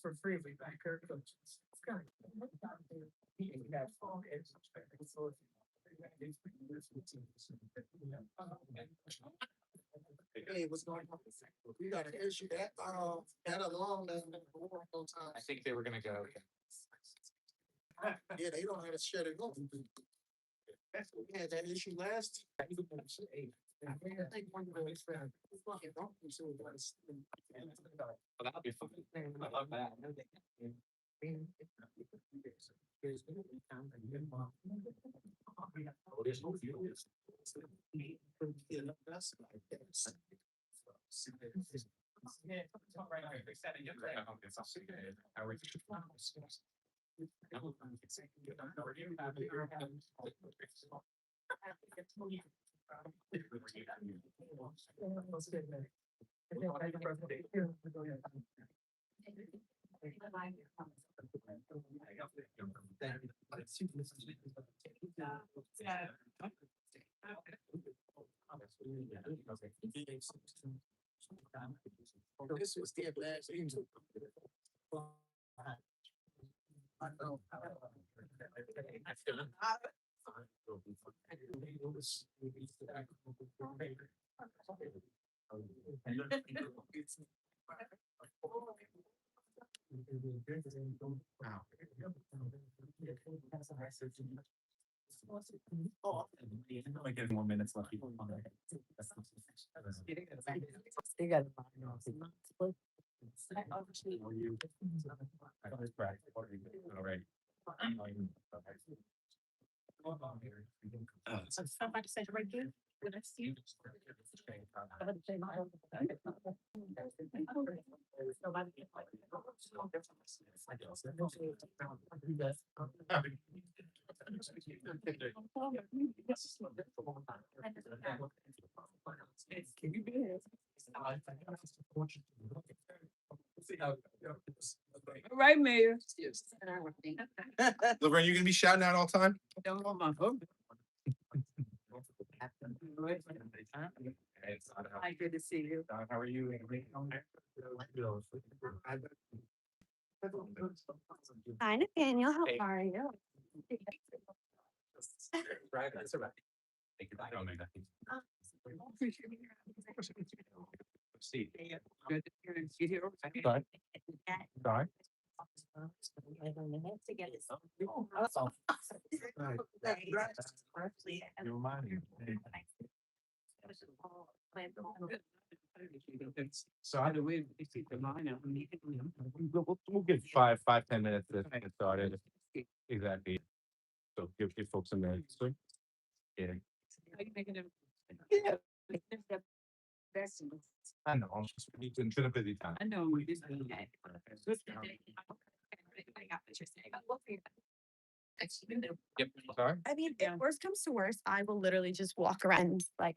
For free, we back our coaches. Hey, what's going on? We got an issue that alone doesn't work no time. I think they were gonna go. Yeah, they don't have to shut it off. We had that issue last. I think one of the fucking donkeys was. Well, that'll be fun. I love that. Oh, there's no fuel. Yeah, right now, they said it yesterday. I don't think it's also good. I would- This was their last angel. I know. Like, there's more minutes left. You got it. All right. Somebody said right here. When I see you. Can you be? Right, Mayor. Laverne, you gonna be shouting out all the time? Don't go my phone. Hi, good to see you. How are you? Hi, Nathaniel. How Hey. are you? Right, that's all right. Thank you. I don't know nothing. See. Good to hear you here. Sorry. Sorry. You remind me. So I do we see the line out. We'll give 10 minutes to get started. Exactly. So give folks a minute. So, yeah. Yeah. I know. It's been a busy time. I know. We just. Yep. Sorry. I mean, if worst comes to worst, I will literally just walk around like.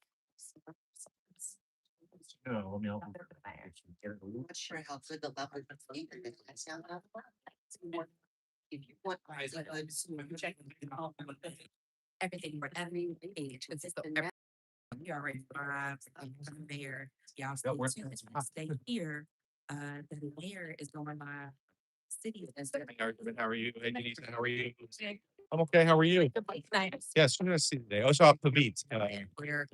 No, I mean. Not sure how good the level of flavor is. I sound out of line. If you want. Everything, for every age, it's just we are ready for mayor. Y'all stay we're- tuned. Stay here. The mayor is going by city. How are you? Hey, Denise, how are you? I'm okay. How are you? Nice. Yes, we're gonna see today. I saw Pavit, Where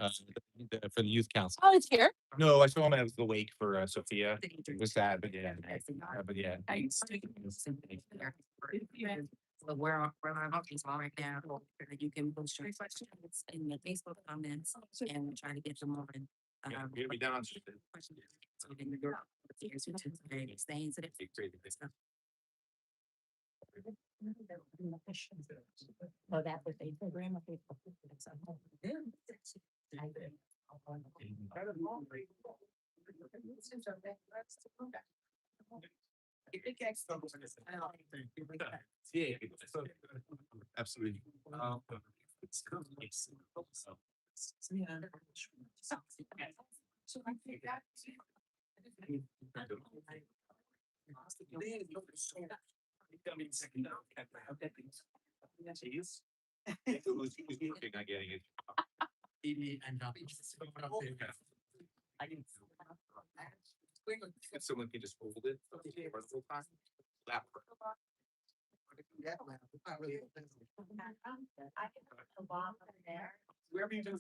for the youth council. Oh, it's here. No, I saw him at the wake for Sophia. It was sad, but yeah. But yeah. But we're on talking call right now. You can post your questions in the Facebook comments and we're trying to get them on. Yeah, we'll be down. Questions. So then you're here to staying to the. Oh, that was a program. Absolutely. So I think that. Who's working on getting it? If someone can just hold it. That work. Wherever you do.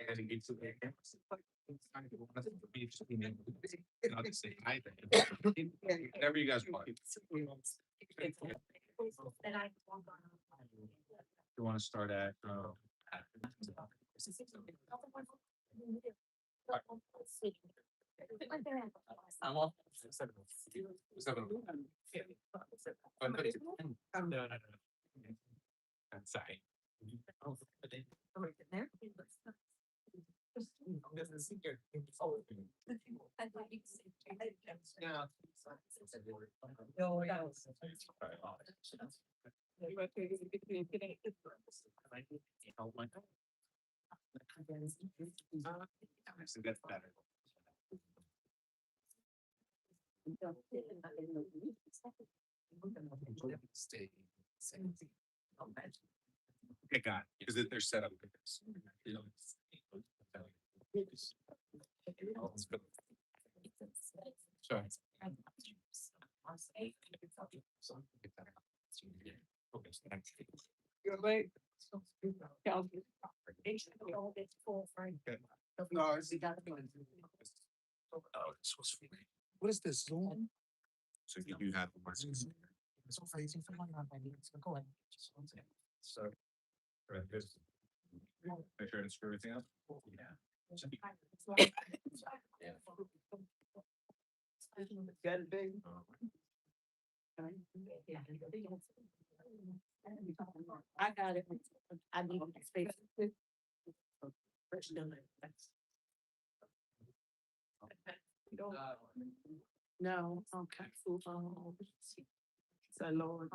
And it gets to the. Not say either. Whatever you guys want. You wanna start at, seven. No. I'm sorry. That's better. Okay, got it, because they're set up. You know, Sorry. You're late. Oh, this was for me. What is this? Zoom? So you have. So crazy for go ahead. So. Right, here's. Make sure I didn't screw everything up. Yeah. Got it big. I got it. I need space. No, okay. So Lord.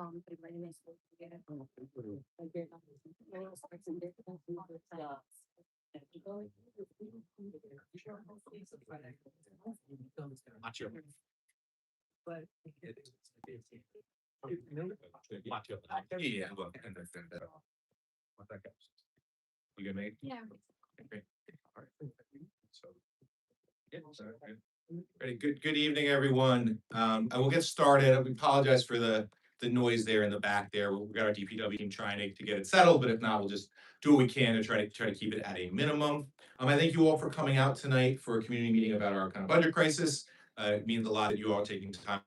Watch your. But. Watch your. Yeah, well, and then. What that goes. You gonna make? Yeah. Okay. All right. So. Yeah, so, right. Ready, good evening, everyone. I will get started. We apologize for the noise there in the back there. We've got our DPW team trying to get it settled, but if not, we'll just do what we can to try to keep it at a minimum. I thank you all for coming out tonight for a community meeting about our kind of budget crisis. It means a lot that you all are taking time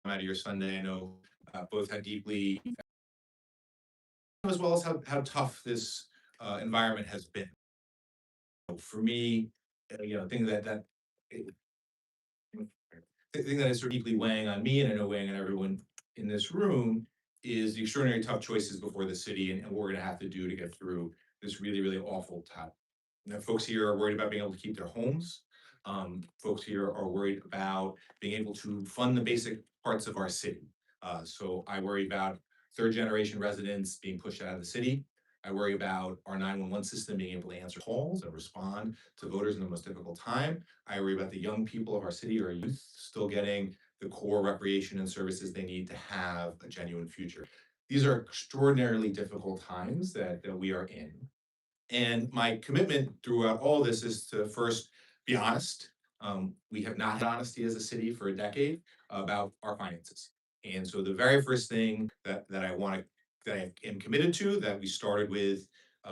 out of your Sunday. I know both how deeply, as well as how tough this environment has been. For me, thing that the thing that is sort of deeply weighing on me, and I know weighing on everyone in this room, is the extraordinary tough choices before the city and what we're gonna have to do to get through this really, really awful time. Folks here are worried about being able to keep their homes. Folks here are worried about being able to fund the basic parts of our city. So I worry about third generation residents being pushed out of the city. I worry about our 911 system being able to answer calls and respond to voters in the most difficult time. I worry about the young people of our city or youth still getting the core recreation and services they need to have a genuine future. These are extraordinarily difficult times that we are in. And my commitment throughout all this is to first be honest. We have not had honesty as a city for a decade about our finances. And so the very first thing that I am committed to, that we started with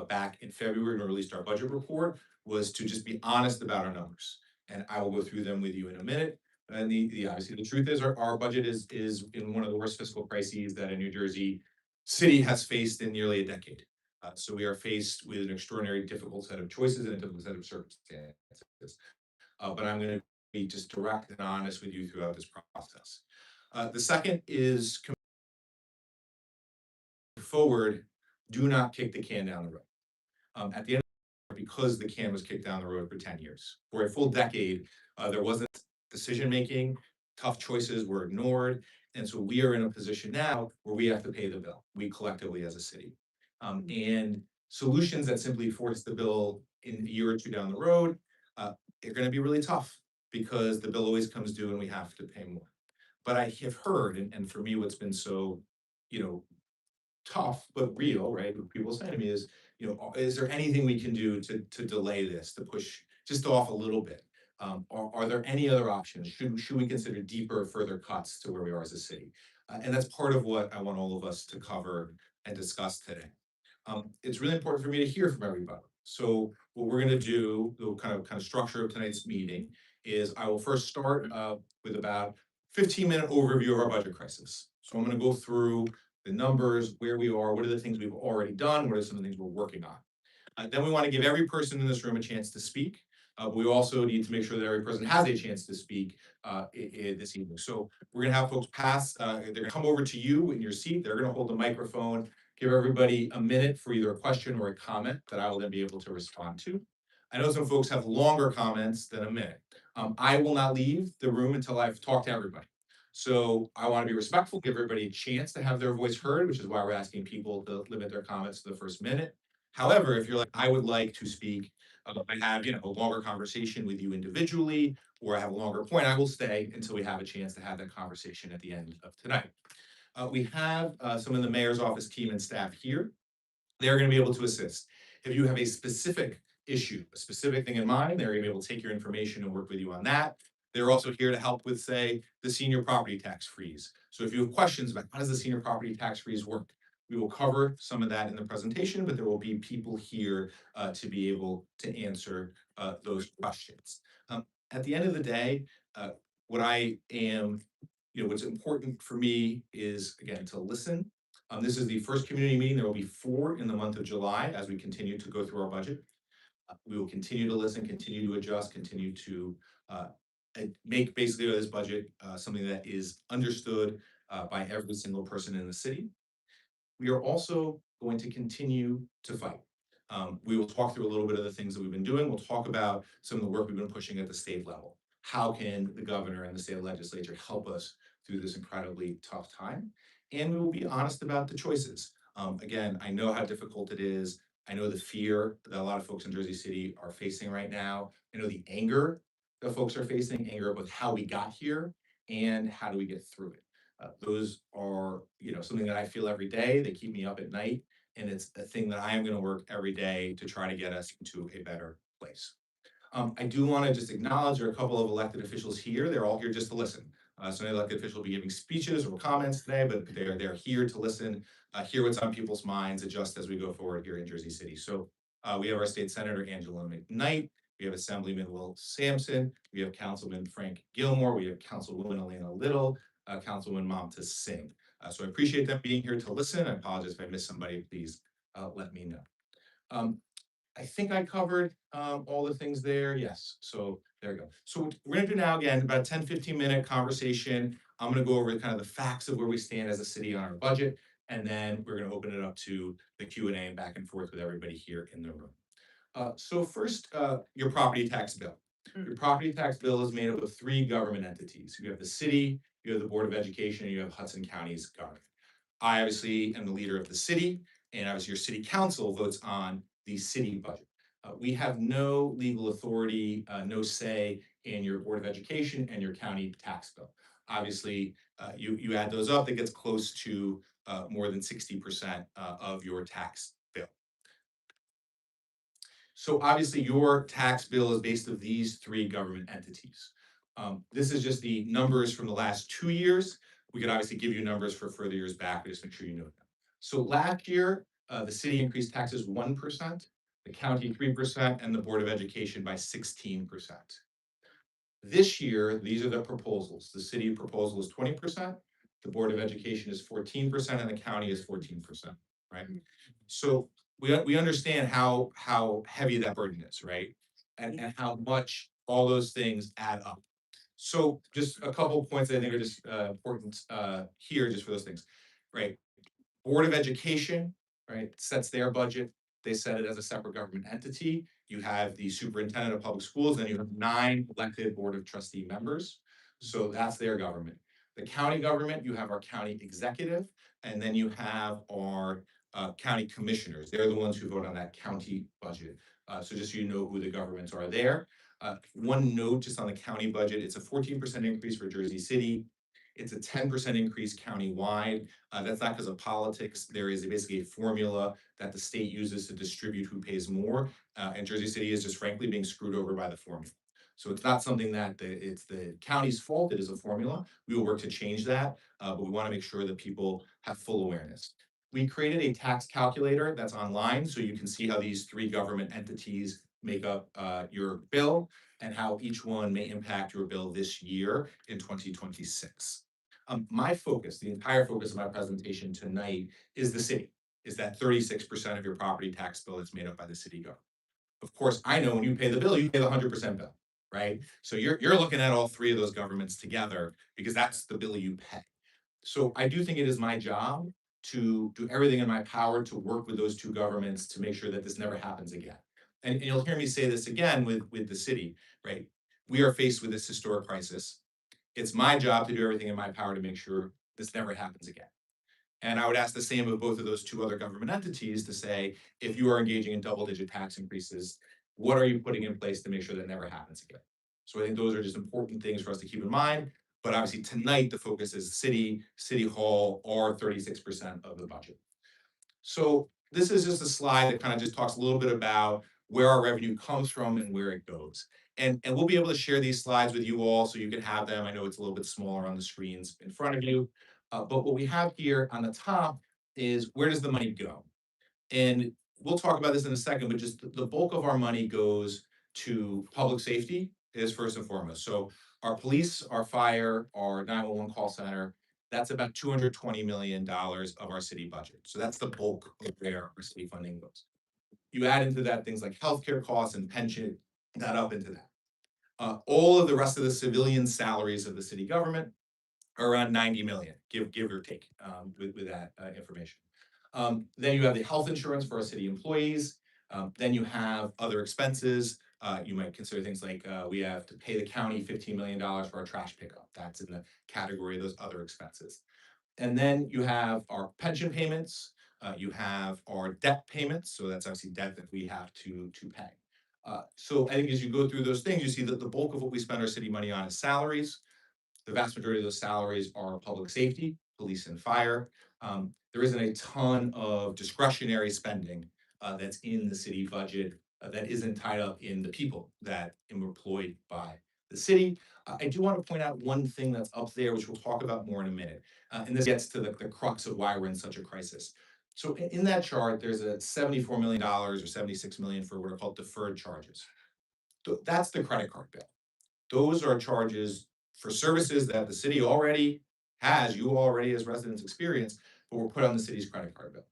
back in February when we released our budget report, was to just be honest about our numbers. And I will go through them with you in a minute. And obviously the truth is our budget is in one of the worst fiscal crises that a New Jersey city has faced in nearly a decade. So we are faced with an extraordinary difficult set of choices and a difficult set of circumstances. But I'm going to be just direct and honest with you throughout this process. The second is forward, do not kick the can down the road. At the end of the day, because the can was kicked down the road for 10 years. For a full decade, there wasn't decision-making, tough choices were ignored. And so we are in a position now where we have to pay the bill, we collectively as a city. And solutions that simply force the bill in a year or two down the road, are gonna be really tough because the bill always comes due and we have to pay more. But I have heard, and for me, what's been so, you know, tough but real, right? What people say to me is, is there anything we can do to delay this, to push just off a little bit? Are there any other options? Should we consider deeper, further cuts to where we are as a city? And that's part of what I want all of us to cover and discuss today. It's really important for me to hear from everybody. So what we're gonna do, the kind of structure of tonight's meeting is I will first start with about 15-minute overview of our budget crisis. So I'm gonna go through the numbers, where we are, what are the things we've already done, what are some of the things we're working on. Then we want to give every person in this room a chance to speak. But we also need to make sure that every person has a chance to speak this evening. So we're gonna have folks pass, they're gonna come over to you in your seat, they're gonna hold the microphone, give everybody a minute for either a question or a comment that I will then be able to respond to. I know some folks have longer comments than a minute. I will not leave the room until I've talked to everybody. So I want to be respectful, give everybody a chance to have their voice heard, which is why we're asking people to limit their comments to the first minute. However, if you're like, I would like to speak, I have, a longer conversation with you individually, or I have a longer point, I will stay until we have a chance to have that conversation at the end of tonight. We have some of the mayor's office team and staff here. They're gonna be able to assist. If you have a specific issue, a specific thing in mind, they're gonna be able to take your information and work with you on that. They're also here to help with, say, the senior property tax freeze. So if you have questions about how does the senior property tax freeze work, we will cover some of that in the presentation, but there will be people here to be able to answer those questions. At the end of the day, what I am, what's important for me is, again, to listen. This is the first community meeting. There will be 4 in the month of July as we continue to go through our budget. We will continue to listen, continue to adjust, continue to make basically this budget something that is understood by every single person in the city. We are also going to continue to fight. We will talk through a little bit of the things that we've been doing. We'll talk about some of the work we've been pushing at the state level. How can the governor and the state legislature help us through this incredibly tough time? And we will be honest about the choices. Again, I know how difficult it is. I know the fear that a lot of folks in Jersey City are facing right now. I know the anger that folks are facing, anger about how we got here and how do we get through it. Those are, something that I feel every day. They keep me up at night, and it's a thing that I am going to work every day to try to get us into a better place. I do want to just acknowledge there are a couple of elected officials here. They're all here just to listen. So an elected official will be giving speeches or comments today, but they're here to listen, hear what's on people's minds, adjust as we go forward here in Jersey City. So we have our state senator, Angela McKnight. We have Assemblyman Will Sampson. We have Councilman Frank Gilmore. We have Councilwoman Elena Little, Councilwoman Mamta Singh. So I appreciate them being here to listen. I apologize if I missed somebody. Please let me know. I think I covered all the things there. Yes, so there we go. So what we're gonna do now, again, about 10-15 minute conversation. I'm gonna go over kind of the facts of where we stand as a city on our budget, and then we're gonna open it up to the Q&A and back and forth with everybody here in the room. So first, your property tax bill. Your property tax bill is made up of 3 government entities. You have the city, you have the Board of Education, and you have Hudson County's government. I obviously am the leader of the city, and obviously your city council votes on the city budget. We have no legal authority, no say in your Board of Education and your county tax bill. Obviously, you add those up, that gets close to more than 60% of your tax bill. So obviously your tax bill is based on these 3 government entities. This is just the numbers from the last 2 years. We could obviously give you numbers for further years back, but just make sure you know them. So last year, the city increased taxes 1%, the county 3%, and the Board of Education by 16%. This year, these are the proposals. The city proposal is 20%, the Board of Education is 14%, and the county is 14%, right? So we understand how heavy that burden is, right? And how much all those things add up. So just a couple of points that I think are just important here, just for those things, right? Board of Education, right, sets their budget. They set it as a separate government entity. You have the superintendent of public schools, then you have 9 elected Board of Trustee members. So that's their government. The county government, you have our county executive, and then you have our county commissioners. They're the ones who vote on that county budget. So just so you know who the governments are there. One note just on the county budget, it's a 14% increase for Jersey City. It's a 10% increase countywide. That's not because of politics. There is basically a formula that the state uses to distribute who pays more. And Jersey City is just frankly being screwed over by the formula. So it's not something that it's the county's fault. It is a formula. We will work to change that, but we want to make sure that people have full awareness. We created a tax calculator that's online, so you can see how these three government entities make up your bill and how each one may impact your bill this year in 2026. My focus, the entire focus of my presentation tonight is the city, is that 36% of your property tax bill is made up by the city government. Of course, I know when you pay the bill, you pay the 100% bill, right? So you're looking at all three of those governments together because that's the bill you pay. So I do think it is my job to do everything in my power to work with those two governments to make sure that this never happens again. And you'll hear me say this again with the city, right? We are faced with this historic crisis. It's my job to do everything in my power to make sure this never happens again. And I would ask the same of both of those two other government entities to say, if you are engaging in double-digit tax increases, what are you putting in place to make sure that never happens again? So I think those are just important things for us to keep in mind. But obviously tonight, the focus is city hall, or 36% of the budget. So this is just a slide that kind of just talks a little bit about where our revenue comes from and where it goes. And we'll be able to share these slides with you all so you can have them. I know it's a little bit smaller on the screens in front of you. But what we have here on the top is where does the money go? And we'll talk about this in a second, but just the bulk of our money goes to public safety is first and foremost. So our police, our fire, our 911 call center, that's about $220 million of our city budget. So that's the bulk of where our city funding goes. You add into that things like healthcare costs and pension, that up into that. All of the rest of the civilian salaries of the city government are around 90 million, give or take, with that information. Then you have the health insurance for our city employees. Then you have other expenses. You might consider things like we have to pay the county $15 million for our trash pickup. That's in the category of those other expenses. And then you have our pension payments. You have our debt payments. So that's obviously debt that we have to pay. So I think as you go through those things, you see that the bulk of what we spend our city money on is salaries. The vast majority of those salaries are public safety, police and fire. There isn't a ton of discretionary spending that's in the city budget that isn't tied up in the people that are employed by the city. I do want to point out one thing that's up there, which we'll talk about more in a minute. And this gets to the crux of why we're in such a crisis. So in that chart, there's a $74 million or $76 million for what are called deferred charges. That's the credit card bill. Those are charges for services that the city already has, you already as residents experience, but were put on the city's credit card bill.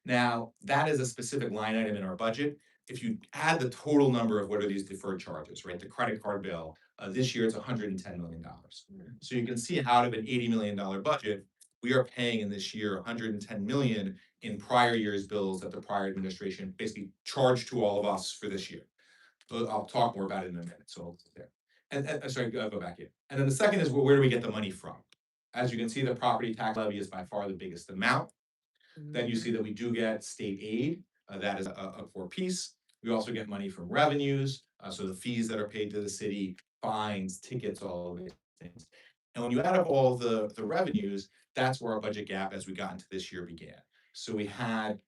Now, that is a specific line item in our budget. If you add the total number of what are these deferred charges, right? The credit card bill, this year it's $110 million. So you can see out of an $80 million budget, we are paying in this year $110 million in prior year's bills that the prior administration basically charged to all of us for this year. I'll talk more about it in a minute, so there. And sorry, go back in. And then the second is, well, where do we get the money from? As you can see, the property tax levy is by far the biggest amount. Then you see that we do get state aid. That is a core piece. We also get money from revenues. So the fees that are paid to the city, fines, tickets, all of these things. And when you add up all the revenues, that's where our budget gap as we got into this year began. So we had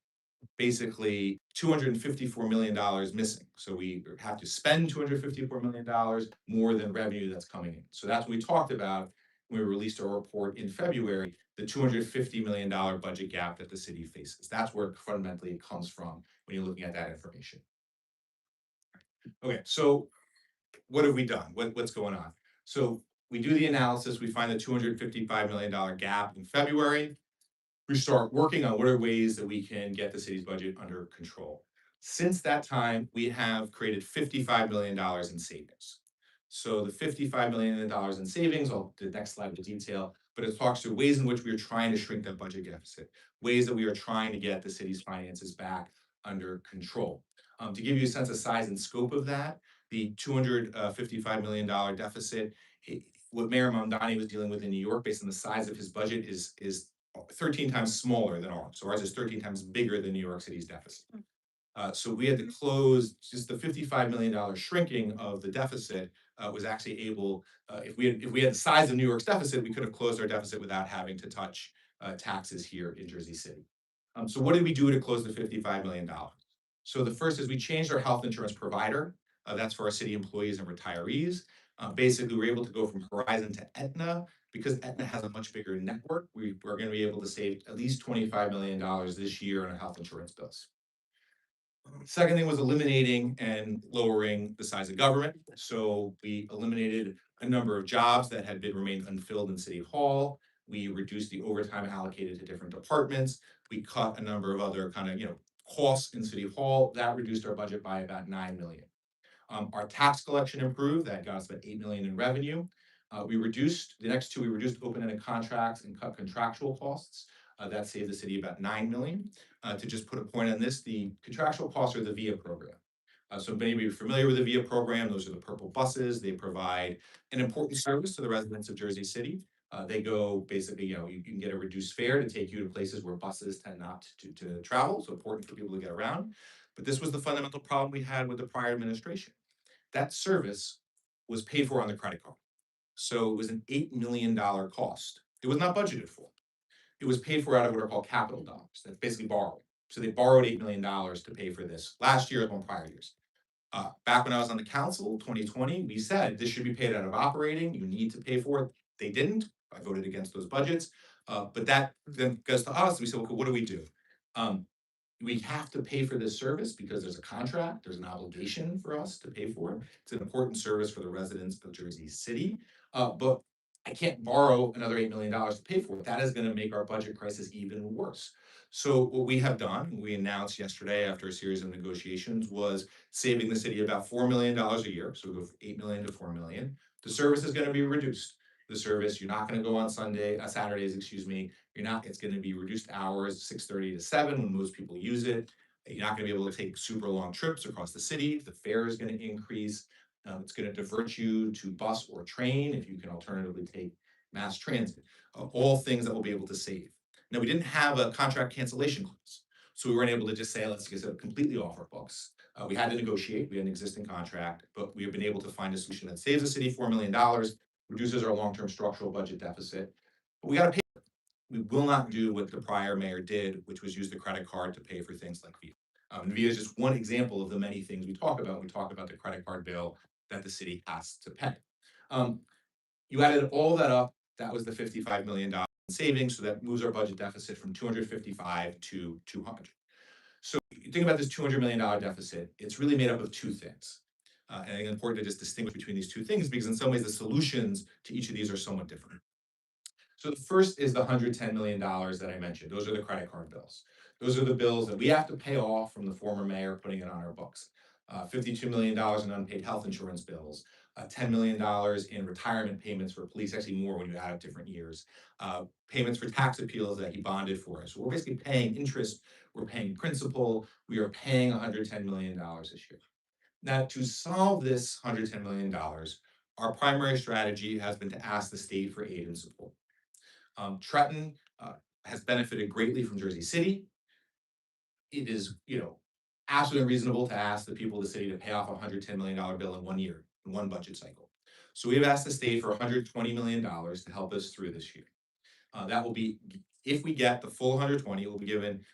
basically $254 million missing. So we have to spend $254 million more than revenue that's coming in. So that's what we talked about when we released our report in February, the $250 million budget gap that the city faces. That's where fundamentally it comes from when you're looking at that information. Okay, so what have we done? What's going on? So we do the analysis, we find the $255 million gap in February. We start working on what are ways that we can get the city's budget under control. Since that time, we have created $55 million in savings. So the $55 million in savings, the next slide with detail, but it talks to ways in which we are trying to shrink that budget deficit, ways that we are trying to get the city's finances back under control. To give you a sense of size and scope of that, the $255 million deficit, what Mayor Mamdani was dealing with in New York based on the size of his budget is 13 times smaller than ours. So ours is 13 times bigger than New York City's deficit. So we had to close just the $55 million shrinking of the deficit was actually able, if we had the size of New York's deficit, we could have closed our deficit without having to touch taxes here in Jersey City. So what did we do to close the $55 million? So the first is we changed our health insurance provider. That's for our city employees and retirees. Basically, we're able to go from Horizon to Aetna. Because Aetna has a much bigger network, we're going to be able to save at least $25 million this year on our health insurance bills. Second thing was eliminating and lowering the size of government. So we eliminated a number of jobs that had remained unfilled in City Hall. We reduced the overtime allocated to different departments. We cut a number of other kind of, costs in City Hall. That reduced our budget by about $9 million. Our tax collection improved. That got us about $8 million in revenue. We reduced open-ended contracts and cut contractual costs. That saved the city about $9 million. To just put a point on this, the contractual costs are the VIA program. So many of you are familiar with the VIA program. Those are the purple buses. They provide an important service to the residents of Jersey City. They go basically, you can get a reduced fare to take you to places where buses tend not to travel. So important for people to get around. But this was the fundamental problem we had with the prior administration. That service was paid for on the credit card. So it was an $8 million cost. It was not budgeted for. It was paid for out of what are called capital dollars. That's basically borrowing. So they borrowed $8 million to pay for this last year and prior years. Back when I was on the council, 2020, we said this should be paid out of operating. You need to pay for it. They didn't. I voted against those budgets. But that then goes to us. We said, okay, what do we do? We have to pay for this service because there's a contract, there's an obligation for us to pay for it. It's an important service for the residents of Jersey City. But I can't borrow another $8 million to pay for it. That is going to make our budget crisis even worse. So what we have done, we announced yesterday after a series of negotiations, was saving the city about $4 million a year. So we go from 8 million to 4 million. The service is going to be reduced. The service, you're not going to go on Saturdays, it's going to be reduced hours, 6:30 to 7 when most people use it. You're not going to be able to take super long trips across the city. The fare is going to increase. It's going to divert you to bus or train if you can alternatively take mass transit. All things that we'll be able to save. Now, we didn't have a contract cancellation clause, so we weren't able to just say, let's get it completely off our books. We had to negotiate. We had an existing contract, but we have been able to find a solution that saves the city $4 million, reduces our long-term structural budget deficit. But we got to pay. We will not do what the prior mayor did, which was use the credit card to pay for things like VIA. VIA is just one example of the many things we talk about. We talk about the credit card bill that the city has to pay. You added all that up, that was the $55 million in savings, so that moves our budget deficit from 255 to 200. So you think about this $200 million deficit, it's really made up of two things. And I think it's important to just distinguish between these two things because in some ways the solutions to each of these are somewhat different. So the first is the $110 million that I mentioned. Those are the credit card bills. Those are the bills that we have to pay off from the former mayor putting it on our books. $52 million in unpaid health insurance bills, $10 million in retirement payments for police, actually more when you add up different years, payments for tax appeals that he bonded for us. So we're basically paying interest, we're paying principal, we are paying $110 million this year. Now, to solve this $110 million, our primary strategy has been to ask the state for aid and support. Trenton has benefited greatly from Jersey City. It is, absolutely reasonable to ask the people of the city to pay off a $110 million bill in 1 year, in one budget cycle. So we've asked the state for $120 million to help us through this year. That will be, if we get the full 120, it will be given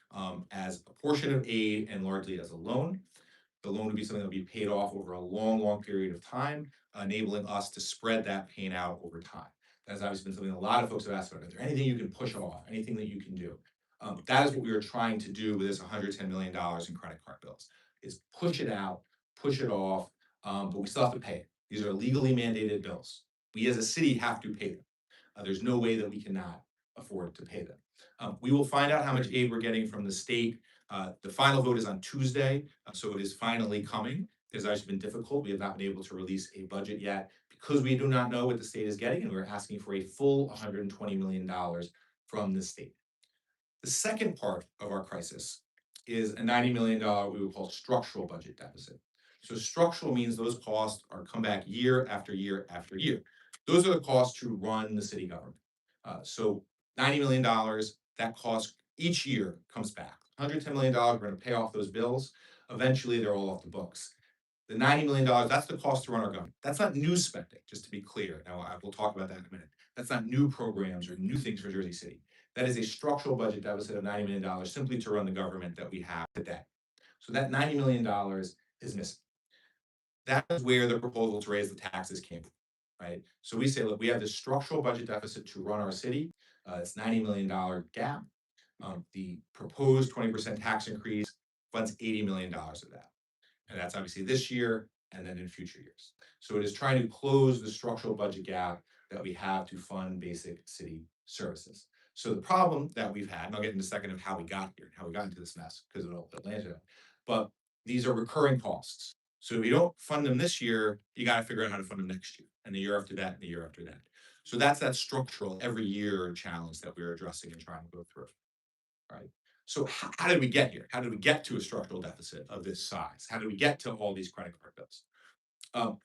as a portion of aid and largely as a loan. The loan would be something that will be paid off over a long, long period of time, enabling us to spread that pain out over time. That's obviously been something a lot of folks have asked about. Is there anything you can push off, anything that you can do? That is what we are trying to do with this $110 million in credit card bills, is push it out, push it off, but we still have to pay it. These are legally mandated bills. We as a city have to pay them. There's no way that we cannot afford to pay them. We will find out how much aid we're getting from the state. The final vote is on Tuesday, so it is finally coming. It has actually been difficult. We have not been able to release a budget yet because we do not know what the state is getting, and we're asking for a full $120 million from the state. The second part of our crisis is a $90 million we would call structural budget deficit. So structural means those costs are come back year after year after year. Those are the costs to run the city government. So $90 million, that cost each year comes back. $110 million, we're going to pay off those bills. Eventually, they're all off the books. The $90 million, that's the cost to run our government. That's not new spending, just to be clear. Now, we'll talk about that in a minute. That's not new programs or new things for Jersey City. That is a structural budget deficit of $90 million simply to run the government that we have today. So that $90 million is missing. That is where the proposal to raise the taxes came from, right? So we say, look, we have this structural budget deficit to run our city. It's $90 million gap. The proposed 20% tax increase funds $80 million of that. And that's obviously this year and then in future years. So it is trying to close the structural budget gap that we have to fund basic city services. So the problem that we've had, and I'll get in a second of how we got here, how we got into this mess, because it'll land it, but these are recurring costs. So if you don't fund them this year, you got to figure out how to fund them next year, and the year after that, and the year after that. So that's that structural every year challenge that we're addressing and trying to go through. Right. So how did we get here? How did we get to a structural deficit of this size? How did we get to all these credit card bills?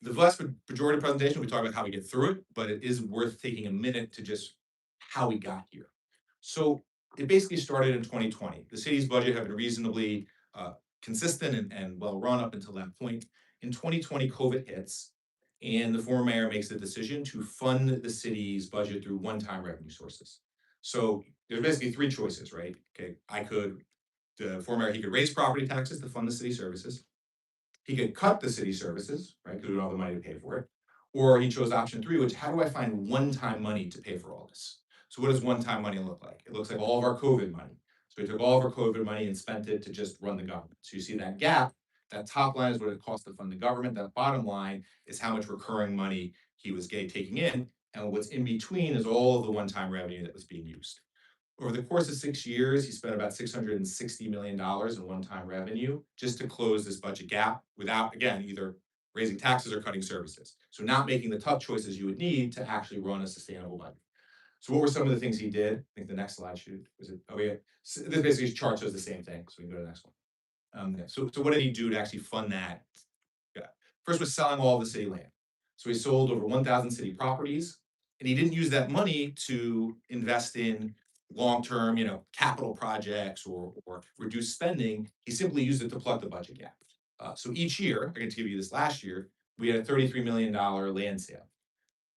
The vast majority of the presentation, we talk about how we get through it, but it is worth taking a minute to just how we got here. So it basically started in 2020. The city's budget had been reasonably consistent and well run up until that point. In 2020, COVID hits, and the former mayor makes the decision to fund the city's budget through one-time revenue sources. So there's basically three choices, right? Okay, the former mayor, he could raise property taxes to fund the city services. He could cut the city services, right, because we don't have the money to pay for it. Or he chose option three, which how do I find one-time money to pay for all this? So what does one-time money look like? It looks like all of our COVID money. So we took all of our COVID money and spent it to just run the government. So you see that gap, that top line is what it costs to fund the government. That bottom line is how much recurring money he was taking in. And what's in between is all of the one-time revenue that was being used. Over the course of 6 years, he spent about $660 million in one-time revenue just to close this budget gap without, again, either raising taxes or cutting services. So not making the tough choices you would need to actually run a sustainable budget. So what were some of the things he did? I think the next slide was it? Oh yeah, so this basically chart shows the same thing. So we can go to the next one. So what did he do to actually fund that? Yeah. First was selling all of the city land. So he sold over 1,000 city properties, and he didn't use that money to invest in long-term, capital projects or reduce spending. He simply used it to plug the budget gap. So each year, I get to give you this last year, we had a $33 million land sale.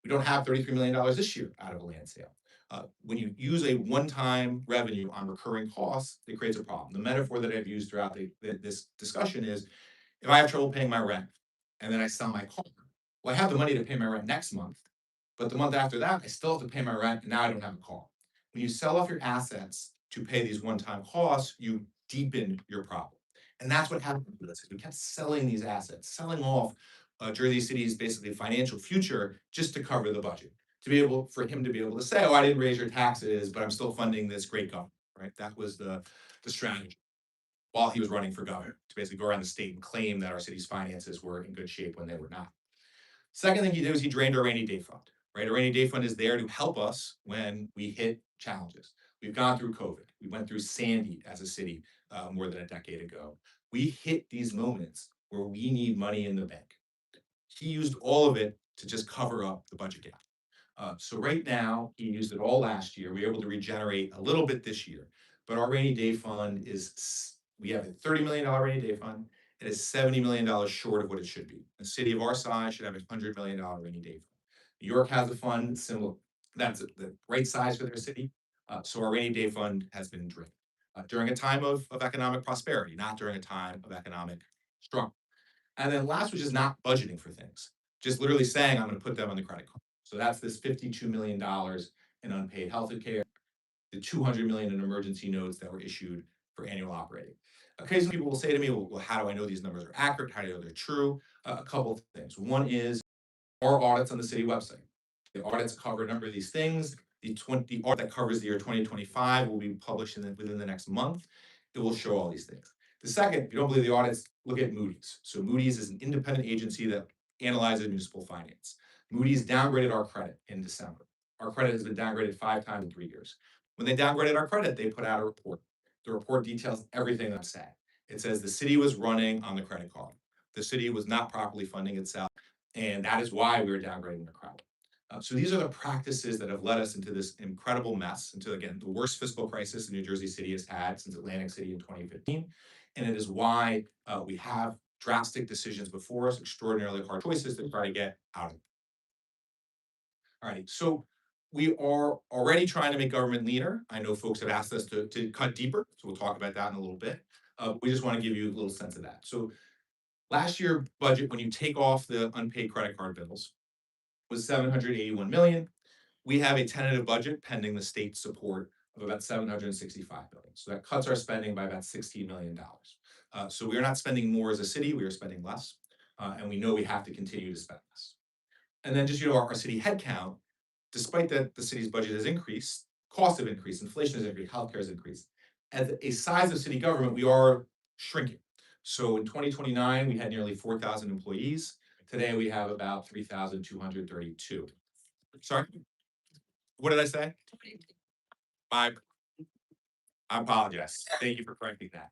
We don't have $33 million this year out of a land sale. When you use a one-time revenue on recurring costs, it creates a problem. The metaphor that I've used throughout this discussion is, if I have trouble paying my rent and then I sell my car, well, I have the money to pay my rent next month, but the month after that, I still have to pay my rent, and now I don't have a car. When you sell off your assets to pay these one-time costs, you deepen your problem. And that's what happened with us. We kept selling these assets, selling off Jersey City's basically financial future just to cover the budget. For him to be able to say, oh, I didn't raise your taxes, but I'm still funding this great government, right? That was the strategy while he was running for governor, to basically go around the state and claim that our city's finances were in good shape when they were not. Second thing he did was he drained our rainy day fund, right? Our rainy day fund is there to help us when we hit challenges. We've gone through COVID. We went through Sandy as a city more than a decade ago. We hit these moments where we need money in the bank. He used all of it to just cover up the budget gap. So right now, he used it all last year. We were able to regenerate a little bit this year, but our rainy day fund we have a $30 million rainy day fund. It is $70 million short of what it should be. A city of our size should have a $100 million rainy day fund. New York has a fund similar, that's the right size for their city. So our rainy day fund has been drained during a time of economic prosperity, not during a time of economic struggle. And then last was just not budgeting for things, just literally saying, I'm going to put them on the credit card. So that's this $52 million in unpaid health care, the $200 million in emergency notes that were issued for annual operating. Occasionally people will say to me, well, how do I know these numbers are accurate? How do I know they're true? A couple of things. One is our audits on the city website. The audits cover a number of these things. The audit that covers the year 2025 will be published within the next month. It will show all these things. The second, if you don't believe the audits, look at Moody's. So Moody's is an independent agency that analyzes municipal finance. Moody's downgraded our credit in December. Our credit has been downgraded 5 times in 3 years. When they downgraded our credit, they put out a report. The report details everything I'm saying. It says the city was running on the credit card. The city was not properly funding itself, and that is why we were downgrading the credit. So these are the practices that have led us into this incredible mess, into, again, the worst fiscal crisis New Jersey City has had since Atlantic City in 2015. And it is why we have drastic decisions before us, extraordinarily hard choices to try to get out of it. All right, so we are already trying to make government leaner. I know folks have asked us to cut deeper, so we'll talk about that in a little bit. We just want to give you a little sense of that. So last year budget, when you take off the unpaid credit card bills, was 781 million. We have a tentative budget pending the state support of about 765 million. So that cuts our spending by about $16 million. So we are not spending more as a city, we are spending less. And we know we have to continue to spend less. And then just, our city headcount, despite that the city's budget has increased, costs have increased, inflation has increased, healthcare has increased. As a size of city government, we are shrinking. So in 2029, we had nearly 4,000 employees. Today, we have about 3,232. Sorry? What did I say? I apologize. Thank you for correcting that.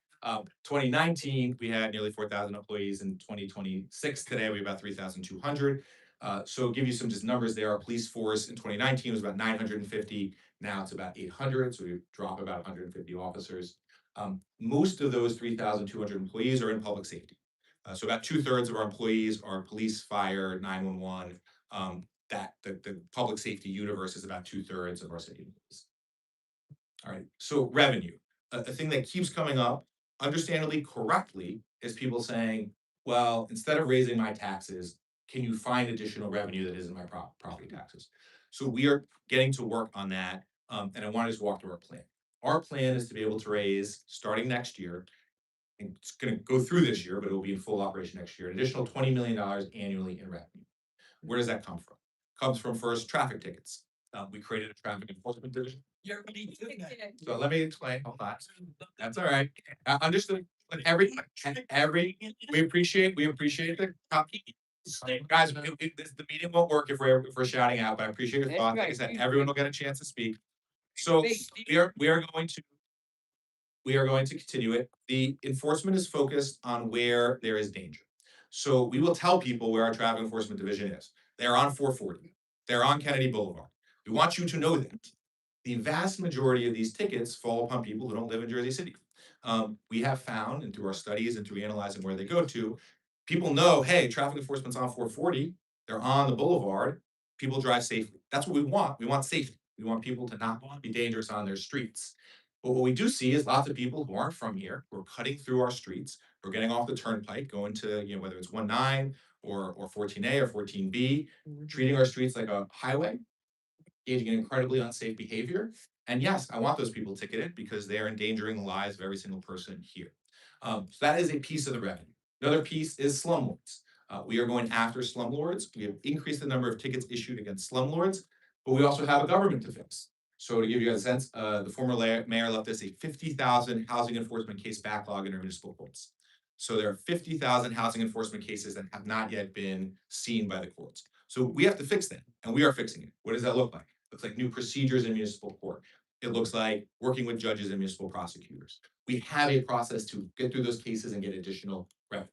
2019, we had nearly 4,000 employees. In 2026, today, we have about 3,200. So give you some just numbers there. Our police force in 2019 was about 950. Now it's about 800. So we drop about 150 officers. Most of those 3,200 employees are in public safety. So about 2/3 of our employees are police, fire, 911. That the public safety universe is about 2/3 of our city employees. All right, so revenue, a thing that keeps coming up, understandably correctly, is people saying, well, instead of raising my taxes, can you find additional revenue that isn't my property taxes? So we are getting to work on that, and I want to just walk through our plan. Our plan is to be able to raise, starting next year, and it's gonna go through this year, but it will be in full operation next year, an additional $20 million annually in revenue. Where does that come from? Comes from, first, traffic tickets. We created a traffic enforcement division. You're already doing that. So let me explain, hold on. That's all right. Understood. But we appreciate the, guys, the meeting won't work if we're shouting out, but I appreciate your That's thoughts. Like I right. said, everyone will get a chance to speak. So we are going to continue it. The enforcement is focused on where there is danger. So we will tell people where our traffic enforcement division is. They're on 440. They're on Kennedy Boulevard. We want you to know that. The vast majority of these tickets fall upon people who don't live in Jersey City. We have found, and through our studies and through analyzing where they go to, people know, hey, traffic enforcement's on 440. They're on the boulevard. People drive safely. That's what we want. We want safety. We want people to not be dangerous on their streets. But what we do see is lots of people who aren't from here, who are cutting through our streets, who are getting off the turnpike, going to, whether it's 19 or 14A or 14B, treating our streets like a highway, engaging in incredibly unsafe behavior. And yes, I want those people ticketed because they are endangering the lives of every single person here. So that is a piece of the revenue. Another piece is slumlords. We are going after slumlords. We have increased the number of tickets issued against slumlords, but we also have a government to fix. So to give you a sense, the former mayor left us a 50,000 housing enforcement case backlog in our municipal courts. So there are 50,000 housing enforcement cases that have not yet been seen by the courts. So we have to fix that, and we are fixing it. What does that look like? It looks like new procedures in municipal court. It looks like working with judges and municipal prosecutors. We have a process to get through those cases and get additional revenue.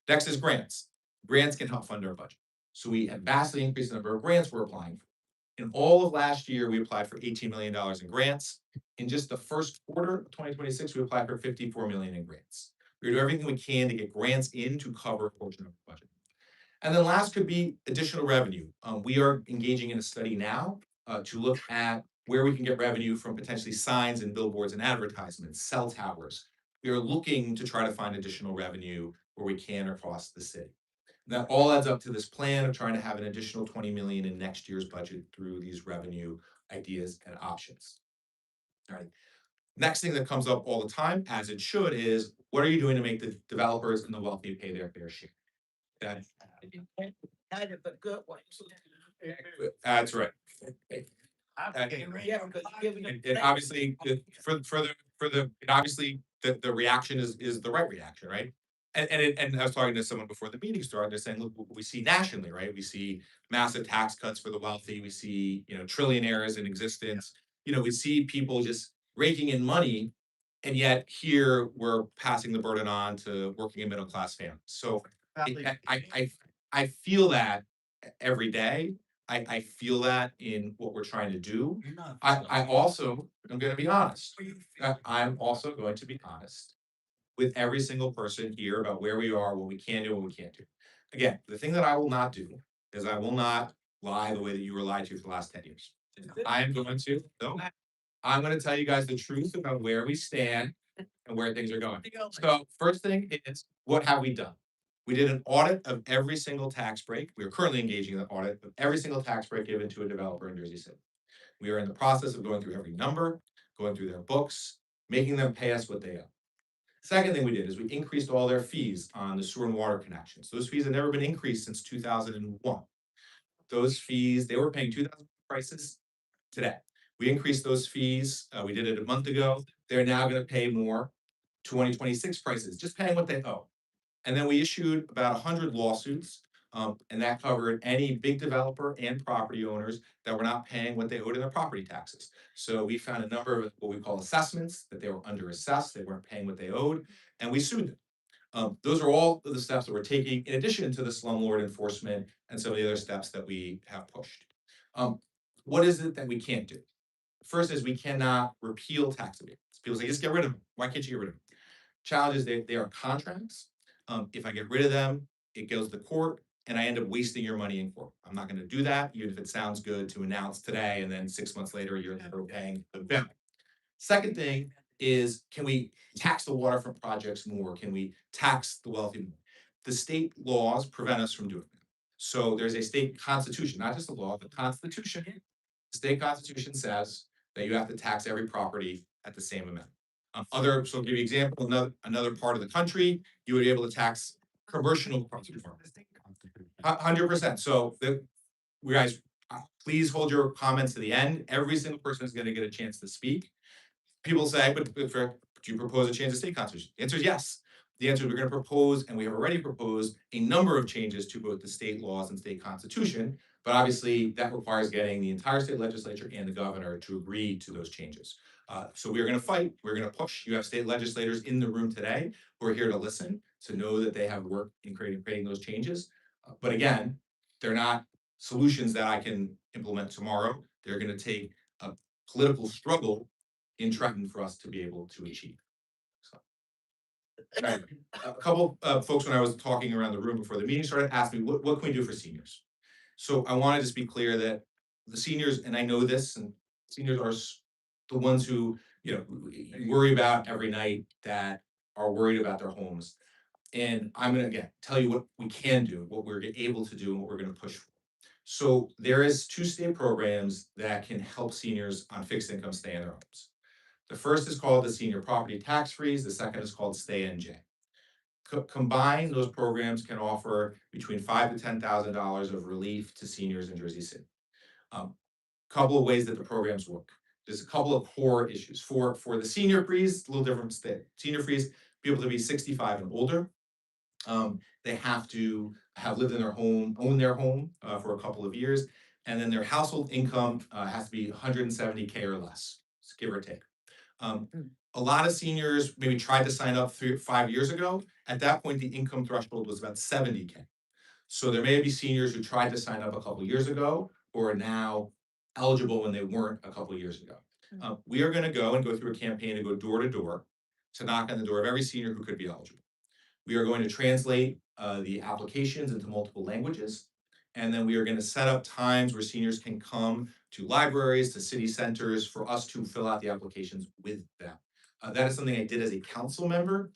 Next is grants. Grants can help fund our budget. So we have vastly increased the number of grants we're applying for. In all of last year, we applied for $18 million in grants. In just the first quarter of 2026, we applied for $54 million in grants. We're doing everything we can to get grants in to cover a portion of the budget. And then last could be additional revenue. We are engaging in a study now to look at where we can get revenue from potentially signs and billboards and advertisements, cell towers. We are looking to try to find additional revenue where we can across the city. That all adds up to this plan of trying to have an additional 20 million in next year's budget through these revenue ideas and options. All right. Next thing that comes up all the time, as it should, is what are you doing to make the developers and the wealthy pay their fair share? Kind of a good one. That's right. Yeah, because giving them. And obviously, the reaction is the right reaction, right? And I was talking to someone before the meeting started, they're saying, look, we see nationally, right? We see massive tax cuts for the wealthy, we see, trillionaires in existence, we see people just raking in money, and yet here we're passing the burden on to working and middle class families. So I feel that every day. I feel that in what we're trying to do. You're not. I also, I'm gonna be honest, I'm also going to be honest with every single person here about where we are, what we can do, what we can't do. Again, the thing that I will not do is I will not lie the way that you were lied to for the last 10 years. I am going to, no, I'm gonna tell you guys the truth about where we stand and where things are going. So first thing is, what have we done? We did an audit of every single tax break. We are currently engaging in an audit of every single tax break given to a developer in Jersey City. We are in the process of going through every number, going through their books, making them pay us what they owe. Second thing we did is we increased all their fees on the sewer and water connections. Those fees have never been increased since 2001. Those fees, they were paying 2,000 prices today. We increased those fees, we did it a month ago. They're now gonna pay more 2026 prices, just paying what they owe. And then we issued about 100 lawsuits, and that covered any big developer and property owners that were not paying what they owed in their property taxes. So we found a number of what we call assessments, that they were underassessed, they weren't paying what they owed, and we sued them. Those are all of the steps that we're taking in addition to the slumlord enforcement and some of the other steps that we have pushed. What is it that we can't do? First is we cannot repeal tax abatements. People say, just get rid of them. Why can't you get rid of them? Challenge is they are contracts. If I get rid of them, it goes to court and I end up wasting your money in court. I'm not gonna do that, even if it sounds good to announce today and then 6 months later, you're paying the bill. Second thing is, can we tax the waterfront projects more? Can we tax the wealthy more? The state laws prevent us from doing that. So there's a state constitution, not just a law, the constitution. The state constitution says that you have to tax every property at the same amount. So I'll give you an example, another part of the country, you would be able to tax commercial property. 100%. So you guys, please hold your comments to the end. Every single person is gonna get a chance to speak. People say, but do you propose a change to state constitution? The answer is yes. The answer is we're gonna propose, and we have already proposed, a number of changes to both the state laws and state constitution. But obviously, that requires getting the entire state legislature and the governor to agree to those changes. So we are gonna fight, we're gonna push. You have state legislators in the room today who are here to listen, to know that they have work in creating those changes. But again, they're not solutions that I can implement tomorrow. They're gonna take a political struggle in trying for us to be able to achieve. So. Right. A couple of folks, when I was talking around the room before the meeting started, asked me, what can we do for seniors? So I wanted to just be clear that the seniors, and I know this, and seniors are the ones who, worry about every night, that are worried about their homes. And I'm gonna, again, tell you what we can do, what we're able to do, and what we're gonna push for. So there is 2 state programs that can help seniors on fixed income stay in their homes. The first is called the Senior Property Tax Freeze, the second is called Stay NJ. Combined, those programs can offer between $5,000 to $10,000 of relief to seniors in Jersey City. Couple of ways that the programs work. There's a couple of core issues. For the senior freeze, a little different state. Senior freeze, people to be 65 and older. They have to have lived in their home, own their home for a couple of years, and then their household income has to be 170K or less, give or take. A lot of seniors maybe tried to sign up 3 or 5 years ago. At that point, the income threshold was about 70K. So there may be seniors who tried to sign up a couple years ago who are now eligible when they weren't a couple years ago. We are gonna go through a campaign to go door to door to knock on the door of every senior who could be eligible. We are going to translate the applications into multiple languages. And then we are gonna set up times where seniors can come to libraries, to city centers, for us to fill out the applications with them. That is something I did as a council member.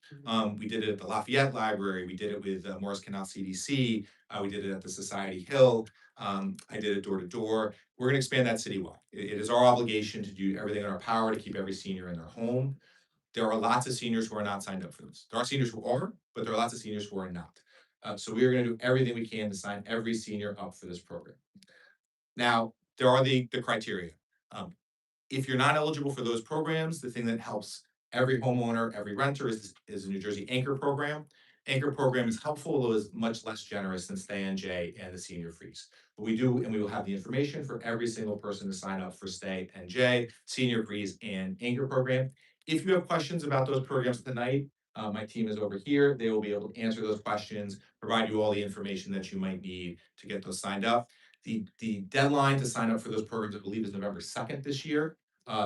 We did it at the Lafayette Library, we did it with Morris Canal CDC, we did it at the Society Hill, I did it door to door. We're gonna expand that citywide. It is our obligation to do everything in our power to keep every senior in their home. There are lots of seniors who are not signed up for this. There are seniors who are, but there are lots of seniors who are not. So we are gonna do everything we can to sign every senior up for this program. Now, there are the criteria. If you're not eligible for those programs, the thing that helps every homeowner, every renter is the New Jersey Anchor program. Anchor program is helpful, although is much less generous than Stay NJ and the Senior Freeze. But we do, and we will have the information for every single person to sign up for Stay NJ, Senior Freeze, and Anchor program. If you have questions about those programs tonight, my team is over here. They will be able to answer those questions, provide you all the information that you might need to get those signed up. The deadline to sign up for those programs, I believe, is November 2nd this year.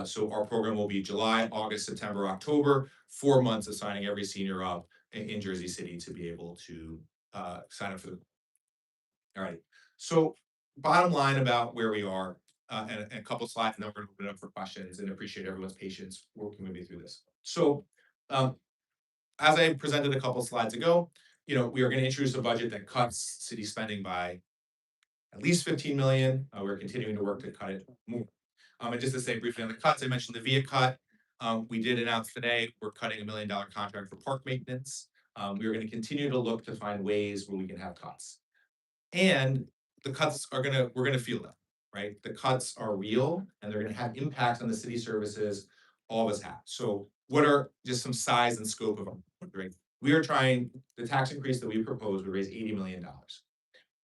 So our program will be July, August, September, October, 4 months of signing every senior up in Jersey City to be able to sign up for the. All right, so bottom line about where we are, and a couple slides, and then we're gonna open it up for questions, and appreciate everyone's patience working with me through this. So, as I presented a couple slides ago, we are gonna introduce a budget that cuts city spending by at least 15 million. We're continuing to work to cut it more. And just to say briefly on the cuts, I mentioned the VIA cut. We did announce today, we're cutting $1 million contract for park maintenance. We are gonna continue to look to find ways where we can have cuts. And the cuts we're gonna feel them, right? The cuts are real and they're gonna have impacts on the city services all of us have. So what are just some size and scope of them, right? The tax increase that we propose would raise $80 million.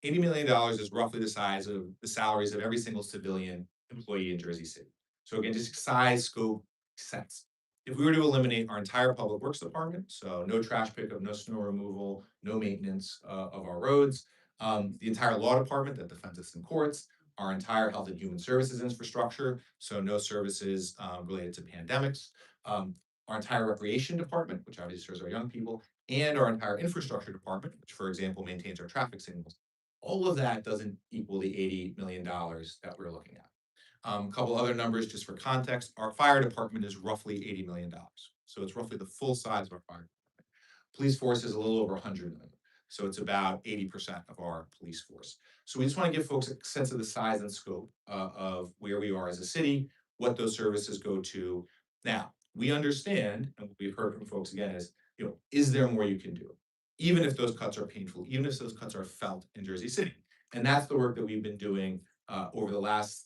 $80 million is roughly the size of the salaries of every single civilian employee in Jersey City. So again, just size, scope, sense. If we were to eliminate our entire public works department, so no trash pickup, no snow removal, no maintenance of our roads, the entire law department that defends us in courts, our entire health and human services infrastructure, so no services related to pandemics, our entire recreation department, which obviously serves our young people, and our entire infrastructure department, which for example maintains our traffic signals. All of that doesn't equal the $80 million that we're looking at. A couple other numbers just for context, our fire department is roughly $80 million. So it's roughly the full size of our fire department. Police force is a little over 100 million. So it's about 80% of our police force. So we just want to give folks a sense of the size and scope of where we are as a city, what those services go to. Now, we understand, and what we've heard from folks again is there more you can do? Even if those cuts are painful, even if those cuts are felt in Jersey City. And that's the work that we've been doing over the last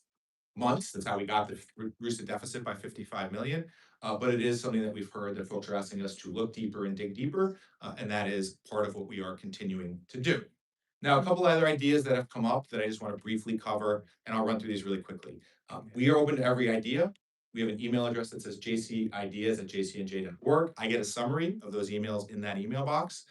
months. That's how we got to reduce the deficit by 55 million. But it is something that we've heard that folks are asking us to look deeper and dig deeper. And that is part of what we are continuing to do. Now, a couple other ideas that have come up that I just want to briefly cover, and I'll run through these really quickly. We are open to every idea. We have an email address that says jcideas@jcnj.org. I get a summary of those emails in that email box.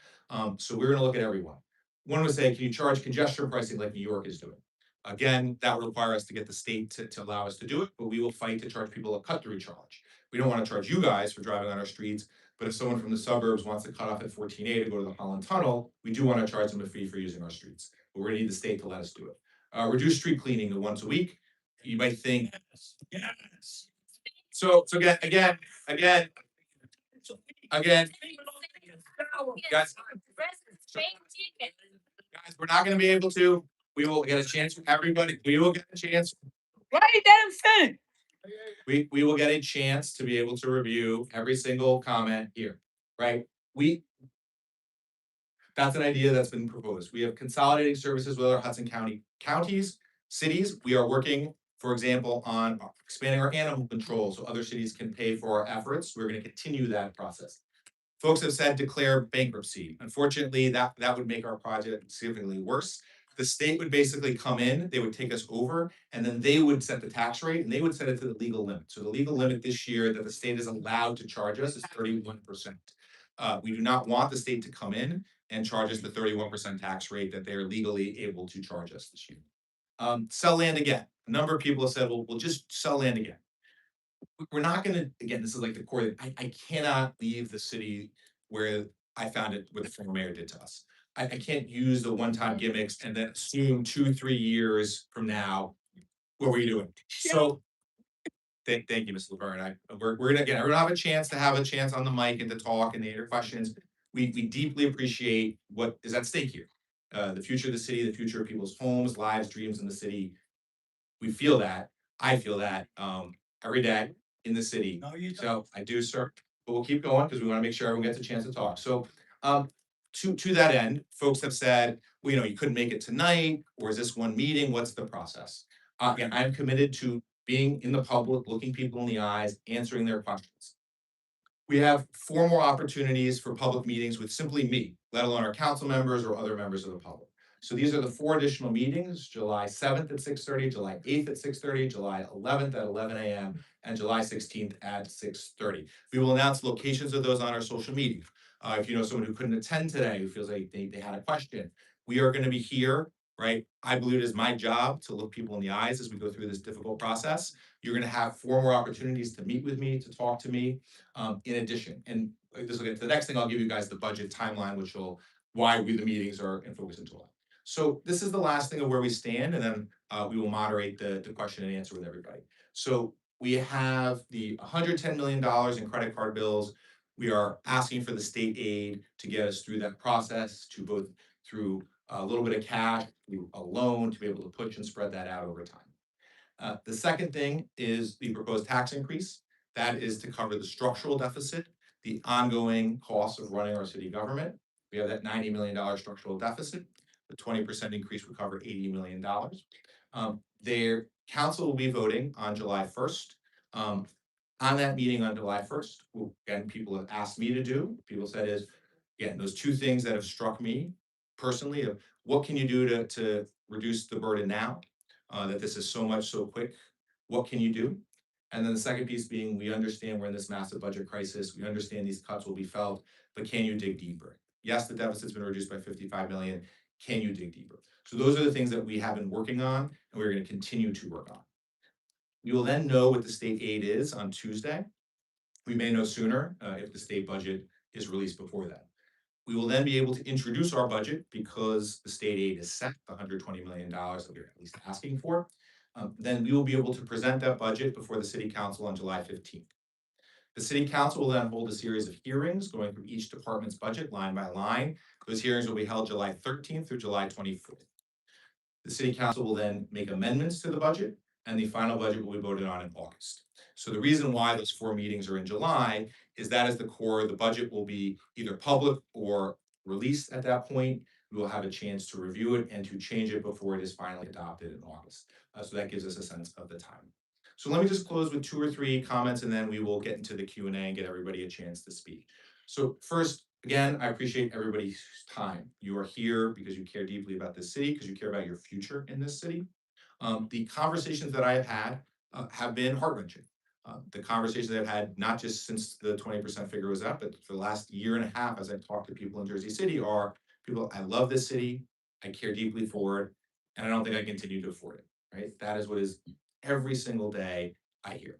So we're going to look at everyone. One would say, can you charge congestion pricing like New York is doing? Again, that would require us to get the state to allow us to do it, but we will fight to charge people a cut-through charge. We don't want to charge you guys for driving on our streets, but if someone from the suburbs wants to cut off at 14A to go to the Holland Tunnel, we do want to charge them a fee for using our streets. But we're going to need the state to let us do it. Reduce street cleaning to once a week. You might think, Yes. so again, guys, we're not going to be able to. We will get a chance for everybody. We will get a chance. Right damn thing. We will get a chance to be able to review every single comment here, right? That's an idea that's been proposed. We have consolidating services with other Hudson County counties, cities. We are working, for example, on expanding our animal control so other cities can pay for our efforts. We're going to continue that process. Folks have said declare bankruptcy. Unfortunately, that would make our project significantly worse. The state would basically come in, they would take us over, and then they would set the tax rate and they would set it to the legal limit. So the legal limit this year that the state is allowed to charge us is 31%. We do not want the state to come in and charge us the 31% tax rate that they're legally able to charge us this year. Sell land again. A number of people have said, well, we'll just sell land again. We're not gonna, again, this is like the core, I cannot leave the city where I found it, what the former mayor did to us. I can't use the one-time gimmicks and then assume 2-3 years from now, what were you doing? So thank you, Ms. Laverne. We're gonna have a chance on the mic and to talk and to answer questions. We deeply appreciate what is at stake here. The future of the city, the future of people's homes, lives, dreams in the city. We feel that. I feel that every day in the city. No, you don't. So I do, sir. But we'll keep going because we want to make sure everyone gets a chance to talk. So to that end, folks have said, well, you couldn't make it tonight, or is this one meeting? What's the process? Again, I'm committed to being in the public, looking people in the eyes, answering their questions. We have 4 more opportunities for public meetings with simply me, let alone our council members or other members of the public. So these are the 4 additional meetings: July 7th at 6:30, July 8th at 6:30, July 11th at 11 a.m., and July 16th at 6:30. We will announce locations of those on our social media. If you know someone who couldn't attend today, who feels like they had a question, we are going to be here right? I believe it is my job to look people in the eyes as we go through this difficult process. You're gonna have 4 more opportunities to meet with me, to talk to me, in addition. And this will get to the next thing, I'll give you guys the budget timeline, which will, why the meetings are in focus in July. So this is the last thing of where we stand, and then, we will moderate the question and answer with everybody. So we have the $110 million in credit card bills. We are asking for the state aid to get us through that process, to both through a little bit of cash, through a loan, to be able to push and spread that out over time. The second thing is the proposed tax increase. That is to cover the structural deficit, the ongoing costs of running our city government. We have that $90 million structural deficit. The 20% increase would cover $80 million. Their council will be voting on July 1st. On that meeting on July 1st, again, people have asked me to do, people said is, again, those two things that have struck me personally of what can you do to reduce the burden now? That this is so much so quick, what can you do? And then the second piece being, we understand we're in this massive budget crisis, we understand these cuts will be felt, but can you dig deeper? Yes, the deficit's been reduced by 55 million, can you dig deeper? So those are the things that we have been working on, and we're gonna continue to work on. We will then know what the state aid is on Tuesday. We may know sooner, if the state budget is released before that. We will then be able to introduce our budget because the state aid is set, the $120 million that we're at least asking for. Then we will be able to present that budget before the city council on July 15th. The city council will then hold a series of hearings going through each department's budget line by line. Those hearings will be held July 13th through July 24th. The city council will then make amendments to the budget, and the final budget will be voted on in August. So the reason why those 4 meetings are in July is that is the core, the budget will be either public or released at that point. We will have a chance to review it and to change it before it is finally adopted in August. So that gives us a sense of the time. So let me just close with 2 or 3 comments, and then we will get into the Q&A and get everybody a chance to speak. So first, again, I appreciate everybody's time. You are here because you care deeply about this city, because you care about your future in this city. The conversations that I have been heart-wrenching. The conversations I've had, not just since the 20% figure was up, but for the last year and a half, as I've talked to people in Jersey City, are people, I love this city, I care deeply for it, and I don't think I continue to afford it, right? That is what is every single day I hear.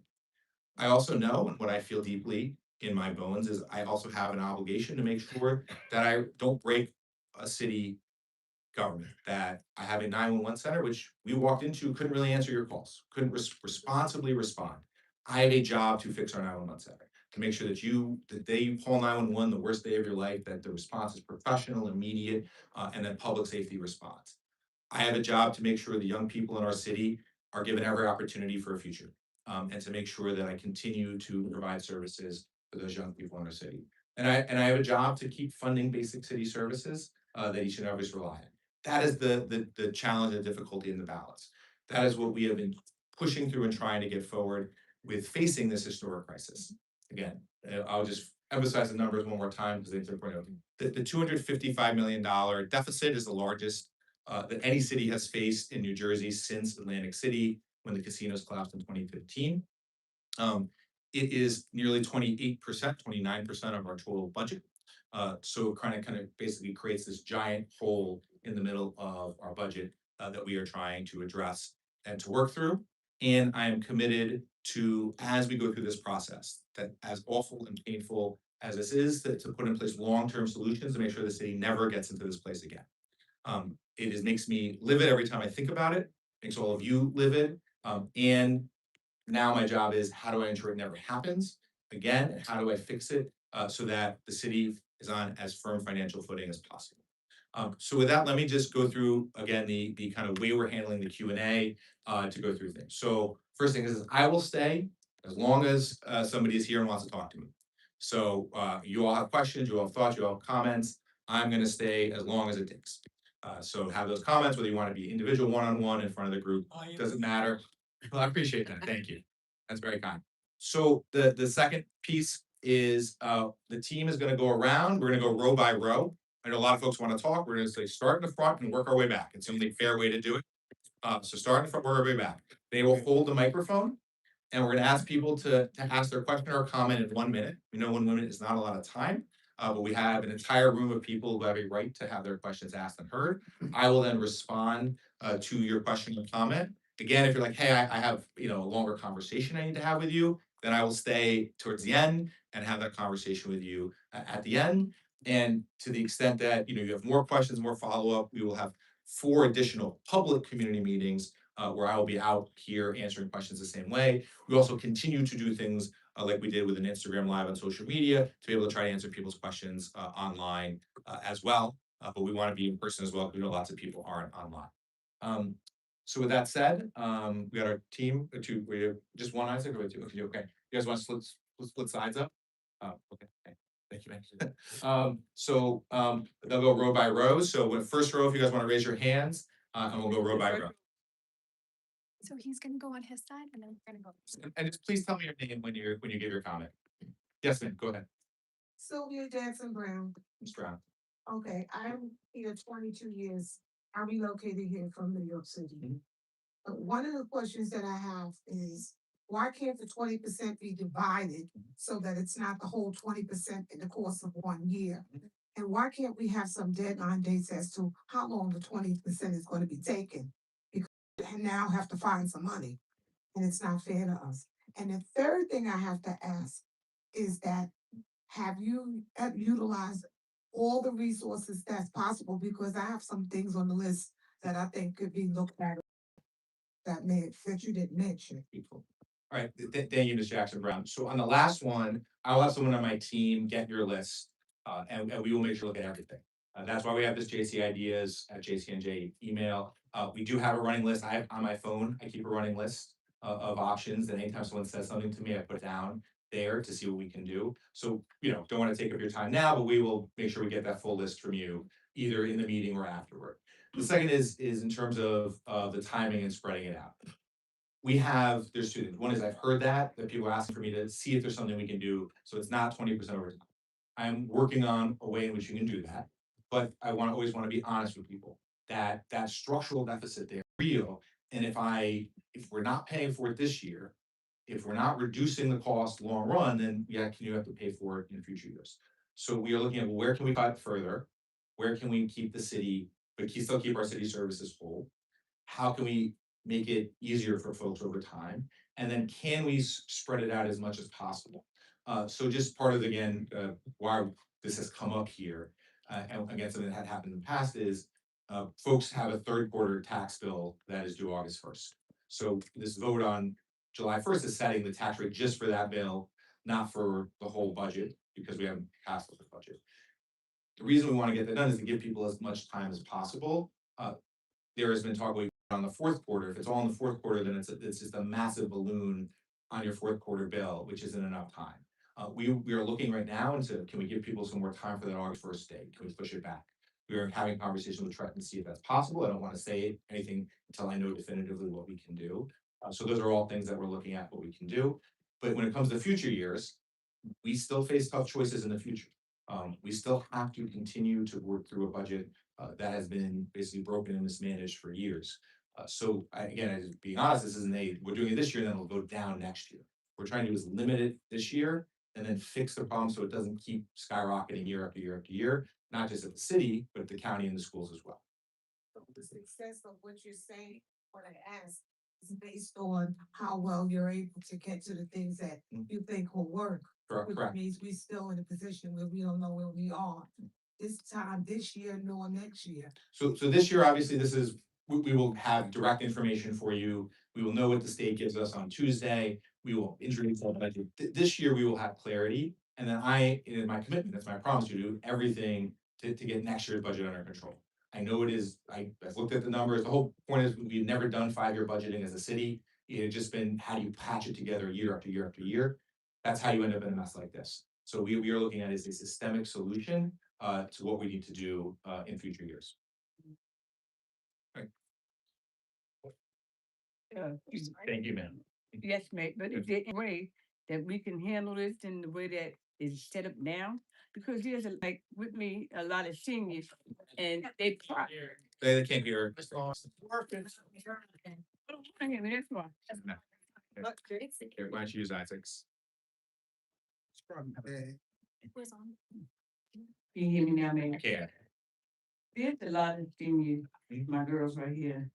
I also know, and what I feel deeply in my bones is I also have an obligation to make sure that I don't break a city government, that I have a 911 center, which we walked into, couldn't really answer your calls, couldn't responsibly respond. I have a job to fix our 911 center, to make sure that the day you call 911, the worst day of your life, that the response is professional, immediate, and that public safety responds. I have a job to make sure the young people in our city are given every opportunity for a future, and to make sure that I continue to provide services for those young people in our city. And I have a job to keep funding basic city services that each and every of us rely on. That is the challenge and difficulty in the balance. That is what we have been pushing through and trying to get forward with facing this historic crisis. Again, I'll just emphasize the numbers one more time because it's important. The $255 million deficit is the largest that any city has faced in New Jersey since Atlantic City, when the casinos collapsed in 2015. It is nearly 28%, 29% of our total budget. So it kind of basically creates this giant hole in the middle of our budget that we are trying to address and to work through. And I am committed to, as we go through this process, that as awful and painful as this is, to put in place long-term solutions to make sure the city never gets into this place again. It makes me livid every time I think about it, makes all of you livid. And now my job is, how do I ensure it never happens again? And how do I fix it so that the city is on as firm financial footing as possible? So with that, let me just go through again the kind of way we're handling the Q&A to go through things. So first thing is I will stay as long as somebody is here and wants to talk to me. So you all have questions, you all have thoughts, you all have comments. I'm going to stay as long as it takes. So have those comments, whether you want to be individual, one-on-one, in front of the group, doesn't matter. Well, I appreciate that. Thank you. That's very kind. So the second piece is the team is going to go around. We're going to go row by row. I know a lot of folks want to talk. We're going to say start in the front and work our way back. It's the only fair way to do it. So start in the front, work our way back. They will hold the microphone, and we're going to ask people to ask their question or comment in 1 minute. We know 1 minute is not a lot of time, but we have an entire room of people who have a right to have their questions asked and heard. I will then respond to your question or comment. Again, if you're like, hey, I have, a longer conversation I need to have with you, then I will stay towards the end and have that conversation with you at the end. And to the extent that, you have more questions, more follow-up, we will have 4 additional public community meetings where I will be out here answering questions the same way. We also continue to do things like we did with an Instagram Live on social media to be able to try to answer people's questions online as well. But we want to be in person as well, because we know lots of people aren't online. So with that said, we got our team, we have just one Isaac or two? Okay. You guys want to split sides up? Okay. Thank you, man. So they'll go row by row. So with first row, if you guys want to raise your hands, and we'll go row by row. So he's gonna go on his side and then we're gonna go. And just please tell me your name when you give your comment. Yes, ma'am, go ahead, Sylvia Jackson Brown. Ms. Brown. Okay, I'm here 22 years. I relocated here from New York City. Mhm. One of the questions that I have is, why can't the 20% be divided so that it's not the whole 20% in the course of 1 year? And why can't we have some deadline dates as to how long the 20% is going to be taken? Because we now have to find some money, and it's not fair to us. And the third thing I have to ask is that, have you utilized all the resources that's possible? Because I have some things on the list that I think could be looked at that you didn't mention. Beautiful. All right, thank you, Ms. Jackson Brown. So on the last one, I'll have someone on my team get your list, and we will make sure to look at everything. That's why we have this jcideas@jcnj email. We do have a running list. I have on my phone, I keep a running list of options, and anytime someone says something to me, I put it down there to see what we can do. So, don't want to take up your time now, but we will make sure we get that full list from you, either in the meeting or afterward. The second is in terms of the timing and spreading it out. There's 2 things. One is I've heard that people are asking for me to see if there's something we can do, so it's not 20% over time. I'm working on a way in which you can do that, but I always want to be honest with people that structural deficit there is real. And if we're not paying for it this year, if we're not reducing the cost long run, then you have to pay for it in future years. So we are looking at where can we cut further? Where can we keep the city, but still keep our city services full? How can we make it easier for folks over time? And then can we spread it out as much as possible? So just part of, again, why this has come up here, and again, something that had happened in the past is, folks have a third quarter tax bill that is due August 1st. So this vote on July 1st is setting the tax rate just for that bill, not for the whole budget, because we haven't passed the budget. The reason we want to get that done is to give people as much time as possible. There has been talk on the fourth quarter. If it's all in the fourth quarter, then it's just a massive balloon on your fourth quarter bill, which isn't enough time. We are looking right now into, can we give people some more time for that August 1st date? Can we push it back? We are having conversations with Trenton to see if that's possible. I don't want to say anything until I know definitively what we can do. So those are all things that we're looking at what we can do. But when it comes to future years, we still face tough choices in the future. We still have to continue to work through a budget that has been basically broken and mismanaged for years. So again, being honest, this isn't we're doing it this year, then it'll go down next year. We're trying to do is limit it this year and then fix the problem so it doesn't keep skyrocketing year after year after year, not just at the city, but at the county and the schools as well. So the success of what you're saying, what I asked, is based on how well you're able to get to the things that you think will work. Which Correct. means we're still in a position where we don't know where we are this year, nor next year. So this year, obviously, we will have direct information for you. We will know what the state gives us on Tuesday. We will introduce our budget. This year, we will have clarity. And then in my commitment, that's my promise, to do everything to get next year's budget under control. I know it is, I've looked at the numbers. The whole point is we've never done 5-year budgeting as a city. It had just been, how do you patch it together year after year after year? That's how you end up in a mess like this. So we are looking at it as a systemic solution to what we need to do in future years. Thank you, ma'am. Yes, mate, but is there any way that we can handle this in the way that is set up now? Because there's like with me, a lot of seniors and they They can't hear. I mean, that's why. Here, why don't you use Isaac's? It was on. Can you hear me now, Mayor? I can't. There's a lot of seniors, my girls right here,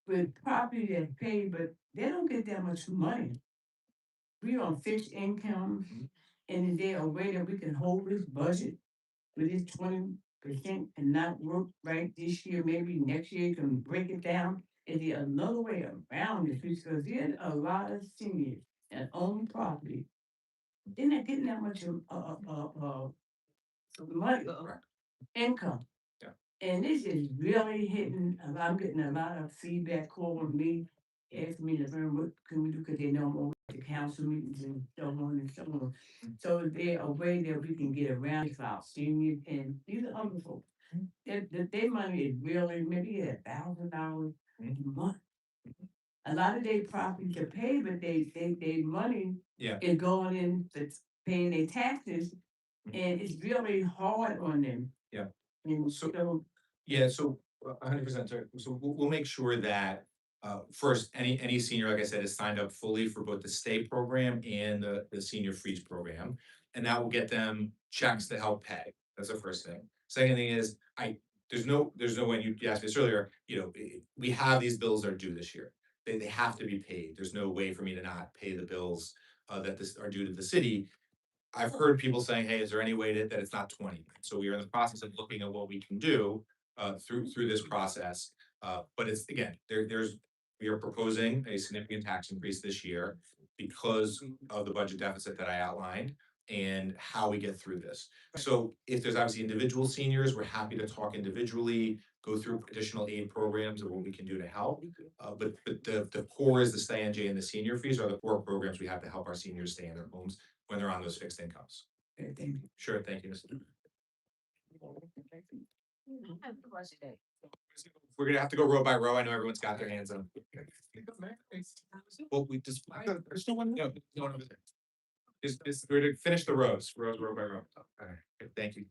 with property that's paid, but they don't get that much money. We on fixed income, and is there a way that we can hold this budget with this 20% and not work right this year, maybe next year you can break it down? Is there another way around this? Because there's a lot of seniors that own property. They're not getting that much money, income. Yeah. And this is really hitting, I'm getting a lot of feedback calling me, asking me to learn what can we do, because they know more the council meetings and so on and so on. So is there a way that we can get around this for our seniors and these are other folks? Their money is really maybe $1,000 a month. A lot of their properties are paid, but they money Yeah. is going in to paying their taxes, and it's really hard on them. Yeah. And So- so, Yeah, so 100%, sorry. So we'll make sure that first, any senior, like I said, is signed up fully for both the stay program and the senior freeze program. And that will get them checks to help pay. That's the first thing. Second thing is, there's no way, you asked me this earlier, we have these bills that are due this year. They have to be paid. There's no way for me to not pay the bills that are due to the city. I've heard people saying, hey, is there any way that it's not 20? So we are in the process of looking at what we can do through this process. But it's, again, we are proposing a significant tax increase this year because of the budget deficit that I outlined and how we get through this. So if there's obviously individual seniors, we're happy to talk individually, go through additional aid programs of what we can do to help. But the core is the stay NJ and the senior fees are the core programs we have to help our seniors stay in their homes when they're on those fixed incomes. okay, thank you. Sure, thank you, Mr. I have a question. We're gonna have to go row by row. I know everyone's got their hands up. Well, we just. There's no one. No, over there. We're to finish the row by row. Alright, thank you.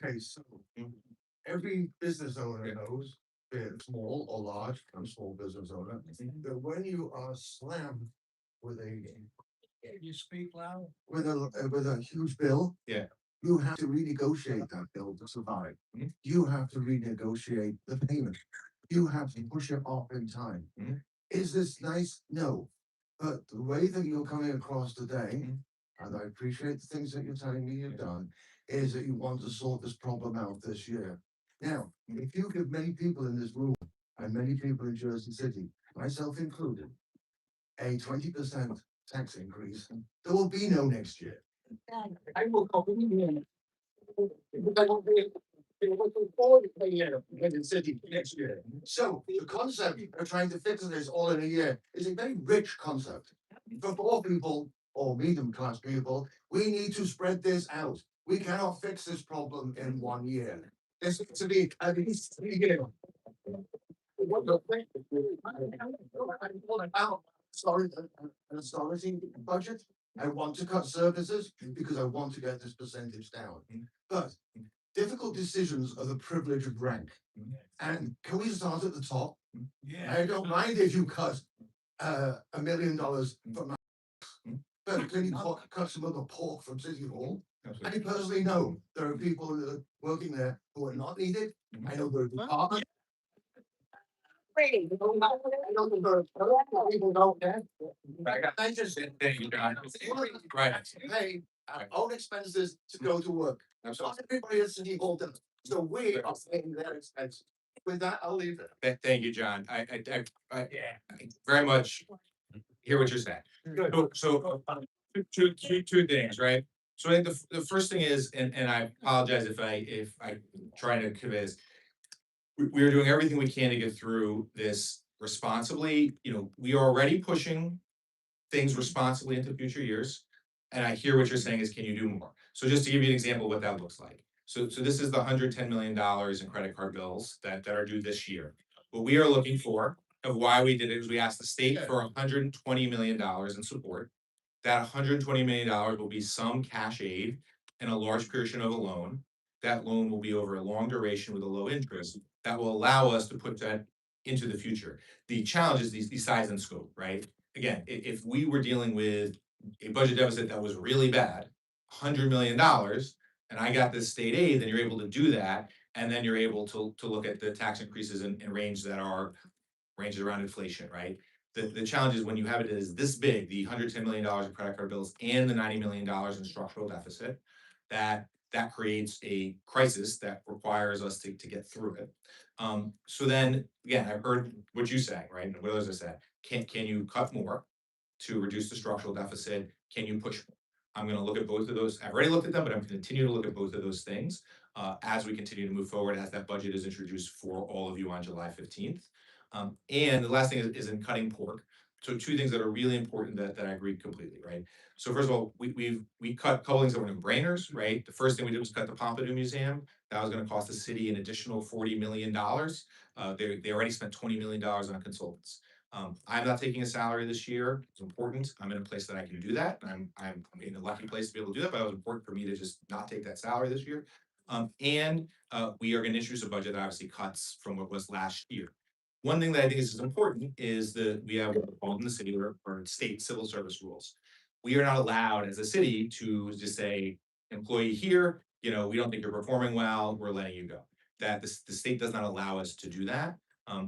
Okay, so every business owner knows, be it small or large, I'm a small business owner, that when you are slammed with you speak loud? With a huge bill. Yeah. You have to renegotiate that bill to survive. Mhm. You have to renegotiate the payment. You have to push it off in time. Mhm. Is this nice? No. But the way that you're coming across today, and I appreciate the things that you're telling me you've done, is that you want to sort this problem out this year. Now, if you give many people in this room and many people in Jersey City, myself included, a 20% tax increase, there will be no next year. I will go in. I won't be able to afford to pay in the city next year. So the concept of trying to fix this all in a year is a very rich concept. For poor people or medium class people, we need to spread this out. We cannot fix this problem in 1 year. This needs to be at least 3 years. Sorry, an astonishing budget. I want to cut services because I want to get this percentage down. But difficult decisions are the privilege of rank. And can we start at the top? I don't mind if you cut $1 million from my. But can you cut some of the pork from City Hall? I personally know there are people that are working there who are not needed. I know there are departments. People don't care. I just. Thank you, John. Right. Pay our own expenses to go to work. So everybody at City Hall does. So we are paying their expenses. With that, I'll leave it. Thank you, John. I very much hear what you're saying. So two things, right? So I think the first thing is, and I apologize if I try to convey this. We are doing everything we can to get through this responsibly. We are already pushing things responsibly into future years. And I hear what you're saying is, can you do more? So just to give you an example of what that looks like. So this is the $110 million in credit card bills that are due this year. What we are looking for, of why we did it, is we asked the state for $120 million in support. That $120 million will be some cash aid and a large portion of a loan. That loan will be over a long duration with a low interest that will allow us to put that into the future. The challenge is the size and scope, right? Again, if we were dealing with a budget deficit that was really bad, $100 million, and I got this state aid, then you're able to do that. And then you're able to look at the tax increases in range that are ranges around inflation, right? The challenge is when you have it as this big, the $110 million in credit card bills and the $90 million in structural deficit, that creates a crisis that requires us to get through it. So then, again, I've heard what you say, right? And what others have said. Can you cut more to reduce the structural deficit? Can you push more? I'm gonna look at both of those. I've already looked at them, but I'm gonna continue to look at both of those things as we continue to move forward, as that budget is introduced for all of you on July 15th. And the last thing is in cutting pork. So two things that are really important that I agree completely, right? So first of all, we cut a couple things that were no-brainers, right? The first thing we did was cut the Pompidou Museum. That was gonna cost the city an additional $40 million. They already spent $20 million on consultants. I'm not taking a salary this year. It's important. I'm in a place that I can do that. I'm in a lucky place to be able to do that, but it was important for me to just not take that salary this year. And we are gonna introduce a budget that obviously cuts from what was last year. One thing that I think is important is we have what's called in the city or state civil service rules. We are not allowed as a city to just say, employee here, we don't think you're performing well, we're letting you go. That the state does not allow us to do that.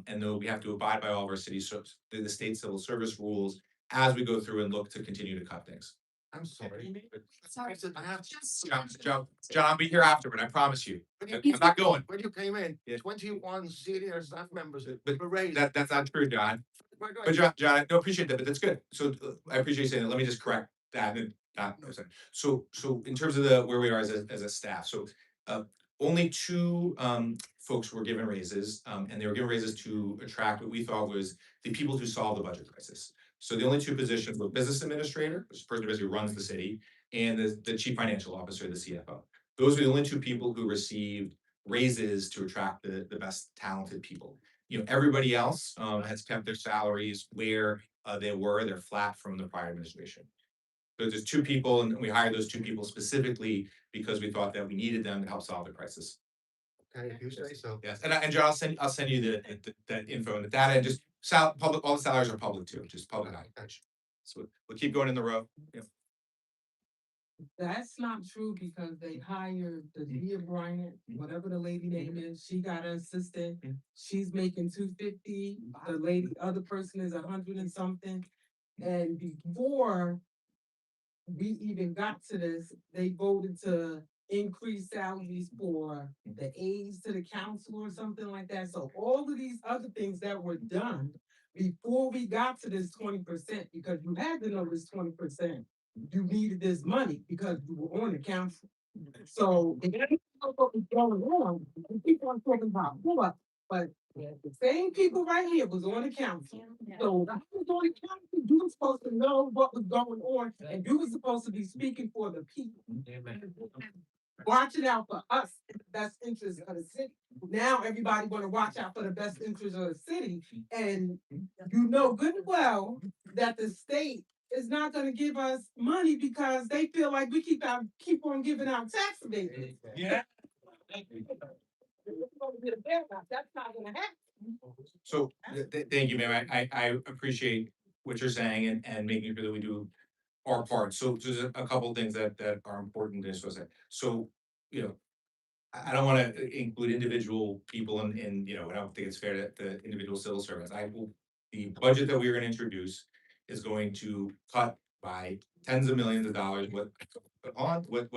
And though we have to abide by all of our the state civil service rules as we go through and look to continue to cut things. I'm sorry. Sorry. I have to. John, I'll be here afterward, I promise you. When I'm you- not going. When you came in, Yeah. 21 senior staff members But were raised. That's not true, John. Right, right. But John, I no, appreciate that, but that's good. So I appreciate you saying that. Let me just correct that and not, no, sorry. So in terms of where we are as a staff, so only two folks were given raises, and they were given raises to attract what we thought was the people who solve the budget crisis. So the only two positions were business administrator, which is the person who basically runs the city, and the chief financial officer, the CFO. Those were the only two people who received raises to attract the best talented people. Everybody else has kept their salaries where they're flat from the prior administration. So there's two people, and we hired those two people specifically because we thought that we needed them to help solve the crisis. Okay, if you say so. Yes, and John, I'll send you the info and the data, and just public, all the salaries are public too, just public knowledge. So we'll keep going in the row. Yeah. That's not true because they hired the Leah Bryant, whatever the lady name is, she got an assistant. She's making 250, the lady, other person is 100 and something. And before we even got to this, they voted to increase salaries for the aides to the council or something like that. So all of these other things that were done before we got to this 20%, because you had to know this 20%. You needed this money because you were on the council. So if you know what was going on, and people are talking about what, but the same people right here was on the council. So I was on the council, you were supposed to know what was going on, and you were supposed to be speaking for the people. Watching out for us in the best interest of the city. Now everybody wanna watch out for the best interest of the city, and you know good and well that the state is not gonna give us money because they feel like we keep on giving out tax abatements. Yeah. That's not gonna happen. So thank you, ma'am. I appreciate what you're saying and making sure that we do our part. So there's a couple of things that are important to say. So, I don't wanna include individual people in, I don't think it's fair to individual civil servants. The budget that we're gonna introduce is going to cut by tens of millions of dollars what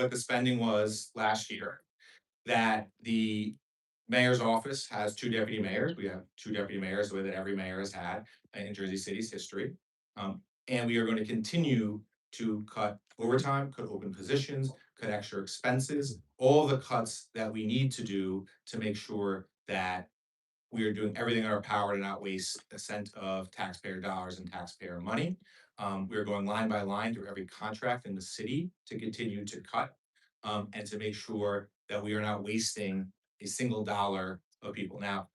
the spending was last year. That the mayor's office has two deputy mayors. We have two deputy mayors, the way that every mayor has had in Jersey City's history. And we are going to continue to cut overtime, cut open positions, cut extra expenses, all the cuts that we need to do to make sure that we are doing everything in our power to not waste a cent of taxpayer dollars and taxpayer money. We are going line by line through every contract in the city to continue to cut and to make sure that we are not wasting a single dollar of people. Now,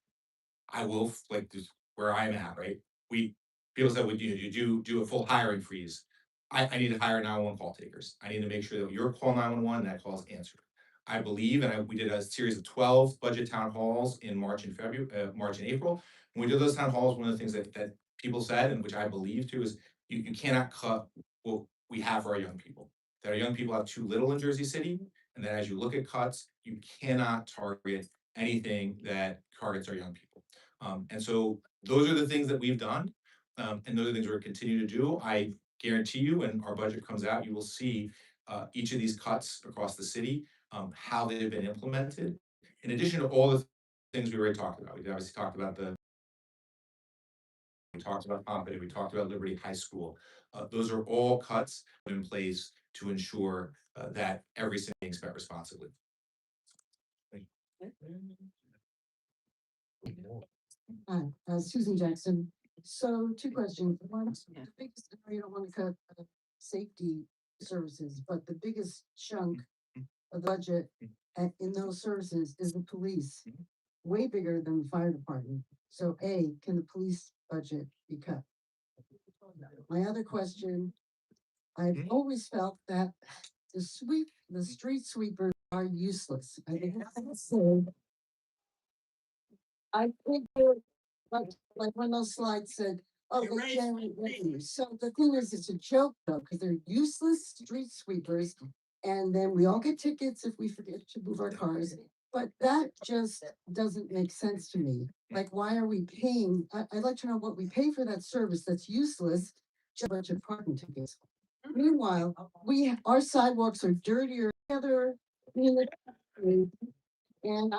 I will like this where I'm at, right? People said, would you do a full hiring freeze? I need to hire 911 call takers. I need to make sure that your call 911, that call is answered. I believe, and we did a series of 12 budget town halls in March and April. When we did those town halls, one of the things that people said, and which I believe too, is you cannot cut what we have for our young people. That our young people have too little in Jersey City, And that as you look at cuts, you cannot target anything that targets our young people. And so those are the things that we've done. And those are the things we're continuing to do. I guarantee you, when our budget comes out, you will see each of these cuts across the city, how they've been implemented. In addition to all the things we already talked about. We obviously talked about we talked about Pompey, we talked about Liberty High School. Those are all cuts in place to ensure that every city is spent responsibly. Hi, Susan Jackson. So two questions. One, the biggest, I don't want to cut safety services, but the biggest chunk of the budget in those services is the police, way bigger than the fire department. So A, can the police budget be cut? My other question, I've always felt that the street sweepers are useless. I think that's so. I think they're like when those slides said, oh, they generate revenue. So the thing is, it's a joke though, because they're useless street sweepers. And then we all get tickets if we forget to move our cars. But that just doesn't make sense to me. Like, why are we paying? I'd like to know what we pay for that service that's useless, just a bunch of parking tickets. Meanwhile, our sidewalks are dirtier together. And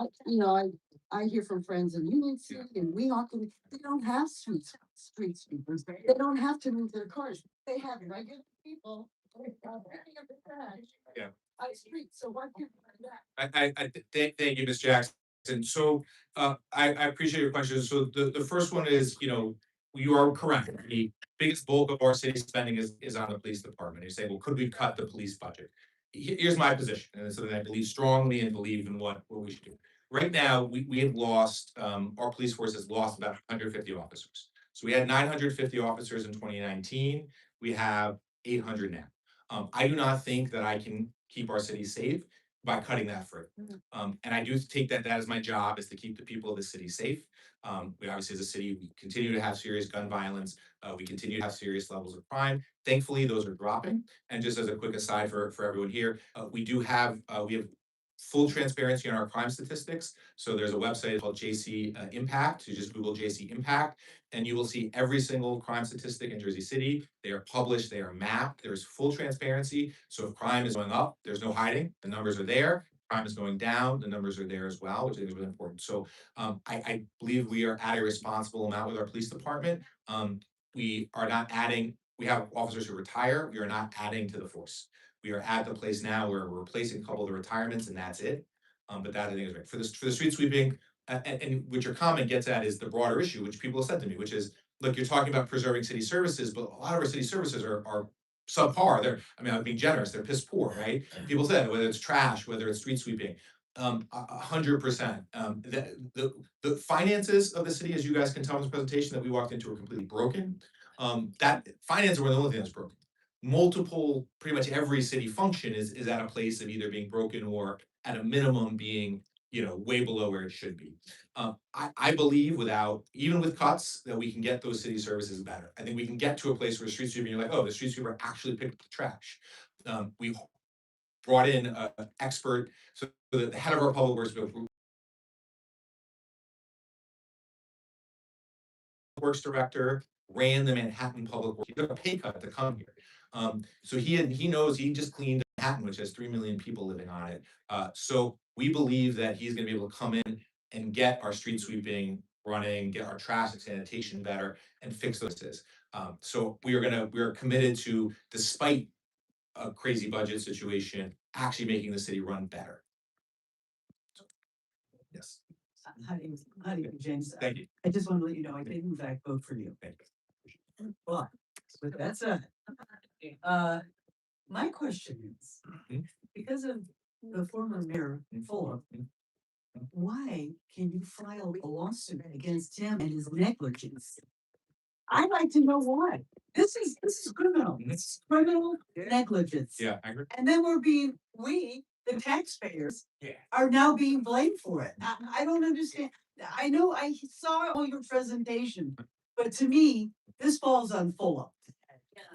I hear from friends in Union City and Weehawken, they don't have street sweepers. They don't have to move their cars. They have regular people. Picking up the trash. Yeah. On the street, so why can't we do that? Thank you, Ms. Jackson. So, I appreciate your question. So the first one is, you are correct. The biggest bulk of our city spending is on the police department. You say, well, could we cut the police budget? Here's my position, and it's something I believe strongly and believe in what we should do. Right now, we have lost, our police force has lost about 150 officers. So we had 950 officers in 2019. We have 800 now. I do not think that I can keep our city safe by cutting that further. And I do take that as my job is to keep the people of the city safe. We obviously, as a city, we continue to have serious gun violence. We continue to have serious levels of crime. Thankfully, those are dropping. And just as a quick aside for everyone here, we have full transparency on our crime statistics. So there's a website called JC Impact. You just Google JC Impact, and you will see every single crime statistic in Jersey City. They are published, they are mapped, there's full transparency. So if crime is going up, there's no hiding, the numbers are there. Crime is going down, the numbers are there as well, which I think is really important. So I believe we are at a responsible amount with our police department. We are not adding, we have officers who retire, we are not adding to the force. We are at the place now where we're replacing a couple of the retirements and that's it. But that I think is right. For the street sweeping, and what your comment gets at is the broader issue, which people have said to me, which is, look, you're talking about preserving city services, but a lot of our city services are subpar. I'm being generous, they're piss poor, right? People said, whether it's trash, whether it's street sweeping, 100%. The finances of the city, as you guys can tell in this presentation, that we walked into are completely broken. That finances were the only thing that's broken. Pretty much every city function is at a place of either being broken or at a minimum being, way below where it should be. I believe even with cuts, that we can get those city services better. I think we can get to a place where street sweeping, you're like, oh, the street sweeper actually picked up the trash. We brought in an expert, so the head of our public works director ran the Manhattan Public Works. He took a pay cut to come here. So he knows he just cleaned Manhattan, which has 3 million people living on it. So we believe that he's gonna be able to come in and get our street sweeping running, get our traffic sanitation better, and fix those. So we are committed to, despite a crazy budget situation, actually making the city run better. Yes, How do you, James? thank you. I just want to let you know, I did in fact vote for you. Thank you. But with that said, my question is, Mhm. because of the former mayor Fulham, why can you file a lawsuit against him and his negligence? I'd like to know why. This is criminal. It's criminal negligence. Yeah, I agree. And then we, the taxpayers, Yeah. are now being blamed for it. I don't understand. I know I saw all your presentation, but to me, this falls on Fulham.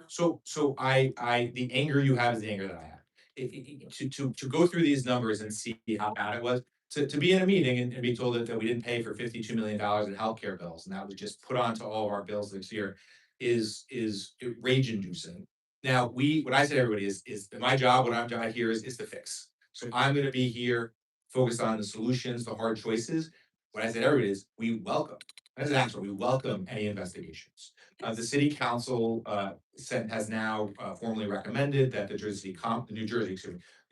So the anger you have is the anger that I have. to go through these numbers and see how bad it was, to be in a meeting and be told that we didn't pay for $52 million in healthcare bills, and that was just put onto all of our bills this year, is rage inducing. Now, what I say to everybody is that my job, what I'm doing here is to fix. So I'm gonna be here focused on the solutions, the hard choices. What I say to everybody is, we welcome, as an actual, we welcome any investigations. The city council has now formally recommended that the New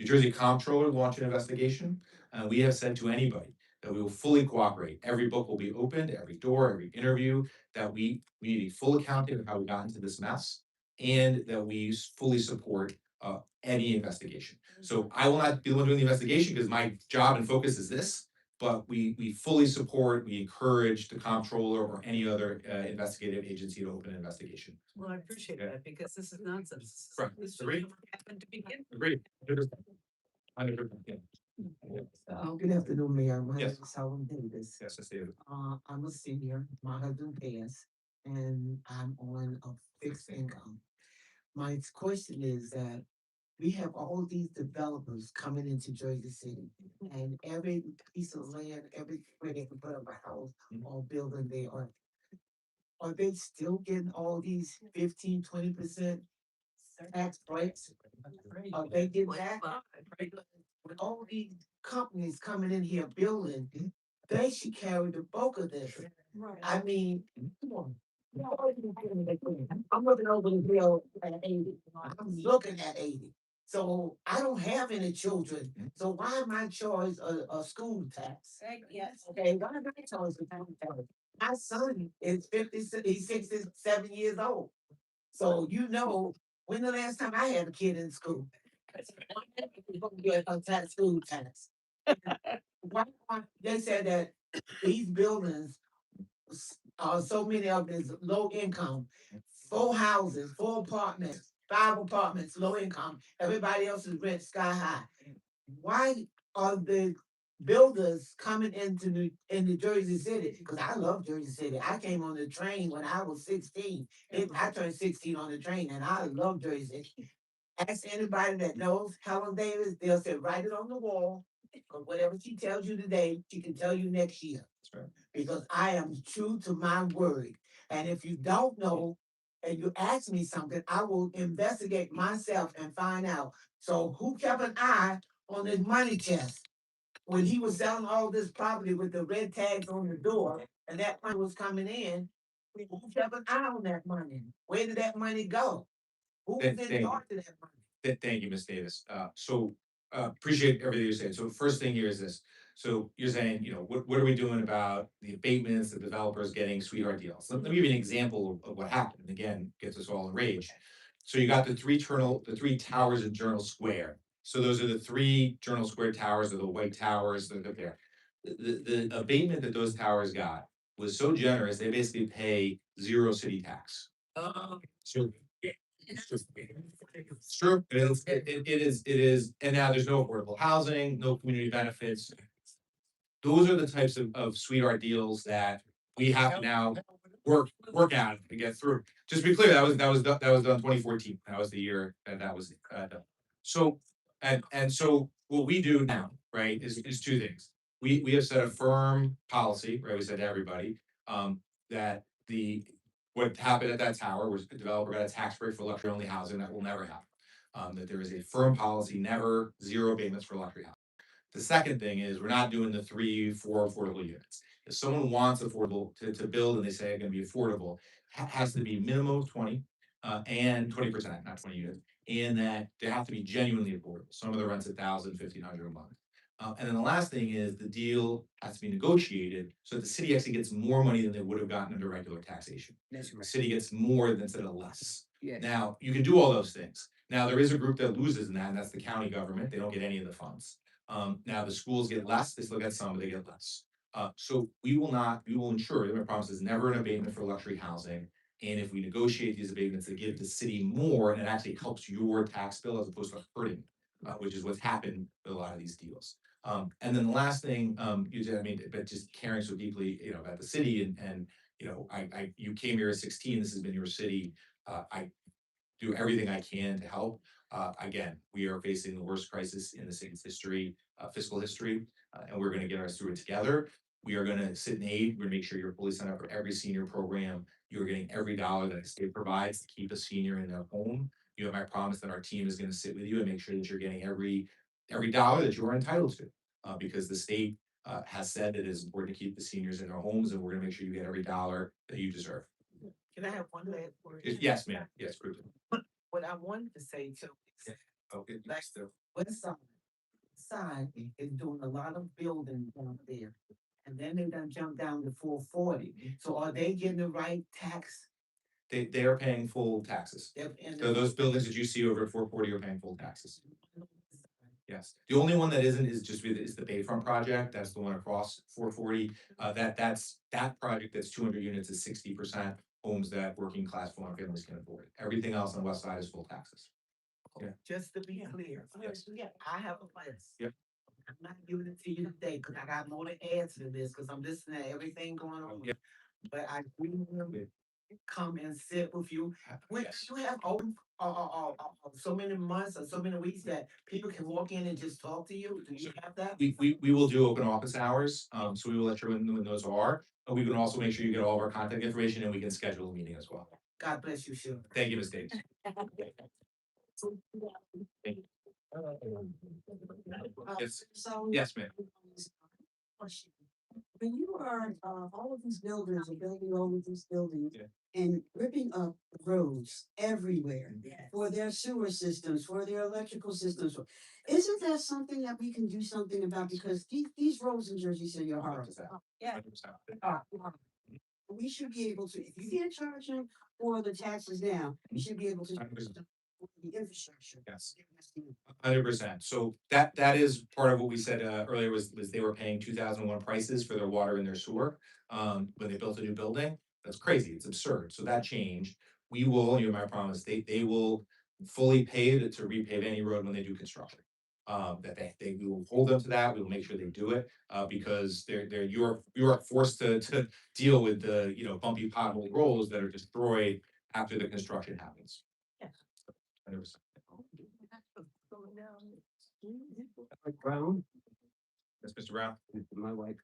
Jersey comptroller launch an investigation. We have said to anybody that we will fully cooperate. Every book will be opened, every door, every interview, that we need a full accounting of how we got into this mess, and that we fully support any investigation. So I will not be the one doing the investigation because my job and focus is this, but we fully support, we encourage the comptroller or any other investigative agency to open an investigation. Well, I appreciate Yeah. that because this is nonsense. Right. This should Agreed. never happen to begin. Agreed. 100%, yeah. Good afternoon, Mayor. My name Yes. is Helen Davis. Yes, Mr. David. I'm a senior, my husband passed, and I'm on a fixed income. My question is that we have all these developers coming into Jersey City, and every piece of land, every where they can put up a house or building, are they still getting all these 15-20% tax breaks? Are they getting that? With all these companies coming in here building, they should carry the bulk of this. I mean, come on. I'm looking over the bill at 80. I'm looking at 80. So I don't have any children. So why am I charged a school tax? Yes. Okay, why am I charged a school tax? My son is 50, he's 67 years old. So you know, when the last time I had a kid in school? Get a tax, school tax. They said that these buildings, so many of them is low income, 4 houses, 4 apartments, 5 apartments, low income. Everybody else is rent sky high. Why are the builders coming into Jersey City? Because I love Jersey City. I came on the train when I was 16. I turned 16 on the train, and I love Jersey City. Ask anybody that knows Helen Davis, they'll say, write it on the wall. Because whatever she tells you today, she can tell you next year. That's right. Because I am true to my word. And if you don't know and you ask me something, I will investigate myself and find out. So who kept an eye on his money chest when he was selling all this property with the red tags on the door and that money was coming in? Who kept an eye on that money? Where did that money go? Who was in Thank you. charge of that money? Thank you, Ms. Davis. Appreciate everything you're saying. So first thing here is this. So you're saying, what are we doing about the abatements, the developers getting sweetheart deals? Let me give you an example of what happened. And again, gets us all enraged. So you got the three towers in Journal Square. So those are the 3 Journal Square towers, or the white towers that are there. The abatement that those towers got was so generous, they basically pay 0 city tax. So it's true. It is, and now there's no affordable housing, no community benefits. Those are the types of sweetheart deals that we have to now work out to get through. Just to be clear, that was done 2014. That was the year that was done. So so what we do now, right, is 2 things. We have set a firm policy, right? We said to everybody that what happened at that tower was the developer got a tax break for luxury only housing. That will never happen. That there is a firm policy, never 0 abatements for luxury housing. The second thing is we're not doing the 3, 4 affordable units. If someone wants affordable to build and they say it's gonna be affordable, has to be minimum of 20 and 20%, not 20 units, and that they have to be genuinely affordable. Some of the rent's $1,000, $1,500 a month. And then the last thing is the deal has to be negotiated so that the city actually gets more money than they would have gotten under regular taxation. The city gets more instead of less. Yes. Now, you can do all those things. Now, there is a group that loses in that, and that's the county government. They don't get any of the funds. Now the schools get less, they still get some, but they get less. So we will ensure, my promise is never an abatement for luxury housing. And if we negotiate these abatements, they give the city more and it actually helps your tax bill as opposed to hurting, which is what's happened with a lot of these deals. And then the last thing, you said, but just caring so deeply, about the city and you came here at 16, this has been your city. I do everything I can to help. Again, we are facing the worst crisis in the city's history, fiscal history, and we're gonna get us through it together. We are gonna sit in aid, we're gonna make sure you're fully signed up for every senior program. You're getting every dollar that the state provides to keep a senior in their home. You have my promise that our team is gonna sit with you and make sure that you're getting every dollar that you are entitled to. Because the state has said that it is important to keep the seniors in their homes, and we're gonna make sure you get every dollar that you deserve. Can I have one last word? Yes, ma'am, yes, Cruiser. What I wanted to say too. is Okay, Like- still. West side is doing a lot of building down there. And then they done jump down to 440. So are they getting the right tax? They are paying full taxes. And So those buildings that you see over at 440 are paying full taxes. Yes, the only one that isn't is the Bayfront project, that's the one across 440. That project that's 200 units is 60% homes that working class foreign families can afford. Everything else on the west side is full taxes. Yeah. Just to be clear, Yes. I have a place. Yep. I'm not giving it to you today, cause I got more to add to this, cause I'm listening to everything going on. Yep. But I really want to come and sit with you. When Yes. you have open, so many months or so many weeks that people can walk in and just talk to you, do you have that? We will do open office hours, so we will let you know when those are. But we can also make sure you get all of our contact information and we can schedule a meeting as well. God bless you, Sheila. Thank you, Ms. Davis. Yes, So. yes, ma'am. Question. When you are, all of these builders are building all of these buildings. Yeah. And ripping up roads everywhere for their sewer systems, for their electrical systems. Isn't that something that we can do something about? Because these roads in Jersey City are horrible. Yeah. We should be able to, if you can't charge them for the taxes now, you should be able to. charge them for the infrastructure. Yes. 100%. So that is part of what we said earlier was they were paying 2001 prices for their water and their sewer when they built a new building. That's crazy. It's absurd. So that changed. We will, you know, my promise, they will fully pay to repave any road when they do construction. That we will hold them to that. We will make sure they do it because you are forced to deal with the bumpy pothole roads that are destroyed after the construction happens. Yes. 100%. Brown, Yes, Mr. Brown. my wife,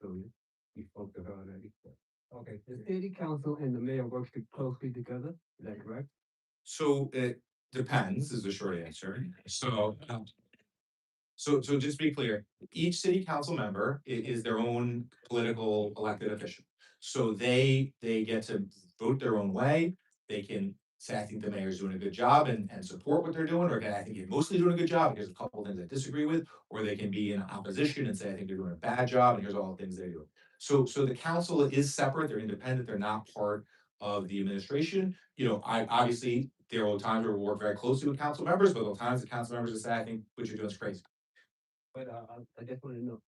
we spoke to her already. Okay, the city council and the mayor work closely together, is that correct? So it depends is the short answer. So just to be clear, each city council member is their own political elected official. So they get to vote their own way. They can say, I think the mayor's doing a good job and support what they're doing, or I think he's mostly doing a good job, and here's a couple of things I disagree with, or they can be in opposition and say, I think they're doing a bad job, and here's all the things they do. So the council is separate, they're independent, they're not part of the administration. I obviously, there are times where we work very closely with council members, but there are times the council members will say, I think what you're doing is crazy. But I just wanna know,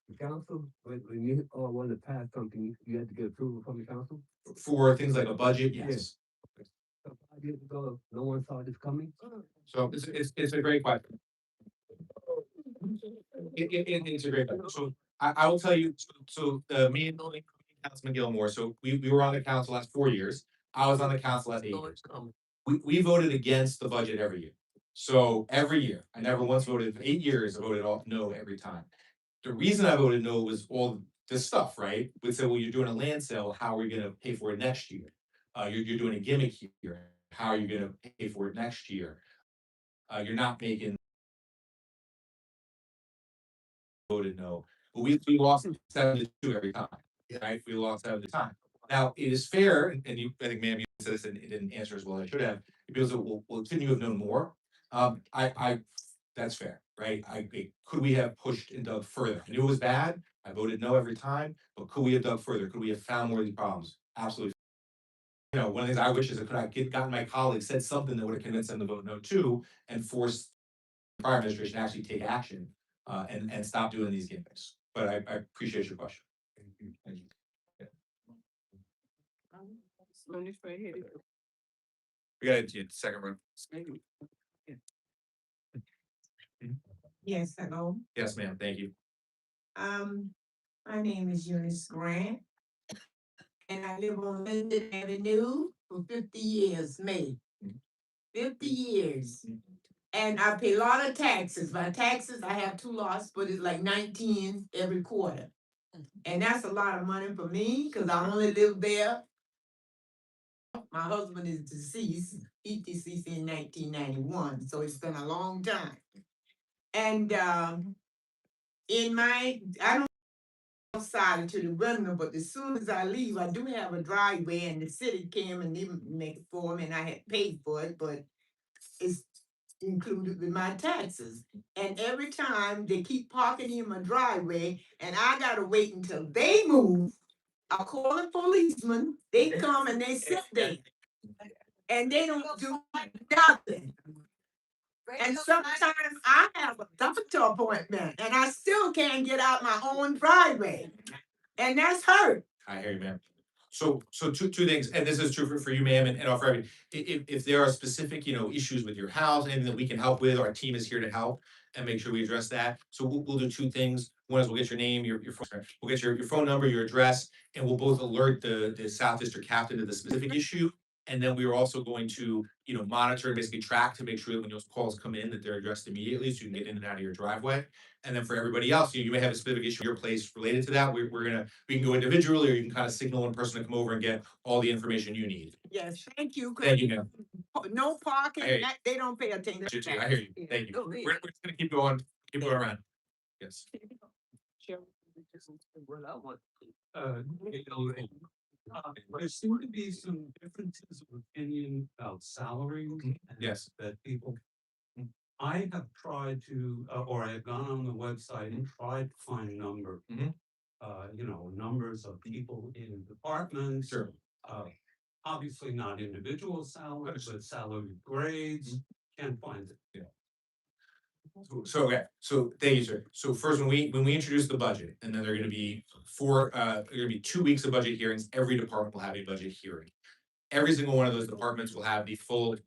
the council, when you all want to pass something, you have to get approval from the council? For things like a budget, yes. So 5 years ago, no one saw this coming? So it's a great question. It's a great question. So I will tell you, me and Councilman Gilmore, so we were on the council last 4 years. I was on the council last 8 years. We voted against the budget every year. So every year, I never once voted, for 8 years, I voted no every time. The reason I voted no was all this stuff, right? Would say, well, you're doing a land sale, how are we gonna pay for it next year? You're doing a gimmick here, how are you gonna pay for it next year? You're not making. Voted no, but we lost 7-2 every time, right? We lost 7 to time. Now, it is fair, and I think, ma'am, you said this and it didn't answer as well as I should have. People say, well, couldn't you have known more? That's fair, right? Could we have pushed and dug further? I knew it was bad. I voted no every time, but could we have dug further? Could we have found more of these problems? Absolutely. One of the things I wish is I could have gotten my colleagues said something that would have convinced them to vote no too, and forced the prior administration to actually take action, and stop doing these gimmicks. But I appreciate your question. Thank you. We got a second round. Yes, hello. Yes, ma'am, thank you. My name is Eunice Grant. And I live on Linden Avenue for 50 years, May. 50 years. And I pay a lot of taxes. My taxes, I have two lots, but it's like 19 every quarter. And that's a lot of money for me, cause I only live there. My husband is deceased. He deceased in 1991, so it's been a long time. And in my, I don't outside to the runner, but as soon as I leave, I do have a driveway, and the city came and they make it for me, and I had paid for it, but it's included with my taxes. And every time they keep parking in my driveway, and I gotta wait until they move. I call a policeman, they come and they sit there. And they don't do nothing. And sometimes I have a doctor appointment and I still can't get out my own driveway. And that's hurt. I hear you, ma'am. So two things, and this is true for you, ma'am, and for everybody. If there are specific, issues with your house, anything that we can help with, our team is here to help and make sure we address that. So we'll do two things. One is we'll get your name, your phone, we'll get your phone number, your address, and we'll both alert the South District captain to the specific issue. And then we are also going to, monitor and basically track to make sure that when those calls come in, that they're addressed immediately, so you can get in and out of your driveway. And then for everybody else, you may have a specific issue in your place related to that. We can go individually, or you can kind of signal one person to come over and get all the information you need. Yes, thank you. 'Cause Thank you, ma'am. no parking, I hear you. they don't pay attention. You too. I hear you. Thank you. We're just gonna keep going around. Yes. There seem to be some differences of opinion about salary. Yes. That people. I have tried to, or I have gone on the website and tried to find a number. Mhm. Numbers of people in departments. Sure. Obviously not individual salaries, but salary grades, can't find it. So thank you, sir. So first, when we introduce the budget, and then there are gonna be 2 weeks of budget hearings, every department will have a budget hearing. Every single one of those departments will have the full,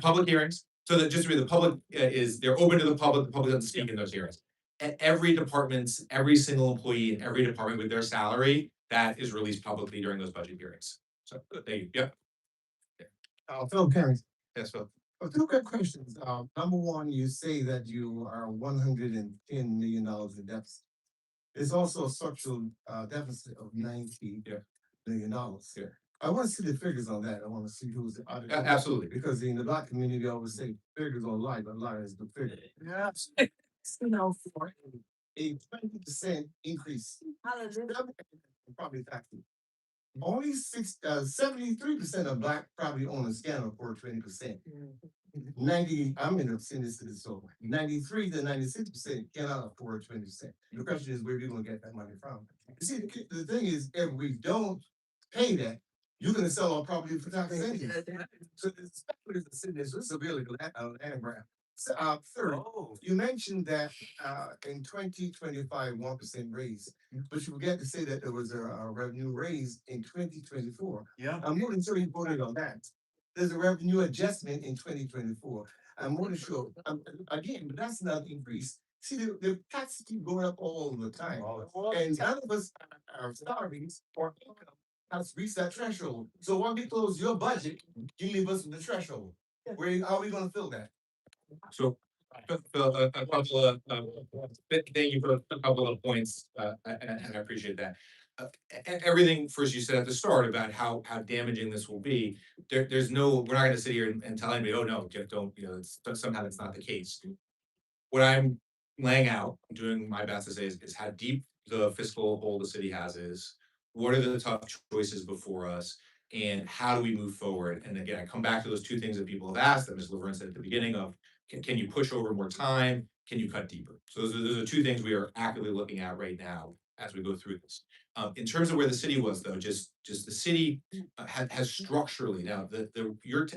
public hearings. So that just to be the public they're open to the public doesn't speak in those hearings. At every department's, every single employee in every department with their salary, that is released publicly during those budget hearings. So, thank you, yep. Phil Perry, Yes, Phil. two quick questions. Number one, you say that you are $110 million in deficit. There's also a structural deficit of $90 million. Yeah. I want to see the figures on that. I want to see who's the auditor. Absolutely. Because in the black community, they always say figures don't lie, but lie is the figure. For a 20% increase. Property taxes. Only 73% of black property owners can afford 20%. 90, I'm in the senior citizen, so 93 to 96% cannot afford 20%. The question is where we gonna get that money from? You see, the thing is, if we don't pay that, you're gonna sell our property for tax incentives. So the speculators are sitting there, so it's a really land grab. So, third, you mentioned that in 2025, 1% raise, but you forget to say that there was a revenue raise in 2024. Yeah. I'm more than sure you voted on that. There's a revenue adjustment in 2024. I'm more than sure, again, but that's not an increase. See, the taxes keep going up all the time. And none of us, our salaries or income has reached that threshold. So when we close your budget, you leave us with the threshold. How are we gonna fill that? So, Phil, a couple of, thank you for a couple of points, and I appreciate that. Everything first you said at the start about how damaging this will be, we're not gonna sit here and tell anybody, oh, no, don't, somehow that's not the case. What I'm laying out, doing my best to say is how deep the fiscal hole the city is, what are the tough choices before us, and how do we move forward? And again, I come back to those two things that people have asked, that Ms. Laverne said at the beginning of, can you push over more time? Can you cut deeper? So those are two things we are actively looking at right now as we go through this. In terms of where the city was though, just the city has structurally, now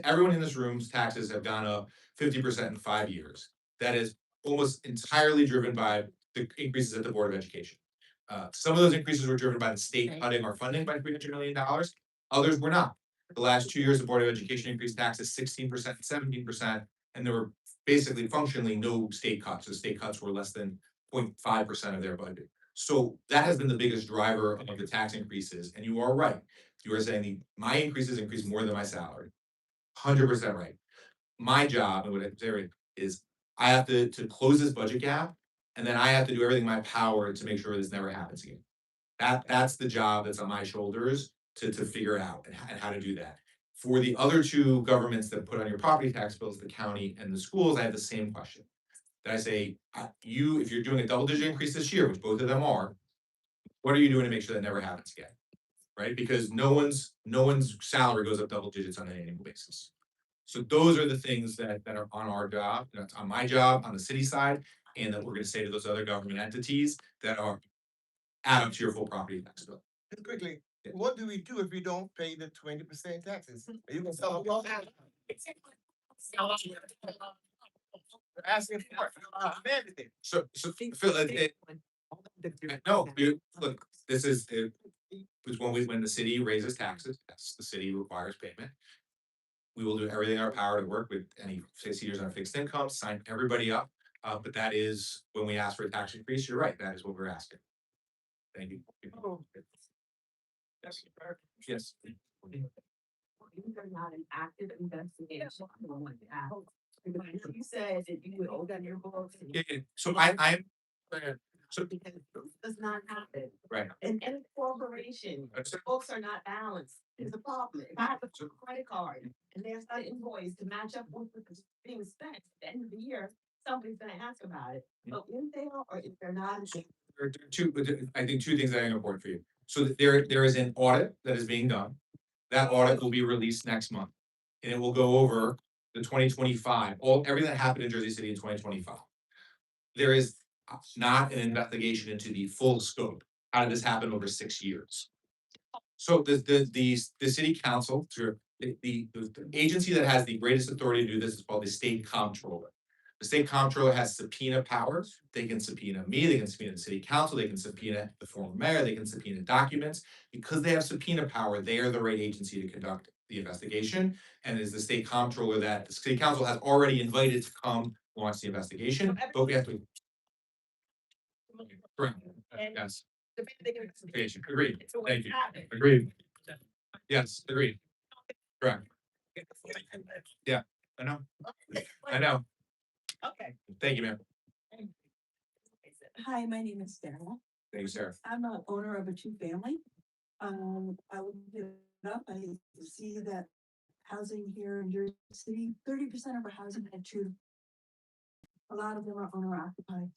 everyone in this room's taxes have gone up 50% in 5 years. That is almost entirely driven by the increases at the Board of Education. Some of those increases were driven by the state cutting our funding by $300 million. Others were not. The last 2 years, the Board of Education increased taxes 16%, 17%, and there were basically functionally no state cuts. The state cuts were less than 0.5% of their budget. So that has been the biggest driver of the tax increases. And you are right. You are saying my increases increase more than my salary. 100% right. my job and what I say is I have to close this budget gap. And then I have to do everything in my power to make sure this never happens again. That's the job that's on my shoulders to figure out and how to do that. For the other two governments that put on your property tax bills, the county and the schools, I have the same question. That I say, if you're doing a double-digit increase this year, which both of them are, what are you doing to make sure that never happens again? Right? Because no one's salary goes up double digits on an annual basis. So those are the things that are on our job, that's on my job, on the city side, and that we're gonna say to those other government entities that are add up to your full property tax bill. Just quickly, what do we do if we don't pay the 20% taxes? Are you gonna sell them all? Asking for everything. So Phil, no, look, this is it. Was when the city raises taxes, yes, the city requires payment. We will do everything in our power to work with any seniors on fixed income, sign everybody up. But that is when we ask for a tax increase, you're right, that is what we're asking. Thank you. Yes. Yes. These are not an active investigation. You said that you would open your books. Yeah, so I'm. So Because this does not happen. right. In any corporation, Understood. books are not balanced. It's a problem. If I have a credit card and there's not an invoice to match up with what's being spent at the end of the year, somebody's gonna ask about it. But if they are, or if they're not. There are I think two things that are important for you. So that there is an audit that is being done. That audit will be released next month. And it will go over the 2025, everything that happened in Jersey City in 2025. There is not an investigation into the full scope. How did this happen over 6 years? So the city council, the agency that has the greatest authority to do this is called the state comptroller. The state comptroller has subpoena powers. They can subpoena me, they can subpoena the city council, they can subpoena the former mayor, they can subpoena documents. Because they have subpoena power, they are the right agency to conduct the investigation. And it is the state comptroller that the city council has already invited to come launch the investigation, but we have to. Correct. Yes. Investigation. Agreed. Thank you. Agreed. Yes, agreed. Correct. Yeah, I know. I know. Okay. Thank you, ma'am. Hi, my name is Sarah. Thank you, Sarah. I'm a owner of a two-family. I would give it up. I see that housing here in Jersey City, 30% of our housing had two. A lot of them are owner occupied.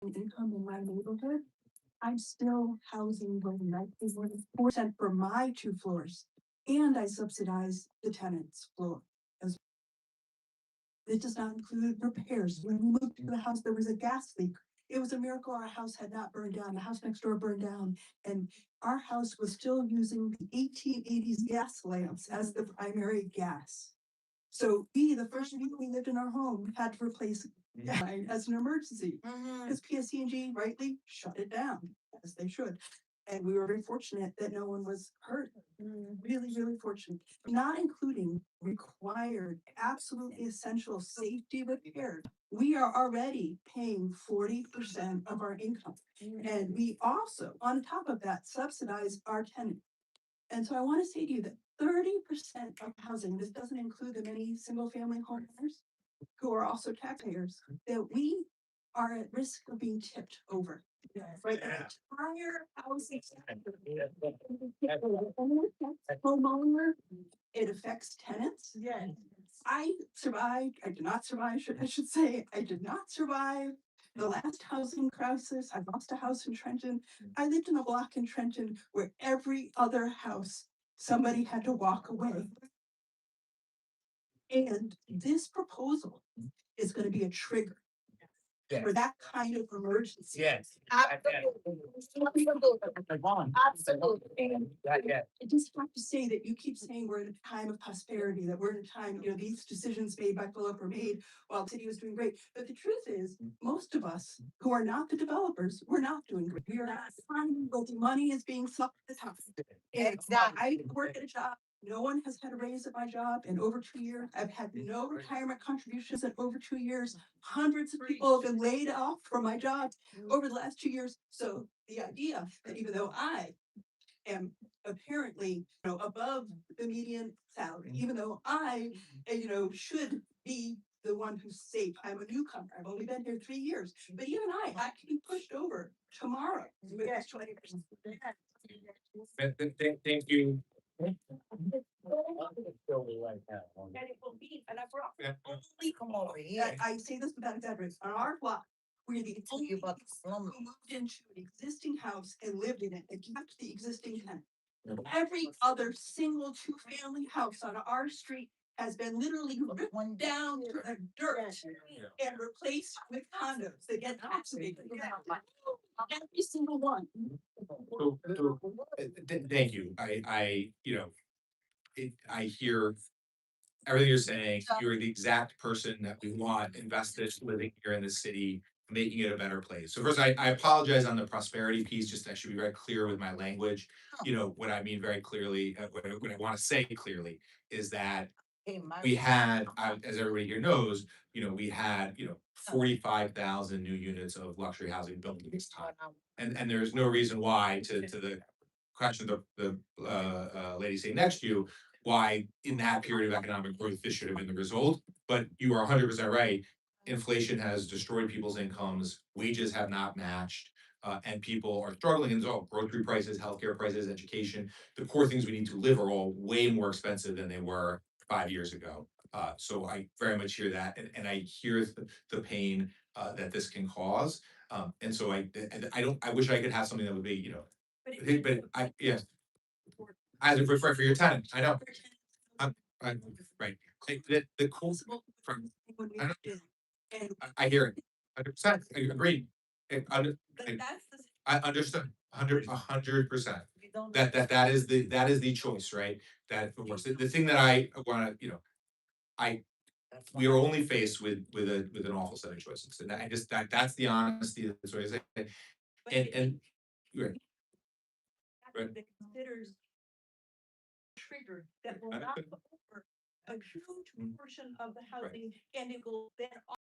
Income in my neighborhood, I'm still housing more than 4% for my 2 floors, and I subsidize the tenant's floor. It does not include repairs. When we moved to the house, there was a gas leak. It was a miracle our house had not burned down. The house next door burned down, and our house was still using the 1880s gas lamps as the primary gas. So the first week we lived in our home, had to replace as an emergency. Because PSE&G rightly shut it down, as they should. And we were very fortunate that no one was hurt. Really, really fortunate. Not including required, absolutely essential safety repair. We are already paying 40% of our income. And we also, on top of that, subsidize our tenant. And so I want to say to you that 30% of housing, this doesn't include the many single-family homeowners who are also taxpayers, that we are at risk of being tipped over. Right? Entire housing sector. Homeowner, it affects tenants. Yeah. I survived, I did not survive, I should say, I did not survive the last housing crisis. I lost a house in Trenton. I lived in a block in Trenton where every other house, somebody had to walk away. And this proposal is gonna be a trigger for that kind of emergency. Yes. Absolutely. And I just have to say that you keep saying we're in a time of prosperity, that we're in a time, these decisions made by Philip were made while the city was doing great. But the truth is, most of us who are not the developers, we're not doing great. We are not finding that the money is being sucked at the top. Exactly. I work at a job. No one has had a raise at my job in over 2 years. I've had no retirement contributions in over 2 years. Hundreds of people have been laid off from my job over the last 2 years. So the idea that even though I am apparently, above the median salary, even though I, should be the one who's safe. I'm a newcomer. I've only been here 3 years, but even I can be pushed over tomorrow with this 20%. Thank you. And it will be, and I brought Yeah. only come over here. I say this without exaggeration, on our block, we're the only people who moved into an existing house and lived in it and kept the existing tenant. Every other single two-family house on our street has been literally ripped down to the dirt and replaced with condos that get activated. Every single one. Thank you. I hear everything you're saying. You're the exact person that we want invested living here in the city, making it a better place. So first, I apologize on the prosperity piece, just I should be very clear with my language. What I mean very clearly, what I want to say clearly is that we had, as everybody here knows, we had, 45,000 new units of luxury housing built at this time. And there's no reason why, to the question the lady sitting next to you, why in that period of economic growth, this should have been the result. But you are 100% right. Inflation has destroyed people's incomes, wages have not matched, and people are struggling. And so grocery prices, healthcare prices, education, the core things we need to live are all way more expensive than they were 5 years ago. So I very much hear that, and I hear the pain that this can cause. And so I wish I could have something that would be, yes, as a for your tenant, I know. Right. The cool from, I don't- I hear it. 100%, I agree. I understood, 100%. That is the choice, right? That works. The thing that I wanna, we are only faced with an awful set of choices, and I just, that's the honesty, that's what I say. And right. Right. That considers trigger that will knock over a huge portion of the housing and it will then off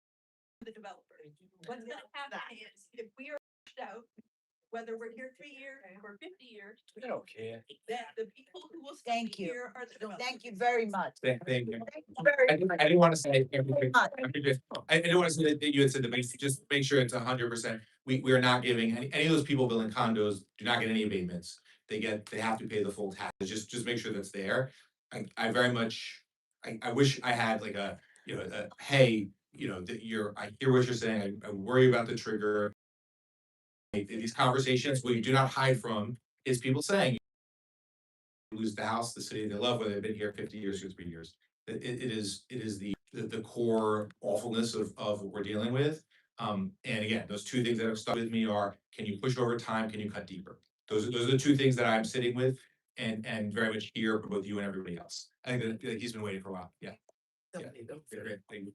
the developer. What's gonna happen is if we are pushed out, whether we're here 3 years or 50 years. We don't care. That the people who will stay here are the developers. Thank you very much. Thank you. Thank you very I much. didn't wanna say everything. much. I didn't wanna say that you had said the base, just make sure it's 100%. We are not giving, any of those people building condos do not get any abatements. They have to pay the full tax, just make sure that's there. I very much, I wish I had like hey, I hear what you're saying, I worry about the trigger. These conversations, what you do not hide from is people saying, lose the house, the city they love, whether they've been here 50 years or 3 years. It is the core awfulness of what we're dealing with. And again, those two things that have stuck with me are, can you push over time? Can you cut deeper? Those are the two things that I'm sitting with and very much here for both you and everybody else. I think that he's been waiting for a while. Yeah. Great. Thank you.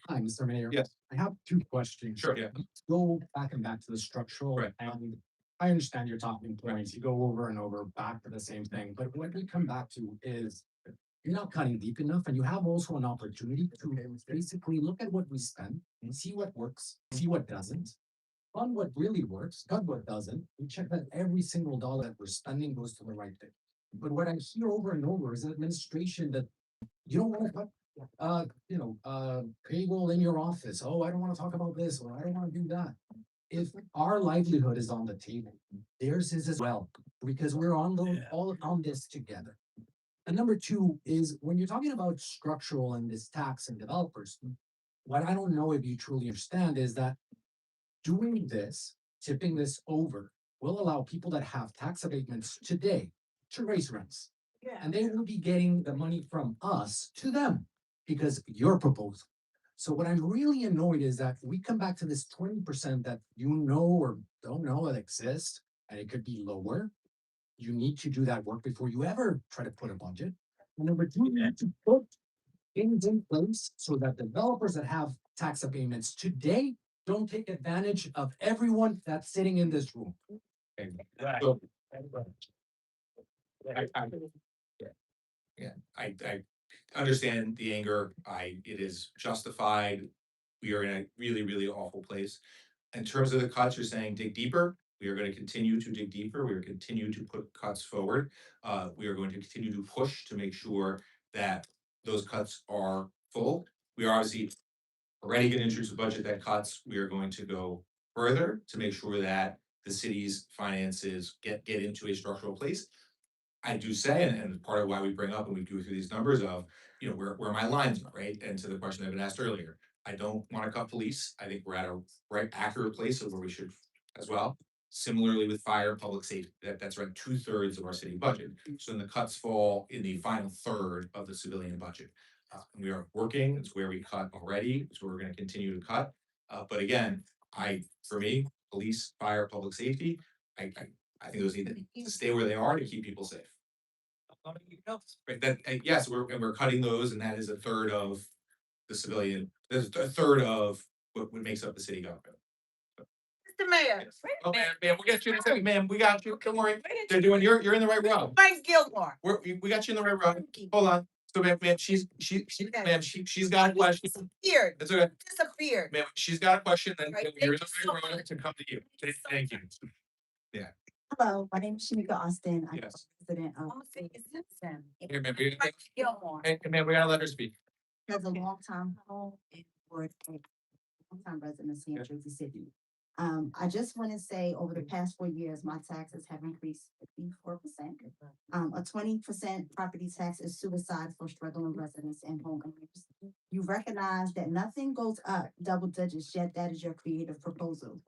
Hi, Mr. Mayor. Yes. I have two questions. Sure, yeah. Let's go back to the structural. Right. And I understand your talking points. You go over and over back to the same thing, but what we come back to is you're not cutting deep enough, and you have also an opportunity to basically look at what we spend and see what works, see what doesn't. On what really works, cut what doesn't. We check that every single dollar that we're spending goes to the right thing. But what I hear over and over is an administration that you don't want to cut payroll in your office. Oh, I don't want to talk about this, or I don't want to do that. If our livelihood is on the table, theirs is as well, because we're all on this together. And number two is when you're talking about structural and this tax and developers, what I don't know if you truly understand is that doing this, tipping this over, will allow people that have tax abatements today to raise rents. Yeah. And they will be getting the money from us to them because your proposal. So what I'm really annoyed is that we come back to this 20% that you know or don't know that exists, and it could be lower. You need to do that work before you ever try to put a budget. And number two, you need to put things in place so that developers that have tax abatements today don't take advantage of everyone that's sitting in this room. So, I understand the anger. It is justified. We are in a really, really awful place. In terms of the cuts, you're saying dig deeper. We are going to continue to dig deeper. We are continue to put cuts forward. We are going to continue to push to make sure that those cuts are full. We are obviously already going to introduce a budget that cuts. We are going to go further to make sure that the city's finances get into a structural place. I do say, and part of why we bring up and we go through these numbers of, you know, where my lines are, right? And to the question I've been asked earlier, I don't want to cut police. I think we're at a right accurate place of where we should as well. Similarly with fire and public safety, that's around 2/3 of our city budget. So then the cuts fall in the final third of the civilian budget. And we are working, it's where we cut already, it's where we're gonna continue to cut. But again, for me, police, fire, public safety, I think those need to stay where they are to keep people safe. Right, yes, we're cutting those, and that is a third of the civilian, there's a third of what makes up the city government. Mr. Mayor. Oh, ma'am, we'll get you in a second, ma'am, we got you, don't worry, you're in the right row. Mike Gilmore. We got you in the right row, hold on, so ma'am, she's got a question. Disappeared. That's okay, Disappeared. ma'am, she's got a question, then Right, you're in thank the you right so row much. to come to you. Thank you. Hello, my name is Shamika Austin. I'm Yes. president of. Here, ma'am, Mike Gilmore. hey, ma'am, we gotta let her speak. As a longtime home and board, longtime resident here in Jersey City. I just want to say over the past 4 years, my taxes have increased 54%. A 20% property tax is suicide for struggling residents and homeowners. You recognize that nothing goes up double digits, yet that is your creative proposal.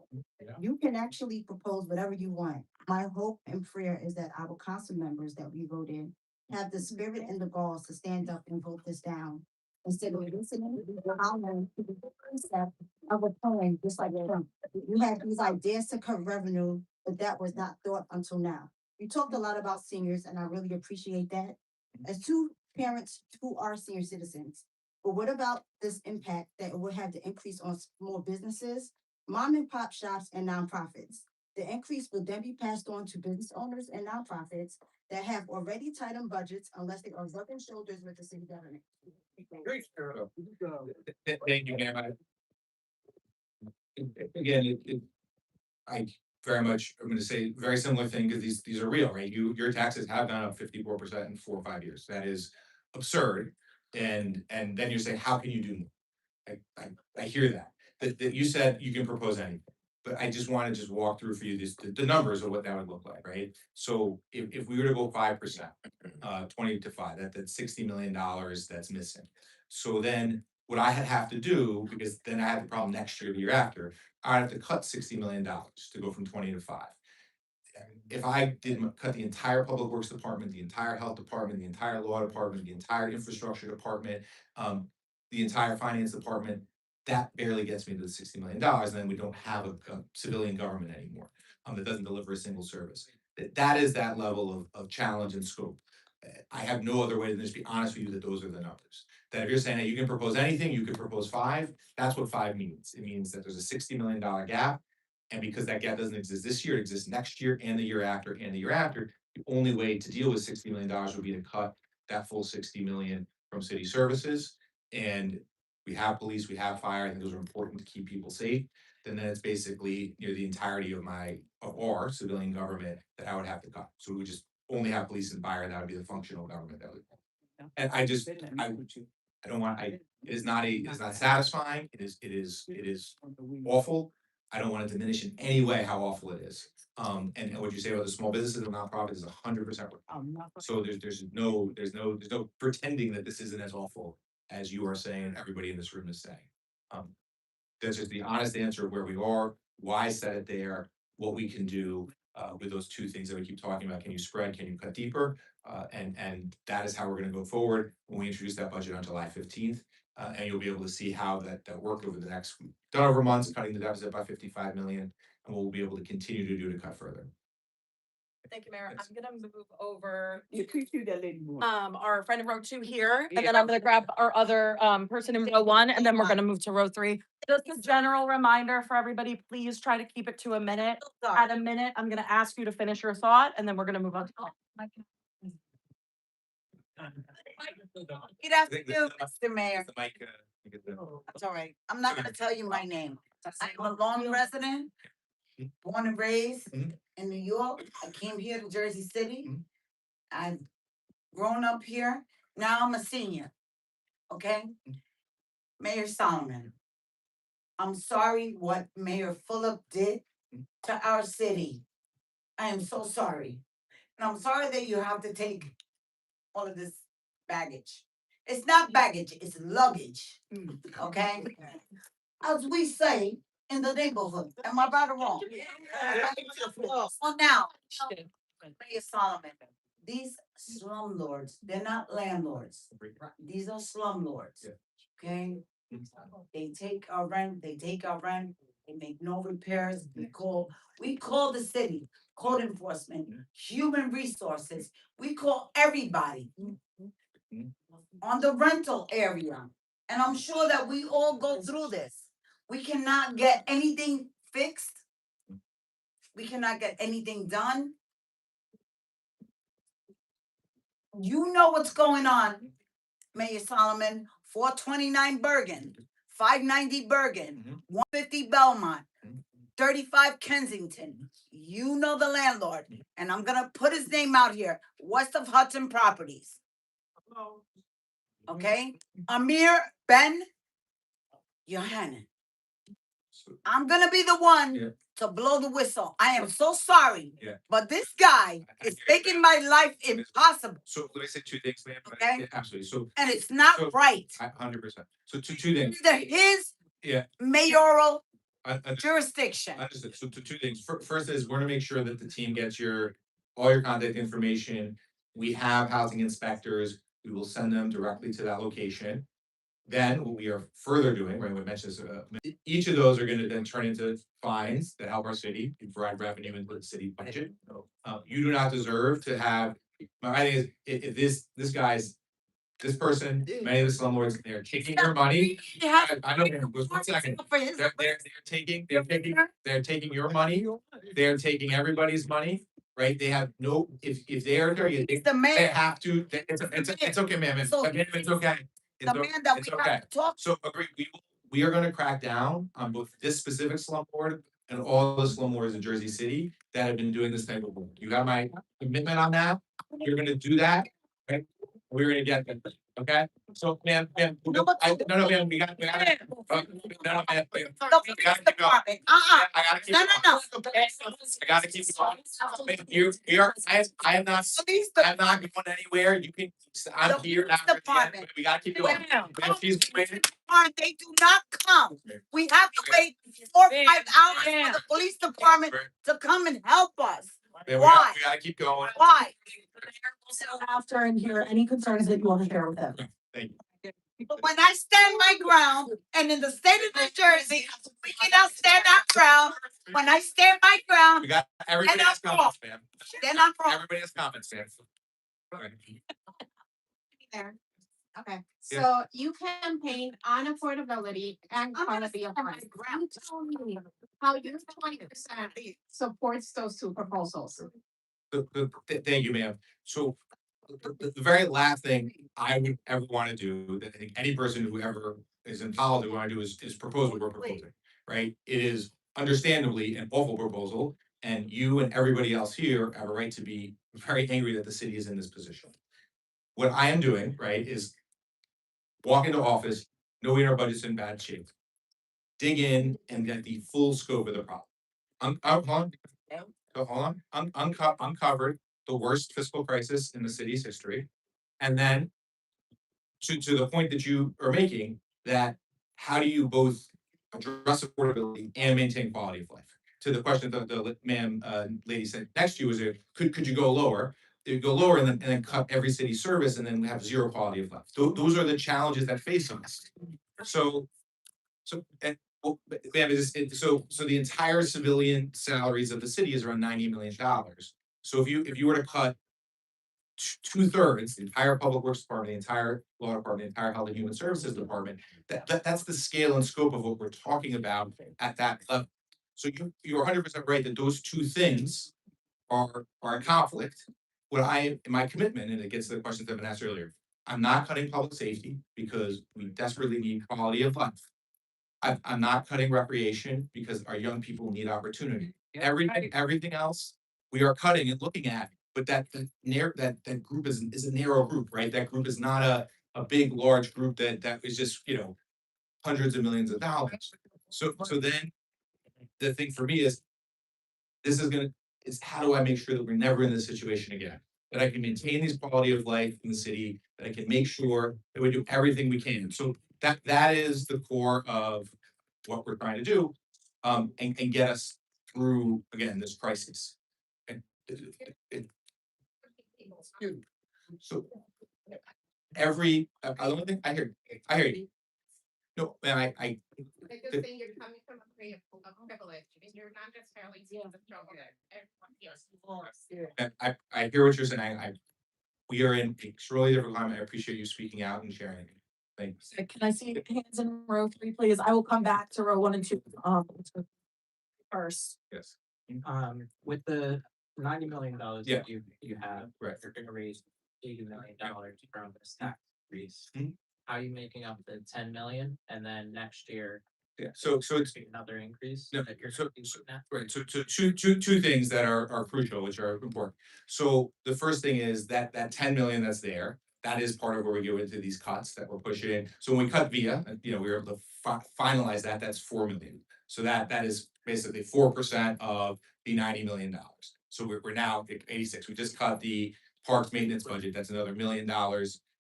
You can actually propose whatever you want. My hope and prayer is that our council members that we vote in have the spirit and the balls to stand up and vote this down. Instead of listening to the concept of a poem, just like Trump. You had these ideas to cut revenue, but that was not thought until now. You talked a lot about seniors, and I really appreciate that. As two parents who are senior citizens, but what about this impact that it would have to increase on small businesses, mom and pop shops, and nonprofits? The increase will then be passed on to business owners and nonprofits that have already tightened budgets unless they are rubbing shoulders with the city government. Great. Thank you, ma'am. Again, I very much, I'm gonna say very similar thing, because these are real, right? Your taxes have gone up 54% in 4 or 5 years. That is absurd. And then you say, how can you do more? I hear that you said you can propose anything. But I just wanna walk through for you the numbers of what that would look like, right? So if we were to go 5%, 20 to 5, that's $60 million that's missing. So then what I have to do, because then I have the problem next year, the year after, I'd have to cut $60 million to go from 20 to 5. If I cut the entire public works department, the entire health department, the entire law department, the entire infrastructure department, the entire finance department, that barely gets me to the $60 million, and then we don't have a civilian government anymore, that doesn't deliver a single service. That is that level of challenge and scope. I have no other way than just be honest with you that those are the numbers. That if you're saying that you can propose anything, you can propose 5, that's what 5 means. It means that there's a $60 million gap, and because that gap doesn't exist this year, it exists next year and the year after and the year after. The only way to deal with $60 million would be to cut that full 60 million from city services. And we have police, we have fire, I think those are important to keep people safe. Then it's basically, you know, the entirety of our civilian government that I would have to cut. So we would just only have police and fire, and that would be the functional government that would. And I don't want, it is not satisfying, it is awful. I don't want to diminish in any way how awful it is. And what you say about the small businesses and nonprofits is 100%. So there's no pretending that this isn't as awful as you are saying, and everybody in this room is saying. That's just the honest answer of where we are, why I set it there, what we can do with those two things that we keep talking about. Can you spread, can you cut deeper? And that is how we're gonna go forward when we introduce that budget on July 15th. And you'll be able to see how that worked over the next, done over months, cutting the deficit by 55 million, and what we'll be able to continue to do to cut further. Thank you, Mayor. I'm gonna move over You please do that lady more. our friend in row 2 here, and then I'm gonna grab our other person in row 1, and then we're gonna move to row 3. Just a general reminder for everybody, please try to keep it to a minute. At a minute, I'm gonna ask you to finish your thought, and then we're gonna move on. Good afternoon, Mr. Mayor. Oh. That's all right. I'm not gonna tell you my name. I'm a Long resident. born and raised Mhm. in New York. I came here to Jersey City. Mhm. I've grown up here. Now I'm a senior. Okay? Mayor Solomon, I'm sorry what Mayor Fulop did to our city. I am so sorry. And I'm sorry that you have to take all of this baggage. It's not baggage, it's luggage. Okay? As we say in the neighborhood. Am I right or wrong? So now, Mayor Solomon, these slumlords, they're not landlords. These are slumlords. Okay? They take our rent, they make no repairs, we call the city, code enforcement, human resources, we call everybody on the rental area. And I'm sure that we all go through this. We cannot get anything fixed. We cannot get anything done. You know what's going on, Mayor Solomon, 429 Bergen, 590 Bergen, 150 Belmont, 35 Kensington. You know the landlord, and I'm gonna put his name out here, west of Hudson Properties. Okay? Amir Ben Yohanan. I'm gonna be the one to blow the whistle. I am so sorry, but this guy is making my life impossible. So let me say two things, ma'am. Okay. Yeah, absolutely. So And it's not right. 100%. So two things. Either his Yeah. mayoral Understood. jurisdiction. Understood. So two things. First is we're gonna make sure that the team gets all your contact information. We have housing inspectors. We will send them directly to that location. Then what we are further doing, right, we mentioned this, each of those are gonna then turn into fines that help our city, provide revenue into the city budget. You do not deserve to have, my thing is, if this person, many of the slumlords, they're taking your money. I know, just 1 second. They're taking your money, they're taking everybody's money, right? They have no, if they are doing it, they have to, it's okay, ma'am, it's okay. The man that It's we okay. have to talk. So agree, we are gonna crack down on both this specific slumlord and all the slumlords in Jersey City that have been doing this type of work. You got my commitment on that, you're gonna do that, right? We're gonna get them, okay? So, ma'am, no, ma'am, we got, no, ma'am, wait. We gotta keep going. I gotta keep going. I gotta keep going. I am not going anywhere, you can, I'm here now. We gotta keep going. She's waiting. They do not come. We have to wait 4 or 5 hours for the police department to come and help us. Why? We gotta keep going. Why? After and hear any concerns that you want to share with them. Thank you. But when I stand my ground, and in the state of New Jersey, we cannot stand our ground. When I stand my ground, We got, everybody has comments, ma'am. then I'm wrong. Everybody has comments, ma'am. Alright. There. Okay, Yeah. so you campaign on affordability and quality of life. You tell me how your 20% supports those two proposals. Thank you, ma'am. So the very last thing I would ever wanna do, that I think any person who ever is in politics would wanna do is propose what we're proposing, right? It is understandably an awful proposal, and you and everybody else here have a right to be very angry that the city is in this position. What I am doing, right, is walk into office, knowing our budget's in bad shape. Dig in and get the full scope of the problem. Uncovered the worst fiscal crisis in the city's history. And then to the point that you are making, that how do you both address affordability and maintain quality of life? To the question that the lady said next to you was, could you go lower? You go lower and then cut every city service and then have zero quality of life. Those are the challenges that face us. So ma'am, so the entire civilian salaries of the city is around $90 million. So if you were to cut 2/3, the entire public works department, the entire law department, the entire health and human services department, that's the scale and scope of what we're talking about at that level. So you're 100% right that those two things are in conflict. My commitment, and it gets to the questions that have been asked earlier, I'm not cutting public safety because we desperately need quality of life. I'm not cutting recreation because our young people need opportunity. Everything else, we are cutting and looking at, but that group is a narrow group, right? That group is not a big, large group that is just, hundreds of millions of dollars. So then, the thing for me is, this is how do I make sure that we're never in this situation again? That I can maintain these quality of life in the city, that I can make sure that we do everything we can. So that is the core of what we're trying to do, and get us through, again, this crisis. And so the only thing I hear you. No, and I Like the- you're saying, you're coming from a privilege, and you're not necessarily seeing the struggle that everyone else. and I hear what you're saying. We are in extremely different climate. I appreciate you speaking out and sharing. Thanks. Can I see hands in row 3, please? I will come back to row 1 and 2, first. Yes. With the $90 million Yeah. that you have, Right. you're gonna raise $80 million from this tax increase. Mhm. How are you making up the 10 million? And then next year, Yeah. So it's another increase? No, that you're so- gonna be looking at? right. So two things that are crucial, which are important. So the first thing is that 10 million that's there, that is part of where we go into these cuts that we're pushing. So when we cut via, we were able to finalize that. That's 4 million. So that is basically 4% of the $90 million. So we're now at 86. We just cut the parks maintenance budget. That's another $1 million.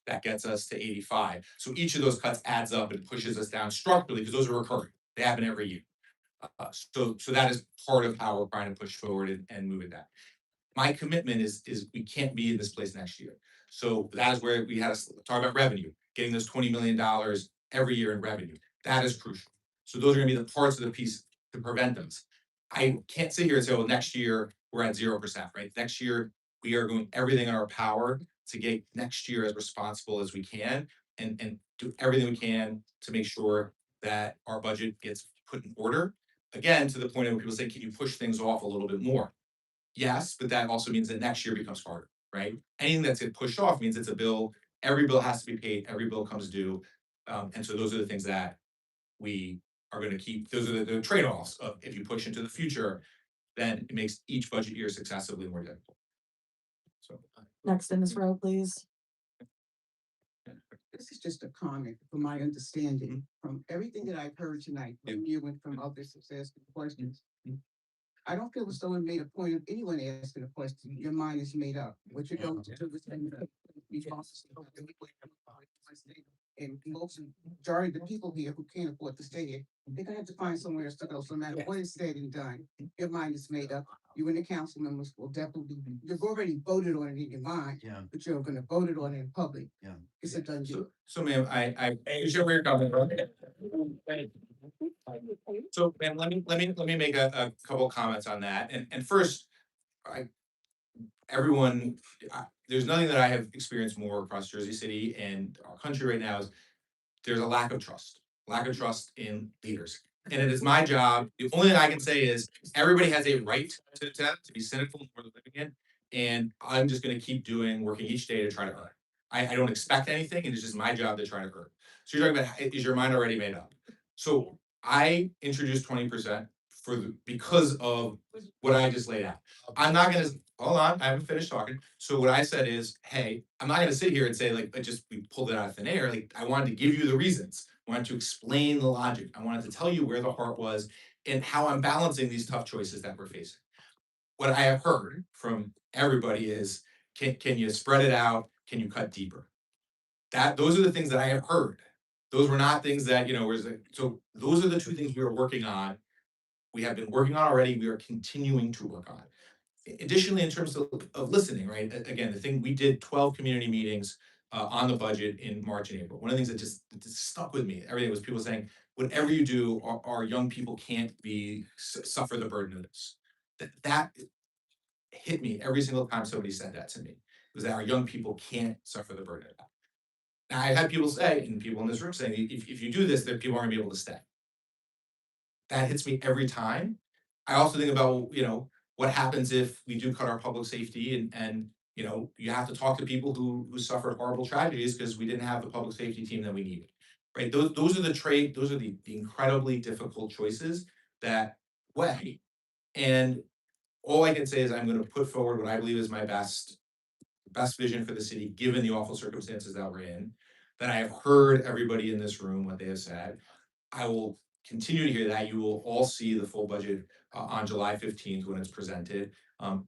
That gets us to 85. So each of those cuts adds up and pushes us down structurally, because those are recurring. They happen every year. So that is part of how we're trying to push forward and move it that. My commitment is we can't be in this place next year. So that is where we had to talk about revenue, getting those $20 million every year in revenue. That is crucial. So those are gonna be the parts of the piece to prevent them. I can't sit here and say, well, next year we're at 0%, right? Next year, we are doing everything in our power to get next year as responsible as we can, and do everything we can to make sure that our budget gets put in order. Again, to the point of when people say, can you push things off a little bit more? Yes, but that also means that next year becomes harder, right? Anything that's get pushed off means it's a bill, every bill has to be paid, every bill comes due. And so those are the things that we are gonna keep, those are the trade-offs of, if you push into the future, then it makes each budget year successively more difficult. So. Next in this row, please. This is just a comment from my understanding, from everything that I've heard tonight, from you and from others who've asked questions. I don't feel as though it made a point of anyone asking a question. Your mind is made up. What you're going to do is and most majority of the people here who can't afford to stay here, they're gonna have to find somewhere else to go. So no matter what is said and done, your mind is made up. You and the council members will definitely you've already voted on it in your mind, but you're gonna vote it on it in public. It's a done deal. So ma'am, I appreciate where you're coming from. So ma'am, let me make a couple comments on that. And first, there's nothing that I have experienced more across Jersey City and our country right now is there's a lack of trust in leaders. And it is my job, the only thing I can say is everybody has a right to be cynical and worth living in. And I'm just gonna keep working each day to try to earn. I don't expect anything, and it's just my job to try to earn. So you're talking about, is your mind already made up? So I introduced 20% because of what I just laid out. I'm not gonna, hold on, I haven't finished talking. So what I said is, hey, I'm not gonna sit here and say like, we pulled it out of thin air. Like, I wanted to give you the reasons. I wanted to explain the logic. I wanted to tell you where the heart was and how I'm balancing these tough choices that we're facing. What I have heard from everybody is, can you spread it out? Can you cut deeper? Those are the things that I have heard. Those were not things that, so those are the two things we are working on. We have been working on already. We are continuing to work on. Additionally, in terms of listening, right? Again, the thing, we did 12 community meetings on the budget in March and April. One of the things that just stuck with me, everything was people saying, whatever you do, our young people can't suffer the burden of this. That hit me every single time somebody said that to me, was that our young people can't suffer the burden of that. Now, I had people say, and people in this room saying, if you do this, then people aren't gonna be able to stay. That hits me every time. I also think about, what happens if we do cut our public safety and you have to talk to people who suffered horrible tragedies because we didn't have the public safety team that we needed. Right? Those are the incredibly difficult choices that weigh. And all I can say is I'm gonna put forward what I believe is my best vision for the city, given the awful circumstances that we're in. That I have heard everybody in this room, what they have said. I will continue to hear that. You will all see the full budget on July 15th when it's presented.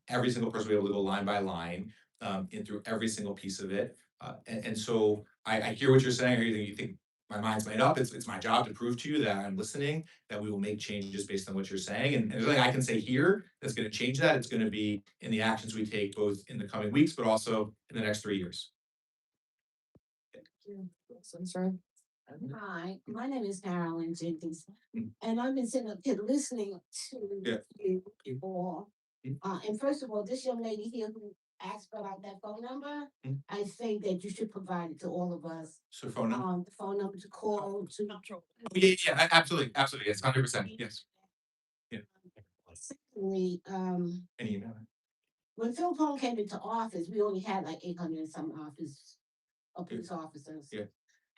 Every single person will be able to go line by line and through every single piece of it. And so I hear what you're saying. Or you think my mind's made up. It's my job to prove to you that I'm listening, that we will make changes based on what you're saying. And there's nothing I can say here that's going to change that. It's going to be in the actions we take both in the coming weeks, but also in the next 3 years. Hi, my name is Carolyn Jenkins, and I've been sitting up here listening Yeah. to you all. And first of all, this young lady here who asked about that phone number, I think that you should provide it to all of us. So phone number? The phone number to call to. Yeah, absolutely, absolutely. It's 100%. Yes. Secondly, An email. when Phil Pone came into office, we only had like 800 and some police officers. Yeah.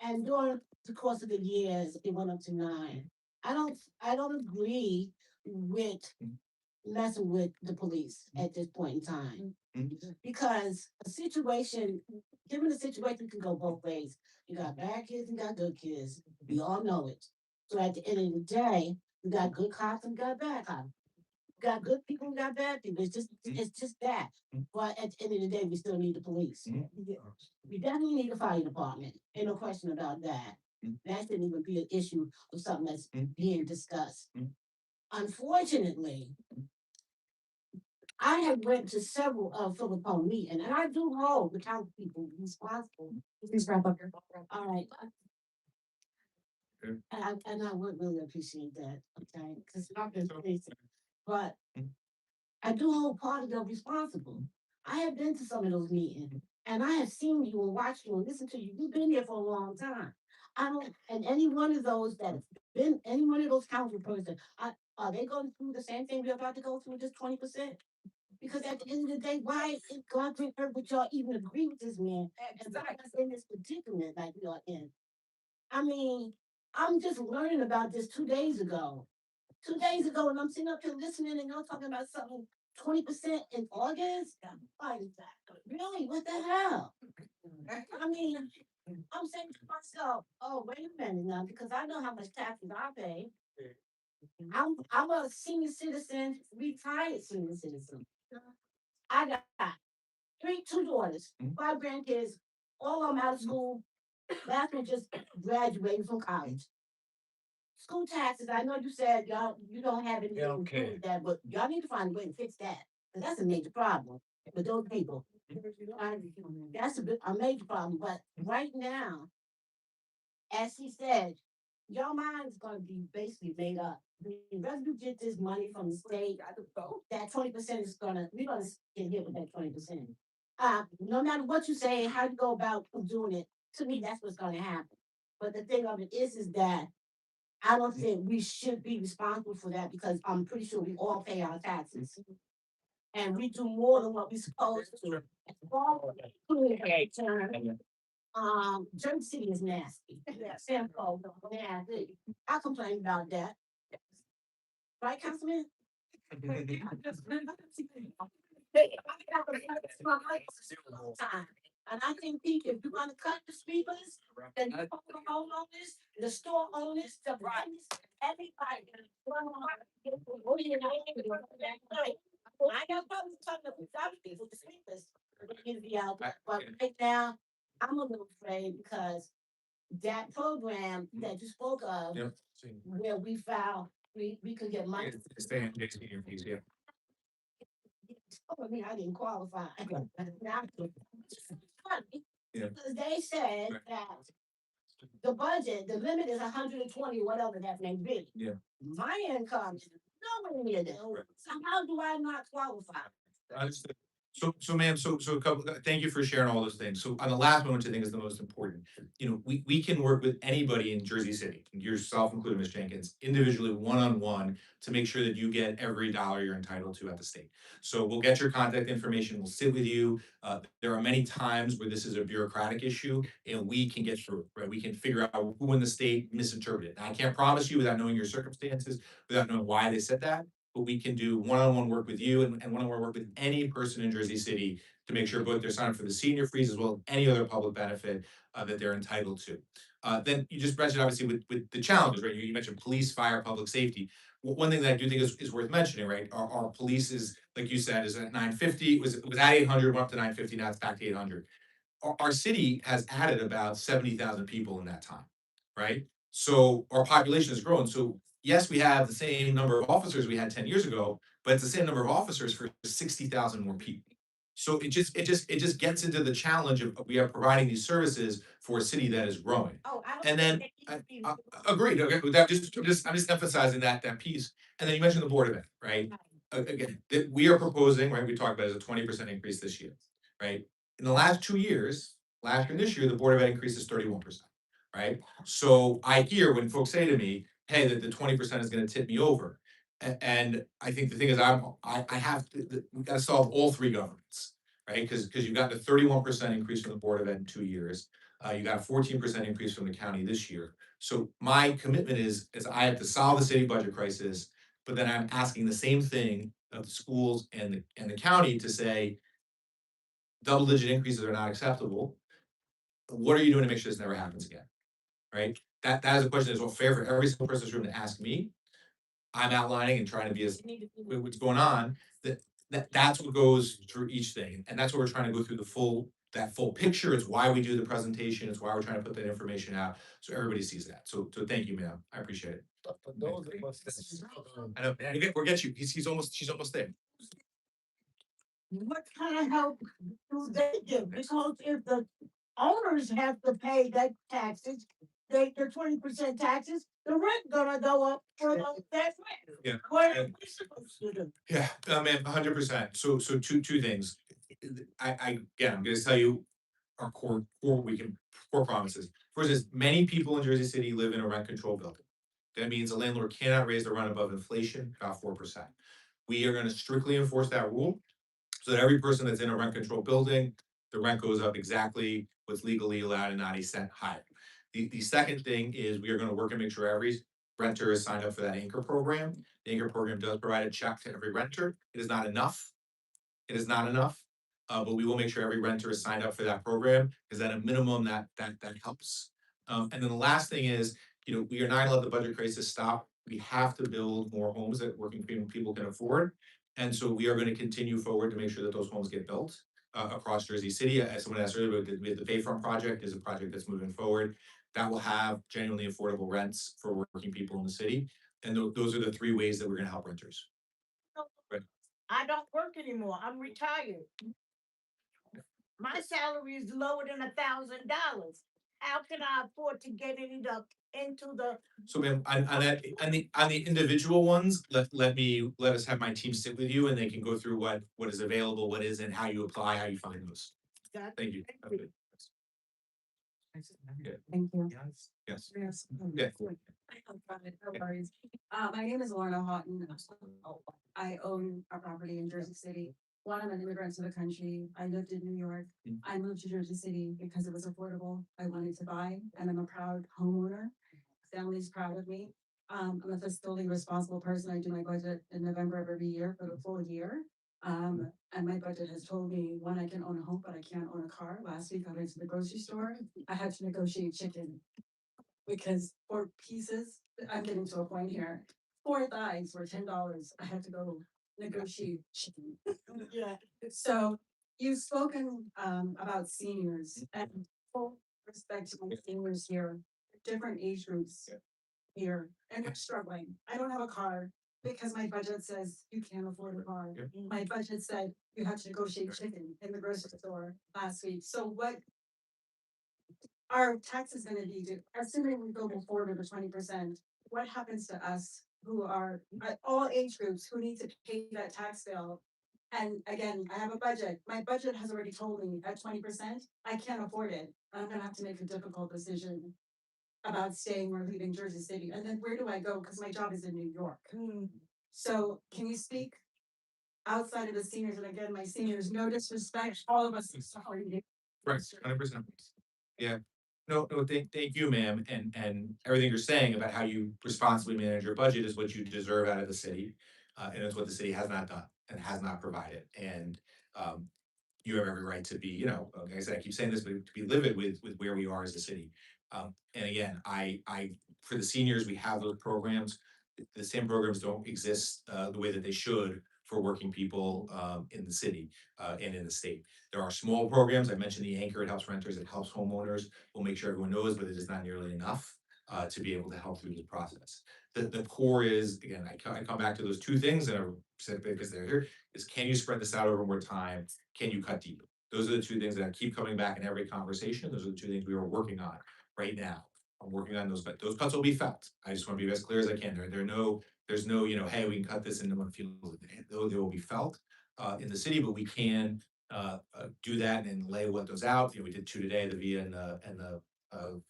And during the course of the years, it went up to 9. I don't agree with messing with the police at this point in time. Because given the situation can go both ways. You got bad kids and got good kids. We all know it. So at the end of the day, you got good cops and got bad cops. You got good people and got bad people. It's just that. But at the end of the day, we still need the police. We definitely need a fire department. Ain't no question about that. That shouldn't even be an issue of something that's being discussed. Unfortunately, I have went to several of Philip Pone meetings, and I do hold the council people responsible. Please wrap up your. All right. And I would really appreciate that, okay, because I've been facing, but I do hold part of them responsible. I have been to some of those meetings, and I have seen you and watched you and listened to you. You've been there for a long time. And any one of those that have been, any one of those council persons, are they going through the same thing we're about to go through, just 20%? Because at the end of the day, why is God would y'all even agree with this man? And put us in this predicament like we are in. I mean, I'm just learning about this 2 days ago. 2 days ago, and I'm sitting up here listening, and y'all talking about something 20% in August. Really? What the hell? I mean, I'm saying to myself, oh, wait a minute now, because I know how much taxes I pay. I'm a senior citizen, retired senior citizen. I got two daughters, 5 grandkids, all of them out of school. Last one just graduated from college. School taxes, I know you said you don't have anything to do with that, but y'all need to find a way to fix that. Because that's a major problem with those people. That's a major problem. But right now, as he said, your mind is going to be basically made up. The rest you get this money from the state, that 20% is we're gonna get hit with that 20%. No matter what you say, how you go about doing it, to me, that's what's gonna happen. But the thing of it is that I don't think we should be responsible for that because I'm pretty sure we all pay our taxes. And we do more than what we're supposed to. Jersey City is nasty. San Paul, nasty. I complain about that. Right, Councilman? And I think people, if you're gonna cut the sweepers, then you put the homeowners, the store owners, the brands, everybody. I got problems talking about people, the sweepers. But right now, I'm a little afraid because that program that you spoke of, where we found we could get money. Stay in JC fees, yeah. I mean, I didn't qualify. Because they said that the budget, the limit is 120, whatever that may be. Yeah. My income is nowhere near that. So how do I not qualify? Understood. So ma'am, so a couple, thank you for sharing all those things. So on the last one, which I think is the most important, we can work with anybody in Jersey City, yourself included, Ms. Jenkins, individually, one-on-one, to make sure that you get every dollar you're entitled to at the state. So we'll get your contact information, we'll sit with you. There are many times where this is a bureaucratic issue and we can get through it, right? We can figure out who in the state misinterpreted. Now, I can't promise you without knowing your circumstances, without knowing why they said that, but we can do one-on-one work with you and one-on-one work with any person in Jersey City to make sure both they're signed up for the senior freeze as well as any other public benefit that they're entitled to. Then you just mentioned obviously with the challenges, right? You mentioned police, fire, public safety. One thing that I do think is worth mentioning, right? Our police is, like you said, is at 950, it was at 800, went up to 950, now it's back to 800. Our city has added about 70,000 people in that time, right? So our population has grown. So yes, we have the same number of officers we had 10 years ago, but it's the same number of officers for 60,000 more people. So it just gets into the challenge of we are providing these services for a city that is growing. Oh, I don't. And then agreed. Okay, with that, I'm just emphasizing that piece. And then you mentioned the Board of Ed, right? Again, that we are proposing, right? We talked about is a 20% increase this year, right? In the last 2 years, last year and this year, the Board of Ed increase is 31%, right? So I hear when folks say to me, "Hey, the 20% is going to tip me over," and I think the thing is, I have to, we got to solve all three governments, right? Because you got the 31% increase from the Board of Ed in 2 years. You got a 14% increase from the county this year. So my commitment is I have to solve the city budget crisis, but then I'm asking the same thing of the schools and the county to say, double-digit increases are not acceptable. What are you doing to make sure this never happens again? Right? That is a question that's well fair for every single person in this room to ask me. I'm outlining and trying to be as what's going on. That's what goes through each thing, and that's what we're trying to go through that full picture. It's why we do the presentation. It's why we're trying to put that information out so everybody sees that. So thank you, ma'am. I appreciate it. I know. We'll get you. She's almost there. What kind of help do they give? Because if the owners have to pay that taxes, their 20% taxes, the rent gonna go up for that rent. Yeah. What are we supposed to do? Yeah, man, 100%. So two things. Again, I'm gonna tell you our core promises. First is many people in Jersey City live in a rent control building. That means a landlord cannot raise the rent above inflation, about 4%. We are gonna strictly enforce that rule so that every person that's in a rent control building, the rent goes up exactly what's legally allowed and not a cent higher. The second thing is we are gonna work and make sure every renter is signed up for that anchor program. The anchor program does provide a check to every renter. It is not enough. It is not enough. But we will make sure every renter is signed up for that program, because at a minimum that helps. And then the last thing is, we are not gonna let the budget crisis stop. We have to build more homes that working people can afford. And so we are gonna continue forward to make sure that those homes get built across Jersey City. As someone asked earlier, we have the Bayfront project is a project that's moving forward. That will have genuinely affordable rents for working people in the city. And those are the three ways that we're gonna help renters. I don't work anymore. I'm retired. My salary is lower than $1,000. How can I afford to get into the? So ma'am, on the individual ones, let us have my team sit with you and they can go through what is available, what isn't, how you apply, how you find those. Thank you. Okay. Yeah. Thank you. Yes. Yes. Yeah. I'm fine, no worries. My name is Lorna Houghton. I own a property in Jersey City. One, I'm an immigrant to the country. I lived in New York. I moved to Jersey City because it was affordable. I wanted to buy, and I'm a proud homeowner. Family's proud of me. I'm a fiscally responsible person. I do my budget in November of every year for the full year. And my budget has told me, one, I can own a home, but I can't own a car. Last week I went to the grocery store. I had to negotiate chicken because 4 pieces, I'm getting to a point here. 4 thighs were $10. I had to go negotiate chicken. Yeah. So you've spoken about seniors and full respect to my seniors here, different age groups here, and they're struggling. I don't have a car because my budget says you can't afford a car. My budget said you have to negotiate chicken in the grocery store last week. So what are taxes gonna be, assuming we go forward with the 20%, what happens to us who are at all age groups who need to pay that tax bill? And again, I have a budget. My budget has already told me at 20%, I can't afford it. I'm gonna have to make a difficult decision about staying or leaving Jersey City. And then where do I go? Because my job is in New York. So can you speak outside of the seniors? And again, my seniors, no disrespect, all of us are sorry. Right, 100%. Yeah. No, thank you, ma'am. And everything you're saying about how you responsibly manage your budget is what you deserve out of the city. And it's what the city has not done and has not provided. And, you have every right to be, you know, like I said, I keep saying this, but to be livid with where we are as a city. And again, for the seniors, we have those programs. The same programs don't exist, the way that they should for working people, in the city, and in the state. There are small programs. I mentioned the Anchor, it helps renters, it helps homeowners. We'll make sure everyone knows, but it is not nearly enough, to be able to help through this process. The core is, again, I come back to those two things and I said because they're here, is can you spread this out over more time? Can you cut deeper? Those are the two things that I keep coming back in every conversation. Those are the two things we are working on right now. I'm working on those, but those cuts will be felt. I just want to be as clear as I can. There's no, you know, hey, we can cut this and no one feels it. They will be felt in the city, but we can do that and lay what those out. You know, we did 2 today, the VIA and the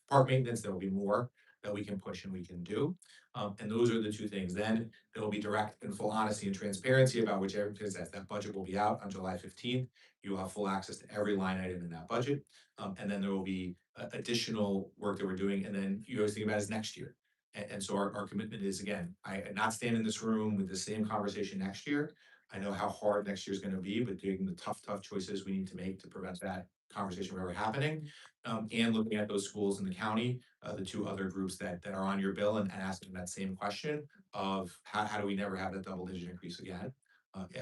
park maintenance. There will be more that we can push and we can do. And those are the two things. Then there will be direct and full honesty and transparency about whichever, because that budget will be out on July 15th. You will have full access to every line item in that budget. And then there will be additional work that we're doing. And then you always think about is next year. And so our commitment is, again, I not stand in this room with the same conversation next year. I know how hard next year is going to be, but doing the tough choices we need to make to prevent that conversation from ever happening. And looking at those schools in the county, the 2 other groups that are on your bill and asking that same question of how do we never have that double-digit increase again?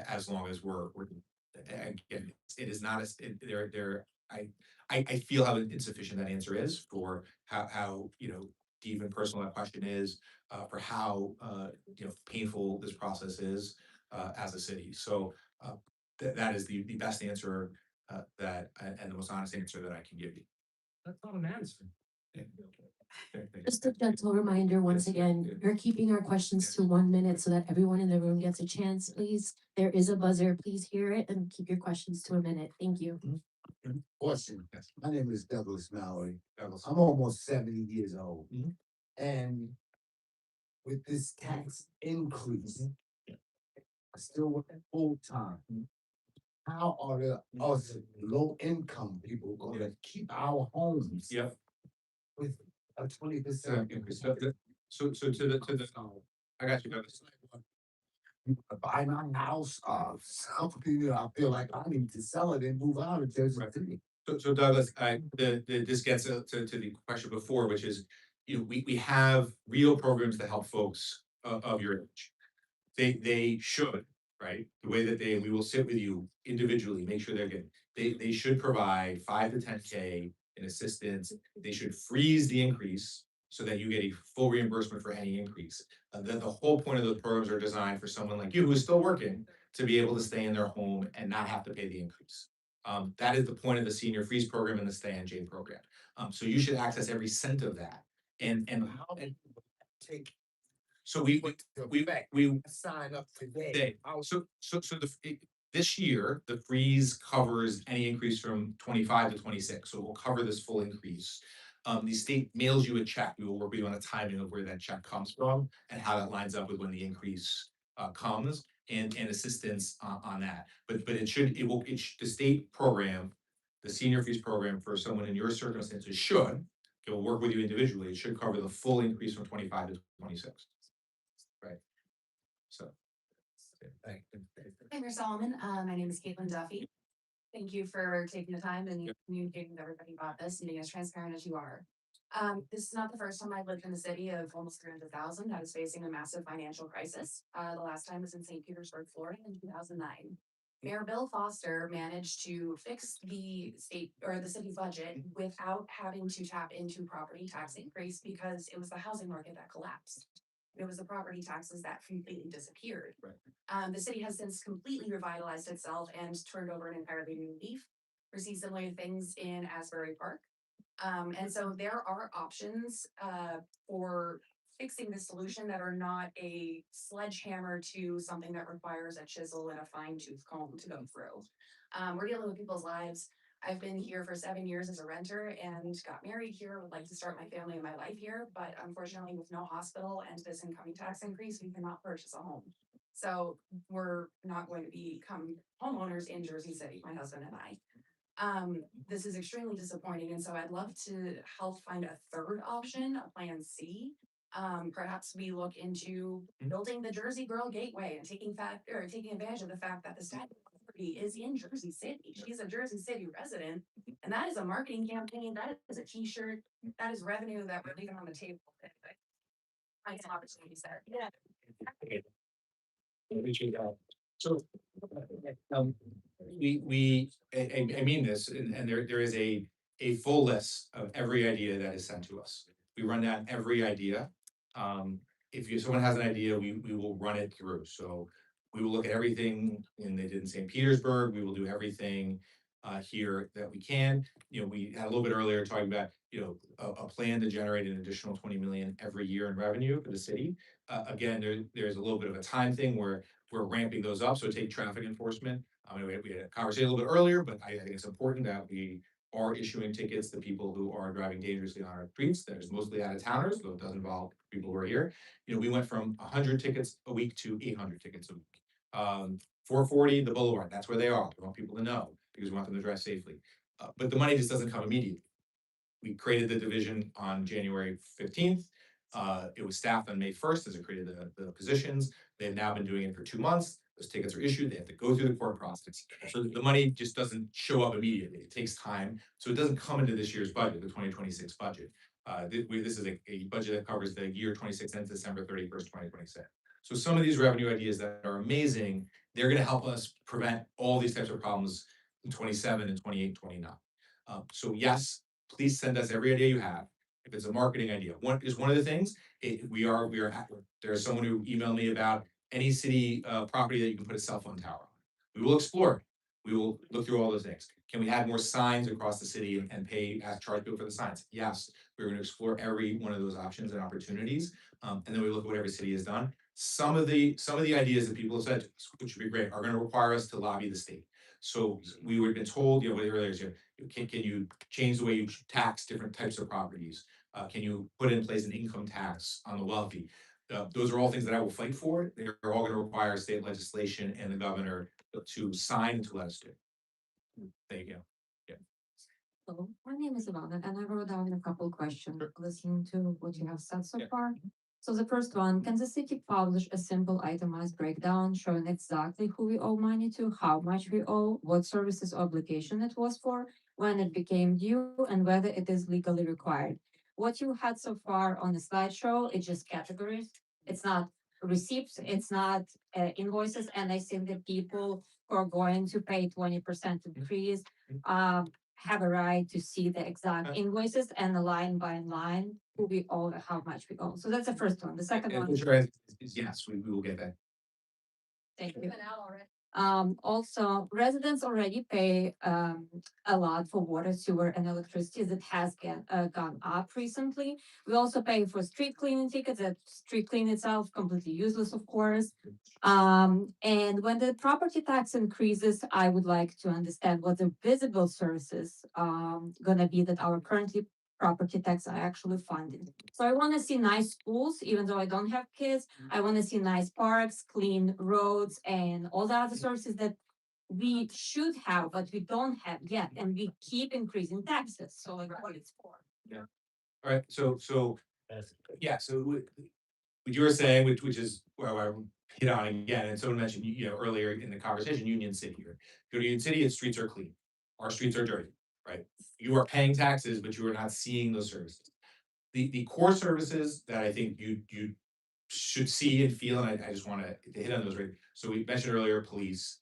As long as we're again, it is not as I feel how insufficient that answer is for how you know deep and personal that question is, for how you know painful this process is as a city. So that is the best answer and the most honest answer that I can give you. That's not an answer. Just a gentle reminder, once again, we're keeping our questions to 1 minute so that everyone in the room gets a chance, please. There is a buzzer, please hear it and keep your questions to 1 minute. Thank you. Question. My name is Douglas Mallory. I'm almost 70 years old. And with this tax increase, I still work full time. How are us low income people gonna keep our homes? Yep. With a 20% increase? So to the, I got you, Douglas. Buy my house, something, you know, I feel like I need to sell it and move out of Jersey City. So Douglas, this gets to the question before, which is, you know, we have real programs to help folks of your age. They should, right? The way that we will sit with you individually, make sure they're good. They should provide 5 to 10K in assistance. They should freeze the increase so that you get a full reimbursement for any increase. The whole point of those programs are designed for someone like you who is still working to be able to stay in their home and not have to pay the increase. That is the point of the Senior Freeze program and the Stay on J program. So you should access every cent of that. And how take so we sign up today. This year, the freeze covers any increase from 25 to 26, so it will cover this full increase. The state mails you a check. We will work with you on the timing of where that check comes from and how that lines up with when the increase comes and assistance on that. But the state program, the Senior Freeze program for someone in your circumstances it will work with you individually. It should cover the full increase from 25 to 26. Right. So. Hi, Mayor Solomon. My name is Caitlin Duffy. Thank you for taking the time and communicating with everybody about this and being as transparent as you are. This is not the first time I've lived in the city of almost 300,000 that is facing a massive financial crisis. The last time was in St. Petersburg, Florida in 2009. Mayor Bill Foster managed to fix the state or the city budget without having to tap into property tax increase because it was the housing market that collapsed. It was the property taxes that completely disappeared. Right. The city has since completely revitalized itself and turned over an entirely new leaf. We see similar things in Asbury Park. And so there are options for fixing the solution that are not a sledgehammer to something that requires a chisel and a fine tooth comb to go through. We're dealing with people's lives. I've been here for 7 years as a renter and got married here, would like to start my family and my life here, but unfortunately with no hospital and this incoming tax increase, we cannot purchase a home. So we're not going to become homeowners in Jersey City, my husband and I. This is extremely disappointing, and so I'd love to help find a third option, a plan C, Perhaps we look into building the Jersey Girl Gateway and taking advantage of the fact that the statue of Liberty is in Jersey City. She's a Jersey City resident, and that is a marketing campaign. That is a T-shirt. That is revenue that we're leaving on the table. I some opportunities there. Yeah. So, I mean this, and there is a full list of every idea that is sent to us. We run down every idea. If someone has an idea, we will run it through. So we will look at everything and they did in St. Petersburg. We will do everything here that we can. You know, we had a little bit earlier talking about, you know, a plan to generate an additional 20 million every year in revenue for the city. Again, there's a little bit of a time thing where we're ramping those up. So take traffic enforcement. We had a conversation a little bit earlier, but I think it's important that we are issuing tickets to people who are driving dangerously on our streets. That is mostly out of towners, though it does involve people who are here. You know, we went from 100 tickets a week to 800 tickets a week. 440, the Boulevard, that's where they are. We want people to know because we want them to drive safely. But the money just doesn't come immediately. We created the division on January 15th. It was staffed on May 1st as it created the positions. They've now been doing it for 2 months. Those tickets are issued. They have to go through the court process. So the money just doesn't show up immediately. It takes time. So it doesn't come into this year's budget, the 2026 budget. This is a budget that covers the year 26 and December 31st, 2026. So some of these revenue ideas that are amazing, they're going to help us prevent all these types of problems in 27 and 28, 29. So yes, please send us every idea you have. If it's a marketing idea, one of the things. There's someone who emailed me about any city property that you can put a cell phone tower on. We will explore it. We will look through all those things. Can we add more signs across the city and charge people for the signs? Yes, we're going to explore every one of those options and opportunities. And then we look at what every city has done. Some of the ideas that people have said, which would be great, are going to require us to lobby the state. So we would have been told, earlier, can you change the way you tax different types of properties? Can you put in place an income tax on the wealthy? Those are all things that I will fight for. They're all going to require state legislation and the governor to sign and to let us do. There you go. Yeah. Hello, my name is Ivana, and I wrote down a couple questions listening to what you have said so far. So the first one, can the city publish a simple itemized breakdown showing exactly who we owe money to, how much we owe, what services obligation it was for, when it became due, and whether it is legally required? What you had so far on the slideshow, it's just categories. It's not receipts, it's not invoices, and I think that people who are going to pay 20% increase have a right to see the exact invoices and the line by line who we owe, how much we owe. So that's the first one. The second one. Yes, we will get that. Thank you. Also, residents already pay a lot for water, sewer, and electricity that has gone up recently. We also pay for street cleaning tickets. That street cleaning itself completely useless, of course. And when the property tax increases, I would like to understand what the visible services gonna be that our currently property tax are actually funded. So I want to see nice schools, even though I don't have kids. I want to see nice parks, clean roads, and all the other services that we should have, but we don't have yet, and we keep increasing taxes. So like, what it's for? Yeah. All right. So yeah. So what you were saying, which is where I hit on again, and someone mentioned earlier in the conversation, Union City. Here, go to Union City, its streets are clean. Our streets are dirty. Right? You are paying taxes, but you are not seeing those services. The core services that I think you should see and feel, and I just want to hit on those right. So we mentioned earlier, police.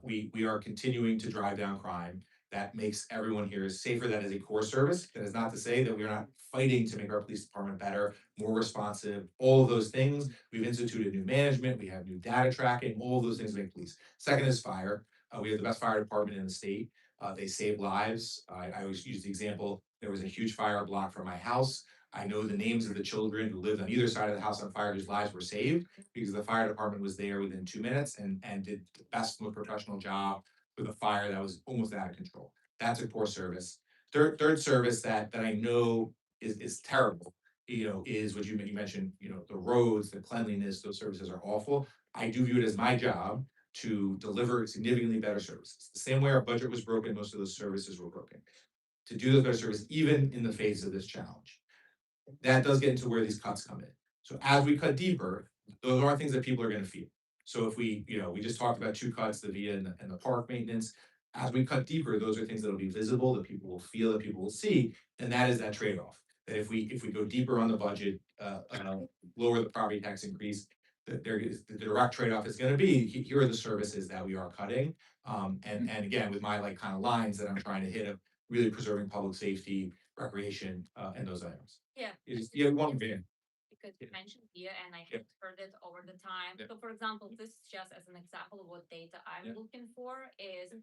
We are continuing to drive down crime. That makes everyone here safer. That is a core service. That is not to say that we are not fighting to make our police department better, more responsive, all of those things. We've instituted new management. We have new data tracking. All of those things make police. Second is fire. We have the best fire department in the state. They save lives. I always use the example, there was a huge fire block from my house. I know the names of the children who lived on either side of the house on fire whose lives were saved because the fire department was there within 2 minutes and did the best, most professional job with a fire that was almost out of control. That's a core service. Third service that I know is terrible, is what you mentioned, the roads, the cleanliness, those services are awful. I do view it as my job to deliver significantly better services. The same way our budget was broken, most of those services were broken. To do those better services, even in the face of this challenge. That does get into where these cuts come in. So as we cut deeper, those are things that people are gonna feel. So if we, we just talked about two cuts, the via and the park maintenance. As we cut deeper, those are things that'll be visible, that people will feel, that people will see, and that is that trade-off. That if we go deeper on the budget, lower the property tax increase, that there is, the direct trade-off is gonna be, here are the services that we are cutting. And again, with my like kind of lines that I'm trying to hit of really preserving public safety, recreation, and those items. Yeah. One van. Because you mentioned here and I Yeah. have heard it over the time. Yeah. So for example, this is just as an example of what data I'm Yeah. looking for is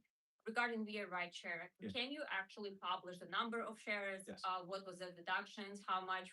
regarding via ride share. Yeah. Can you actually publish the number of shares? Yes. What was the deductions? How much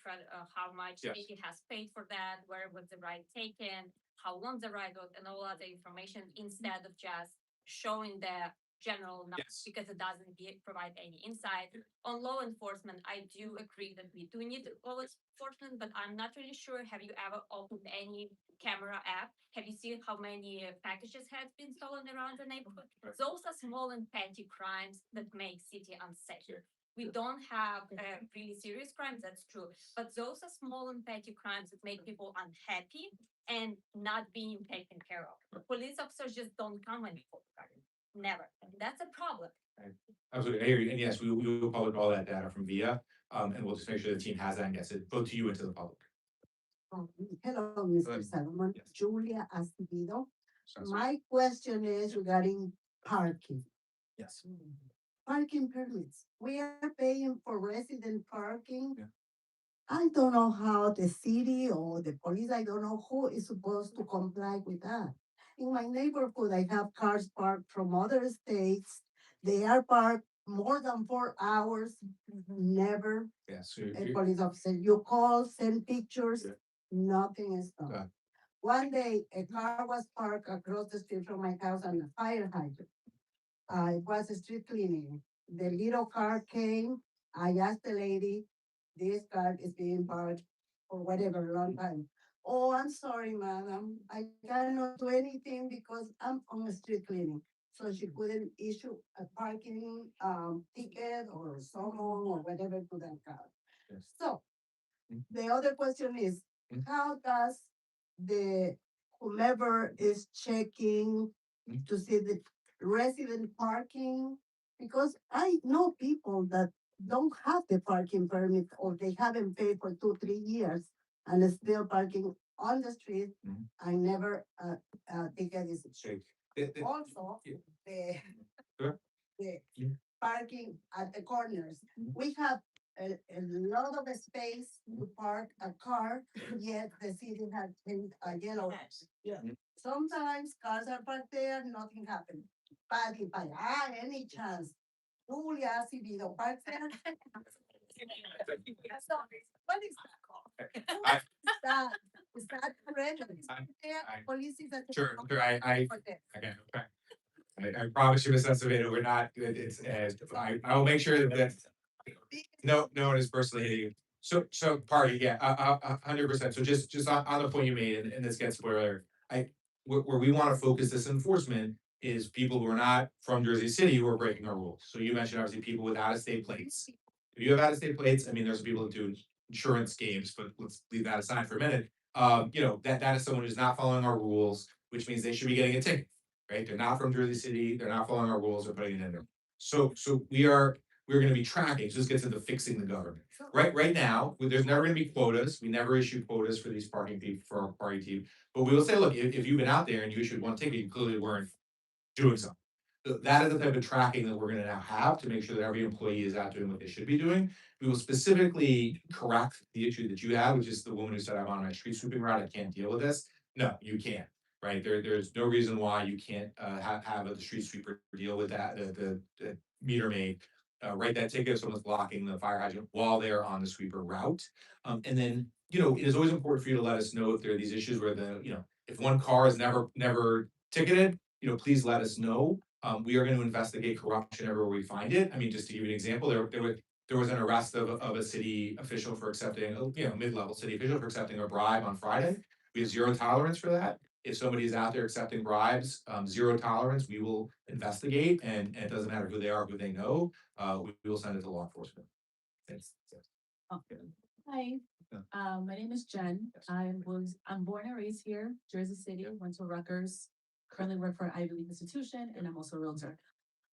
Yes. city has paid for that? Where was the ride taken? How long the ride was and all other information instead of just showing the general numbers Yes. because it doesn't provide any insight. On law enforcement, I do agree that we do need law enforcement, but I'm not really sure. Have you ever opened any camera app? Have you seen how many packages have been stolen around the neighborhood? Those are small and petty crimes that make city unsafe. We don't have really serious crimes, that's true, but those are small and petty crimes that make people unhappy and not being taken care of. Police officers just don't come anymore. Never. That's a problem. Absolutely, I hear you, and yes, we will publish all that data from VIA, and we'll just make sure the team has that and gets it both to you and to the public. Hello, Go Mr. ahead. Salomon, Yes. Julia Acevedo. Sounds My question is regarding parking. Yes. Parking permits. We are paying for resident parking. Yeah. I don't know how the city or the police, I don't know who is supposed to comply with that. In my neighborhood, I have cars parked from other states. They are parked more than 4 hours, never Yeah, so a police officer. You call, send pictures, Yeah. nothing is done. Okay. One day, a car was parked across the street from my house on a fire hydrant. It was a street cleaning. The little car came. I asked the lady, this car is being parked for whatever, long time. Oh, I'm sorry, madam. I cannot do anything because I'm on a street cleaning. So she couldn't issue a parking, ticket or summon or whatever to that car. Yes. So, Mm. the other question is, Mm. how does the whomever is checking Mm. to see the resident parking? Because I know people that don't have the parking permit or they haven't paid for 2, 3 years and is still parking on the street. Mhm. I never, ticket is issued. The- Also, Yeah. the Sure. the Yeah. parking at the corners. Mhm. We have a lot of space to park a car, yet the city has paid a yellow. Yeah. Mhm. Sometimes cars are parked there, nothing happened. But if I had any chance, Julia Acevedo parks there. What is that called? I- Is that correct? There, I- police is at the- Sure, I Okay. again, okay. I promise you, Ms. Acevedo, we're not, it's, I will make sure that no one is personally hitting you. So party, yeah, 100%. So just on the point you made, and this gets where where we wanna focus this enforcement is people who are not from Jersey City who are breaking our rules. So you mentioned obviously people with out-of-state plates. If you have out-of-state plates, I mean, there's people that do insurance games, but let's leave that aside for a minute. That is someone who's not following our rules, which means they should be getting a ticket, right? They're not from Jersey City, they're not following our rules, they're putting it in there. So we're gonna be tracking, so this gets into fixing the government. Right now, there's never gonna be quotas, we never issue quotas for these parking people, for our party team. But we will say, look, if you've been out there and you issued one ticket, you clearly weren't doing something. So that is the type of tracking that we're gonna now have to make sure that every employee is out doing what they should be doing. We will specifically correct the issue that you have, which is the woman who said, I'm on my street sweeping route, I can't deal with this. No, you can't, right? There's no reason why you can't have a street sweeper deal with that, the meter maid. Write that ticket if someone's blocking the fire hydrant while they're on the sweeper route. And then, it is always important for you to let us know if there are these issues where if one car is never ticketed, please let us know. We are gonna investigate corruption everywhere we find it. I mean, just to give you an example, there was an arrest of a city official for accepting, mid-level city official for accepting a bribe on Friday. We have zero tolerance for that. If somebody is out there accepting bribes, zero tolerance, we will investigate, and it doesn't matter who they are, who they know, we will send it to law enforcement. Thanks. Hi, My name is Jen. I'm born and raised here, Jersey City, went to Rutgers. Currently work for an Ivy League institution and I'm also a realtor.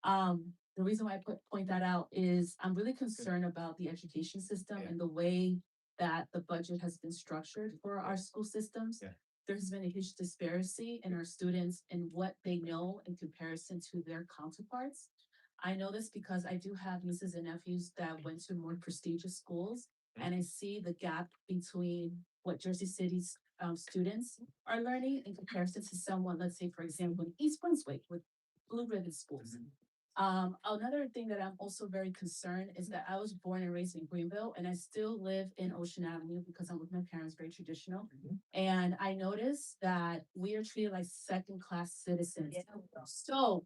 The reason why I point that out is I'm really concerned about the education system and the way that the budget has been structured for our school systems. Yeah. There's been a huge disparity in our students and what they know in comparison to their counterparts. I know this because I do have nieces and nephews that went to more prestigious schools, and I see the gap between what Jersey City's students are learning in comparison to someone, let's say, for example, in East Brunswick with Blue Ribbon schools. Another thing that I'm also very concerned is that I was born and raised in Greenville, and I still live in Ocean Avenue because I'm with my parents, very traditional. And I noticed that we are treated like second-class citizens. So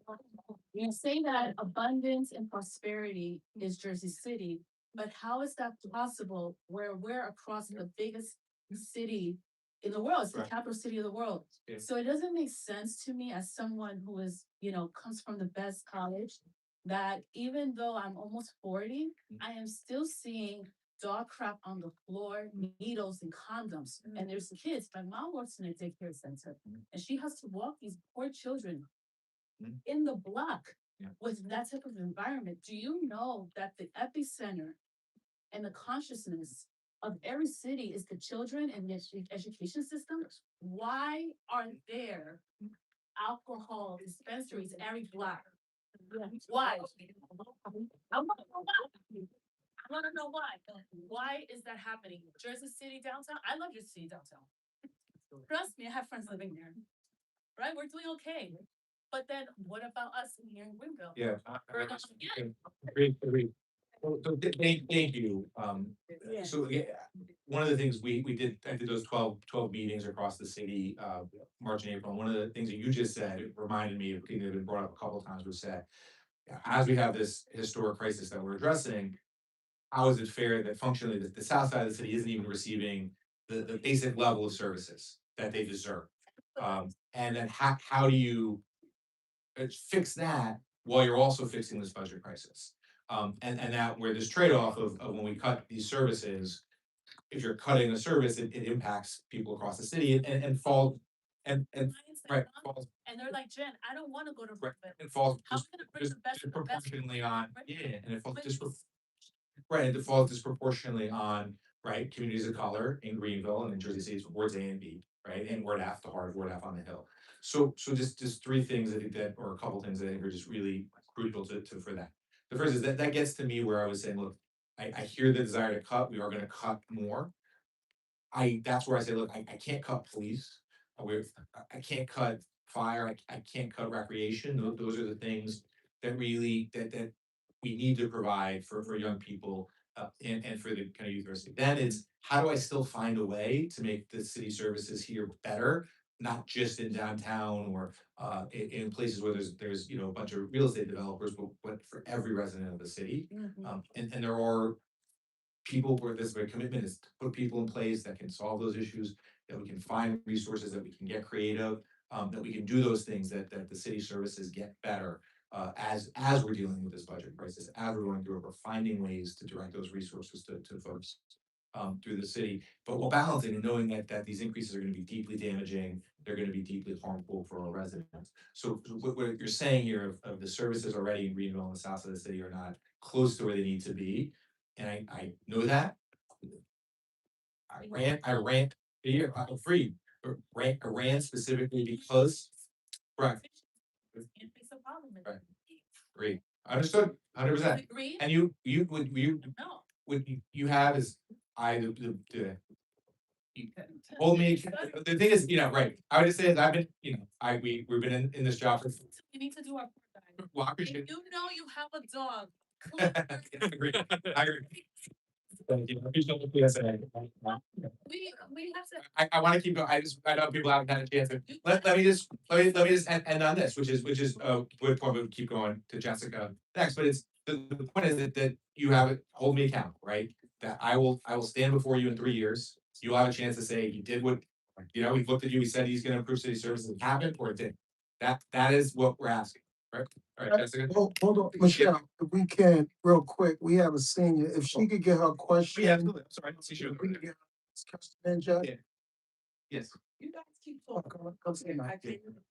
you say that abundance and prosperity is Jersey City, but how is that possible where we're across the biggest city in the world? It's the Right. capital city of the world. Yeah. So it doesn't make sense to me as someone who is, comes from the best college, that even though I'm almost 40, I am still seeing dog crap on the floor, needles and condoms. And there's kids. My mom works in a daycare center, and she has to walk these poor children in the block Yeah. with that type of environment. Do you know that the epicenter and the consciousness of every city is the children and the education system? Why are there alcohol dispensaries in every block? Why? I wanna know why. I wanna know why. Why is that happening? Jersey City downtown? I love Jersey City downtown. Trust me, I have friends living there. Right? We're doing okay. But then what about us here in Greenville? Yeah. We're not yet. Agreed. So thank you. Yeah. So yeah, one of the things we did, I did those 12 meetings across the city, March and April. And one of the things that you just said, it reminded me of, that had been brought up a couple of times, was said, as we have this historic crisis that we're addressing, how is it fair that functionally the south side of the city isn't even receiving the basic level of services that they deserve? And then how do you fix that while you're also fixing this budget crisis? And that where this trade-off of when we cut these services, if you're cutting a service, it impacts people across the city and falls and right falls And they're like, Jen, I don't wanna go to right Brooklyn. and falls How am I gonna bring the best of the best? disproportionately on and it falls But right, it falls disproportionately on right communities of color in Greenville and in Jersey City, wards A and B, right, and Ward F, the heart of Ward F on the Hill. So just three things I think that, or a couple things I think are just really crucial to for that. The first is that gets to me where I was saying, look, I hear the desire to cut. We are going to cut more. That's where I say, look, I can't cut police. I can't cut fire. I can't cut recreation. Those are the things that really that we need to provide for young people and for the kind of university. Then it's how do I still find a way to make the city services here better, not just in downtown or in places where there's a bunch of real estate developers, but for every resident of the city. And there are people where this commitment is to put people in place that can solve those issues, that we can find resources, that we can get creative, that we can do those things, that the city services get better as we're dealing with this budget crisis, as we're going through it, we're finding ways to direct those resources to folks through the city, but while balancing and knowing that these increases are going to be deeply damaging, they're going to be deeply harmful for our residents. So what you're saying here of the services already in Greenville and the south of the city are not close to where they need to be. And I know that. I rant here, I'm free, I ran specifically because, right, Can't fix a problem. right, great, understood, 100%. Agree? And you No. what you have is you hold me, the thing is, right, I would just say is I've been, we've been in this job for. We need to do our. Well, I appreciate If you know you have a dog. I agree. Thank you. I appreciate what you said. We have to. I wanna keep going, I know people haven't had a chance to, let me just end on this, which is good point, we'll keep going to Jessica next, but it's, the point is that you have it, hold me accountable, right? That I will stand before you in 3 years, you'll have a chance to say, he did what, he looked at you, he said he's gonna improve city services, it happened or it didn't. That is what we're asking, right? All right, Jessica? Hold on, Michelle, if we can, real quick, we have a senior, if she could get her question. Yeah, absolutely, I'm sorry, I see you. We can get Councilman Judge? Yes. You guys keep talking.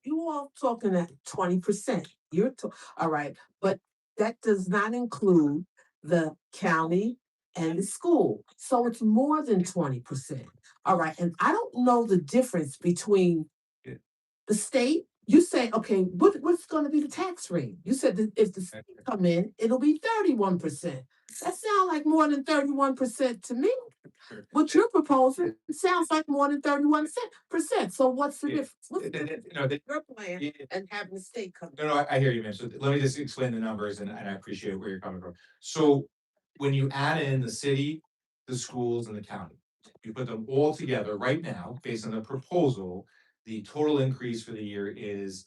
You all talking at 20%. All right, but that does not include the county and the school. So it's more than 20%. All right, and I don't know the difference between Yeah. the state. You say, okay, what's gonna be the tax rate? You said that if the state come in, it'll be 31%. That sounds like more than 31% to me. Sure. What you're proposing sounds like more than 31%. So what's the Yeah. difference? What's the Th- th- difference no, th- between your plan Yeah. and having the state come? No, I hear you, man. So let me just explain the numbers and I appreciate where you're coming from. So when you add in the city, the schools and the county, you put them all together right now, based on the proposal, the total increase for the year is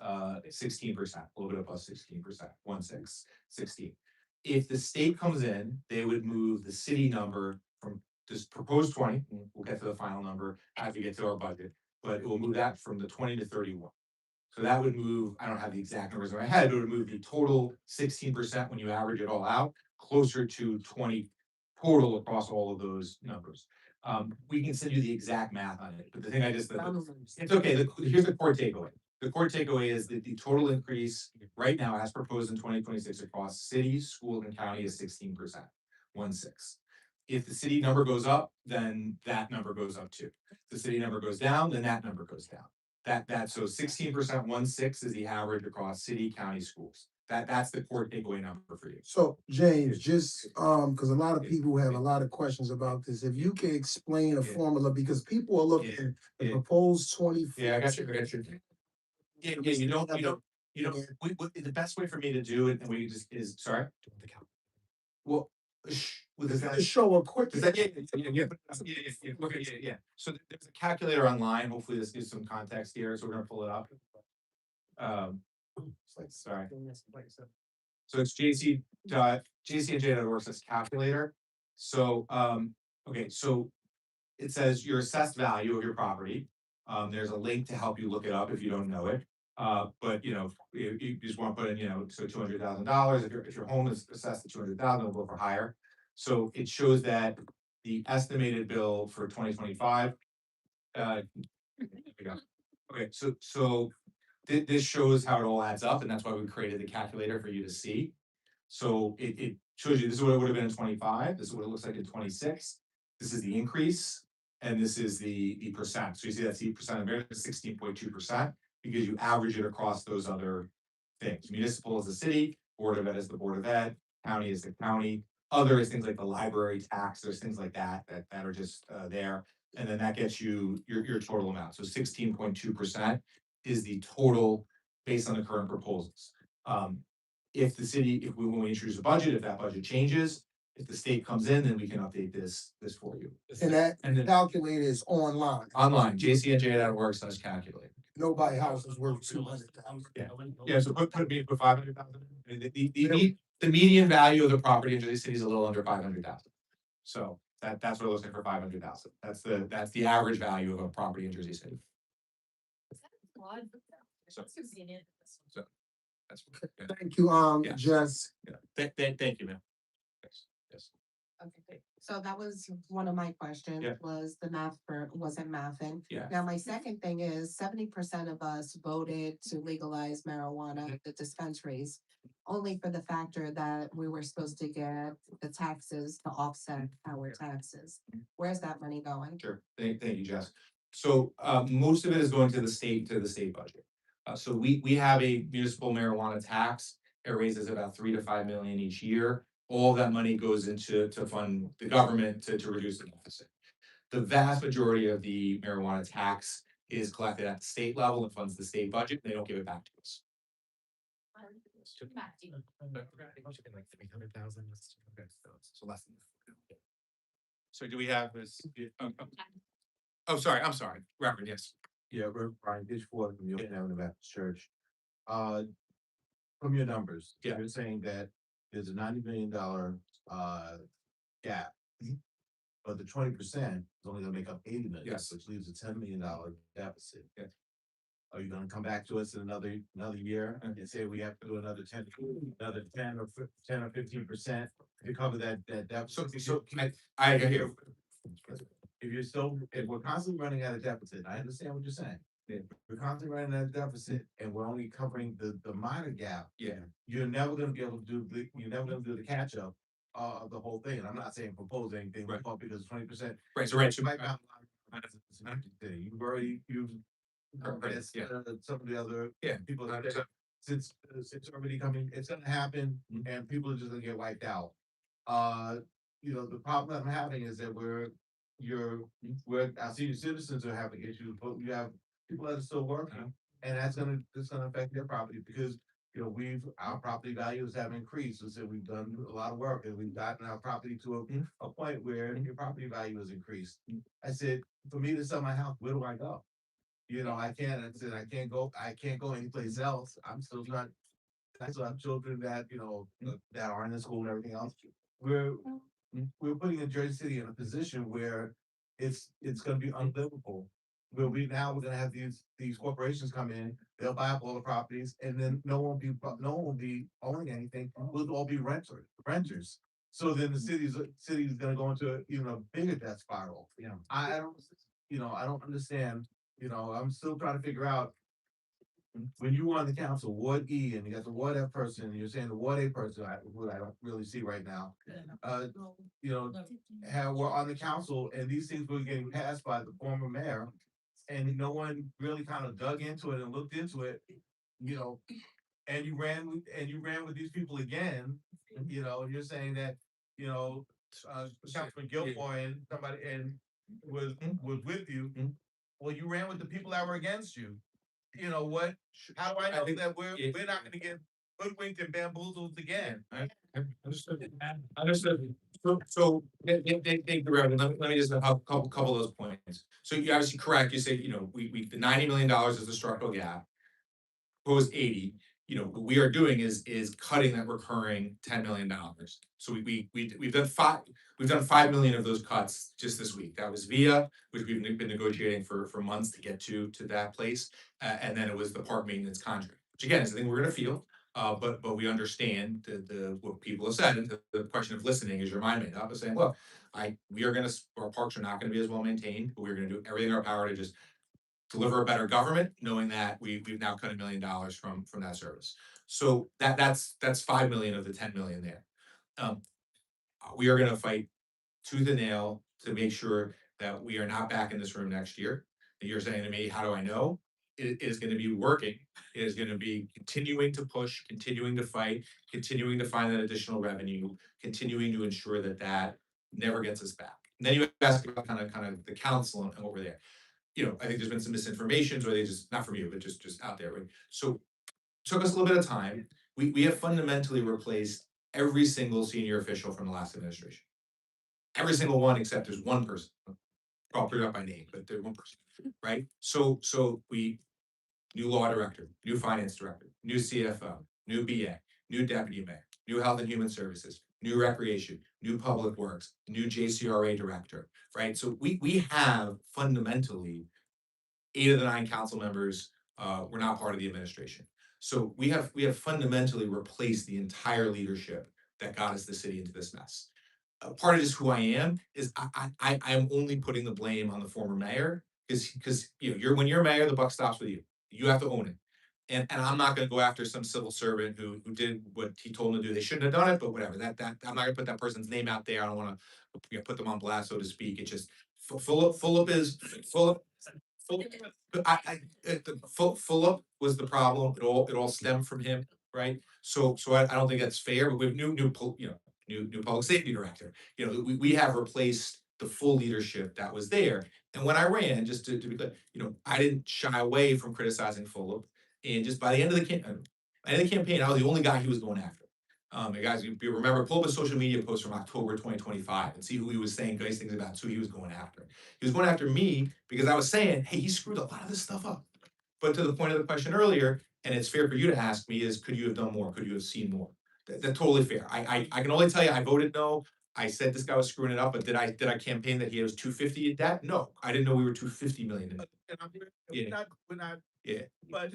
16%, a little bit above 16%, 16. If the state comes in, they would move the city number from this proposed 20, and we'll get to the final number as we get to our budget, but it will move that from the 20 to 31. So that would move, I don't have the exact numbers in my head, but it would move the total 16% when you average it all out, closer to 20 total across all of those numbers. We can send you the exact math on it, but the thing it's okay, here's the core takeaway. The core takeaway is that the total increase right now, as proposed in 2026 across cities, school and county is 16%, 16. If the city number goes up, then that number goes up too. If the city number goes down, then that number goes down. So 16%, 16 is the average across city, county, schools. That's the core takeaway number for you. So James, just, cause a lot of people have a lot of questions about this. If you can explain a Yeah. formula, because people are looking at the Yeah. proposed 20. Yeah, I got you. Yeah, you don't, the best way for me to do it, and we just is, sorry? Well, does that Show a quick. Does that, yeah. So there's a calculator online, hopefully this gives some context here, so we're gonna pull it up. Sorry. So it's jcnj.org calculator. So, okay, so it says your assessed value of your property. There's a link to help you look it up if you don't know it. But you just want to put in, so $200,000, if your home is assessed at 200,000, it'll go for higher. So it shows that the estimated bill for 2025. There we go. Okay, so this shows how it all adds up, and that's why we created the calculator for you to see. So it shows you, this is what it would have been in 25, this is what it looks like in 26. This is the increase, and this is the percent. So you see that's the percent of it, 16.2%, because you average it across those other things. Municipal is the city, Board of Ed is the Board of Ed, county is the county, other is things like the library tax, there's things like that are just there. And then that gets you your total amount. So 16.2% is the total based on the current proposals. If the city, when we introduce a budget, if that budget changes, if the state comes in, then we can update this for you. And that And then calculator is online. online, jcnj.org/calculator. Nobody house is worth 200,000. Yeah, so put 500,000. The median value of the property in Jersey City is a little under 500,000. So that's what it looks like for 500,000. That's the average value of a property in Jersey City. So that's yeah. Thank you, Yeah. Jess. Yeah. Thank you, man. Yes. Okay, so that was one of my questions, Yeah. was the math for, wasn't mathing. Yeah. Now, my second thing is 70% of us voted to legalize marijuana at the dispensaries, only for the factor that we were supposed to get the taxes to offset our taxes. Where's that money going? Sure. Thank you, Jess. So most of it is going to the state budget. So we have a municipal marijuana tax. It raises about 3 to 5 million each year. All that money goes into to fund the government to reduce the deficit. The vast majority of the marijuana tax is collected at the state level and funds the state budget. They don't give it back to us. Like 300,000. So less than. So do we have this? Oh, sorry. I'm sorry. Reverend, yes. Yeah, Brian Ditchford from York Avenue Baptist Church. From your numbers, you're saying that there's a $90 million gap. But the 20% is only gonna make up 80 million, Yes. which leaves a $10 million deficit. Yeah. Are you gonna come back to us in another year and say we have to do another 10 or 15% to cover that deficit? So I hear. if you're still, if we're constantly running at a deficit, I understand what you're saying. Yeah. We're constantly running at a deficit and we're only covering the minor gap. Yeah. You're never gonna be able to do you're never gonna do the catch up of the whole thing. And I'm not saying propose anything, Right. because 20%. Right, so right, so Right now, you've already, as, yeah. some of the other Yeah. people that, since it's already coming, it's gonna happen and people are just gonna get wiped out. The problem I'm having is that we're our senior citizens are having issues, but we have people that are still working. And that's gonna affect their property because, our property values have increased. So we've done a lot of work and we've gotten our property to a point where your property value has increased. I said, for me to sell my house, where do I go? I can't go anyplace else. I still have children that, that are in the school and everything else. We're putting in Jersey City in a position where it's gonna be unlivable. We're gonna have these corporations come in, they'll buy up all the properties, and then no one will be owning anything. We'll all be renters. So then the city's gonna go into even a bigger debt spiral. I don't understand. I'm still trying to figure out. When you were on the council, Ward E, and you got the Ward F person, and you're saying the Ward A person, who I don't really see right now. We're on the council and these things were getting passed by the former mayor. And no one really kind of dug into it and looked into it, and you ran with these people again, and you're saying that, Councilman Gilmore and somebody was with you. Well, you ran with the people that were against you. What? How do I know that we're not gonna get hoodwinked and bamboozled again? Understood. Understood. So, let me just have a couple of those points. So you're obviously correct. You say, the $90 million is the structural gap. Proposed 80, what we are doing is cutting that recurring $10 million. So we've done 5 million of those cuts just this week. That was VIA, which we've been negotiating for months to get to that place. And then it was the park maintenance contract, which again is the thing we're gonna feel. But we understand what people have said, and the question of listening is your mind made up, of saying, look, our parks are not gonna be as well maintained, but we're gonna do everything in our power to just deliver a better government, knowing that we've now cut $1 million from that service. So that's 5 million of the 10 million there. We are gonna fight tooth and nail to make sure that we are not back in this room next year. And you're saying to me, how do I know? It is gonna be working. It is gonna be continuing to push, continuing to fight, continuing to find that additional revenue, continuing to ensure that never gets us back. And then you ask about kind of the council and what we're there. I think there's been some misinformation, or they just, not from you, but just out there, right? So took us a little bit of time. We have fundamentally replaced every single senior official from the last administration. Every single one, except there's one person. I'll put it up by name, but there's one person, right? So we, new law director, new finance director, new CFO, new BA, new deputy mayor, new health and human services, new recreation, new public works, new JCRA director, right? So we have fundamentally 8 of the 9 council members were not part of the administration. So we have fundamentally replaced the entire leadership that got us the city into this mess. Part of just who I am is I am only putting the blame on the former mayor because when you're mayor, the buck stops with you. You have to own it. And I'm not gonna go after some civil servant who did what he told them to do. They shouldn't have done it, but whatever. I'm not gonna put that person's name out there. I don't wanna put them on blast, so to speak. It's just Philip was the problem. It all stemmed from him, right? So I don't think that's fair, but we have new public safety director. We have replaced the full leadership that was there. And when I ran, just to be clear, I didn't shy away from criticizing Philip. And just by the end of the campaign, I was the only guy he was going after. Guys, if you remember, pull up a social media post from October 2025 and see who he was saying nice things about, who he was going after. He was going after me because I was saying, hey, he screwed a lot of this stuff up. But to the point of the question earlier, and it's fair for you to ask me, is could you have done more? Could you have seen more? That's totally fair. I can only tell you I voted no. I said this guy was screwing it up, but did I campaign that he was 250 in debt? No, I didn't know we were 250 million in debt. We're not. Yeah. But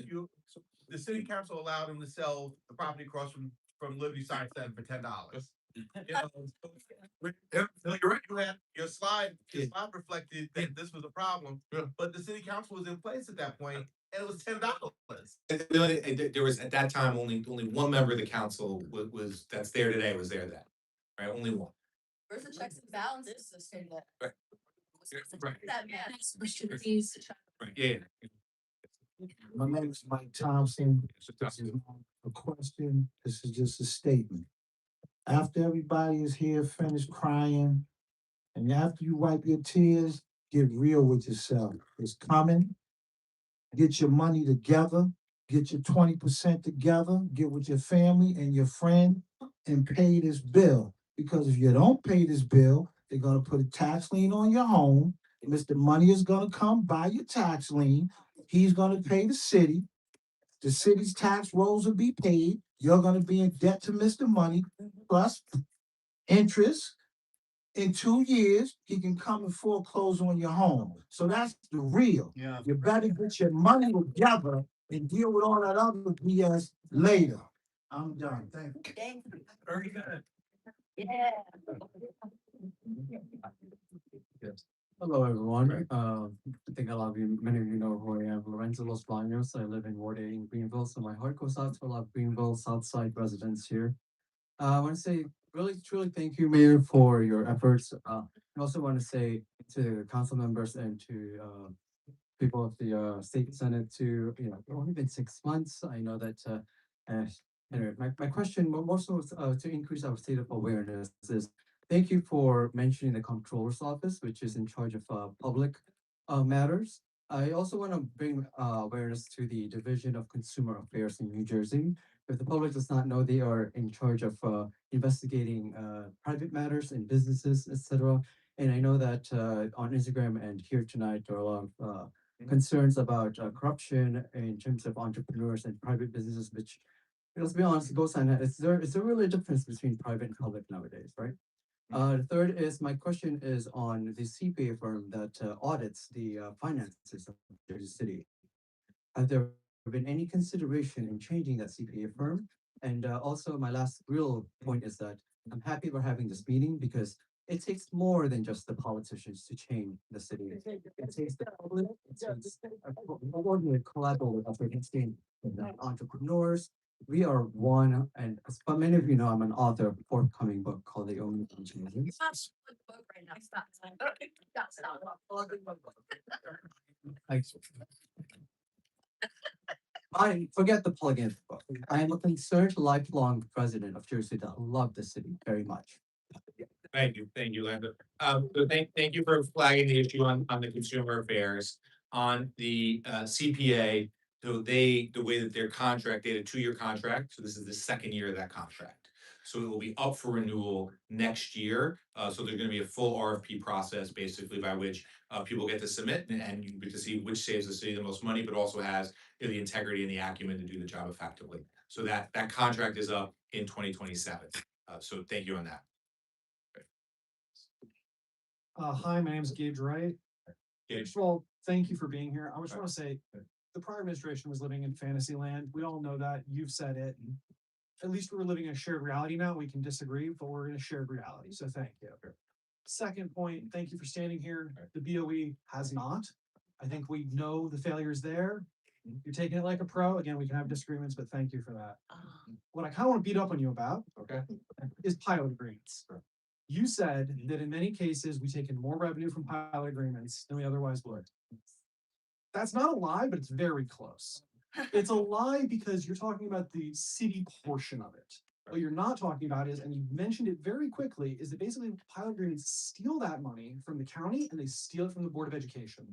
the city council allowed him to sell the property across from Liberty Science Center for $10. You know, no, you're right, your slide reflected that this was a problem, but the city council was in place at that point, and it was $10. There was, at that time, only one member of the council was, that's there today, was there then, right? Only one. Where's the checks and balances system that? Right. Right. That man. Next question, please. Right, yeah. My name is Mike Thompson. This is not a question. This is just a statement. After everybody is here, finished crying, and after you wipe your tears, get real with yourself. It's coming. Get your money together. Get your 20% together. Get with your family and your friend and pay this bill. Because if you don't pay this bill, they're gonna put a tax lien on your home. Mr. Money is gonna come buy your tax lien. He's gonna pay the city. The city's tax rolls will be paid. You're gonna be in debt to Mr. Money plus interest. In 2 years, he can come and foreclose on your home. So that's the real. Yeah. You better get your money together and deal with all that other BS later. I'm done. Thank you. Very good. Yeah. Hello, everyone. I think a lot of you, many of you know who I am, Lorenzo Los Baños. I live in Ward 8 in Greenville, so my heart goes out to a lot of Greenville Southside residents here. I want to say really, truly thank you, Mayor, for your efforts. I also want to say to council members and to people of the state senate to, it's only been 6 months. I know that, anyway, my question more so to increase our state of awareness is, thank you for mentioning the comptroller's office, which is in charge of public matters. I also want to bring awareness to the Division of Consumer Affairs in New Jersey. If the public does not know, they are in charge of investigating private matters in businesses, etc. And I know that on Instagram and here tonight, there are a lot of concerns about corruption in terms of entrepreneurs and private businesses, which, let's be honest, it goes on. Is there really a difference between private and public nowadays, right? The third is, my question is on the CPA firm that audits the finances of Jersey City. Have there been any consideration in changing that CPA firm? And also, my last real point is that I'm happy we're having this meeting because it takes more than just the politicians to change the city. It takes the public, it takes a collaborative effort between the entrepreneurs. We are one, and but many of you know I'm an author of a forthcoming book called The Only Engineers. I forget the plug-in book. I am a concerned lifelong resident of Jersey that love the city very much. Thank you, Linda. So thank you for flagging the issue on the consumer affairs. On the CPA, so the way that their contract, they had a 2-year contract, so this is the second year of that contract. So it will be up for renewal next year. So there's gonna be a full RFP process, basically, by which people get to submit and you get to see which saves the city the most money, but also has the integrity and the acumen to do the job effectively. So that contract is up in 2027. So thank you on that. Hi, my name is Gage Wright. Gage. First of all, thank you for being here. I just want to say, the prior administration was living in fantasy land. We all know that. You've said it. At least we're living in a shared reality now. We can disagree, but we're in a shared reality. So thank you. Second point, thank you for standing here. The BOE has not. I think we know the failures there. You're taking it like a pro. Again, we can have disagreements, but thank you for that. What I kind of want to beat up on you about, is pilot agreements. You said that in many cases, we take in more revenue from pilot agreements than we otherwise would. That's not a lie, but it's very close. It's a lie because you're talking about the city portion of it. What you're not talking about is, and you mentioned it very quickly, is that basically pilot agreements steal that money from the county and they steal it from the Board of Education.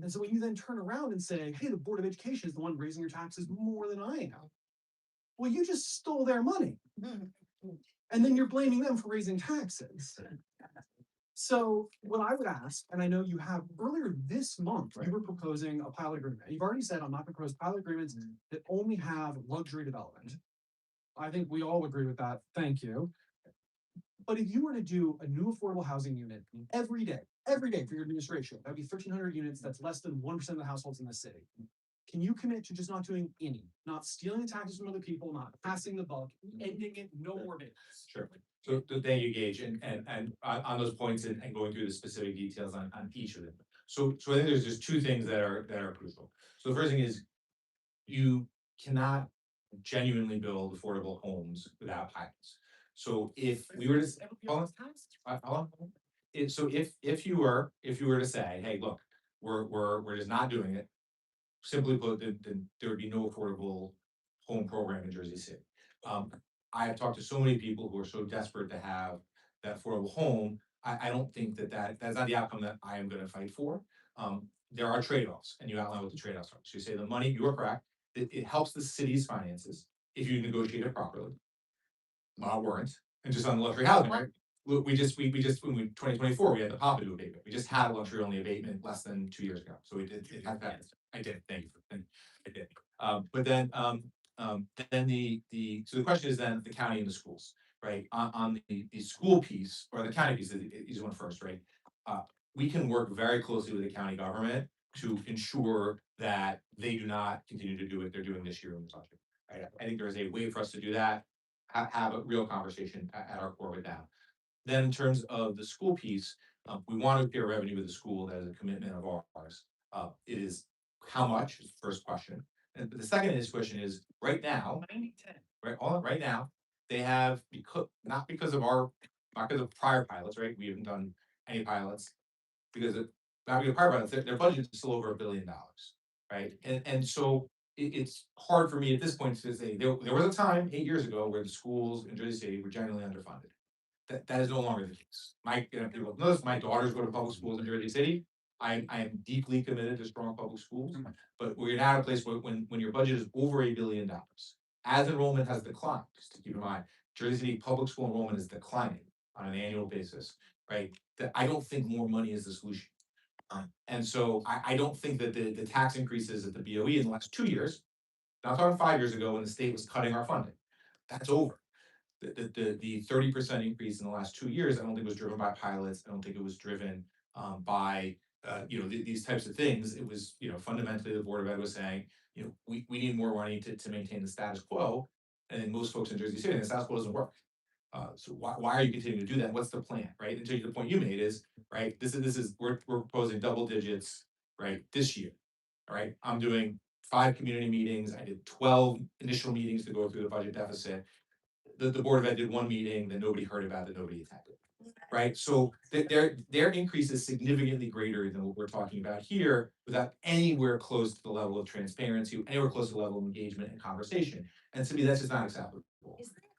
And so when you then turn around and say, hey, the Board of Education is the one raising your taxes more than I am. Well, you just stole their money. And then you're blaming them for raising taxes. So what I would ask, and I know you have earlier this month, you were proposing a pilot agreement. You've already said I'm not going to propose pilot agreements that only have luxury development. I think we all agree with that. Thank you. But if you were to do a new affordable housing unit every day for your administration, that would be 1,300 units. That's less than 1% of the households in the city. can you commit to just not doing any, not stealing taxes from other people, not passing the buck, ending it, no more bids? Sure. So thank you, Gage, and on those points and going through the specific details on each of them. So I think there's just two things that are crucial. So the first thing is you cannot genuinely build affordable homes without pilots. So if we were to, hold on, hold on. So if you were to say, hey, look, we're just not doing it, simply put, then there would be no affordable home program in Jersey City. I have talked to so many people who are so desperate to have that affordable home. I don't think that's not the outcome that I am gonna fight for. There are trade-offs, and you outline what the trade-offs are. So you say the money, you are correct, it helps the city's finances if you negotiate it properly. Weren't, and just on the luxury housing, right? We just, when 2024, we had the Pompidou abatement. We just had a luxury only abatement less than 2 years ago. So it had that. I did, thank you. I did. But then so the question is then the county and the schools, right? On the school piece, or the county piece is one first, right? We can work very closely with the county government to ensure that they do not continue to do what they're doing this year in the budget. Right? I think there is a way for us to do that, have a real conversation at our core with them. Then in terms of the school piece, we want to appear revenue with the school. That is a commitment of ours. It is how much is the first question. And the second question is right now, right now, they have not because of prior pilots, right? We haven't done any pilots because of not because of prior pilots, their budget is still over $1 billion, right? And so it's hard for me at this point to say there was a time 8 years ago where the schools in Jersey City were genuinely underfunded. That is no longer the case. People know this, my daughters go to public schools in Jersey City. I am deeply committed to strong public schools, but we're now at a place where when your budget is over $1 billion, as enrollment has declined, just to keep in mind, Jersey City public school enrollment is declining on an annual basis, right? That I don't think more money is the solution. And so I don't think that the tax increases at the BOE in the last 2 years, not talking 5 years ago when the state was cutting our funding, that's over. The 30% increase in the last 2 years, I don't think was driven by pilots. I don't think it was driven by these types of things. It was, fundamentally the Board of Ed was saying, we need more money to maintain the status quo. And then most folks in Jersey City, the status quo doesn't work. So why are you continuing to do that? What's the plan, right? And to the point you made is, right, we're proposing double digits, right, this year. All right, I'm doing 5 community meetings. I did 12 initial meetings to go through the budget deficit. The Board of Ed did 1 meeting that nobody heard about, that nobody attended. Right, so their increase is significantly greater than what we're talking about here, without anywhere close to the level of transparency, anywhere close to the level of engagement and conversation. And to me, that's just not acceptable.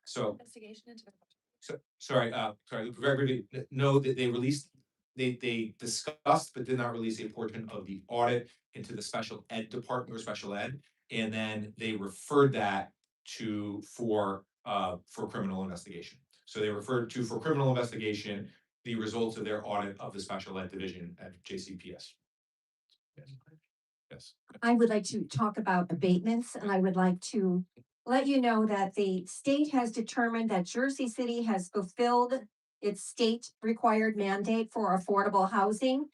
So, Investigation into sorry, very briefly, no, that they discussed but did not release a portion of the audit into the special ed department or special ed, and then they referred that for criminal investigation. So they referred to for criminal investigation the results of their audit of the special ed division at JCPS. Yes. I would like to talk about abatements, and I would like to let you know that the state has determined that Jersey City has fulfilled its state required mandate for affordable housing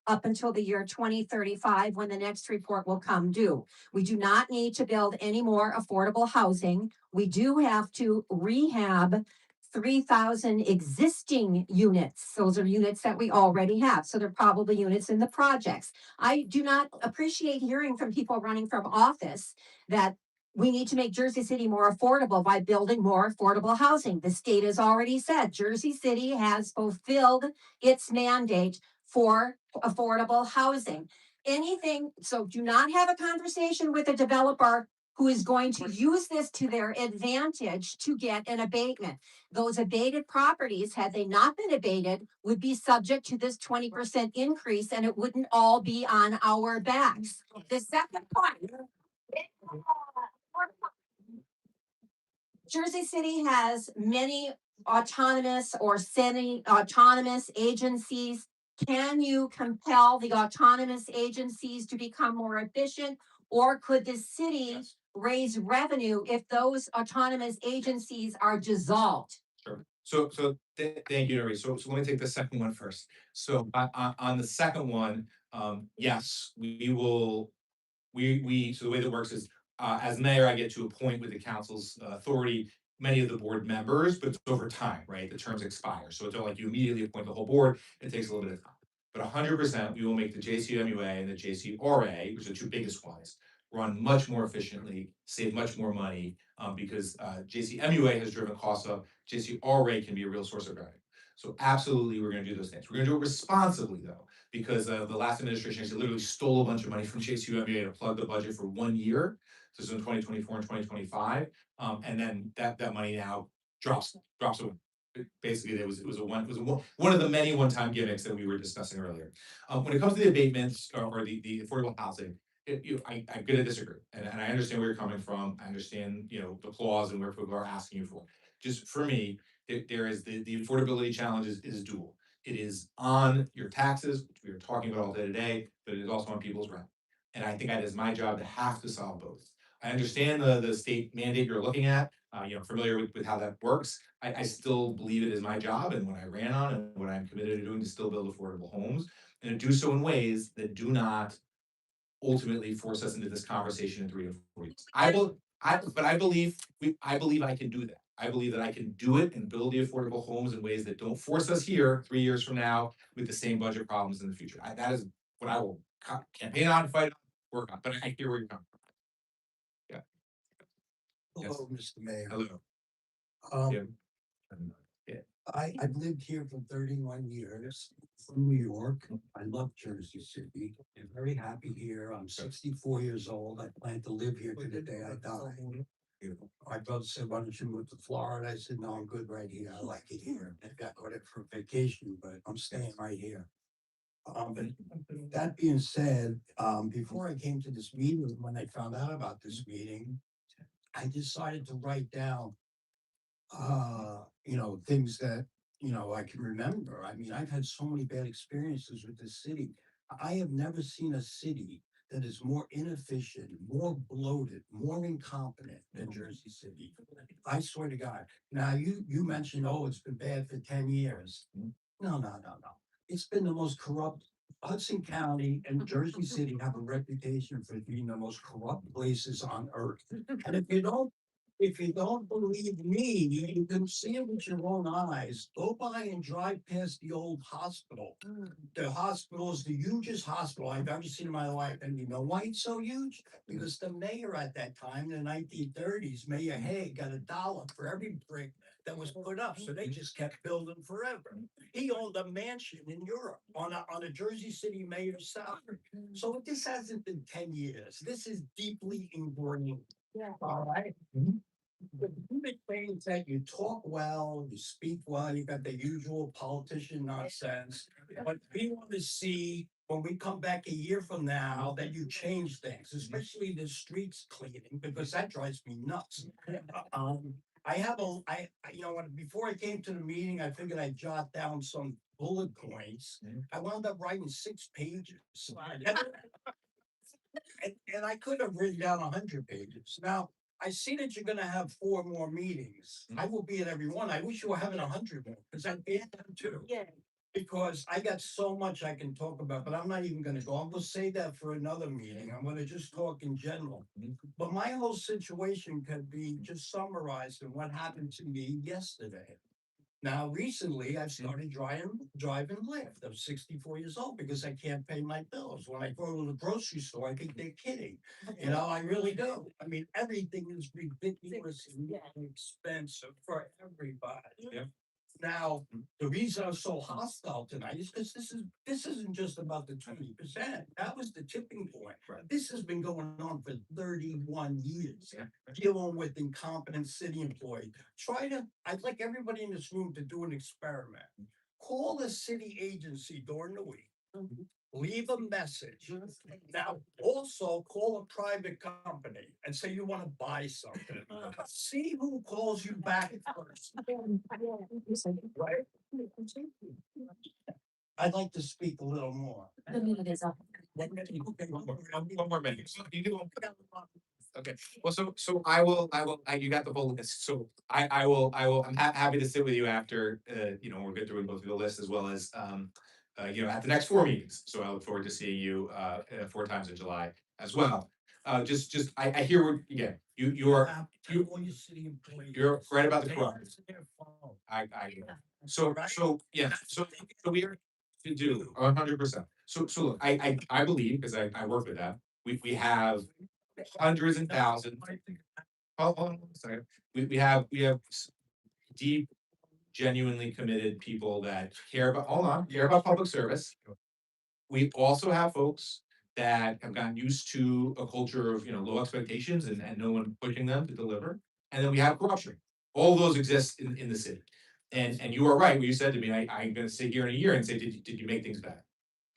up until the year 2035, when the next report will come due. We do not need to build any more affordable housing. We do have to rehab 3,000 existing units. Those are units that we already have. So they're probably units in the projects. I do not appreciate hearing from people running from office that we need to make Jersey City more affordable by building more affordable housing. The state has already said Jersey City has fulfilled its mandate for affordable housing. So do not have a conversation with a developer who is going to use this to their advantage to get an abatement. Those abated properties, had they not been abated, would be subject to this 20% increase, and it wouldn't all be on our backs. The second point, Jersey City has many autonomous or semi-autonomous agencies. Can you compel the autonomous agencies to become more efficient? Or could the city raise revenue if those autonomous agencies are dissolved? Sure. So thank you, Nuri. So let me take the second one first. So on the second one, yes, we will so the way that works is, as mayor, I get to appoint with the council's authority many of the board members, but it's over time, right? The terms expire, so it's not like you immediately appoint the whole board, it takes a little bit of time. But 100%, we will make the JCMUA and the JCRA, which are the two biggest ones, run much more efficiently, save much more money, because JCMUA has driven costs up, JCRA can be a real source of revenue. So absolutely, we're gonna do those things. We're gonna do it responsibly though, because the last administration actually literally stole a bunch of money from JCMUA to plug the budget for 1 year. So it's in 2024 and 2025, and then that money now drops away. Basically, it was one of the many one-time gimmicks that we were discussing earlier. When it comes to the abatements or the affordable housing, I'm gonna disagree, and I understand where you're coming from. I understand, the clause and where people are asking you for. Just for me, there is the affordability challenge is dual. It is on your taxes, which we are talking about all day today, but it is also on people's rent. And I think that is my job to have to solve both. I understand the state mandate you're looking at, familiar with how that works. I still believe it is my job and what I ran on and what I'm committed to doing to still build affordable homes and to do so in ways that do not ultimately force us into this conversation in 3 to 4 years. But I believe I can do that. I believe that I can do it and build the affordable homes in ways that don't force us here 3 years from now with the same budget problems in the future. That is what I will campaign on, fight on, work on, but I hear where you're coming from. Yeah. Hello, Mr. Mayor. Hello. Um, Yeah. I've lived here for 31 years from New York. I love Jersey City. I'm very happy here. I'm 64 years old. I plan to live here to the day I die. My brother said, why don't you move to Florida? I said, no, I'm good right here. I like it here. I got credit for vacation, but I'm staying right here. But that being said, before I came to this meeting, when I found out about this meeting, I decided to write down things that, I can remember. I mean, I've had so many bad experiences with this city. I have never seen a city that is more inefficient, more bloated, more incompetent than Jersey City. I swear to God. Now, you mentioned, oh, it's been bad for 10 years. No. It's been the most corrupt. Hudson County and Jersey City have a reputation for being the most corrupt places on earth. And if you don't believe me, you can see it with your own eyes. Go by and drive past the old hospital. The hospital is the hugest hospital I've ever seen in my life. And you know why it's so huge? Because the mayor at that time in the 1930s, Mayor Hay, got $1 for every brick that was put up. So they just kept building forever. He owned a mansion in Europe on a Jersey City mayor's salary. So this hasn't been 10 years. This is deeply ingrained. All right. The big things that you talk well, you speak well, you got the usual politician nonsense. But we want to see when we come back a year from now that you change things, especially the streets cleaning, because that drives me nuts. Before I came to the meeting, I figured I'd jot down some bullet points. I wound up writing 6 pages. And I could have written down 100 pages. Now, I see that you're gonna have 4 more meetings. I will be at every one. I wish you were having 100 more, because I'd be at them too. Yeah. Because I got so much I can talk about, but I'm not even gonna go. I'm gonna say that for another meeting. I'm gonna just talk in general. But my whole situation could be just summarized in what happened to me yesterday. Now, recently, I've started driving Lyft. I'm 64 years old because I can't pay my bills. When I go to the grocery store, I think they're kidding. I really do. I mean, everything is ridiculously expensive for everybody. Yeah. Now, the reason I'm so hostile tonight is because this isn't just about the 20%. That was the tipping point. This has been going on for 31 years. Dealing with incompetent city employees. I'd like everybody in this room to do an experiment. Call a city agency during the week. Leave a message. Now, also call a private company and say you want to buy something. See who calls you back first. Right? I'd like to speak a little more. The minute is up. One more minute. So you do. Okay, well, so I will, you got the whole list, so I will, I'm happy to sit with you after, we'll get through and go through the list as well as, at the next 4 meetings. So I look forward to seeing you, 4 times in July as well. I hear what, again, you are, you, All your city employees. you're right about the They corruption. answer their phone. So we are to do 100%. So look, I believe, because I work with that, we have hundreds and thousands. Hold on a second. We have deep, genuinely committed people that care about, hold on, care about public service. We also have folks that have gotten used to a culture of, low expectations and no one pushing them to deliver. And then we have corruption. All those exist in the city. And you are right, what you said to me, I'm gonna sit here in a year and say, did you make things better?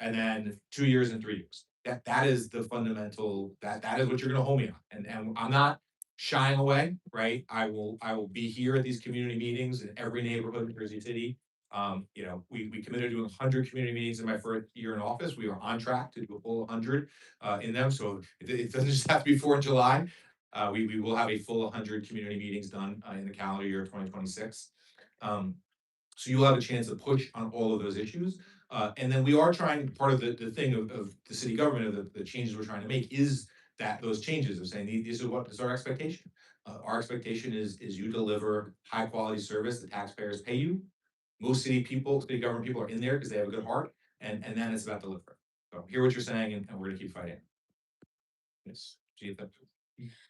And then 2 years and 3 years. That is the fundamental, that is what you're gonna hold me on. And I'm not shying away, right? I will be here at these community meetings in every neighborhood in Jersey City. We committed to doing 100 community meetings in my first year in office. We are on track to do a full 100 in them. So it doesn't just have to be 4th of July. We will have a full 100 community meetings done in the calendar year of 2026. So you'll have a chance to push on all of those issues. And then we are trying, part of the thing of the city government, of the changes we're trying to make is that those changes of saying, this is what is our expectation. Our expectation is you deliver high quality service, the taxpayers pay you. Most city government people are in there because they have a good heart, and then it's about delivering. So hear what you're saying, and we're gonna keep fighting. Yes, Gita.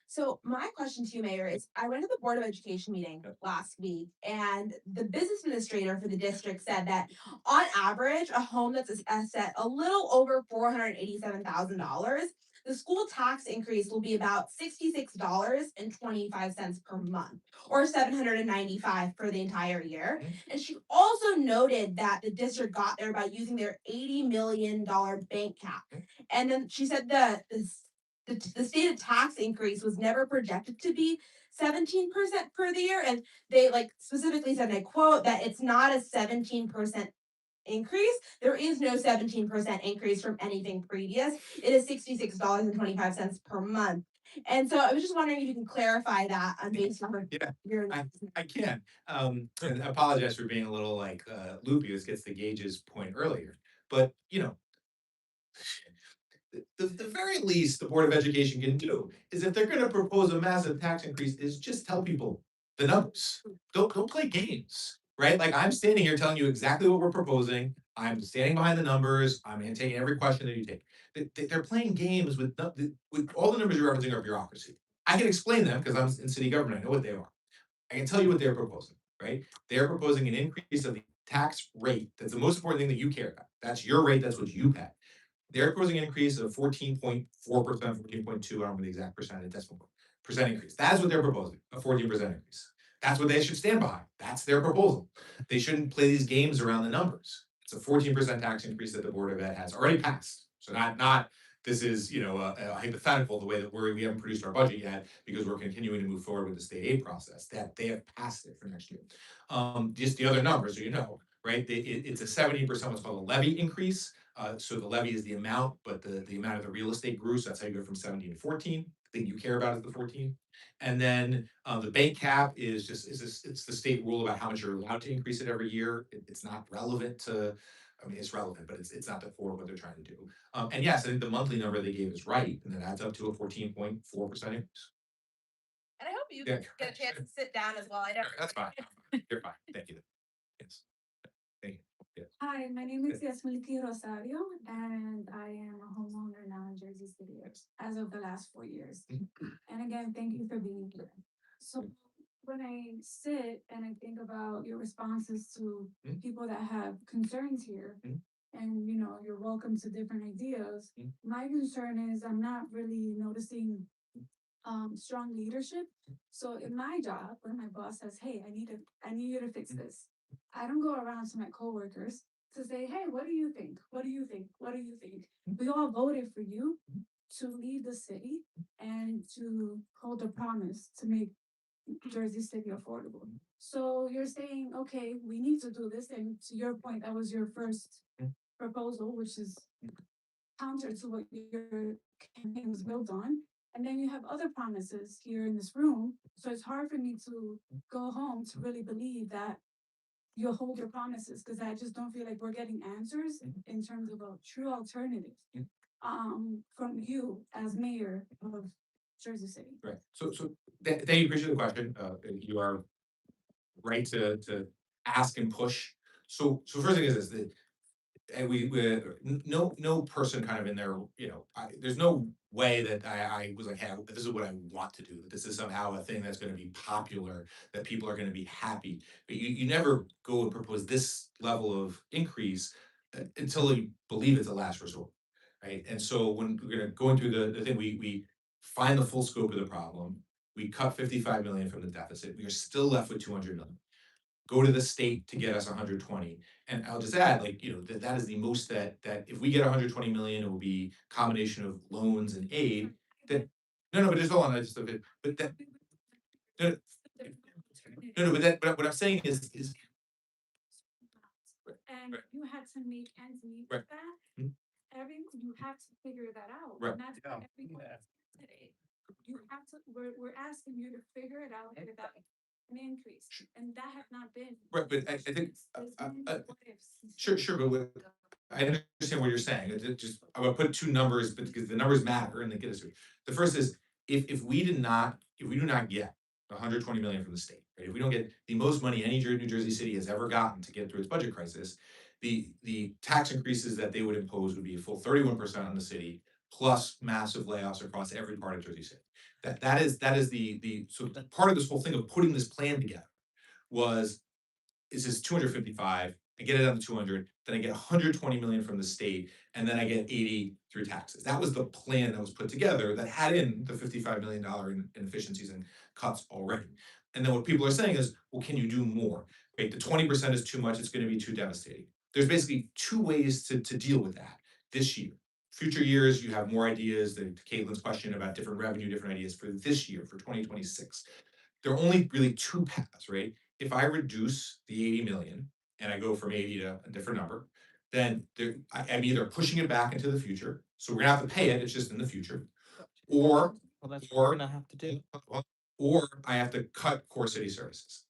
So my question to you, Mayor, is I went to the Board of Education meeting last week, and the business administrator for the district said that on average, a home that's set a little over $487,000, the school tax increase will be about $66.25 per month, or $795 for the entire year. And she also noted that the district got there by using their $80 million bank cap. And then she said the stated tax increase was never projected to be 17% per the year. And they specifically said, and I quote, that it's not a 17% increase. There is no 17% increase from anything previous. It is $66.25 per month. And so I was just wondering if you can clarify that on based on your. I can. And I apologize for being a little loopy. This gets to Gage's point earlier. But the very least the Board of Education can do is, if they're gonna propose a massive tax increase, is just tell people the numbers. Don't play games, right? Like, I'm standing here telling you exactly what we're proposing. I'm standing behind the numbers. I'm taking every question that you take. They're playing games with all the numbers you're referencing are bureaucracy. I can explain them because I'm in city government. I know what they are. I can tell you what they're proposing, right? They're proposing an increase of the tax rate. That's the most important thing that you care about. That's your rate. That's what you pay. They're proposing an increase of 14.4%, 14.2, I don't know the exact percent increase. That's what they're proposing, a 14% increase. That's what they should stand behind. That's their proposal. They shouldn't play these games around the numbers. It's a 14% tax increase that the Board of Ed has already passed. So not this is a hypothetical, the way that we haven't produced our budget yet because we're continuing to move forward with the state aid process, that they have passed it for next year. Just the other numbers, so right? It's a 70% what's called a levy increase. So the levy is the amount, but the amount of the real estate grew, so that's how you go from 17 to 14. The thing you care about is the 14. And then the bank cap is it's the state rule about how much you're allowed to increase it every year. It's not relevant to, it's relevant, but it's not the core of what they're trying to do. And yes, I think the monthly number they gave is right, and that adds up to a 14.4% increase. And I hope you Yeah. get a chance to sit down as well. I know. That's fine. You're fine. Thank you. Yes. Thank you. Yes. Hi, my name is Yasmiliki Rosario, and I am a homeowner now in Jersey City as of the last 4 years. And again, thank you for being here. So when I sit and I think about your responses to people that have concerns here, and you're welcome to different ideas, my concern is I'm not really noticing strong leadership. So in my job, when my boss says, "Hey, I need you to fix this," I don't go around to my coworkers to say, "Hey, what do you think? What do you think? What do you think?" We all voted for you to lead the city and to hold a promise to make Jersey City affordable. So you're saying, okay, we need to do this. And to your point, that was your first proposal, which is counter to what your campaign was built on. And then you have other promises here in this room. So it's hard for me to go home to really believe that you'll hold your promises, because I just don't feel like we're getting answers in terms of a true alternative. from you as mayor of Jersey City? Right, thank you, appreciate the question, you are right to ask and push. So first thing is this, and no person kind of in there, there's no way that I was like, hey, this is what I want to do, that this is somehow a thing that's gonna be popular, that people are gonna be happy. But you never go and propose this level of increase until you believe it's a last resort, right? And so when we're gonna go into the thing, we find the full scope of the problem, we cut 55 million from the deficit, we are still left with 200 million. Go to the state to get us 120. And I'll just add, like, that is the most that if we get 120 million, it will be combination of loans and aid. That no, but just hold on, I just but that no, no, but what I'm saying is And right. you had to make ends meet Right. with that. Mhm. You have to figure that out. Right. And that's what everyone today. You have to, we're asking you to figure it out without an increase, and that has not been. Right, but I think There's been what ifs. sure, but I understand what you're saying. I'm gonna put two numbers, but because the numbers matter and they get us through. The first is if we do not get 120 million from the state, right? If we don't get the most money any New Jersey city has ever gotten to get through its budget crisis, the tax increases that they would impose would be a full 31% on the city, plus massive layoffs across every part of Jersey City. That is so part of this whole thing of putting this plan together was is this 255, I get it down to 200, then I get 120 million from the state, and then I get 80 through taxes. That was the plan that was put together that had in the $55 million in inefficiencies and cuts already. And then what people are saying is, well, can you do more? Right, the 20% is too much, it's gonna be too devastating. There's basically two ways to deal with that this year. Future years, you have more ideas, to Caitlin's question about different revenue, different ideas for this year, for 2026. There are only really two paths, right? If I reduce the 80 million and I go from 80 to a different number, then I'm either pushing it back into the future, so we're gonna have to pay it, it's just in the future, or that's or- what we're gonna have to do. or I have to cut core city services.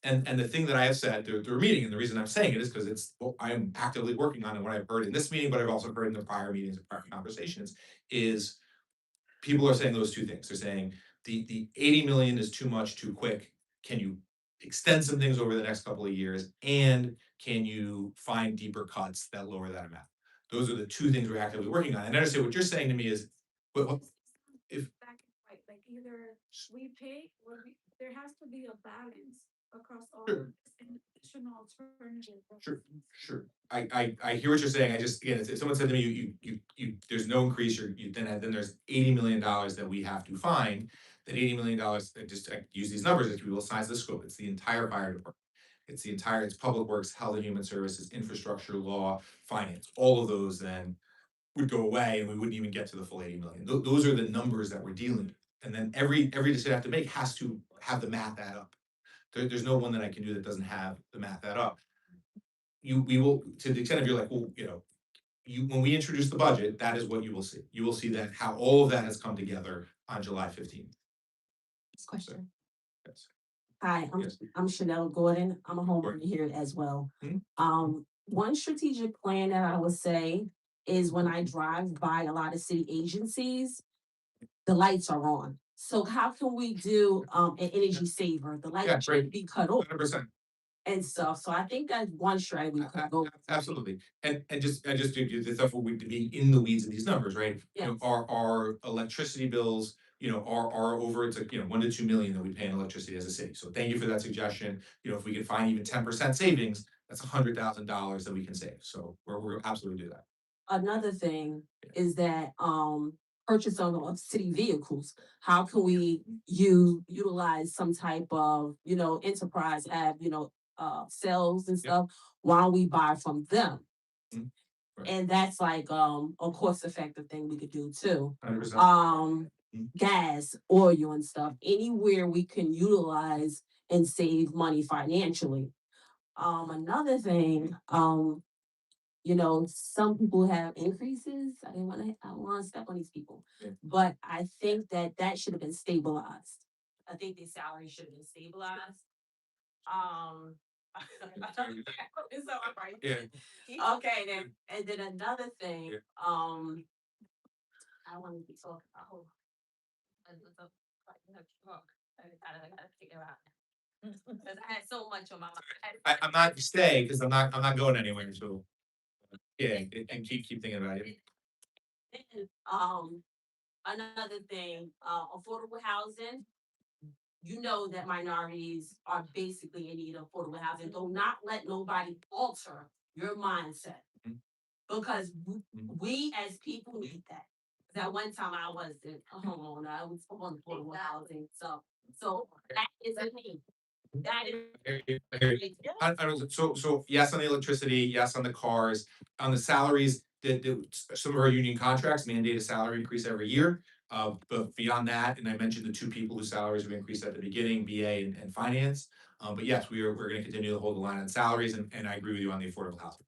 And the thing that I have said through a meeting, and the reason I'm saying it is because it's what I am actively working on and what I've heard in this meeting, but I've also heard in the prior meetings and prior conversations, is people are saying those two things. They're saying the 80 million is too much, too quick. Can you extend some things over the next couple of years? And can you find deeper cuts that lower that amount? Those are the two things we're actively working on. And I understand what you're saying to me is, but if Black and white, like either we pay or there has to be a balance across all of Sure. this and additional alternative. Sure. I hear what you're saying. I just, again, if someone said to me, there's no increase, then there's $80 million that we have to find. That $80 million, I use these numbers as we will size the scope. It's the entire fire department. It's public works, health and human services, infrastructure, law, finance. All of those then would go away and we wouldn't even get to the full 80 million. Those are the numbers that we're dealing with. And then every decision I have to make has to have the math add up. There's no one that I can do that doesn't have the math add up. We will, to the extent of you're like, well, when we introduce the budget, that is what you will see. You will see that how all of that has come together on July 15th. Next question. Yes. Hi, Yes. I'm Chanel Gordon. I'm a homeowner here as well. One strategic plan that I would say is when I drive by a lot of city agencies, the lights are on. So how can we do an energy saver? The Yeah, lights should right. be cut off 100%. and stuff. So I think that's one strategy we could go. Absolutely. And just do the stuff where we to be in the weeds of these numbers, right? Yes. Our electricity bills, are over, it's like, 1 to 2 million that we pay in electricity as a city. So thank you for that suggestion. If we can find even 10% savings, that's $100,000 that we can save. So we're absolutely do that. Another thing is that purchase of city vehicles. How can we utilize some type of, enterprise have, sales and stuff while we buy from them? Right. And that's like a cost effective thing we could do too. 100%. Gas, oil and stuff, anywhere we can utilize and save money financially. Another thing, some people have increases. I don't want to step on these people, Yeah. but I think that should have been stabilized. I think their salary should have been stabilized. It's all right. Yeah. Okay, then, and then another thing, I want to be talking about, hold on. I gotta figure out. Cause I had so much on my mind. I'm not staying, because I'm not going anywhere, so. Yeah, and keep thinking about it. Another thing, affordable housing. You know that minorities are basically in need of affordable housing. Do not let nobody alter your mindset. Mhm. Because we as people need that. 'Cause at one time I wasn't a homeowner, I was on affordable housing, so that is a need. That is. I hear you. So yes on the electricity, yes on the cars, on the salaries, some of our union contracts mandate a salary increase every year. But beyond that, and I mentioned the two people whose salaries have increased at the beginning, BA and finance. But yes, we're gonna continue to hold the line on salaries, and I agree with you on the affordable housing.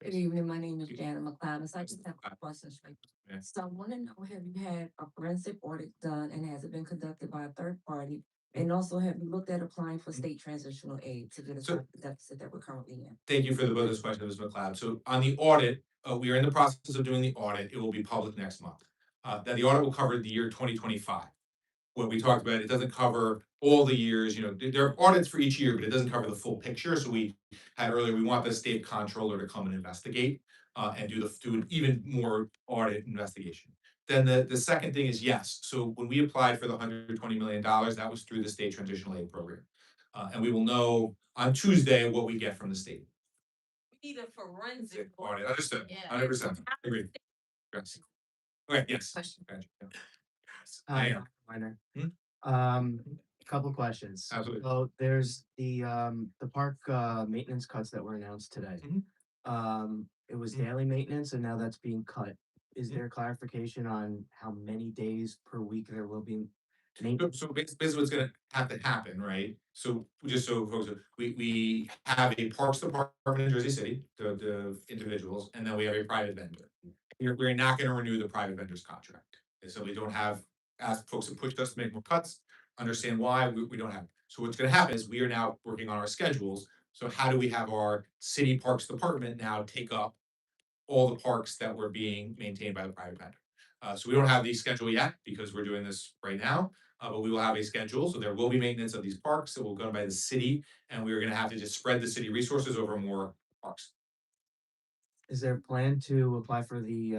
Good evening, my name is Janet McLeod. I just have a question. Yeah. So I wanna know, have you had a forensic audit done and has it been conducted by a third party? And also, have you looked at applying for state transitional aid to get us So- out of the deficit that we're currently in? Thank you for both those questions, Ms. McLeod. So on the audit, we are in the process of doing the audit. It will be public next month. That the audit will cover the year 2025. What we talked about, it doesn't cover all the years, there are audits for each year, but it doesn't cover the full picture. So we had earlier, we want the state comptroller to come and investigate, and do an even more audit investigation. Then the second thing is, yes, so when we applied for the $120 million, that was through the state transitional aid program. And we will know on Tuesday what we get from the state. We need a forensic. Audit, understood, Yeah. 100%, agree. Yes. Okay, yes. Question. Gotcha, yeah. Hi, I am. Minor. Hmm? Couple questions. Absolutely. So there's the park, maintenance cuts that were announced today. Mhm. It was Mhm. daily maintenance and now that's being cut. Is Mhm. there clarification on how many days per week there will be? So basically what's gonna have to happen, right? So just so folks, we have a parks department in Jersey City, the individuals, and then we have a private vendor. We're not gonna renew the private vendor's contract. And so we don't have, as folks have pushed us to make more cuts, understand why, we don't have. So what's gonna happen is we are now working on our schedules. So how do we have our city parks department now take up all the parks that were being maintained by the private vendor? So we don't have the schedule yet because we're doing this right now. But we will have a schedule, so there will be maintenance of these parks that will go by the city, and we're gonna have to just spread the city resources over more parks. Is there a plan to apply for the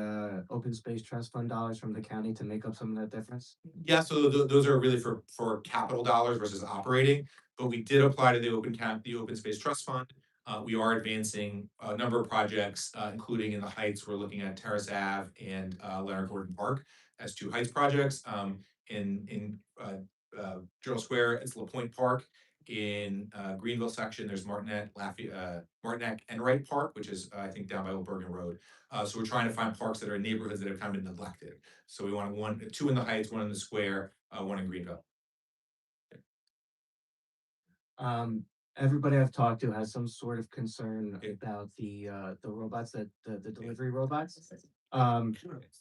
open space trust fund dollars from the county to make up some of that difference? Yeah, so those are really for capital dollars versus operating, but we did apply to the open space trust fund. We are advancing a number of projects, including in the Heights, we're looking at Terrace Ave and Leonard Gordon Park as two Heights projects. In Gerald Square, it's LaPointe Park. In Greenville section, there's Martinet, Martinet and Wright Park, which is I think down by Old Bergen Road. So we're trying to find parks that are in neighborhoods that have kind of been neglected. So we want two in the Heights, one in the Square, one in Greenville. Everybody I've talked to has some sort of concern about the robots the delivery robots.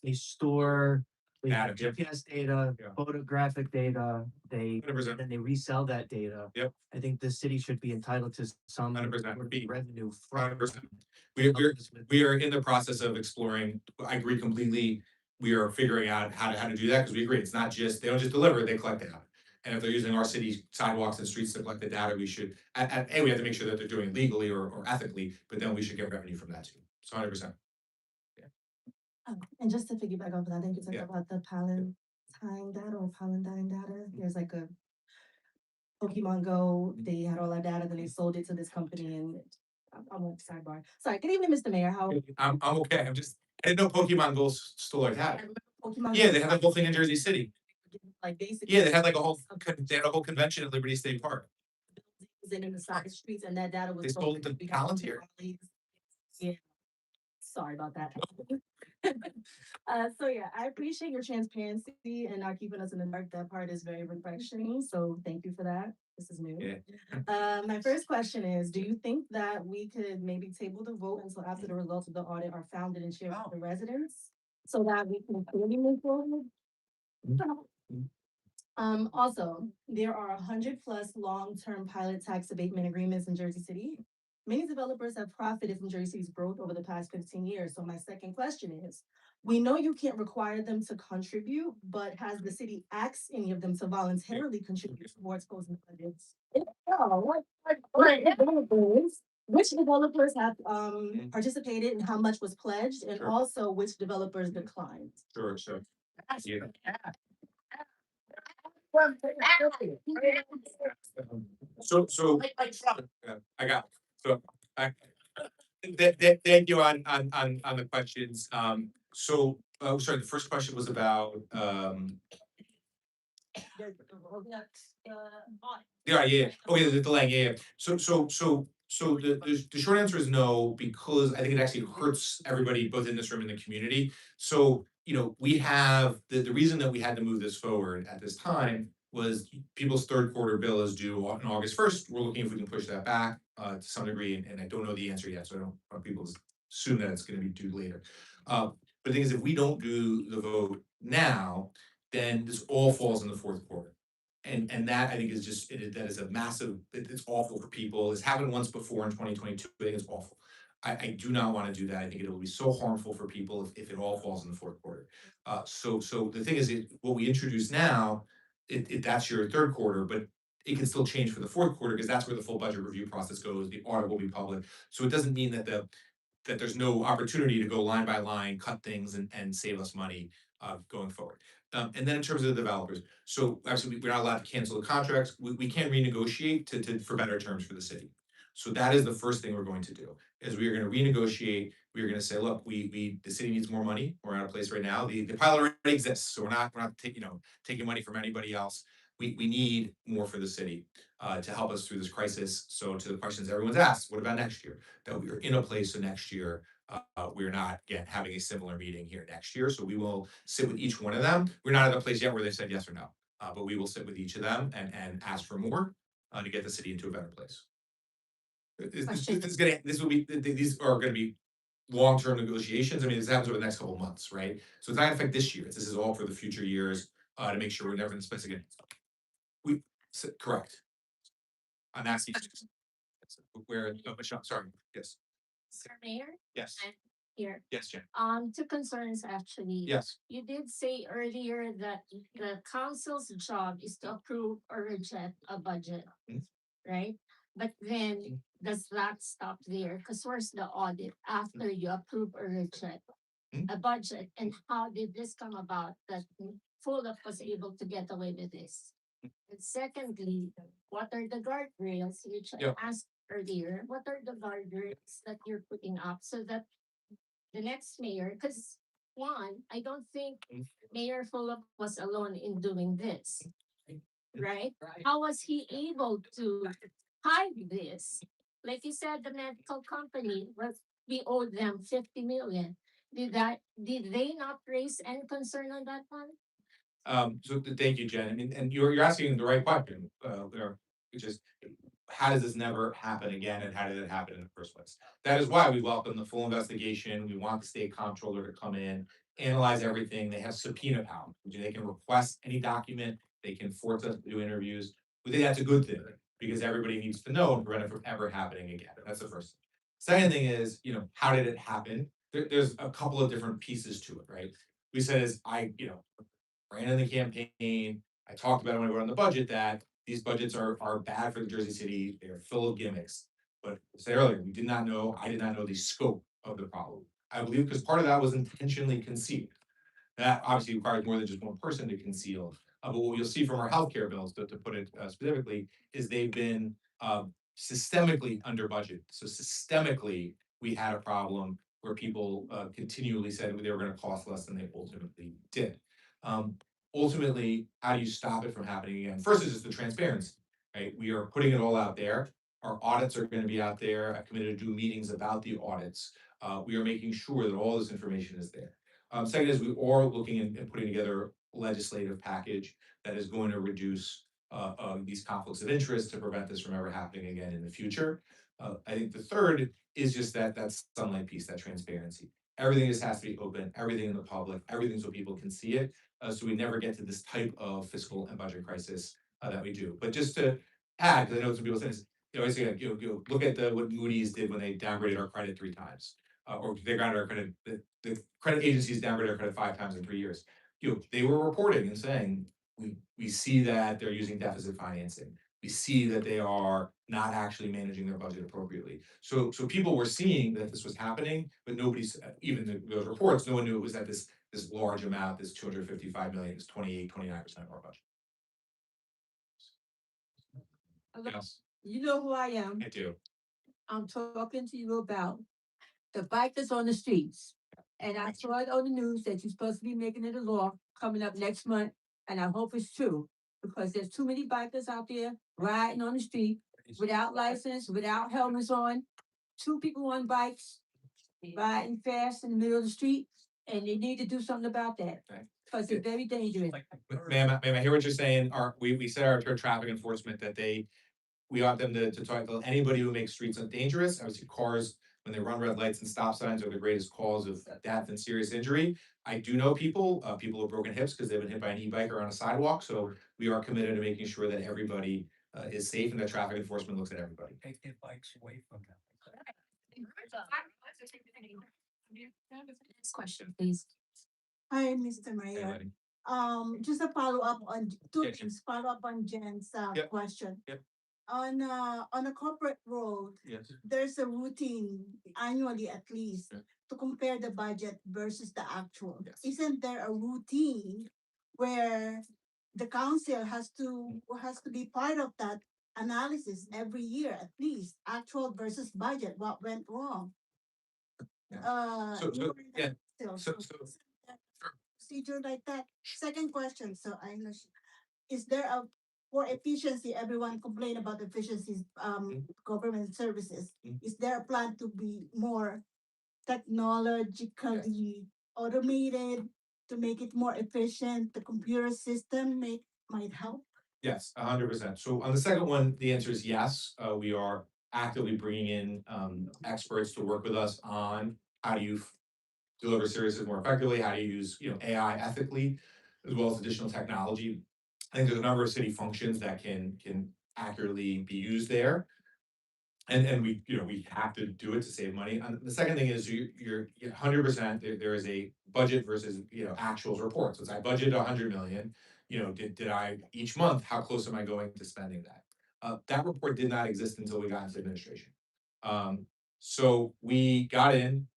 They store Data, yep. GPS data, Yeah. photographic data, they 100%. then they resell that data. Yep. I think the city should be entitled to some 100%. sort of revenue from. 100%. We are in the process of exploring, I agree completely. We are figuring out how to do that, because we agree, it's not just, they don't just deliver it, they collect data. And if they're using our city sidewalks and streets to collect the data, we should, we have to make sure that they're doing it legally or ethically, but then we should get revenue from that too. So 100%. And just to piggyback off of that, I think you talked Yeah. about the Palatine data or Palatine data. There's like a Pokemon Go, they had all that data, then they sold it to this company and I won't sidebar. Sorry, good evening, Mr. Mayor, how? I'm okay, I didn't know Pokemon Go stole our data. Pokemon Yeah, Go they had a whole thing in Jersey City. Like basically. Yeah, they had like they had a whole convention at Liberty State Park. In the side streets and that data was. They sold it to Palantir. Yeah, sorry about that. So yeah, I appreciate your transparency and not keeping us in the dark. That part is very refreshing, so thank you for that. This is new. Yeah. My first question is, do you think that we could maybe table the vote until after the results of the audit are founded and shared with the residents? So that we can clearly move forward? Also, there are 100+ long-term pilot tax abatement agreements in Jersey City. Many developers have profited from Jersey's growth over the past 15 years. So my second question is, we know you can't require them to contribute, but has the city asked any of them to voluntarily contribute towards closing budgets? If so, which developers have participated and how much was pledged, and Sure. also which developers declined? Sure, sure. Yeah. So, yeah, I got, so, I, thank you on the questions. So, oh, sorry, the first question was about, yeah, okay, the delay, yeah. So the short answer is no, because I think it actually hurts everybody both in this room and the community. So, we have, the reason that we had to move this forward at this time was people's third quarter bill is due on August 1st. We're looking if we can push that back to some degree, and I don't know the answer yet, so I don't want people to assume that it's gonna be due later. But the thing is, if we don't do the vote now, then this all falls in the fourth quarter. And that I think is just, that is a massive, it's awful for people. It's happened once before in 2022. I think it's awful. I do not want to do that. I think it will be so harmful for people if it all falls in the fourth quarter. So the thing is, what we introduce now, that's your third quarter, but it can still change for the fourth quarter because that's where the full budget review process goes. The audit will be public. So it doesn't mean that there's no opportunity to go line by line, cut things and save us money going forward. And then in terms of the developers, so obviously we're not allowed to cancel the contracts. We can renegotiate for better terms for the city. So that is the first thing we're going to do, is we are gonna renegotiate. We are gonna say, look, the city needs more money. We're at a place right now. The pilot already exists, so we're not taking money from anybody else. We need more for the city to help us through this crisis. So to the questions everyone's asked, what about next year? That we are in a place so next year we're not again having a similar meeting here next year. So we will sit with each one of them. We're not at a place yet where they said yes or no, but we will sit with each of them and ask for more to get the city into a better place. These are gonna be long-term negotiations. I mean, this happens over the next couple of months, right? So it's not gonna affect this year. This is all for the future years to make sure we're never in this place again. Correct. I'm asking. Where, Michelle, sorry, yes. Sir Mayor? Yes. Here. Yes, Jen. Two concerns actually. Yes. You did say earlier that the council's job is to approve or reject a budget, right? But then does that stop there? Because where's the audit after you approve or reject a budget? And how did this come about that Fulop was able to get away with this? And secondly, what are the guardrails, which I asked earlier, what are the guardrails that you're putting up so that the next mayor, because one, I don't think Mayor Fulop was alone in doing this, right? How was he able to hide this? Like you said, the medical company we owed them 50 million. Did they not raise any concern on that one? So thank you, Jen. I mean, and you're asking the right question, which is how does this never happen again, and how did it happen in the first place? That is why we welcome the full investigation. We want the state comptroller to come in, analyze everything. They have subpoena power. They can request any document. They can force us to do interviews. We think that's a good thing because everybody needs to know and prevent it from ever happening again. That's the first thing. Second thing is, how did it happen? There's a couple of different pieces to it, right? We said ran in the campaign. I talked about when we were on the budget that these budgets are bad for the Jersey City. They're full of gimmicks. But I said earlier, I did not know the scope of the problem. I believe because part of that was intentionally concealed. That obviously requires more than just one person to conceal. But what you'll see from our healthcare bills, to put it specifically, is they've been systemically under budget. So systemically, we had a problem where people continually said they were going to cost less than they ultimately did. Ultimately, how do you stop it from happening again? First is just the transparency, right? We are putting it all out there. Our audits are going to be out there. I committed to do meetings about the audits. We are making sure that all this information is there. Second is we are looking and putting together a legislative package that is going to reduce these conflicts of interest to prevent this from ever happening again in the future. I think the third is just that sunlight piece, that transparency. Everything just has to be open, everything in the public, everything so people can see it. So we never get to this type of fiscal and budget crisis that we do. But just to add, because I know some people say this, it's gonna, look at what Moody's did when they downgraded our credit 3 times. Or they downgraded our credit, the credit agencies downgraded our credit 5 times in 3 years. They were reporting and saying, we see that they're using deficit financing. We see that they are not actually managing their budget appropriately. So people were seeing that this was happening, but nobody's, even those reports, no one knew it was at this large amount, this 255 million, is 29% of our budget. Yes, You know who I am. I do. I'm talking to you about the bikers on the streets. And I saw it on the news that you're supposed to be making it a law coming up next month, and I hope it's true. Because there's too many bikers out there riding on the street without license, without helmets on. 2 people on bikes riding fast in the middle of the street, and they need to do something about that. Right. Because it's very dangerous. Ma'am, I hear what you're saying. We said our traffic enforcement that we want them to talk to anybody who makes streets dangerous. Obviously, cars, when they run red lights and stop signs, are the greatest cause of death and serious injury. I do know people with broken hips because they've been hit by an e-bike or on a sidewalk. So we are committed to making sure that everybody is safe and that traffic enforcement looks at everybody. Take their bikes away from them. Next question, please. Hi, Mr. Hey, Mayor. Letty. Just a follow-up on two Yeah, sure. things, follow-up on Jen's Yep. question. Yep. On a corporate road, Yes. there's a routine annually at least Yeah. to compare the budget versus the actual. Yes. Isn't there a routine where the council has to be part of that analysis every year at least, actual versus budget, what went wrong? Yeah. So, You were in yeah. that still, So, isn't there a procedure like that? Second question, so I know, is there a, for efficiency, everyone complain about efficiencies, government services. Is there a plan to be more technologically automated to make it more efficient? The computer system might help. Yes, 100%. So on the second one, the answer is yes. We are actively bringing in experts to work with us on how do you deliver services more effectively, how do you use AI ethically, as well as additional technology. I think there's a number of city functions that can accurately be used there. And we have to do it to save money. And the second thing is you're 100%, there is a budget versus actuals report. So it's I budgeted 100 million. Did I each month, how close am I going to spending that? That report did not exist until we got into administration. So we got in,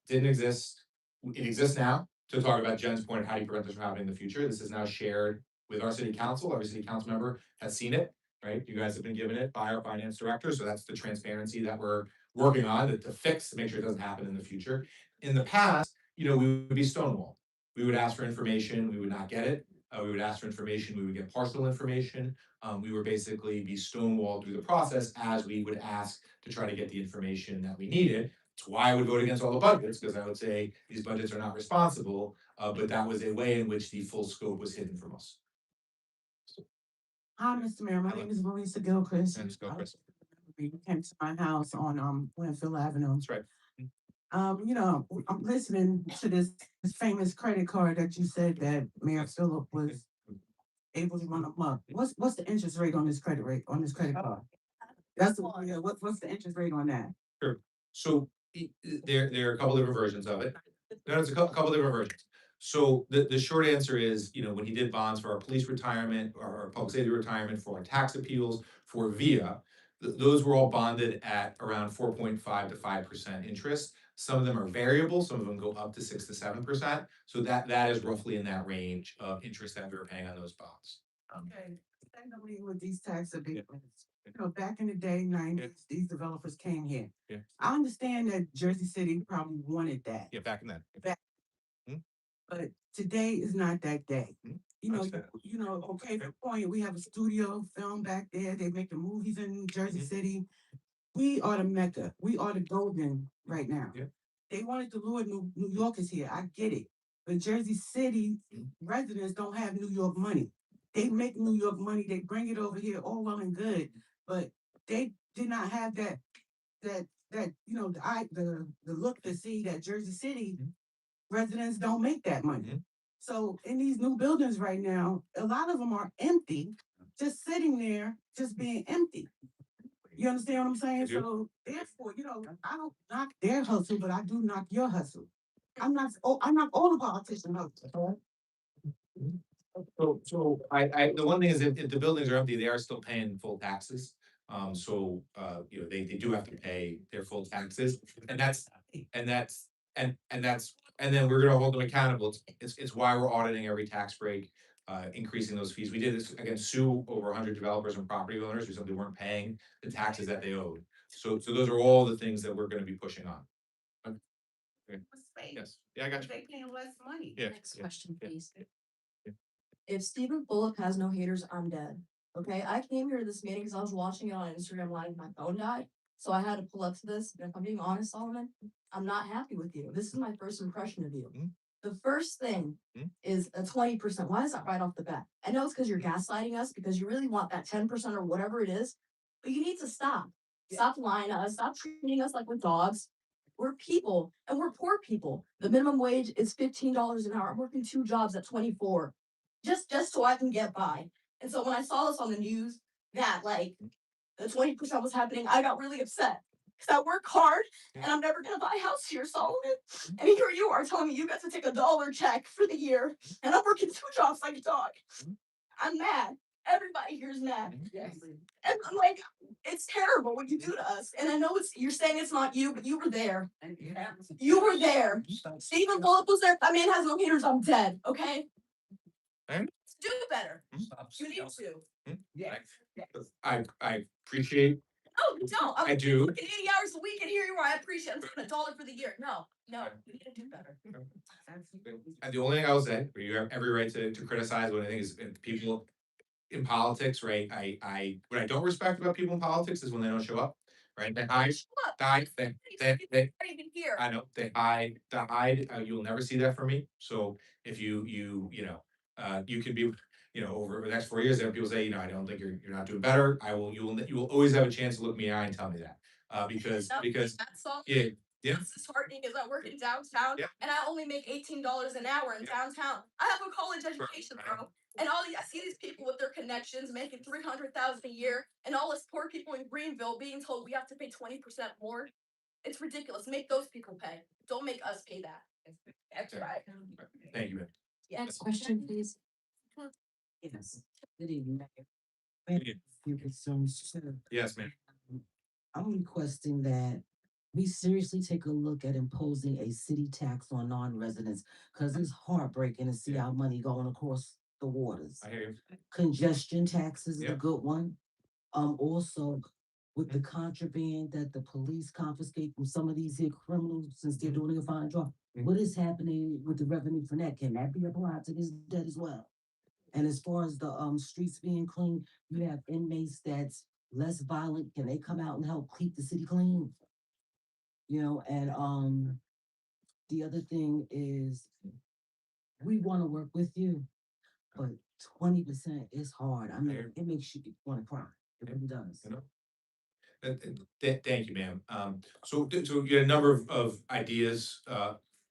didn't exist. It exists now to talk about Jen's point, how do you prevent this from happening in the future? This is now shared with our city council. Every city council member has seen it, right? You guys have been given it by our finance director. So that's the transparency that we're working on to fix, to make sure it doesn't happen in the future. In the past, we would be stonewalled. We would ask for information, we would not get it. We would ask for information, we would get partial information. We would basically be stonewalled through the process as we would ask to try to get the information that we needed. That's why I would vote against all the budgets, because I would say these budgets are not responsible, but that was a way in which the full scope was hidden from us. Hi, Mr. Mayor. My name is Marisa Gilchrist. And just go, Chris. You came to my house on Winfield Avenue. That's right. I'm listening to this famous credit card that you said that Mayor Phillip was able to run amok. What's the interest rate on this credit card? What's the interest rate on that? Sure. So there are a couple different versions of it. There's a couple different versions. So the short answer is, when he did bonds for our police retirement, or our public safety retirement, for our tax appeals, for VIA, those were all bonded at around 4.5 to 5% interest. Some of them are variable, some of them go up to 6 to 7%. So that is roughly in that range of interest that we were paying on those bonds. Okay, secondly, with these tax abatements, back in the day, 90s, these developers came here. Yeah. I understand that Jersey City probably wanted that. Yeah, back in that. But today is not that day. Understand. Okay, for point, we have a studio film back there. They make the movies in Jersey City. We are the Mecca. We are the golden right now. Yeah. They wanted to lure New Yorkers here. I get it. But Jersey City residents don't have New York money. They make New York money. They bring it over here, all well and good. But they did not have the look to see that Jersey City residents don't make that money. So in these new buildings right now, a lot of them are empty, just sitting there, just being empty. You understand what I'm saying? do. So therefore, you know, I don't knock their hustle, but I do knock your hustle. I'm not all the politician hustle. So the one thing is if the buildings are empty, they are still paying full taxes. So, you know, they do have to pay their full taxes and that's, and that's, and that's, and then we're gonna hold them accountable. It's why we're auditing every tax break, increasing those fees. We did this against sue over 100 developers and property owners who simply weren't paying the taxes that they owed. So those are all the things that we're gonna be pushing on. Okay. Yes, yeah, I got you. They paying less money. Yeah. Next yeah, question, yeah. please. If Stephen Bullock has no haters, I'm dead. Okay, I came here to this meeting because I was watching it on Instagram Live. My phone died, so I had to pull up to this. And if I'm being honest, Solomon, I'm not happy with you. This is my first impression of you. The first thing is a 20%. Why is that right off the bat? I know it's because you're gaslighting us because you really want that 10% or whatever it is, but you need to stop. Stop lying to us. Stop treating us like we're dogs. We're people and we're poor people. The minimum wage is $15 an hour. I'm working 2 jobs at 24 just so I can get by. And so when I saw this on the news that like the 20% was happening, I got really upset. Because I work hard and I'm never gonna buy a house here, Solomon. And here you are telling me you got to take $1 check for the year, and I'm working 2 jobs like a dog. I'm mad. Everybody here's mad. And I'm like, it's terrible what you do to us. And I know you're saying it's not you, but you were there. You were there. Stephen Bullock was there. That man has no haters. I'm dead. Okay. Do better. You need to. I appreciate. No, you don't. I do. Working 80 hours a week, and here you are. I appreciate it. I'm $1 for the year. No, you need to do better. And the only thing I will say, where you have every right to criticize what I think is people in politics, right? What I don't respect about people in politics is when they don't show up, right? They hide, they Not even here. I know, they hide, you will never see that from me. So if you know, you can be, you know, over the next 4 years, there are people say, you know, I don't think you're not doing better. You will always have a chance to look me in the eye and tell me that. Because That's all. yeah, yeah. What's disheartening is I work in downtown Yeah. and I only make $18 an hour in downtown. I have a college education, bro. And I see these people with their connections making $300,000 a year, and all us poor people in Greenville being told we have to pay 20% more. It's ridiculous. Make those people pay. Don't make us pay that. That's right. Thank you, man. Next question, please. Yes. Good evening, Mayor. Good evening. Few concerns, sir. Yes, ma'am. I'm requesting that we seriously take a look at imposing a city tax on non-residents, because it's heartbreaking to see our money going across the waters. I hear you. Congestion taxes is a Yep. good one. Also, with the contraband that the police confiscate from some of these here criminals, since they're doing a fine job, what is happening with the revenue from that? Can that be applied to this debt as well? And as far as the streets being clean, you have inmates that's less violent. Can they come out and help keep the city clean? You know, and the other thing is we want to work with you, but 20% is hard. I mean, it makes you want to cry. It really does. You know? Thank you, ma'am. So you had a number of ideas.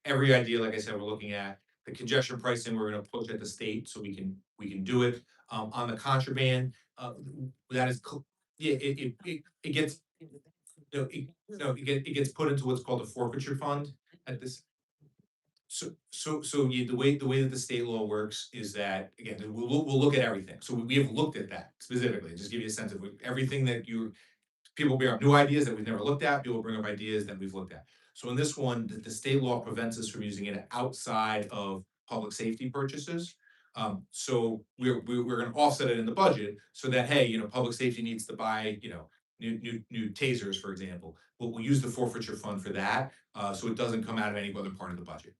Every idea, like I said, we're looking at the congestion pricing. We're going to push at the state so we can do it. On the contraband, that is, yeah, it gets. It gets put into what's called a forfeiture fund at this. So the way that the state law works is that, again, we'll look at everything. So we have looked at that specifically, just give you a sense of everything that people bring up new ideas that we've never looked at, people bring up ideas that we've looked at. So in this one, the state law prevents us from using it outside of public safety purchases. So we're gonna offset it in the budget so that, hey, you know, public safety needs to buy, you know, new tasers, for example. We'll use the forfeiture fund for that, so it doesn't come out of any other part of the budget.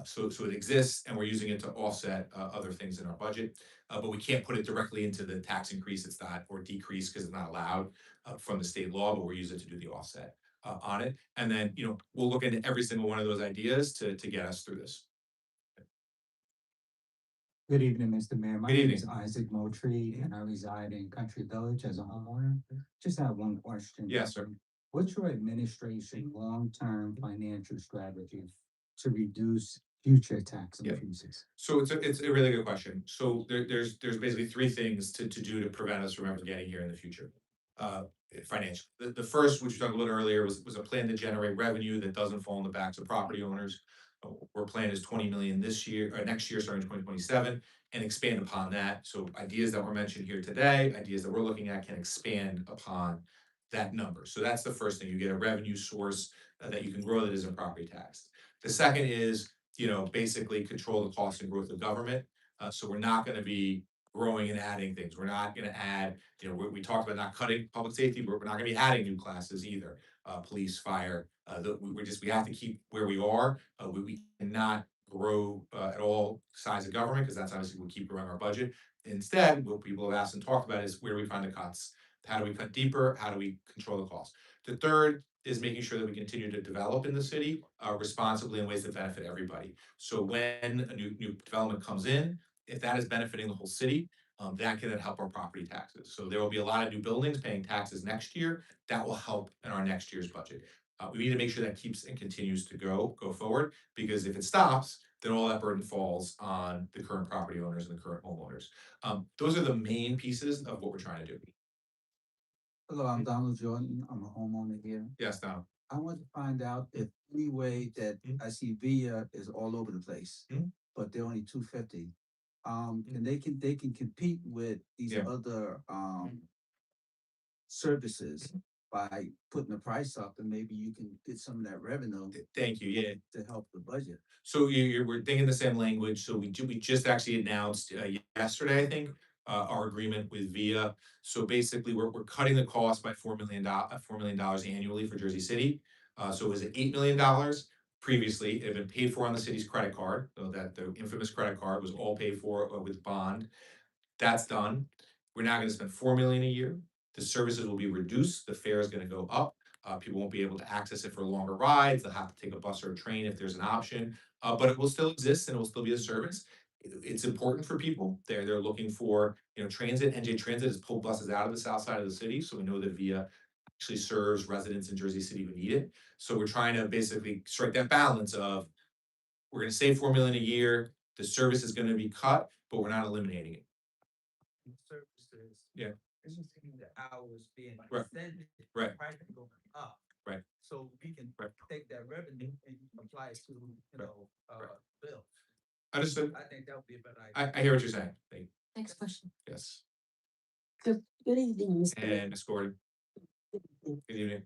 So it exists and we're using it to offset other things in our budget, but we can't put it directly into the tax increase. It's not, or decrease, because it's not allowed from the state law, but we're using it to do the offset on it. And then, you know, we'll look into every single one of those ideas to get us through this. Good evening, Mr. Mayor. My Good name evening. is Isaac Moultrie, and I reside in Country Village as a homeowner. Just have one question. Yes, sir. What's your administration long-term financial strategy to reduce future tax Yeah. increases? So it's a really good question. So there's basically 3 things to do to prevent us from ever getting here in the future. financial. The first, which we talked about earlier, was a plan to generate revenue that doesn't fall on the backs of property owners. Our plan is 20 million this year, or next year, starting 2027, and expand upon that. So ideas that were mentioned here today, ideas that we're looking at can expand upon that number. So that's the first thing. You get a revenue source that you can grow that isn't property tax. The second is, basically control the cost and growth of government. So we're not gonna be growing and adding things. We're not gonna add, we talked about not cutting public safety, but we're not gonna be adding new classes either. Police, fire, we have to keep where we are. We cannot grow at all size of government, because that's obviously what keep growing our budget. Instead, what people have asked and talked about is where do we find the cuts? How do we cut deeper? How do we control the cost? The third is making sure that we continue to develop in the city responsibly in ways that benefit everybody. So when a new development comes in, if that is benefiting the whole city, that can then help our property taxes. So there will be a lot of new buildings paying taxes next year. That will help in our next year's budget. We need to make sure that keeps and continues to go forward, because if it stops, then all that burden falls on the current property owners and the current homeowners. Those are the main pieces of what we're trying to do. Hello, I'm Donald Jordan. I'm a homeowner here. Yes, Donald. I want to find out if any way that I see VIA is all over the place, but they're only 250. And they can compete with these other services by putting the price up, and maybe you can get some of that revenue. Thank you. Yeah. To help the budget. So we're thinking the same language. So we just actually announced yesterday, I think, our agreement with VIA. So basically, we're cutting the cost by $4 million annually for Jersey City. So it was $8 million previously. It had been paid for on the city's credit card, so that the infamous credit card was all paid for with bond. That's done. We're now going to spend $4 million a year. The services will be reduced. The fare is going to go up. People won't be able to access it for longer rides. They'll have to take a bus or a train if there's an option, but it will still exist and it will still be a service. It's important for people. They're looking for, transit. NJ Transit has pulled buses out of the south side of the city, so we know that VIA actually serves residents in Jersey City who need it. So we're trying to basically strike that balance of, we're going to save $4 million a year. The service is going to be cut, but we're not eliminating it. Services. Yeah. It's just the hours being Right. extended. Right. Price going up. Right. So we can take that revenue and apply it to, bill. Understood. I think that would be a better idea. I hear what you're saying. Thank you. Next question. Yes. Good evening, Mr. Mayor. And Ms. Gordon. Good evening.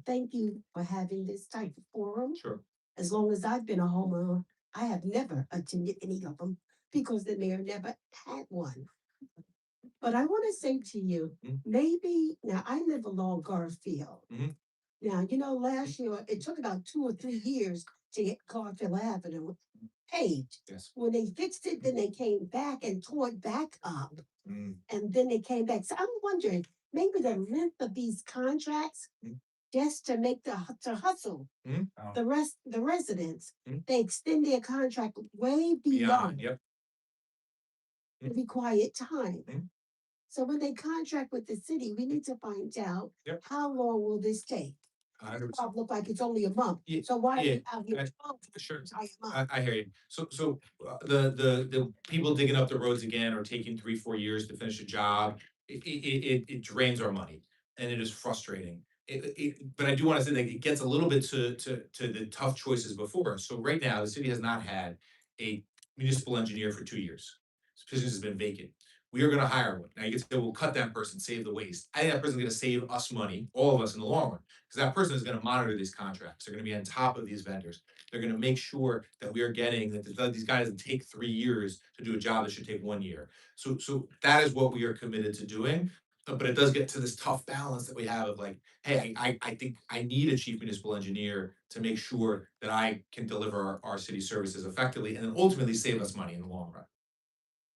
Thank you for having this type of forum. Sure. As long as I've been a homeowner, I have never attended any of them because the mayor never had one. But I want to say to you, maybe, now I live along Garfield. Now, last year, it took about 2 or 3 years to get Garfield Avenue paved. Yes. When they fixed it, then they came back and tore it back up. Mm. And then they came back. So I'm wondering, maybe the length of these contracts, just to make to hustle the residents, they extend their contract way beyond Yep. the required time. So when they contract with the city, we need to find out how long will this take? It probably look like it's only a month. So why are you out here? Sure. I hear you. So the people digging up the roads again or taking 3-4 years to finish a job, it drains our money and it is frustrating. But I do want to say that it gets a little bit to the tough choices before. So right now, the city has not had a municipal engineer for 2 years. This position has been vacant. We are going to hire one. Now you can say, we'll cut that person, save the waste. I think that person is going to save us money, all of us in the long run, because that person is going to monitor these contracts. They're going to be on top of these vendors. They're going to make sure that we are getting, that these guys doesn't take 3 years to do a job that should take 1 year. So that is what we are committed to doing. But it does get to this tough balance that we have of like, hey, I think I need a chief municipal engineer to make sure that I can deliver our city services effectively and then ultimately save us money in the long run.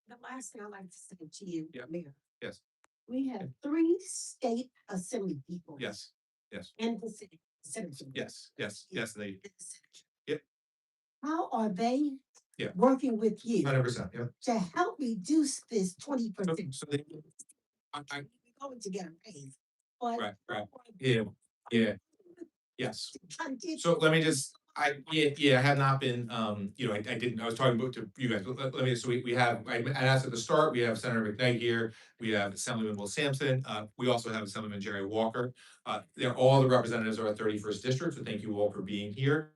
The last thing I'd like to say to you, Mayor. Yes. We have 3 state assembly people. Yes. Yes. In the city. Citizens. Yes. They. Yep. How are they Yeah. working with you 100%. Yep. to help reduce this 20%? So they. We're going to get a raise. But Right. Yeah. Yes. So let me just I have not been, I didn't, I was talking about to you guys, but let me, so we have, I asked at the start, we have Senator McKnight here, we have Assemblyman Will Sampson, we also have Assemblyman Jerry Walker. They're all the representatives of our 31st district, so thank you all for being here.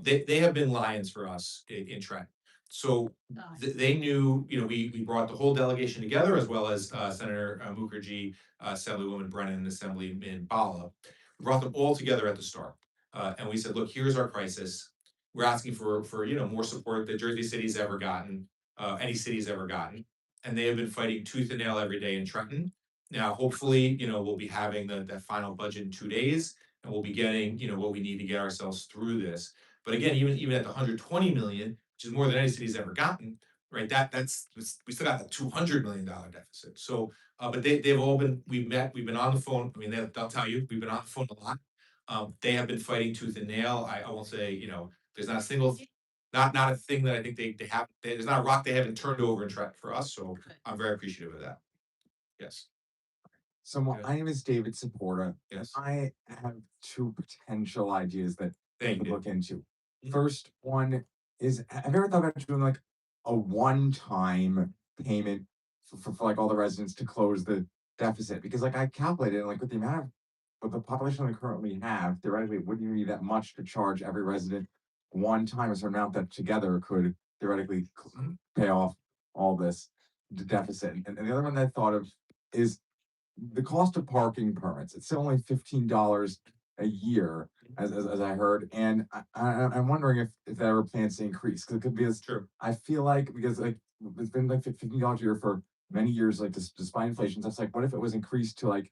They have been lions for us in Trenton. So they knew, we brought the whole delegation together as well as Senator Mukherjee, Assemblywoman Brennan, and Assemblyman Bala. We brought them all together at the start. And we said, look, here's our crisis. We're asking for more support that Jersey City's ever gotten, any city's ever gotten. And they have been fighting tooth and nail every day in Trenton. Now, hopefully, we'll be having that final budget in 2 days, and we'll be getting, what we need to get ourselves through this. But again, even at the 120 million, which is more than any city's ever gotten, right? That's we still got the $200 million deficit. So, but they've all been, we've been on the phone. I mean, they'll tell you, we've been on the phone a lot. They have been fighting tooth and nail. I won't say, there's not a single, not a thing that I think they have, there's not a rock they haven't turned over and tried for us, so I'm very appreciative of that. Yes. So my name is David Supporta. Yes. I have two potential ideas that I Thank could you. look into. Mhm. First one is, have you ever thought about doing like a one-time payment for like all the residents to close the deficit? Because like I calculated, and like with the amount of with the population we currently have, theoretically, it wouldn't even be that much to charge every resident one time, a certain amount that together could theoretically pay off all this deficit. And the other one that I thought of is the cost of parking permits. It's still only $15 a year, as I heard, and I'm wondering if that ever plans to increase, because it could be as True. I feel like, because like it's been like $15 a year for many years, like despite inflation. So it's like, what if it was increased to like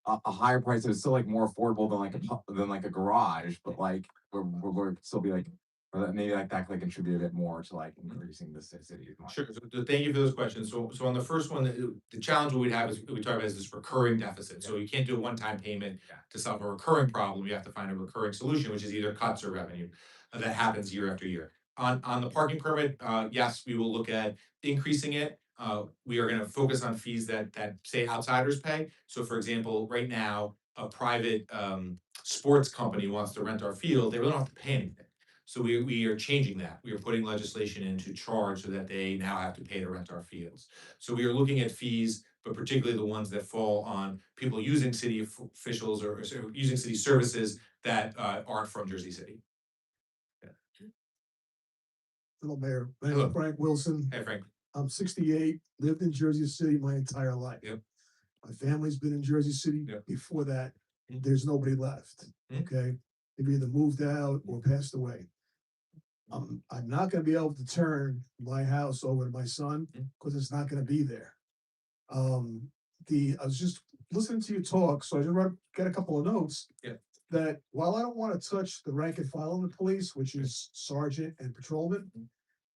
a higher price that is still like more affordable than like a garage, but like we're still be like, or that maybe like that could like contribute a bit more to like increasing the city's money. Sure. So thank you for those questions. So on the first one, the challenge we'd have is we talk about is this recurring deficit. So you can't do a one-time payment to solve a recurring problem. You have to find a recurring solution, which is either cuts or revenue that happens year after year. On the parking permit, yes, we will look at increasing it. We are going to focus on fees that say outsiders pay. So for example, right now, a private sports company wants to rent our field, they really don't have to pay anything. So we are changing that. We are putting legislation in to charge so that they now have to pay to rent our fields. So we are looking at fees, but particularly the ones that fall on people using city officials or using city services that aren't from Jersey City. Hello, Mayor. My name Hello. is Frank Wilson. Hey, Frank. I'm 68, lived in Jersey City my entire life. Yep. My family's been in Jersey City. Yep. Before that, Mhm. there's nobody left. Mhm. Okay? They've either moved out or passed away. I'm not gonna be able to turn my house over to my son because it's not gonna be there. I was just listening to you talk, so I just got a couple of notes. Yeah. That while I don't want to touch the rank and file in the police, which is sergeant and patrolman,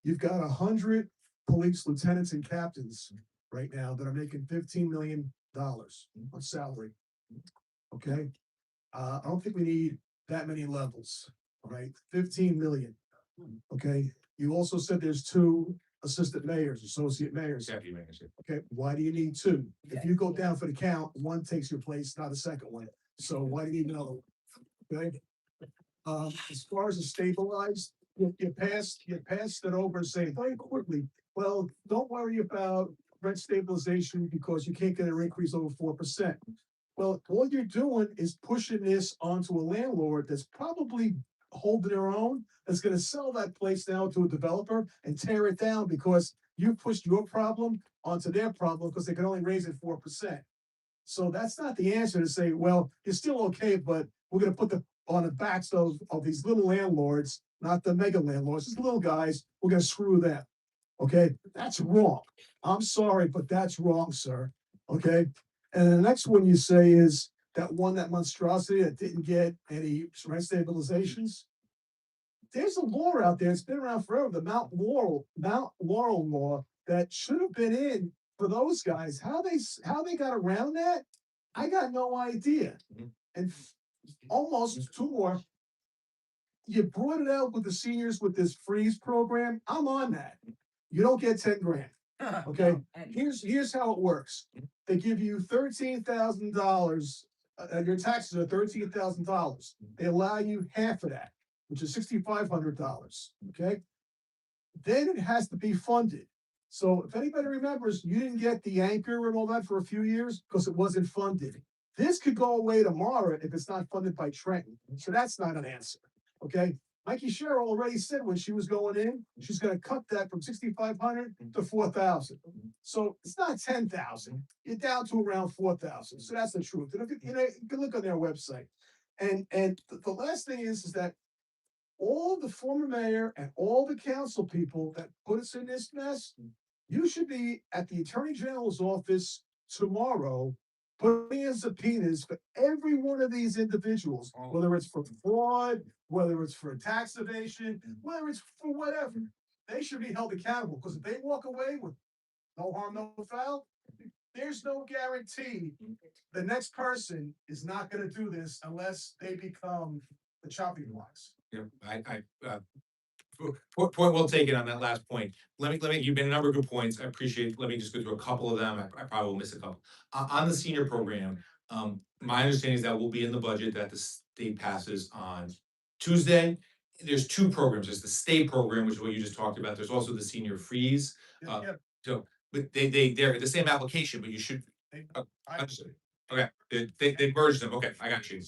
you've got 100 police lieutenants and captains right now that are making $15 million on salary. Okay? I don't think we need that many levels, all right? 15 million. Okay? You also said there's 2 assistant mayors, associate mayors. Deputy mayors, yeah. Okay, why do you need 2? If you go down for the count, 1 takes your place, not a second one. So why do you need another one? Okay? As far as the stabilized, you passed it over and say very quickly, well, don't worry about rent stabilization because you can't get an increase over 4%. Well, all you're doing is pushing this onto a landlord that's probably holding their own, that's gonna sell that place now to a developer and tear it down because you pushed your problem onto their problem because they can only raise it 4%. So that's not the answer to say, well, you're still okay, but we're gonna put on the backs of these little landlords, not the mega landlords, these little guys, we're gonna screw them. Okay, that's wrong. I'm sorry, but that's wrong, sir. Okay, and the next one you say is that monstrosity that didn't get any rent stabilizations. There's a law out there, it's been around forever, the Mount Laurel law that should have been in for those guys. How they got around that, I got no idea. And almost 2 more. You brought it out with the seniors with this freeze program. I'm on that. You don't get 10 grand. Okay, here's how it works. They give you $13,000. Your taxes are $13,000. They allow you half of that. which is $6,500, okay? Then it has to be funded. So if anybody remembers, you didn't get the anchor and all that for a few years because it wasn't funded. This could go away tomorrow if it's not funded by Trenton. So that's not an answer, okay? Mikey Sherrill already said when she was going in, she's gonna cut that from 6,500 to 4,000. So it's not 10,000, you're down to around 4,000. So that's the truth. And if you can look on their website. And the last thing is that all the former mayor and all the council people that put us in this mess, you should be at the Attorney General's office tomorrow putting in subpoenas for every one of these individuals, whether it's for fraud, whether it's for tax evasion, whether it's for whatever. They should be held accountable, because if they walk away with no harm, no foul, there's no guarantee the next person is not gonna do this unless they become the chopping blocks. Yeah, point well taken on that last point. Let me, you've made a number of good points. I appreciate, let me just go through a couple of them. I probably will miss a couple. On the senior program, my understanding is that will be in the budget that the state passes on Tuesday. There's two programs. There's the state program, which is what you just talked about. There's also the senior freeze. So, but they're the same application, but you should. Understood. Okay, they merged them. Okay, I got you.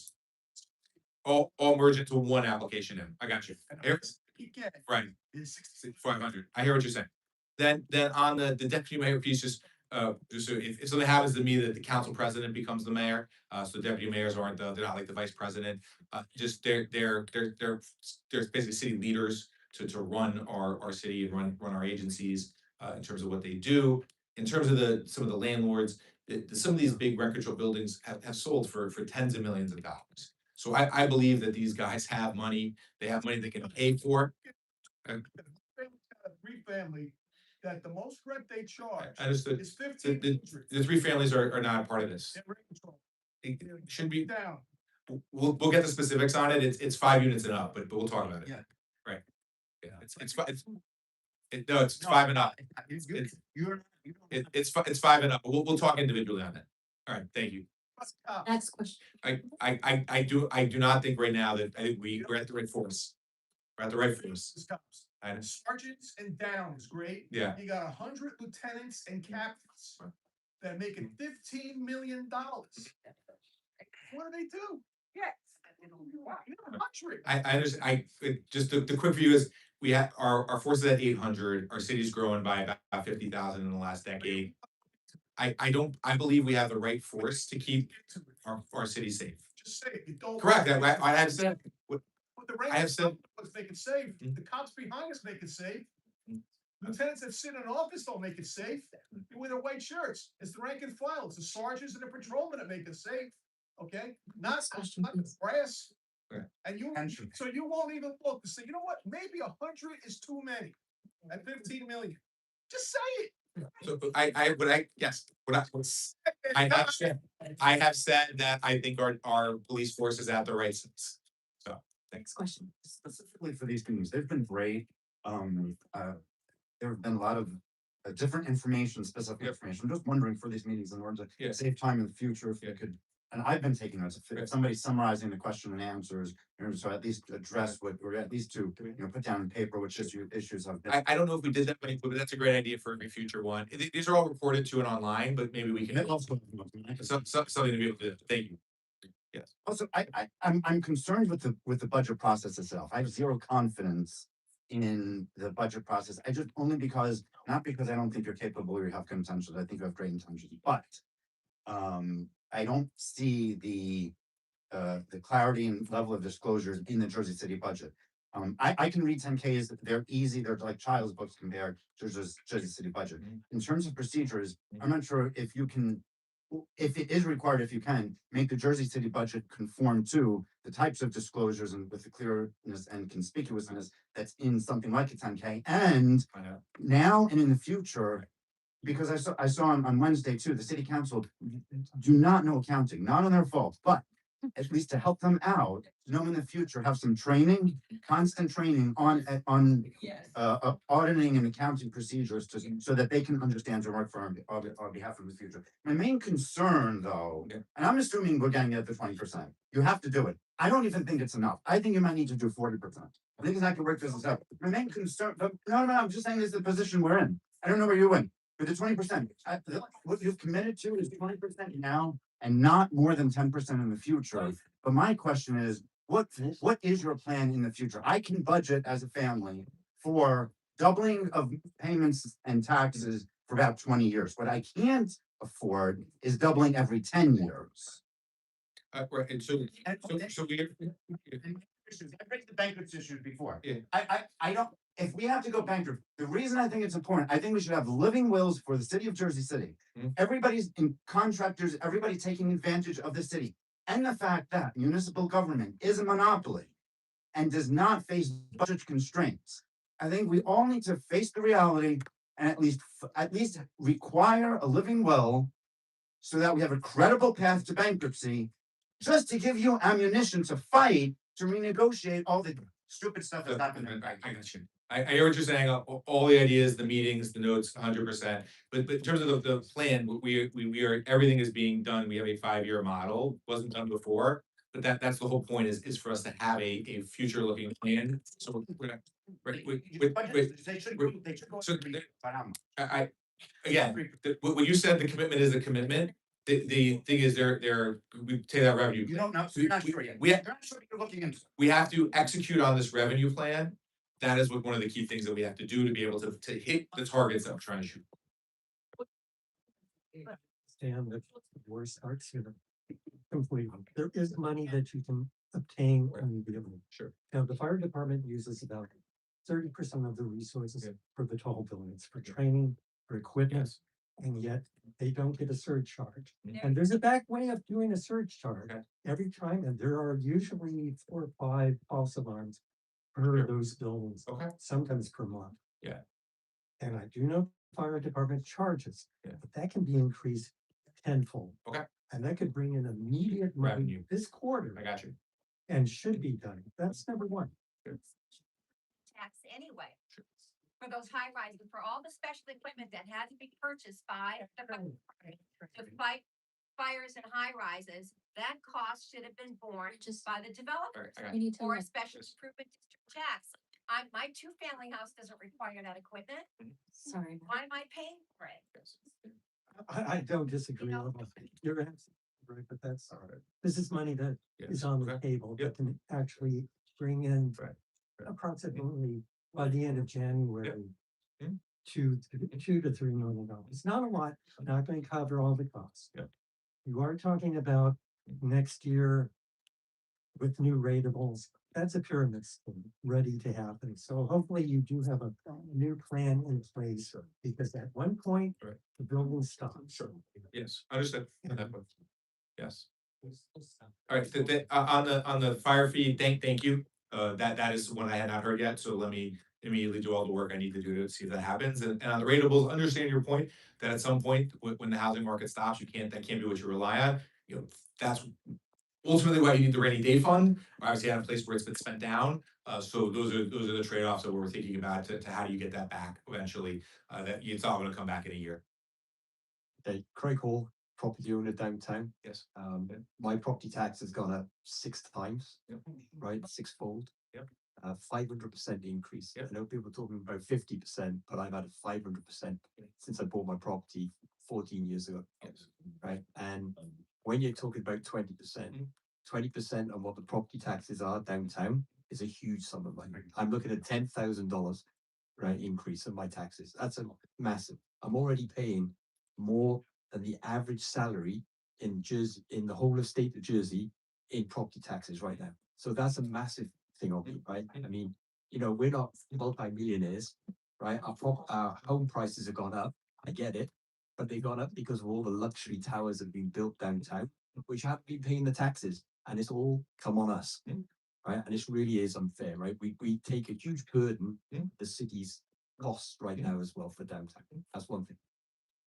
All merge into one application then. I got you. Right. 500. I hear what you're saying. Then on the deputy mayor piece, just so if something happens to me that the council president becomes the mayor, so deputy mayors aren't they're not like the vice president. Just they're basically city leaders to run our city and run our agencies in terms of what they do. In terms of some of the landlords, some of these big record control buildings have sold for tens of millions of dollars. So I believe that these guys have money. They have money they can pay for. Three family, that the most rent they charge Understood. is 1,500. The three families are not a part of this. It should be. Down. We'll get the specifics on it. It's 5 units and up, but we'll talk about it. Yeah. Right. Yeah. It's 5 and up. It's 5 and up. But we'll talk individually on that. All right. Thank you. Next question. I do not think right now that I think we're at the right force. We're at the right force. Sergeants and downs, great. Yeah. You got 100 lieutenants and captains that are making $15 million. What do they do? Yes. I understand. Just the quick view is we have our force is at 800. Our city's growing by about 50,000 in the last decade. I believe we have the right force to keep our city safe. Just say it. You don't. Correct. I have said. I have said. Make it safe. The cops behind us make it safe. Lieutenants that sit in office don't make it safe. You wear their white shirts. It's the rank and file. It's the sergeants and the patrolmen that make it safe. Okay, not the brass. And so you won't even look to say, you know what? Maybe 100 is too many. At 15 million, just say it. So I have said that I think our police force is at the right size. So thanks. Question. Specifically for these meetings, they've been great. There have been a lot of different information, specific information. I'm just wondering for these meetings in order to save time in the future, if you could. And I've been taking notes. If somebody's summarizing the question and answers, so at least address what, or at least to put down in paper which issues have been. I don't know if we did that, but that's a great idea for every future one. These are all recorded to and online, but maybe we can something to be able to do. Thank you. Yes. Also, I'm concerned with the budget process itself. I have zero confidence in the budget process. Only because, not because I don't think you're capable or you have good intentions. I think you have great intentions, but I don't see the clarity and level of disclosures in the Jersey City budget. I can read 10Ks, they're easy, they're like child's books compared to Jersey City budget. In terms of procedures, I'm not sure if you can, if it is required, if you can, make the Jersey City budget conform to the types of disclosures and with the clearness and conspicuousness that's in something like a 10K. And now and in the future, because I saw on Wednesday too, the city council do not know accounting, not on their fault, but at least to help them out, to know in the future, have some training, constant training on auditing and accounting procedures so that they can understand to work for our behalf in the future. My main concern though, and I'm assuming we're getting at the 20%, you have to do it. I don't even think it's enough. I think you might need to do 40%. I think it's not gonna work this out. My main concern, but no, I'm just saying this is the position we're in. I don't know where you're in, but the 20%, what you've committed to is 20% now and not more than 10% in the future. But my question is, what is your plan in the future? I can budget as a family for doubling of payments and taxes for about 20 years. What I can't afford is doubling every 10 years. Right, and so we. Issues. I raised the bankruptcy issues before. Yeah. I don't, if we have to go bankrupt, the reason I think it's important, I think we should have living wills for the city of Jersey City. Everybody's in contractors, everybody taking advantage of the city. And the fact that municipal government is a monopoly and does not face budget constraints. I think we all need to face the reality and at least require a living will so that we have a credible path to bankruptcy, just to give you ammunition to fight to renegotiate all the stupid stuff that's happened. I got you. I hear what you're saying, all the ideas, the meetings, the notes, 100%. But in terms of the plan, we are, everything is being done. We have a 5-year model, wasn't done before. But that's the whole point is for us to have a future looking plan. So we're not, again, what you said, the commitment is a commitment. The thing is we take that revenue. You don't know, so you're not sure yet. We You're not sure what you're looking into. we have to execute on this revenue plan. That is one of the key things that we have to do to be able to hit the targets that we're trying to shoot. Stand the worst starts here. Completely. There is money that you can obtain when you give them. Sure. Now, the fire department uses about 30% of the resources for the tall buildings, for training, for equipment. And yet they don't get a surcharge. And there's a back way of doing a surcharge every time, and there are usually 4 or 5 false alarms per those buildings. Sometimes per month. Yeah. And I do know fire department charges, but that can be increased tenfold. Okay. And that could bring in immediate money Revenue. this quarter. I got you. And should be done. That's number one. Tax anyway. For those high rises, for all the special equipment that had to be purchased by the to fight fires and high rises, that cost should have been borne just by the developer. Right, I got Or a special improvement district tax. My 2-family house doesn't require that equipment. Sorry. Why am I paying for it? I don't disagree with that. You're absolutely right, but that's, this is money that is on the table that can actually bring in approximately by the end of January, $2 to $3 million. It's not a lot, not going to cover all the costs. You are talking about next year with new ratables. That's a pyramid scheme ready to happen. So hopefully you do have a new plan in place because at one point the building stops. Sure. Yes, understood. Yes. All right, on the fire fee, thank you. That is one I had not heard yet, so let me immediately do all the work I need to do to see if that happens. And on the ratables, understand your point, that at some point, when the housing market stops, that can't be what you rely on. You know, that's ultimately why you need the rainy day fund, obviously at a place where it's been spent down. So those are the trade-offs that we're thinking about to how do you get that back eventually, that it's all gonna come back in a year. Okay, Craig Hall, property owner downtown. Yes. My property tax has gone up 6 times, right? 6-fold. 500% increase. I know people are talking about 50%, but I've had a 500% since I bought my property 14 years ago. Right. And when you're talking about 20%, 20% on what the property taxes are downtown is a huge sum of money. I'm looking at $10,000, right, increase in my taxes. That's a massive. I'm already paying more than the average salary in Jersey, in the whole of state of Jersey, in property taxes right now. So that's a massive thing on me, right? I mean, you know, we're not multi-millionaires, right? Our home prices have gone up. I get it, but they've gone up because of all the luxury towers that have been built downtown, which haven't been paying the taxes, and it's all come on us, right? And this really is unfair, right? We take a huge burden, the city's costs right now as well for downtown. That's one thing.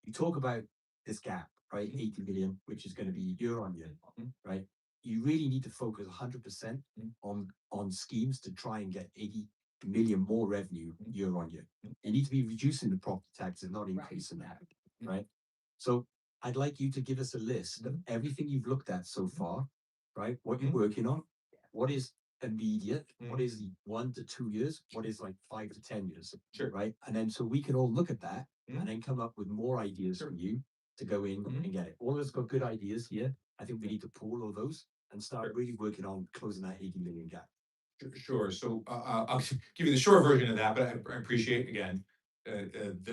You talk about this gap, right? 80 million, which is going to be year on year, right? You really need to focus 100% on schemes to try and get 80 million more revenue year on year. You need to be reducing the property taxes, not increasing that, right? So I'd like you to give us a list of everything you've looked at so far, right? What you're working on, what is immediate, what is the 1 to 2 years, what is like 5 to 10 years, Sure. right? And then so we can all look at that and then come up with more ideas from you to go in and get it. All of us got good ideas here. I think we need to pool all those and start really working on closing that 80 million gap. Sure, so, I'll give you the short version of that, but I appreciate again,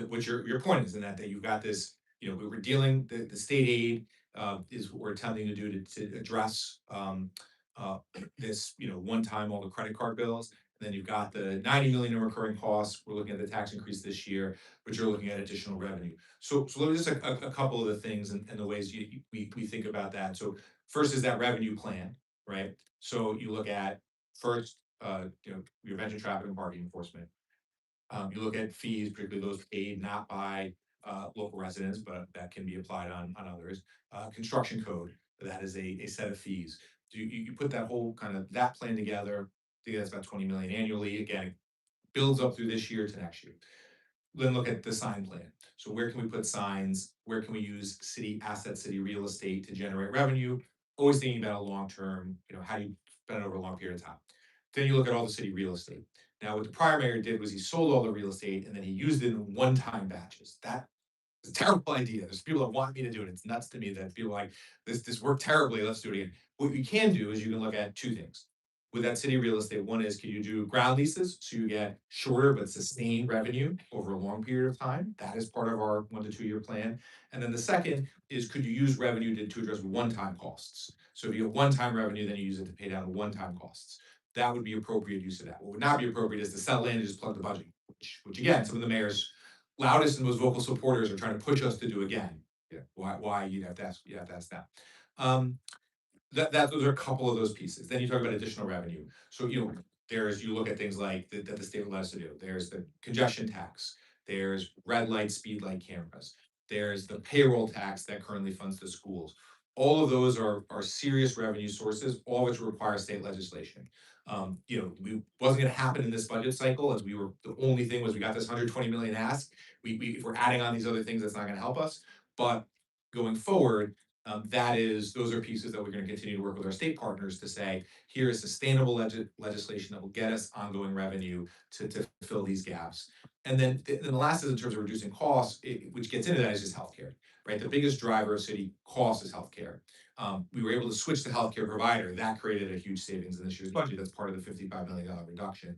what your point is in that you've got this, we're dealing, the state aid, is what we're attempting to do to address, this, one time all the credit card bills. And then you've got the 90 million in recurring costs, we're looking at the tax increase this year, but you're looking at additional revenue. So let me just a couple of the things and the ways we think about that. So first is that revenue plan, right? So you look at first, your prevention traffic and parking enforcement. You look at fees, particularly those paid not by local residents, but that can be applied on others. Construction code, that is a set of fees. You put that whole kind of that plan together, I think that's about 20 million annually. Again, it builds up through this year to next year. Then look at the sign plan. So where can we put signs? Where can we use city assets, city real estate to generate revenue? Always thinking about a long term, how do you spend it over a long period of time? Then you look at all the city real estate. Now, what the prior mayor did was he sold all the real estate and then he used it in one-time batches. That is a terrible idea. There's people that want me to do it. It's nuts to me that people are like, this worked terribly, let's do it again. What you can do is you can look at two things. With that city real estate, one is, can you do ground leases so you get shorter but sustained revenue over a long period of time? That is part of our 1 to 2 year plan. And then the second is, could you use revenue to address one-time costs? So if you have one-time revenue, then you use it to pay down one-time costs. That would be appropriate use of that. What would not be appropriate is to sell land and just plug the budget, which again, some of the mayor's loudest and most vocal supporters are trying to push us to do again. Yeah, why you'd have to ask that. Those are a couple of those pieces. Then you talk about additional revenue. So, you look at things like that the state allows to do. There's the congestion tax, there's red light, speed light cameras, there's the payroll tax that currently funds the schools. All of those are serious revenue sources, all of which require state legislation. We wasn't gonna happen in this budget cycle, as the only thing was we got this 120 million ask. If we're adding on these other things, that's not gonna help us. But going forward, those are pieces that we're gonna continue to work with our state partners to say, here is sustainable legislation that will get us ongoing revenue to fill these gaps. And then the last is in terms of reducing costs, which gets into that is just healthcare, right? The biggest driver of city cost is healthcare. We were able to switch to healthcare provider. That created a huge savings in this year's budget. That's part of the $55 million reduction.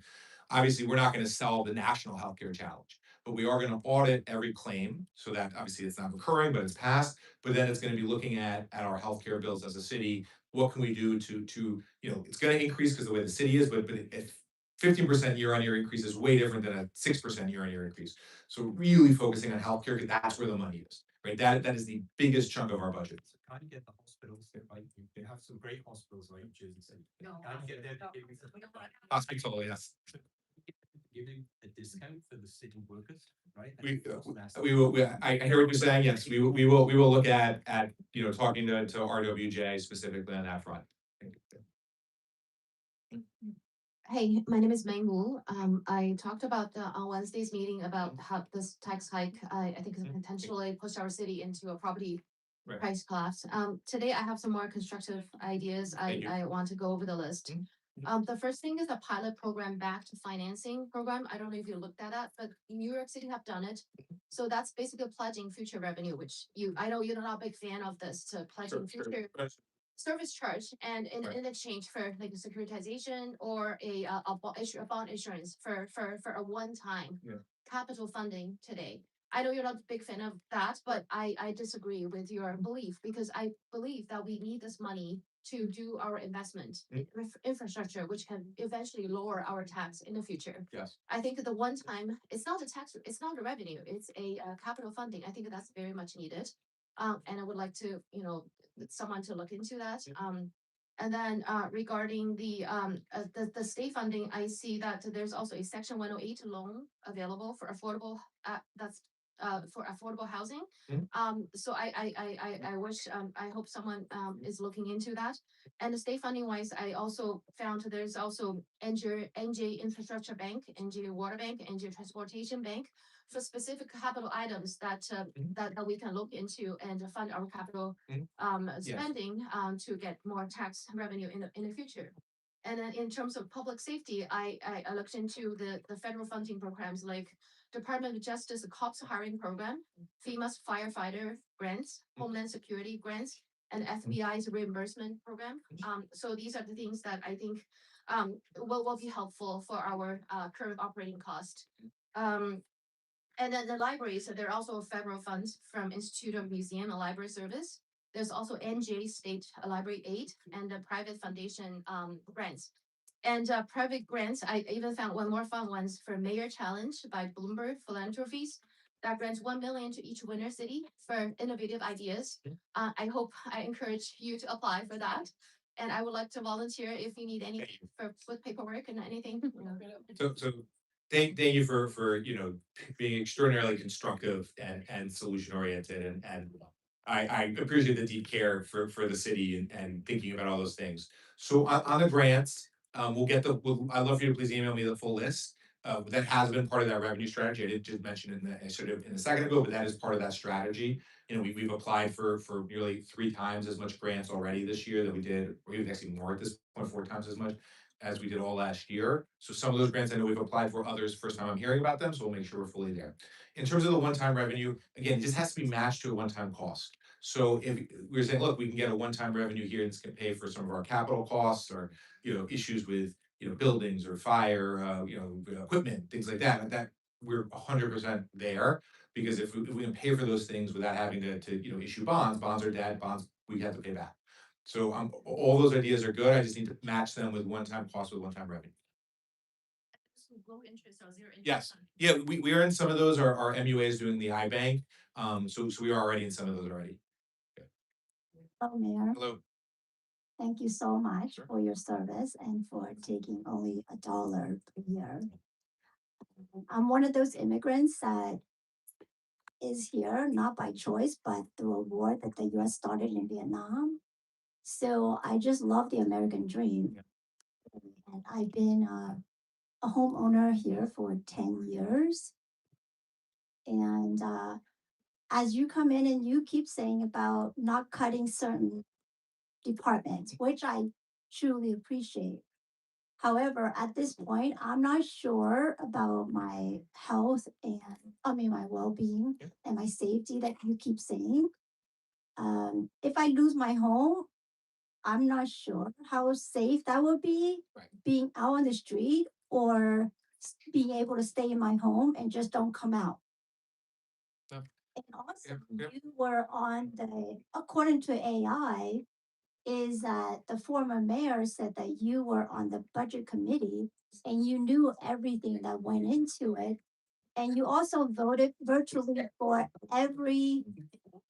Obviously, we're not gonna solve the national healthcare challenge, but we are gonna audit every claim so that obviously it's not recurring, but it's passed. But then it's gonna be looking at our healthcare bills as a city. What can we do to it's gonna increase because the way the city is, but if 15% year-on-year increase is way different than a 6% year-on-year increase. So really focusing on healthcare, because that's where the money is, right? That is the biggest chunk of our budget. How do you get the hospitals there, right? They have some great hospitals like Jersey City. How do you get them to give you Hospital, yes. giving a discount for the city workers, right? I hear what you're saying. Yes, we will look at talking to RWJ specifically on that front. Hey, my name is Meng Wu. I talked about on Wednesday's meeting about how this tax hike, I think is potentially push our city into a property Right. price collapse. Today I have some more constructive ideas. I want to go over the list. The first thing is the pilot program back to financing program. I don't know if you looked at that, but New York City have done it. So that's basically pledging future revenue, which I know you're not a big fan of this, to pledging future service charge, and in exchange for like a securitization or a bond issuance for a one-time capital funding today. I know you're not a big fan of that, but I disagree with your belief, because I believe that we need this money to do our investment in infrastructure, which can eventually lower our tax in the future. Yes. I think the one time, it's not a tax, it's not a revenue, it's a capital funding. I think that's very much needed. And I would like to, someone to look into that. And then regarding the state funding, I see that there's also a Section 108 loan available for affordable, that's for affordable housing. Mhm. So I wish, I hope someone, is looking into that. And the state funding wise, I also found there's also NJ Infrastructure Bank, NJ Water Bank, NJ Transportation Bank for specific capital items that, that we can look into and fund our capital, Mhm. Yes. spending, to get more tax revenue in the future. And then in terms of public safety, I looked into the federal funding programs like Department of Justice COPS hiring program, FEMA's firefighter grants, Homeland Security grants, and FBI's reimbursement program. So these are the things that I think will be helpful for our current operating cost. And then the libraries, so there are also federal funds from Institute of Museum and Library Service. There's also NJ State Library Aid and the private foundation grants. And private grants, I even found one more fun ones for Mayor Challenge by Bloomberg Philanthropies. That grants 1 million to each winner city for innovative ideas. I hope I encourage you to apply for that. And I would like to volunteer if you need any with paperwork and anything. So thank you for, being extraordinarily constructive and solution oriented and I appreciate the deep care for the city and thinking about all those things. So on the grants, I'd love for you to please email me the full list. That has been part of that revenue strategy. I did just mention in a second ago, but that is part of that strategy. We've applied for nearly 3 times as much grants already this year that we did, or even actually more at this point, 4 times as much as we did all last year. So some of those grants I know we've applied for, others first time I'm hearing about them, so we'll make sure we're fully there. In terms of the one-time revenue, again, this has to be matched to a one-time cost. So if we're saying, look, we can get a one-time revenue here that's gonna pay for some of our capital costs or, issues with, buildings or fire, equipment, things like that we're 100% there. Because if we can pay for those things without having to issue bonds are debt, bonds we have to pay back. So all those ideas are good. I just need to match them with one-time cost with one-time revenue. Low interest or zero interest. Yes, yeah, we are in some of those. Our MUA is doing the iBank. So we are already in some of those already. Hello, Mayor. Hello. Thank you so much for your service and for taking only $1 per year. I'm one of those immigrants that is here not by choice, but through a war that the US started in Vietnam. So I just love the American dream. And I've been a homeowner here for 10 years. And as you come in and you keep saying about not cutting certain departments, which I truly appreciate. However, at this point, I'm not sure about my health and my well-being and my safety that you keep saying. If I lose my home, I'm not sure how safe that would be being out on the street or being able to stay in my home and just don't come out. And also, you were on according to AI, is that the former mayor said that you were on the budget committee and you knew everything that went into it. And you also voted virtually for every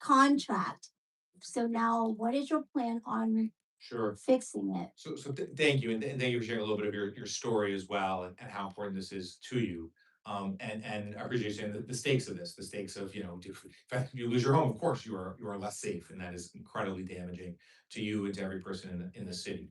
contract. So now what is your plan on fixing it? So thank you, and thank you for sharing a little bit of your story as well and how important this is to you. And I appreciate you saying the stakes of this, the stakes of, if you lose your home, of course you are less safe, and that is incredibly damaging to you and to every person in the city.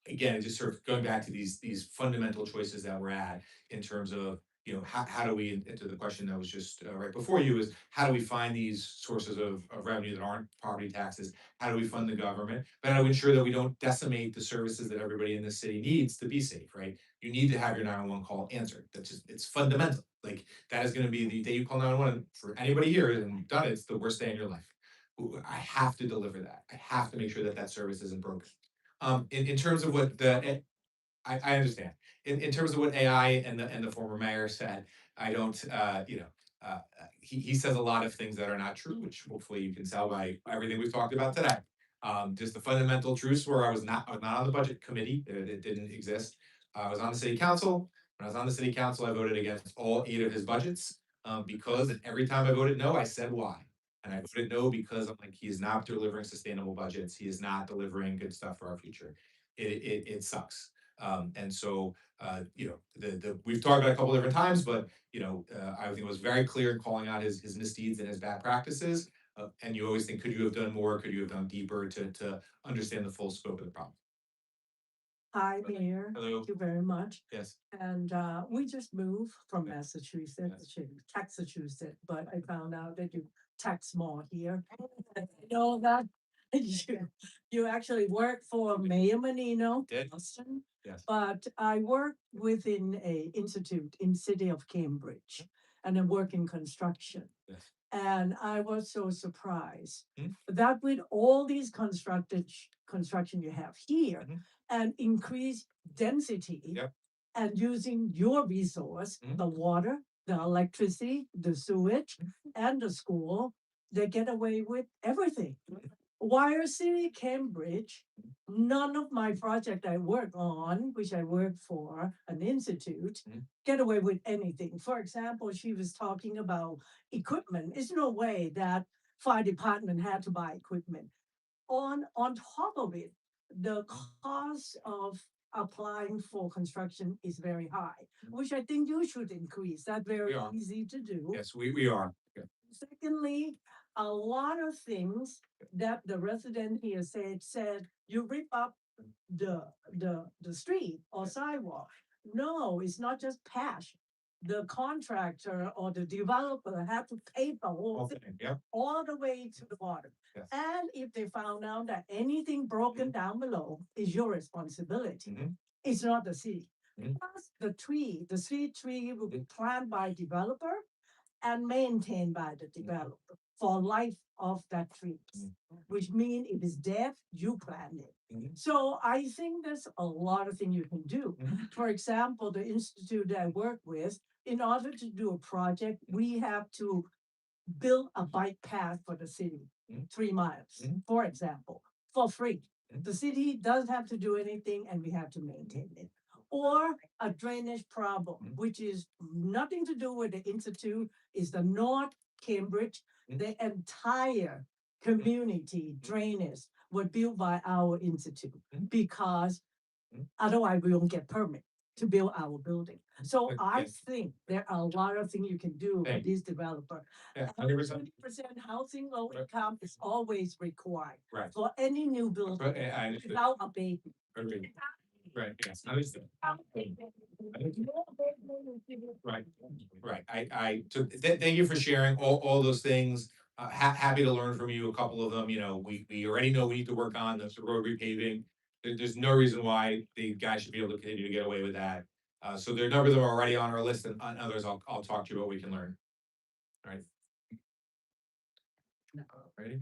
Again, just sort of going back to these fundamental choices that we're at in terms of, how do we, into the question that was just right before you, is how do we find these sources of revenue that aren't property taxes? How do we fund the government? But how do we ensure that we don't decimate the services that everybody in this city needs to be safe, right? You need to have your 911 call answered. It's fundamental. Like, that is gonna be the day you call 911 for anybody here, and you've done it, it's the worst day in your life. I have to deliver that. I have to make sure that service isn't broken. In terms of what I understand. In terms of what AI and the former mayor said, I don't, he says a lot of things that are not true, which hopefully you can tell by everything we've talked about today. Just the fundamental truths were I was not on the budget committee. It didn't exist. I was on the city council. When I was on the city council, I voted against all 8 of his budgets, because every time I voted no, I said why. And I voted no because I'm like, he is not delivering sustainable budgets. He is not delivering good stuff for our future. It sucks. And so, we've talked about it a couple different times, but, I think it was very clear in calling out his misdeeds and his bad practices. And you always think, could you have done more? Could you have done deeper to understand the full scope of the problem? Hi, Mayor. Hello. Thank you very much. Yes. And we just moved from Massachusetts to Massachusetts, but I found out that you tax more here. I know that you actually work for Mayor Menino. Did? Boston, Yes. but I work within a institute in city of Cambridge and I work in construction. Yes. And I was so surprised Hmm? that with all these construction you have here Mhm. and increased density Yep. and using your resource, the water, the electricity, the sewage, and the school, they get away with everything. Wire City, Cambridge, none of my project I work on, which I work for an institute, get away with anything. For example, she was talking about equipment. There's no way that fire department had to buy equipment. On top of it, the cost of applying for construction is very high, which I think you should increase. That's very We are. easy to do. Yes, we are. Yeah. Secondly, a lot of things that the resident here said, you rip up the street or sidewalk. No, it's not just patch. The contractor or the developer have to pay the whole thing Yep. all the way to the bottom. Yes. And if they found out that anything broken down below is your responsibility. It's not the city. Plus the street tree will be planted by developer and maintained by the developer for life of that tree. Which means if it's dead, you plant it. So I think there's a lot of things you can do. For example, the institute that I work with, in order to do a project, we have to build a bike path for the city, 3 miles, for example, for free. The city doesn't have to do anything and we have to maintain it. Or a drainage problem, which is nothing to do with the institute, is the North Cambridge, the entire community drainage was built by our institute because otherwise we won't get permit to build our building. So I Yes. think there are a lot of things you can do with Thank this developer. Yeah, 100%. 20% housing low income is always required Right. for any new building But I understood. without abatement. Agreed. Right, yes, understood. Right, right. Thank you for sharing all those things. Happy to learn from you, a couple of them, we already know we need to work on the road repaving. There's no reason why the guys should be able to continue to get away with that. So there are a number of them already on our list and on others, I'll talk to you about what we can learn. All right. Ready?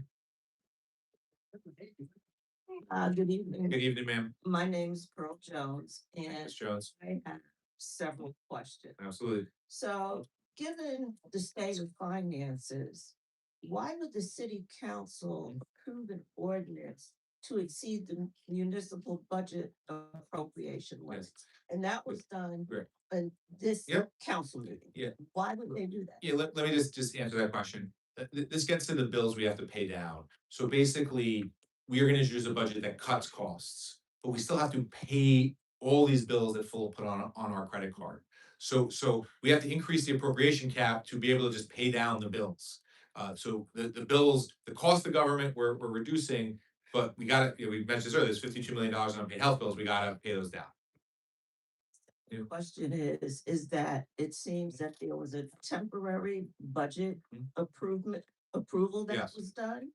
Good evening. Good evening, ma'am. My name's Pearl Jones and Ms. Jones. I have several questions. Absolutely. So, given the state of finances, why would the city council approve an ordinance to exceed the municipal budget appropriation limits? And that was done Right. in this Yep. council meeting. Yeah. Why would they do that? Yeah, let me just answer that question. This gets to the bills we have to pay down. So basically, we are gonna introduce a budget that cuts costs, but we still have to pay all these bills that Full put on our credit card. So we have to increase the appropriation cap to be able to just pay down the bills. So the bills, the cost of government, we're reducing, but we gotta, we mentioned this earlier, there's $52 million in unpaid health bills, we gotta pay those down. The question is that it seems that there was a temporary budget approval that Yes. was done.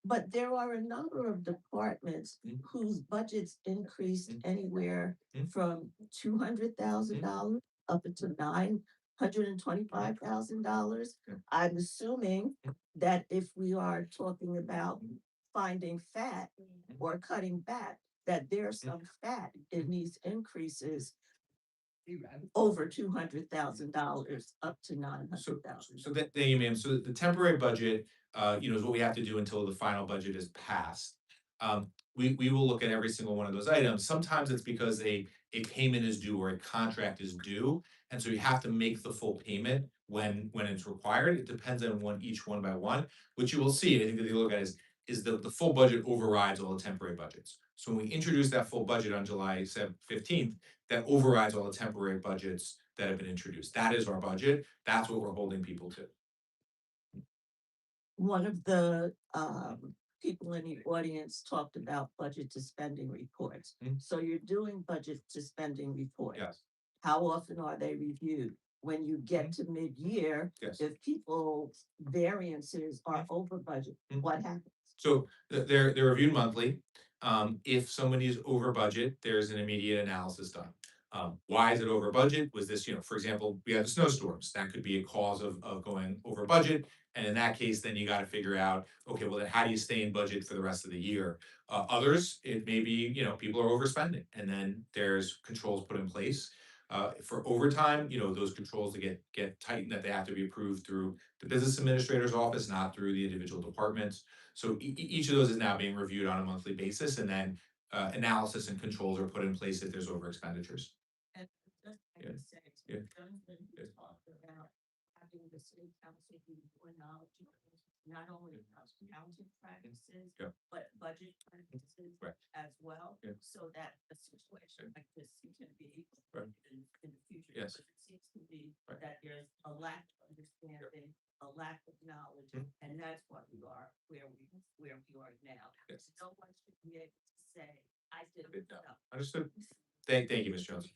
But there are a number of departments whose budgets increased anywhere from $200,000 up to $925,000. I'm assuming that if we are talking about finding fat or cutting back, that there's some fat in these increases over $200,000 up to $900,000. So thank you, ma'am. So the temporary budget, is what we have to do until the final budget is passed. We will look at every single one of those items. Sometimes it's because a payment is due or a contract is due, and so you have to make the full payment when it's required. It depends on each one by one. What you will see, I think that you look at is the full budget overrides all the temporary budgets. So when we introduce that full budget on July 15th, that overrides all the temporary budgets that have been introduced. That is our budget. That's what we're holding people to. One of the people in the audience talked about budget to spending reports. So you're doing budget to spending reports. Yes. How often are they reviewed? When you get to mid-year, Yes. if people's variances are over budget, what happens? So they're reviewed monthly. If somebody is over budget, there's an immediate analysis done. Why is it over budget? Was this, for example, we had the snowstorms. That could be a cause of going over budget. And in that case, then you got to figure out, okay, well, then how do you stay in budget for the rest of the year? Others, it may be, people are overspending, and then there's controls put in place. For overtime, those controls to get tightened, that they have to be approved through the business administrator's office, not through the individual departments. So each of those is now being reviewed on a monthly basis, and then analysis and controls are put in place if there's over expenditures. And just like Yeah. you said, Yeah. Jonathan talked about having the city council be more knowledgeable, not only about accounting practices, Yeah. but budget practices Right. as well. Yeah. So that a situation like this can be Right. in the future. Yes. But it seems to be Right. that there's a lack of understanding, a lack of knowledge, and that's why we are where we are now. Yes. No one should be able to say, I didn't know. Understood. Thank you, Ms. Jones.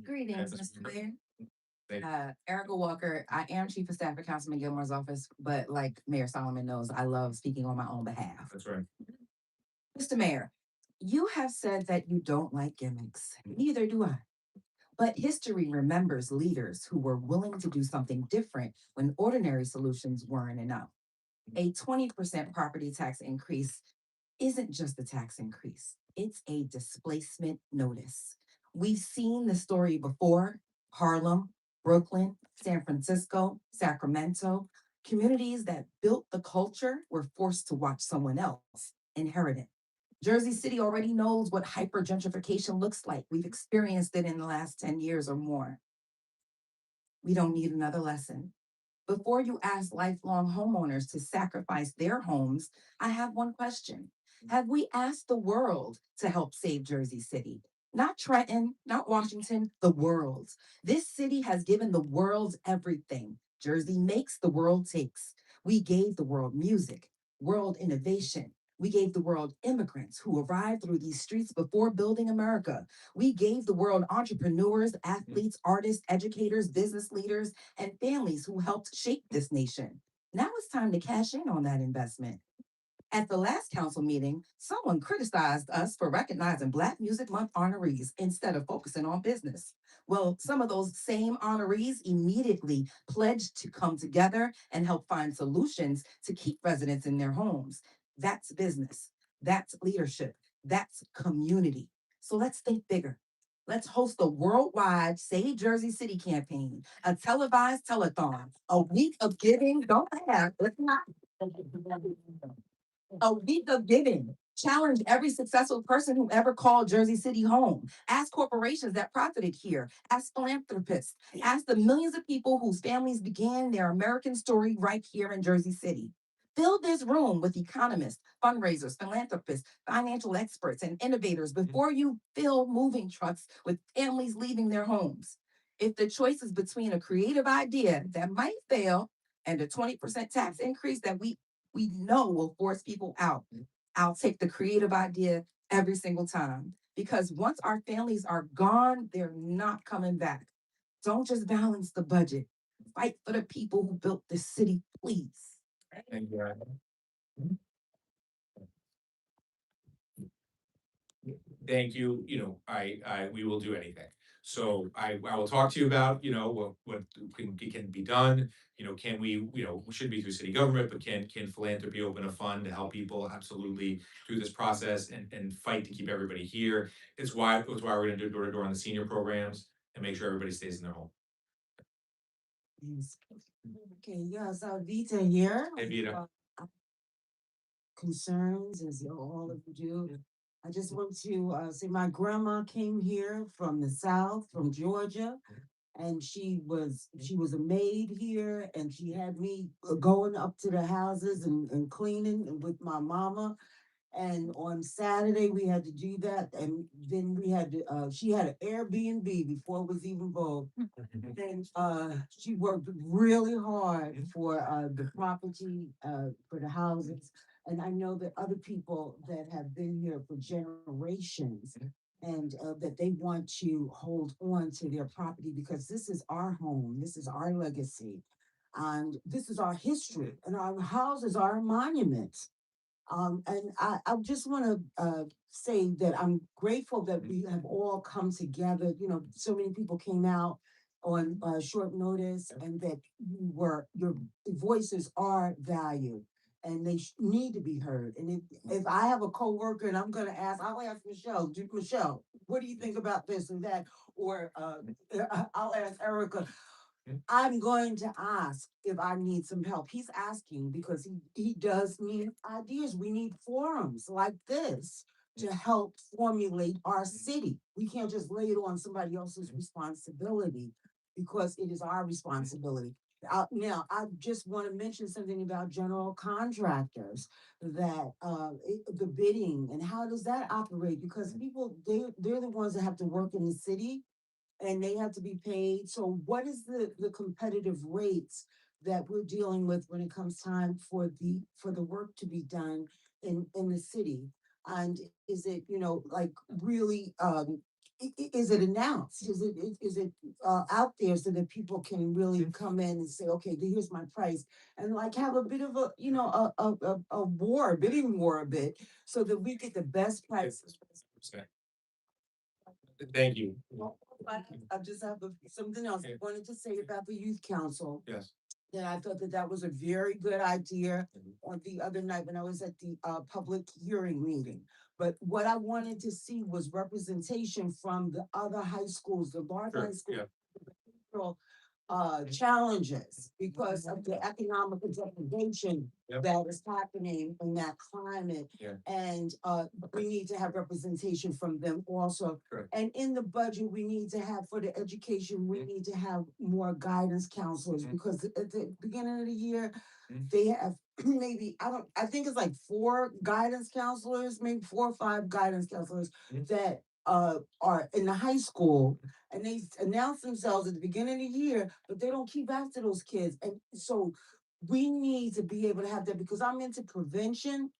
Greetings, Yes, Mr. Mayor. Thank you. Erica Walker, I am Chief of Staff at Councilman Gilmore's office, but like Mayor Solomon knows, I love speaking on my own behalf. That's right. Mr. Mayor, you have said that you don't like gimmicks. Neither do I. But history remembers leaders who were willing to do something different when ordinary solutions weren't enough. A 20% property tax increase isn't just a tax increase, it's a displacement notice. We've seen the story before: Harlem, Brooklyn, San Francisco, Sacramento. Communities that built the culture were forced to watch someone else inherit it. Jersey City already knows what hyper gentrification looks like. We've experienced it in the last 10 years or more. We don't need another lesson. Before you ask lifelong homeowners to sacrifice their homes, I have one question. Have we asked the world to help save Jersey City? Not Trenton, not Washington, the world. This city has given the world everything. Jersey makes, the world takes. We gave the world music, world innovation. We gave the world immigrants who arrived through these streets before building America. We gave the world entrepreneurs, athletes, artists, educators, business leaders, and families who helped shape this nation. Now it's time to cash in on that investment. At the last council meeting, someone criticized us for recognizing Black Music Month honorees instead of focusing on business. Well, some of those same honorees immediately pledged to come together and help find solutions to keep residents in their homes. That's business. That's leadership. That's community. So let's think bigger. Let's host a worldwide Save Jersey City campaign, a televised telethon, a week of giving. Don't laugh. Let's not. A week of giving. Challenge every successful person who ever called Jersey City home. Ask corporations that profited here. Ask philanthropists. Ask the millions of people whose families began their American story right here in Jersey City. Fill this room with economists, fundraisers, philanthropists, financial experts, and innovators before you fill moving trucks with families leaving their homes. If the choice is between a creative idea that might fail and a 20% tax increase that we know will force people out, I'll take the creative idea every single time. Because once our families are gone, they're not coming back. Don't just balance the budget. Fight for the people who built this city, please. Thank you. Thank you. We will do anything. So I will talk to you about, what can be done. Can we should be through city government, but can philanthropy open a fund to help people? Absolutely, through this process and fight to keep everybody here. It's why we're gonna do door to door on the senior programs and make sure everybody stays in their home. Yes. Okay, yes, Vita here. Hey, Vita. Concerns as all of you do. I just want to say my grandma came here from the South, from Georgia. And she was a maid here and she had me going up to the houses and cleaning with my mama. And on Saturday, we had to do that, and then we had to, she had an Airbnb before it was even vogue. And, she worked really hard for, the property, for the houses. And I know that other people that have been here for generations and, that they want to hold on to their property because this is our home, this is our legacy. And this is our history, and our houses are monuments. And I just wanna, say that I'm grateful that we have all come together, you know, so many people came out on, short notice and that your voices are valued and they need to be heard. And if I have a coworker and I'm gonna ask, I'll ask Michelle, Michelle, what do you think about this and that? Or, I'll ask Erica, I'm going to ask if I need some help. He's asking because he does need ideas. We need forums like this to help formulate our city. We can't just lay it on somebody else's responsibility because it is our responsibility. Now, I just want to mention something about general contractors that the bidding and how does that operate? Because people, they're the ones that have to work in the city and they have to be paid. So what is the competitive rates that we're dealing with when it comes time for the work to be done in the city? And is it, you know, like really, is it announced? Is it out there so that people can really come in and say, okay, here's my price, and like have a bit of a, you know, a war, bidding war a bit, so that we get the best prices. Thank you. I just have something else I wanted to say about the youth council. Yes. That I thought that was a very good idea on the other night when I was at the public hearing meeting. But what I wanted to see was representation from the other high schools, the large high school. Challenges because of the economic degradation that is happening in that climate. And we need to have representation from them also. And in the budget, we need to have for the education, we need to have more guidance counselors because at the beginning of the year, they have maybe, I think it's like 4 guidance counselors, maybe 4 or 5 guidance counselors that are in the high school and they announce themselves at the beginning of the year, but they don't keep after those kids. And so we need to be able to have that because I'm into prevention.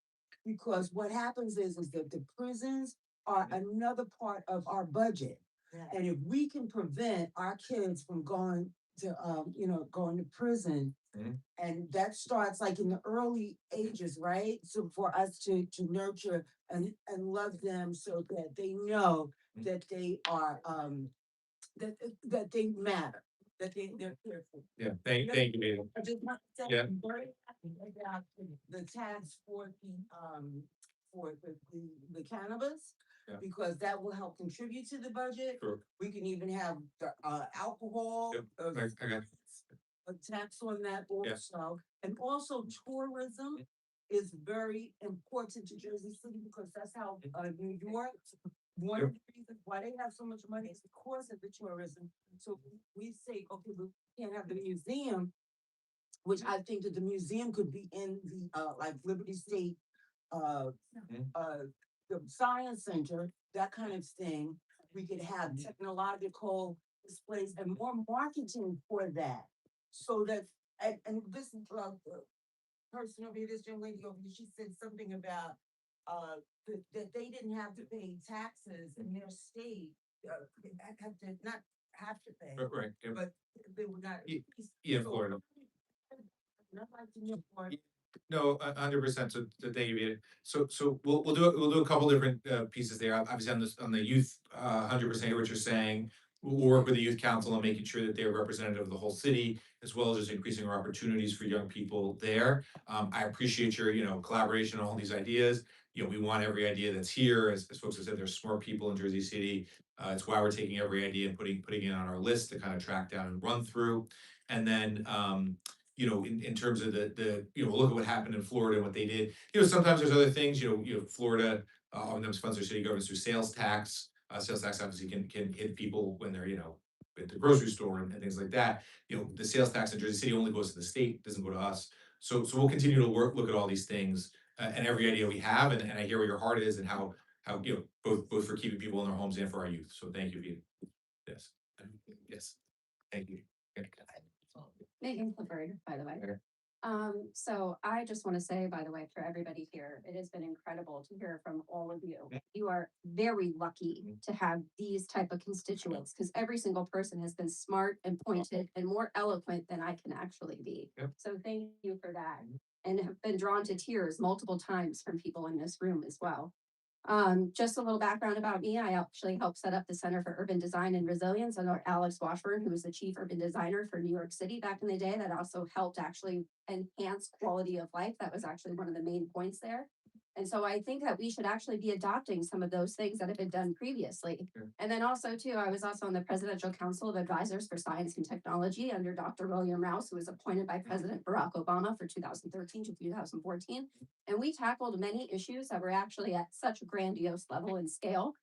Because what happens is that the prisons are another part of our budget. And if we can prevent our kids from going to, going to prison, and that starts like in the early ages, right? So for us to nurture and love them so that they know that they are, that they matter, that they're careful. Yeah, thank you, Nathan. I just want to say, Yeah. I'm very happy about the tax for the cannabis. Yeah. Because that will help contribute to the budget. Sure. We can even have the alcohol. Yep, I got A tax on that Yeah. also, and also tourism is very important to Jersey City because that's how New York. One of the reasons why they have so much money is because of the tourism. So we say, okay, we can't have the museum, which I think that the museum could be in the like Liberty State, the Science Center, that kind of thing. We could have technological displays and more marketing for that. So that, and this person over here, this young lady over here, she said something about that they didn't have to pay taxes in their state, have to not have to pay, Right, yeah. but they were not. Yeah, Florida. I'd like to know more. No, 100%. So thank you. So we'll do a couple different pieces there. Obviously on the youth, 100% hear what you're saying. We'll work with the youth council on making sure that they're representative of the whole city, as well as just increasing our opportunities for young people there. I appreciate your collaboration on all these ideas. We want every idea that's here. As folks have said, there's smart people in Jersey City. It's why we're taking every idea and putting it on our list to kind of track down and run through. And then in terms of the look at what happened in Florida and what they did. Sometimes there's other things. Florida oftentimes funds their city governments through sales tax. Sales tax obviously can hit people when they're at the grocery store and things like that. The sales tax in Jersey City only goes to the state, doesn't go to us. So we'll continue to look at all these things and every idea we have, and I hear where your heart is and how, you know, both for keeping people in their homes and for our youth. So thank you, Vita. Yes, yes, thank you. Megan Clifford, by the way. Okay. So I just want to say, by the way, for everybody here, it has been incredible to hear from all of you. You are very lucky to have these type of constituents, because every single person has been smart and pointed and more eloquent than I can actually be. Yep. So thank you for that. And have been drawn to tears multiple times from people in this room as well. Just a little background about me. I actually helped set up the Center for Urban Design and Resilience under Alex Washburn, who was the chief urban designer for New York City back in the day. That also helped actually enhance quality of life. That was actually one of the main points there. And so I think that we should actually be adopting some of those things that have been done previously. Sure. And then also too, I was also on the Presidential Council of Advisors for Science and Technology under Dr. William Rouse, who was appointed by President Barack Obama for 2013 to 2014. And we tackled many issues that were actually at such a grandiose level and scale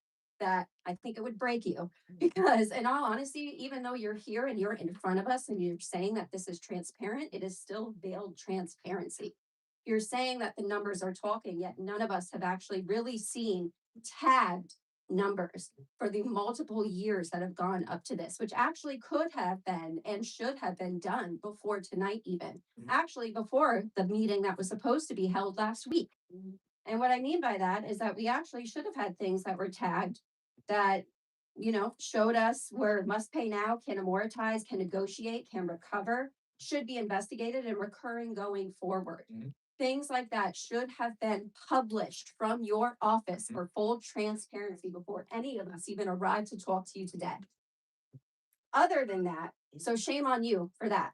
that I think it would break you. Because in all honesty, even though you're here and you're in front of us and you're saying that this is transparent, it is still veiled transparency. You're saying that the numbers are talking, yet none of us have actually really seen tagged numbers for the multiple years that have gone up to this, which actually could have been and should have been done before tonight even. Actually, before the meeting that was supposed to be held last week. And what I mean by that is that we actually should have had things that were tagged that, you know, showed us where must pay now, can amortize, can negotiate, can recover, should be investigated and recurring going forward. Things like that should have been published from your office for full transparency before any of us even arrived to talk to you today. Other than that, so shame on you for that,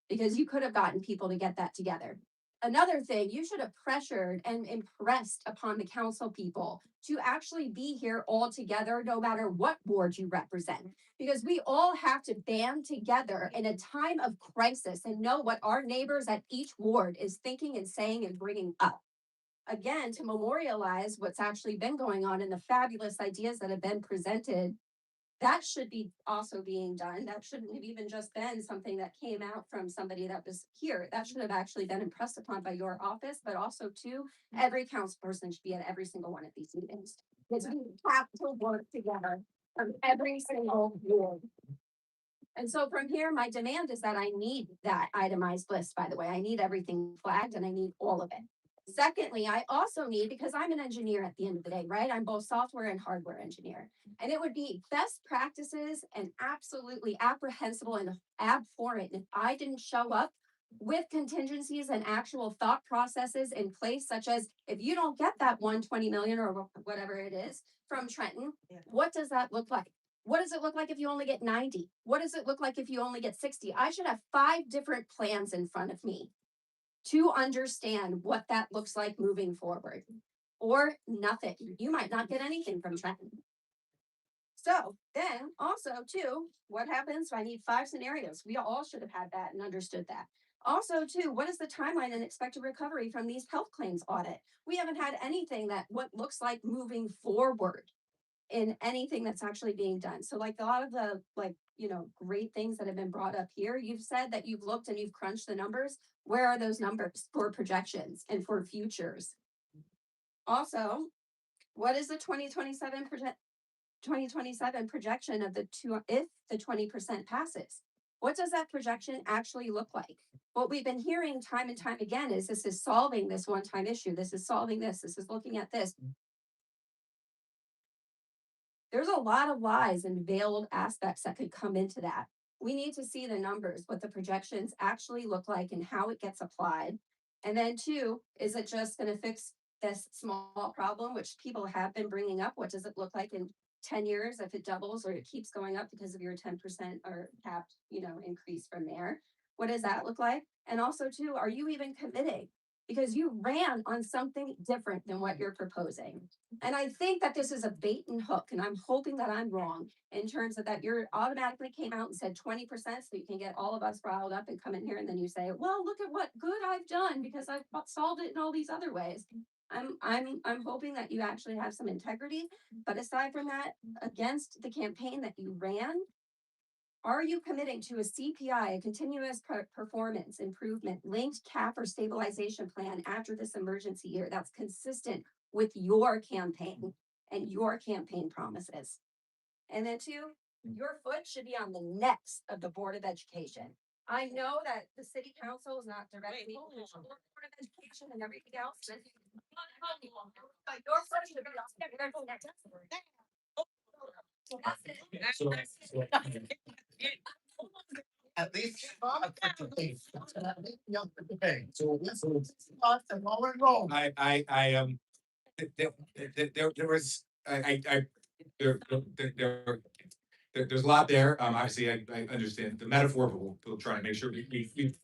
because you could have gotten people to get that together. Another thing, you should have pressured and impressed upon the council people to actually be here all together, no matter what ward you represent, because we all have to band together in a time of crisis and know what our neighbors at each ward is thinking and saying and bringing up. Again, to memorialize what's actually been going on and the fabulous ideas that have been presented, that should be also being done. That shouldn't have even just been something that came out from somebody that was here. That should have actually been impressed upon by your office, but also too, every council person should be at every single one of these meetings. Because we have to work together from every single ward. And so from here, my demand is that I need that itemized list, by the way. I need everything flagged and I need all of it. Secondly, I also need, because I'm an engineer at the end of the day, right? I'm both software and hardware engineer. And it would be best practices and absolutely apprehensible and abhorrent if I didn't show up with contingencies and actual thought processes in place, such as if you don't get that 120 million or whatever it is from Trenton, what does that look like? What does it look like if you only get 90? What does it look like if you only get 60? I should have 5 different plans in front of me to understand what that looks like moving forward, or nothing. You might not get anything from Trenton. So then also too, what happens? I need 5 scenarios. We all should have had that and understood that. Also too, what is the timeline and expected recovery from these health claims audit? We haven't had anything that what looks like moving forward in anything that's actually being done. So like a lot of the great things that have been brought up here, you've said that you've looked and you've crunched the numbers. Where are those numbers for projections and for futures? Also, what is the 2027 projection of if the 20% passes? What does that projection actually look like? What we've been hearing time and time again is this is solving this one-time issue. This is solving this. This is looking at this. There's a lot of lies and veiled aspects that could come into that. We need to see the numbers, what the projections actually look like and how it gets applied. And then 2, is it just going to fix this small problem, which people have been bringing up? What does it look like in 10 years if it doubles or it keeps going up because of your 10% or capped, increase from there? What does that look like? And also 2, are you even committing? Because you ran on something different than what you're proposing. And I think that this is a bait and hook, and I'm hoping that I'm wrong in terms of that you're automatically came out and said 20% so you can get all of us riled up and come in here and then you say, well, look at what good I've done because I've solved it in all these other ways. I'm hoping that you actually have some integrity. But aside from that, against the campaign that you ran, Are you committing to a CPI, a continuous performance improvement linked cap or stabilization plan after this emergency year that's consistent with your campaign and your campaign promises? And then two, your foot should be on the necks of the Board of Education. I know that the city council is not directly Board of Education and everything else. But your foot should be on their necks. That's it. At least. There was, there's a lot there. Obviously, I understand the metaphor, but we'll try and make sure we.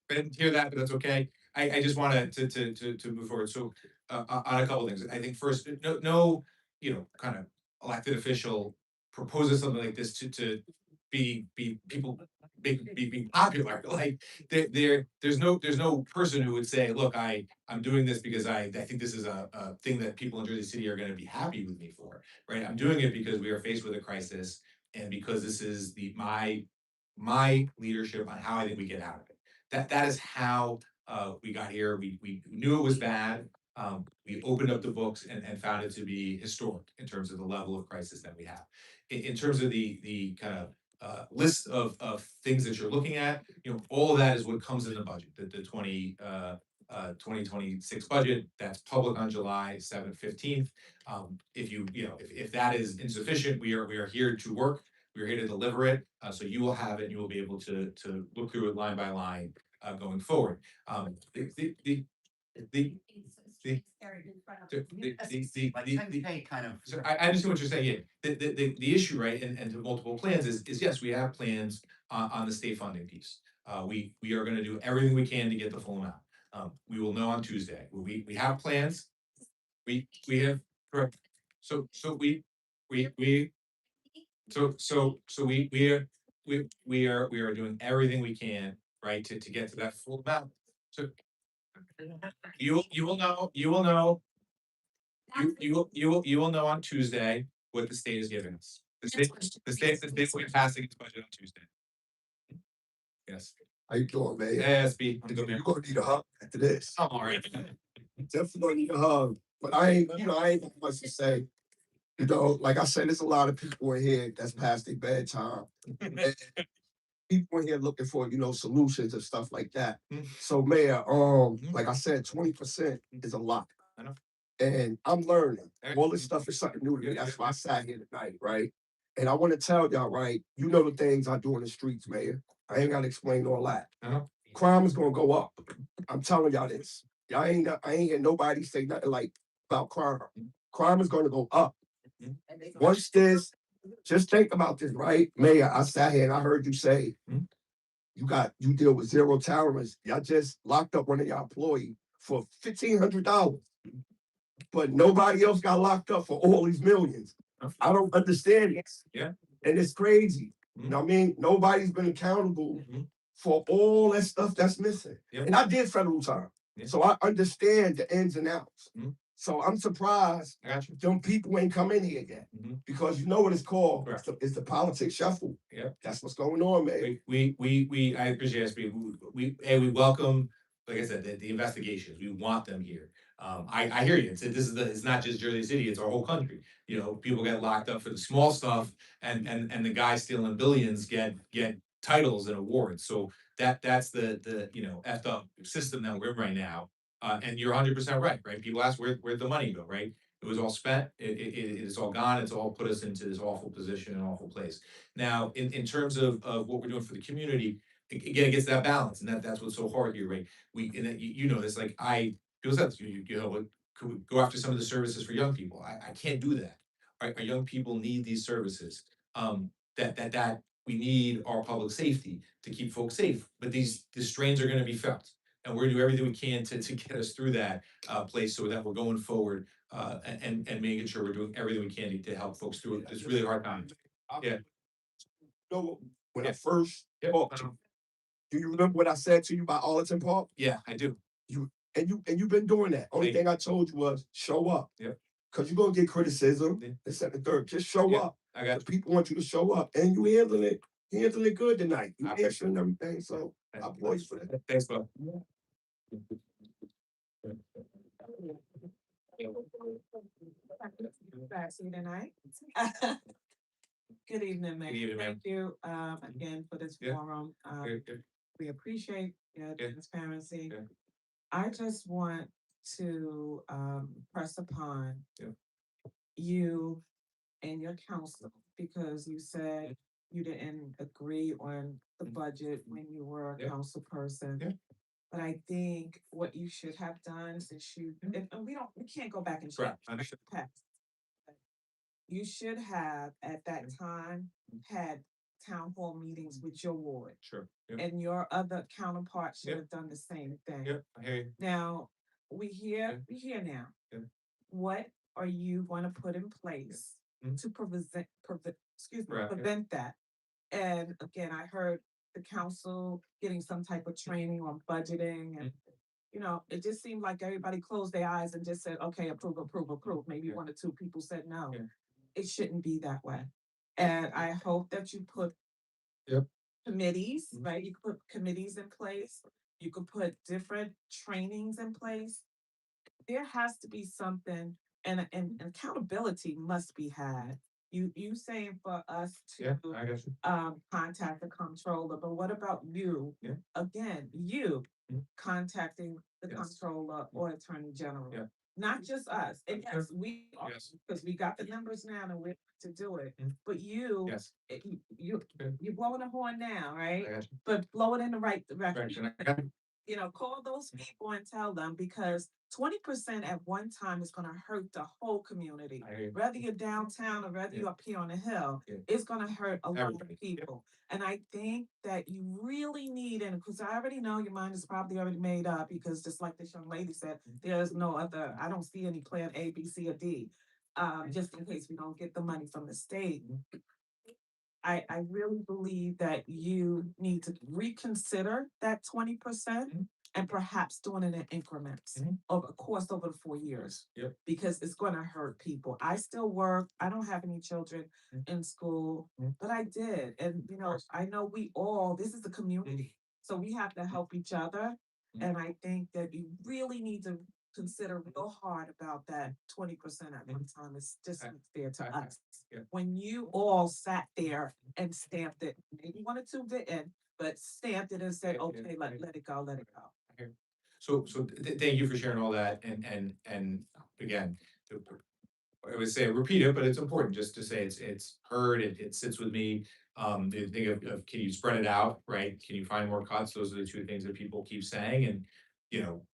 I didn't hear that, but that's okay. I just wanted to move forward. So, on a couple of things. I think first, no, kind of elected official proposes something like this to be people be popular. Like there's no person who would say, look, I'm doing this because I think this is a thing that people in Jersey City are going to be happy with me for, right? I'm doing it because we are faced with a crisis and because this is my leadership on how I think we get out of it. That is how we got here. We knew it was bad. We opened up the books and found it to be historic in terms of the level of crisis that we have. In terms of the kind of list of things that you're looking at, all of that is what comes in the budget, the 2026 budget that's public on July 7th, 15th. If that is insufficient, we are here to work. We're here to deliver it. So you will have it and you will be able to look through it line by line going forward. So I understand what you're saying. Yeah. The issue, right, and to multiple plans is yes, we have plans on the state funding piece. We are going to do everything we can to get the full amount. We will know on Tuesday. We have plans. We have correct. So we are doing everything we can, right, to get to that full amount. So you will know on Tuesday what the state is giving us. The state will be passing its budget on Tuesday. Yes. How you doing, man? Yes, you're You're gonna need a hug after this. I'm all right. Definitely gonna need a hug. But I ain't got much to say. Like I said, there's a lot of people in here that's past their bedtime. And people in here looking for, solutions and stuff like that. So Mayor, like I said, 20% is a lot. I know. And I'm learning. All this stuff is something new to me. That's why I sat here tonight, right? And I want to tell y'all, right? You know the things I do in the streets, Mayor. I ain't gotta explain all that. Crime is gonna go up. I'm telling y'all this. I ain't hear nobody say nothing like about crime. Crime is gonna go up. Once this, just think about this, right? Mayor, I sat here and I heard you say you deal with zero tolerance. Y'all just locked up one of y'all employees for $1,500. But nobody else got locked up for all these millions. I don't understand this. Yeah. And it's crazy. You know what I mean? Nobody's been accountable for all that stuff that's missing. And I did federal time. So I understand the ins and outs. So I'm surprised them people ain't come in here yet. Because you know what it's called? It's the politics shuffle. Yeah. That's what's going on, man. I appreciate it. We welcome, like I said, the investigations. We want them here. I hear you. It's not just Jersey City, it's our whole country. People get locked up for the small stuff and the guys stealing billions get titles and awards. So that's the effed up system that we're in right now. And you're 100% right? People ask where'd the money go, right? It was all spent, it's all gone, it's all put us into this awful position and awful place. Now, in terms of what we're doing for the community, again, it gets that balance, and that's what's so hard here, right? This, like people said, could we go after some of the services for young people? I can't do that. Our young people need these services. That we need our public safety to keep folks safe, but the strains are going to be felt. And we're gonna do everything we can to get us through that place so that we're going forward and making sure we're doing everything we can to help folks through this really hard time. Yeah. When I first talked to you, do you remember what I said to you about Arlington Park? Yeah, I do. And you've been doing that. Only thing I told you was show up. Yep. Cause you're gonna get criticism, this and the third, just show Yeah, up. I got The people want you to show up, and you handling it good tonight, you answering everything, so I applaud you for that. Thanks, Bob. See you tonight. Good evening, Mayor. Good evening, ma'am. Thank you, again for this Yeah. forum. Good. We appreciate your Yeah. transparency. Yeah. I just want to, press upon Yeah. you and your council, because you said you didn't agree on the budget when you were a Yeah. council person. Yeah. But I think what you should have done, since you, and we can't go back and change Correct. Understood. the past. You should have, at that time, had town hall meetings with your ward. Sure. Yep. And your other counterparts should Yep. have done the same thing. Yep, I hear you. Now, we hear now. Yep. What are you gonna put in place Mhm. to Right, yeah. prevent that? And again, I heard the council getting some type of training on budgeting and, you know, it just seemed like everybody closed their eyes and just said, okay, approve, approve, approve. Maybe Yeah. one or two people said no. Yeah. It shouldn't be that way. And I hope that you put Yep. committees, Mhm. right? You could put committees in place. You could put different trainings in place. There has to be something, and accountability must be had. You saying for us Yeah, to I got you. contact the controller, but what about you? Yeah. Again, you Mhm. contacting the Yes. controller or attorney general. Yeah. Not just us. And Sure. yes, we are, Yes. because we got the numbers now and we're to do it. Mhm. But you, Yes. you're blowing the horn now, right? I got you. But blow it in the right Direction. direction. I got you. You know, call those people and tell them, because 20% at one time is gonna hurt the whole community. I hear you. Whether you're downtown or whether Yeah. you're up here on the hill, Yeah. it's gonna hurt a lot of Everybody. people. And I think that you really need, and because I already know your mind is probably already made up, because just like this young lady said, there's no other, I don't see any plan A, B, C, or D. Just in case we don't get the money from the state. I really believe that you need to reconsider that 20% and perhaps doing it in increments Mhm. over the course over the 4 years. Yep. Because it's gonna hurt people. I still work, I don't have any children in school, but I did. And, you know, I know this is a community, so we have to help each other. And I think that you really need to consider real hard about that 20% at one time. It's just not fair to us. Yeah. When you all sat there and stamped it, maybe one or two didn't, but stamped it and said, okay, let it go, let it go. So thank you for sharing all that, and again, I would say repeat it, but it's important just to say it's heard, it sits with me. You think of can you spread it out, right? Can you find more cuts? Those are the two things that people keep saying, and you know,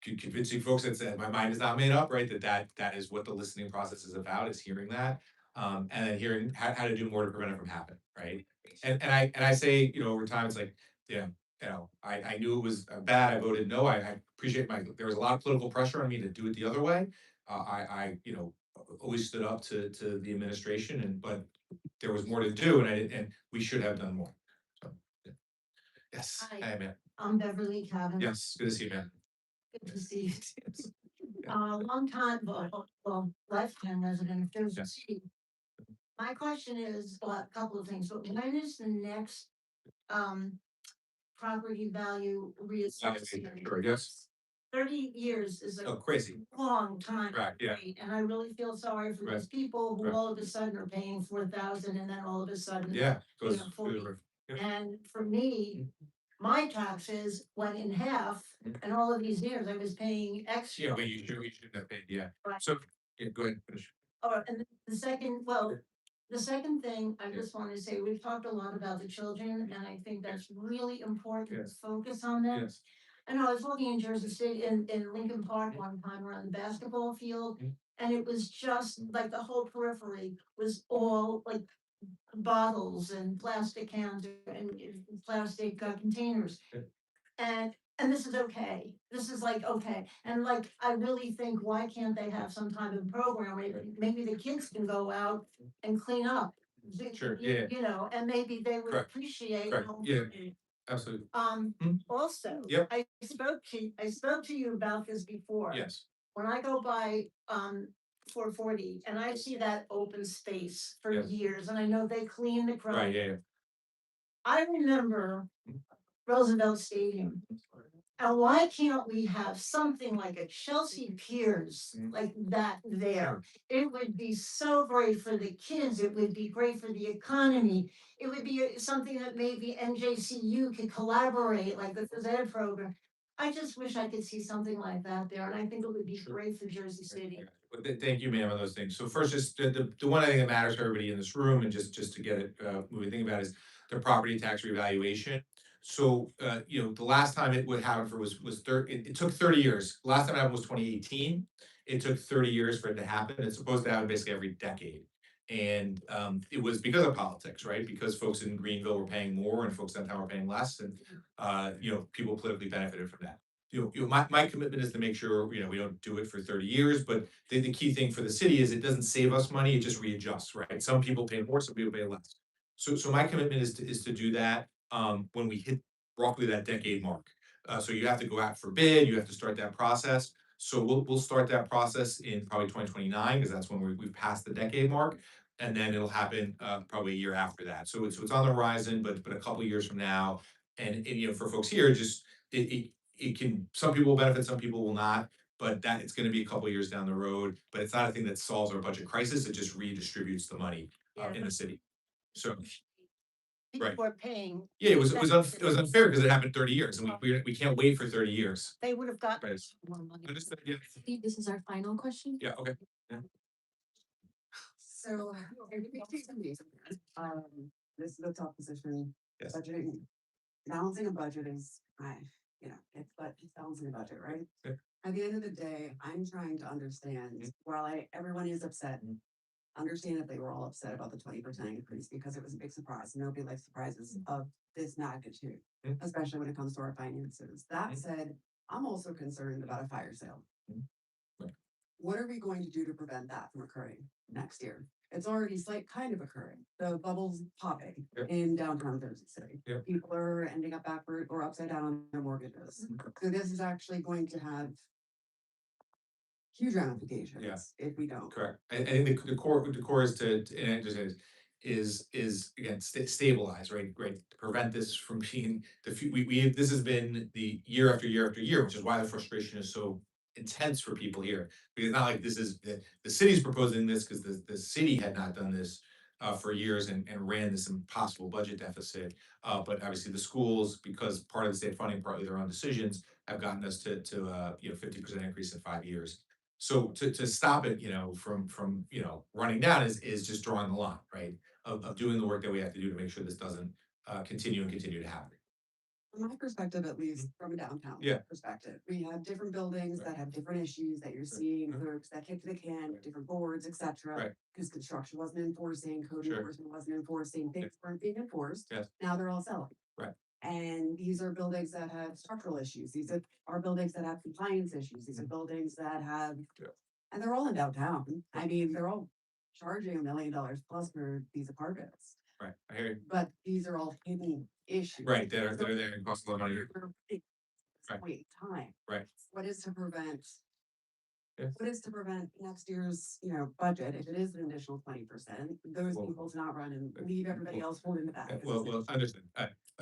convincing folks that my mind is not made up, right? That is what the listening process is about, is hearing that. And then hearing how to do more to prevent it from happening, right? And I say, you know, over time, it's like, yeah, you know, I knew it was bad, I voted no, I appreciate there was a lot of political pressure on me to do it the other way. You know, always stood up to the administration, but there was more to do, and we should have done more. So, yeah. Yes, Hi. hey, man. I'm Beverly Cavan. Yes, good to see you, man. Good to see you. Long time, well, lifetime resident of Jersey Yes. City. My question is, well, a couple of things, but when is the next, property value reassessment? Sure, yes. 30 years is Oh, a crazy. long time. Right, yeah. wait, And I really feel sorry for Right. those people who Right. all of a sudden are paying 4,000 and then all of a sudden. Yeah, you goes know, through 40. the roof. Yeah. And for me, my taxes went in half, and all of these years I was paying extra. Yeah, but you shouldn't have paid, yeah. Right. So, yeah, go ahead, finish. Oh, and the second, the second thing I just wanted to say, we've talked a lot about the children, and I think that's really important to Yes. focus on them. Yes. I know I was walking in Jersey City in Lincoln Park one time around the basketball field, and it was just like the whole periphery was all like bottles and plastic cans and plastic containers. And this is okay. This is like, okay. And like, I really think, why can't they have some kind of program where maybe the kids can go out and clean up? Sure, You- yeah. You know, and maybe they would Correct. appreciate. Correct, how- yeah. Absolutely. Also, Yep. I spoke to you about this before. Yes. When I go by, 440, and I see that open space for Yeah. years, and I know they clean the ground. Right, yeah. I remember Roosevelt Stadium. And why can't we have something like a Chelsea Piers like that there? It would be so great for the kids. It would be great for the economy. It would be something that maybe NJCU could collaborate, like the phys ed program. I just wish I could see something like that there, and I think it would be great for Jersey City. Well, thank you, ma'am, on those things. So first, just the one thing that matters to everybody in this room, and just to get it moving, think about is the property tax revaluation. So, the last time it would happen it took 30 years. Last time it happened was 2018. It took 30 years for it to happen. It's supposed to happen basically every decade. And it was because of politics, right? Because folks in Greenville were paying more and folks downtown were paying less, and people politically benefited from that. My commitment is to make sure, we don't do it for 30 years, but the key thing for the city is it doesn't save us money, it just readjusts, right? Some people pay more, some people pay less. So my commitment is to do that, when we hit roughly that decade mark. So you have to go out for bid, you have to start that process. So we'll start that process in probably 2029, because that's when we've passed the decade mark. And then it'll happen, probably a year after that. So it's on the horizon, but a couple of years from now. And for folks here, just, it can, some people will benefit, some people will not, but that it's gonna be a couple of years down the road. But it's not a thing that solves our budget crisis, it just redistributes the money in the city. So, right. People are paying. Yeah, it was unfair because it happened 30 years, and we can't wait for 30 years. They would have gotten Right. more money. Understood, yeah. Steve, this is our final question. Yeah, okay. So, this is a tough position. Yes. Budgeting, balancing a budget is, it's balancing a budget, right? Yeah. At the end of the day, I'm trying to understand, while everyone is upset, understand if they were all upset about the 20% increase because it was a big surprise. Nobody likes surprises of this magnitude, especially when it comes to our finances. That said, I'm also concerned about a fire sale. Right. What are we going to do to prevent that from occurring next year? It's already kind of occurring. The bubble's popping in downtown Jersey City. Yep. People are ending up backward or upside down on their mortgages. So this is actually going to have huge ramifications if we don't. Correct. I think the core is to, and it just is again, stabilize, right? To prevent this from being this has been the year after year after year, which is why the frustration is so intense for people here. Because it's not like this is the city's proposing this because the city had not done this for years and ran this impossible budget deficit. But obviously the schools, because part of the state funding, partly their own decisions, have gotten us to 50% increase in 5 years. So to stop it, from running down is just drawing the line, right? Of doing the work that we have to do to make sure this doesn't continue to happen. From my perspective, at least from a downtown perspective, we have different buildings that have different issues that you're seeing, clerks that kick the can, different boards, etc. Right. Because construction wasn't enforcing, code Sure. enforcement wasn't enforcing, things weren't being enforced. Yes. Now they're all selling. Right. And these are buildings that have structural issues. These are buildings that have compliance issues. These are buildings that have, and they're all in downtown. I mean, they're all charging $1 million plus for these apartments. Right. I hear you. But these are all hidden issues. Right. They're there and cost a lot of money. Right. Wait, time. Right. What is to prevent? Yeah. What is to prevent next year's, budget, if it is an additional 20%, those people to not run and leave everybody else holding the bag? Well, understood.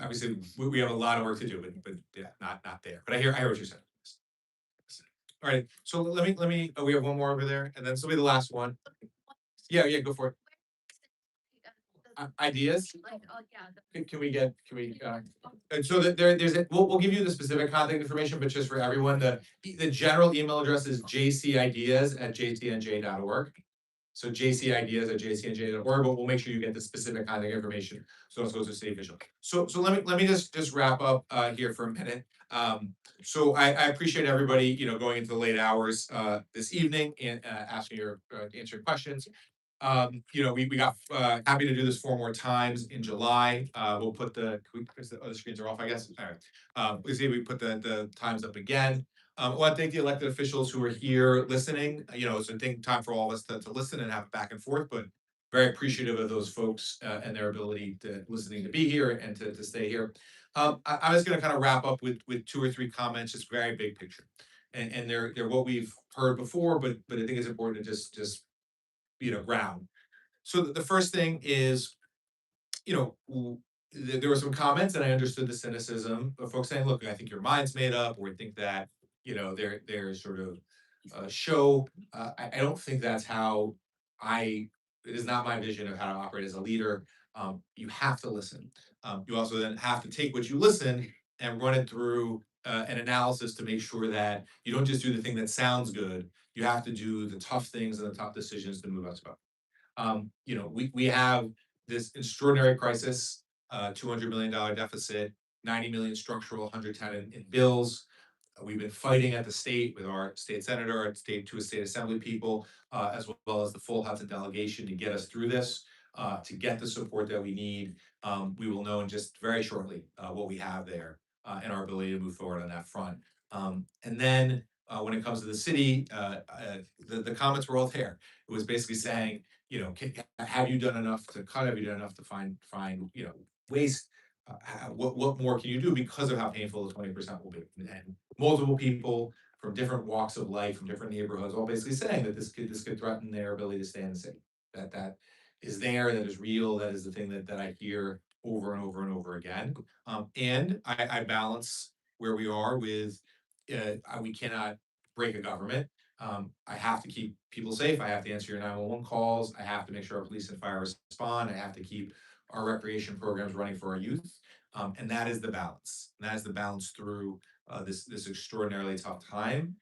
Obviously, we have a lot of work to do, but yeah, not there. But I hear what you're saying. All right. So let me. We have one more over there, and then this will be the last one. Yeah. Go for it. Ideas? Can we and so that we'll give you the specific contact information, but just for everyone, the general email address is jcideas@jcnj.org. So jcideas@jcnj.org, but we'll make sure you get the specific contact information. So it goes to city official. So let me just wrap up here for a minute. So I appreciate everybody, going into the late hours this evening and answering questions. We got happy to do this 4 more times in July. We'll put the other screens are off, I guess. All right. We see we put the times up again. I want to thank the elected officials who are here listening. It's a time for all of us to listen and have back and forth, but very appreciative of those folks and their ability to be here and to stay here. I was going to kind of wrap up with 2 or 3 comments, just very big picture. And they're what we've heard before, but I think it's important to just ground. So the first thing is, there were some comments, and I understood the cynicism of folks saying, "Look, I think your mind's made up," or think that they're sort of show. I don't think that's how I. It is not my vision of how to operate as a leader. You have to listen. You also then have to take what you listen and run it through an analysis to make sure that you don't just do the thing that sounds good. You have to do the tough things and the tough decisions to move us up. We have this extraordinary crisis, $200 million deficit, 90 million structural, 110 in bills. We've been fighting at the state with our state senator, our state assembly people, as well as the full Hudson delegation to get us through this, to get the support that we need. We will know in just very shortly what we have there and our ability to move forward on that front. And then when it comes to the city, the comments were all there. It was basically saying, have you done enough to cut? Have you done enough to find waste? What more can you do because of how painful the 20% will be? And multiple people from different walks of life, from different neighborhoods, all basically saying that this could threaten their ability to stay in the city. That is there, that is real, that is the thing that I hear over and over and over again. And I balance where we are with we cannot break a government. I have to keep people safe. I have to answer your 911 calls. I have to make sure our police and fire respond. I have to keep our recreation programs running for our youth. And that is the balance. And that is the balance through this extraordinarily tough time.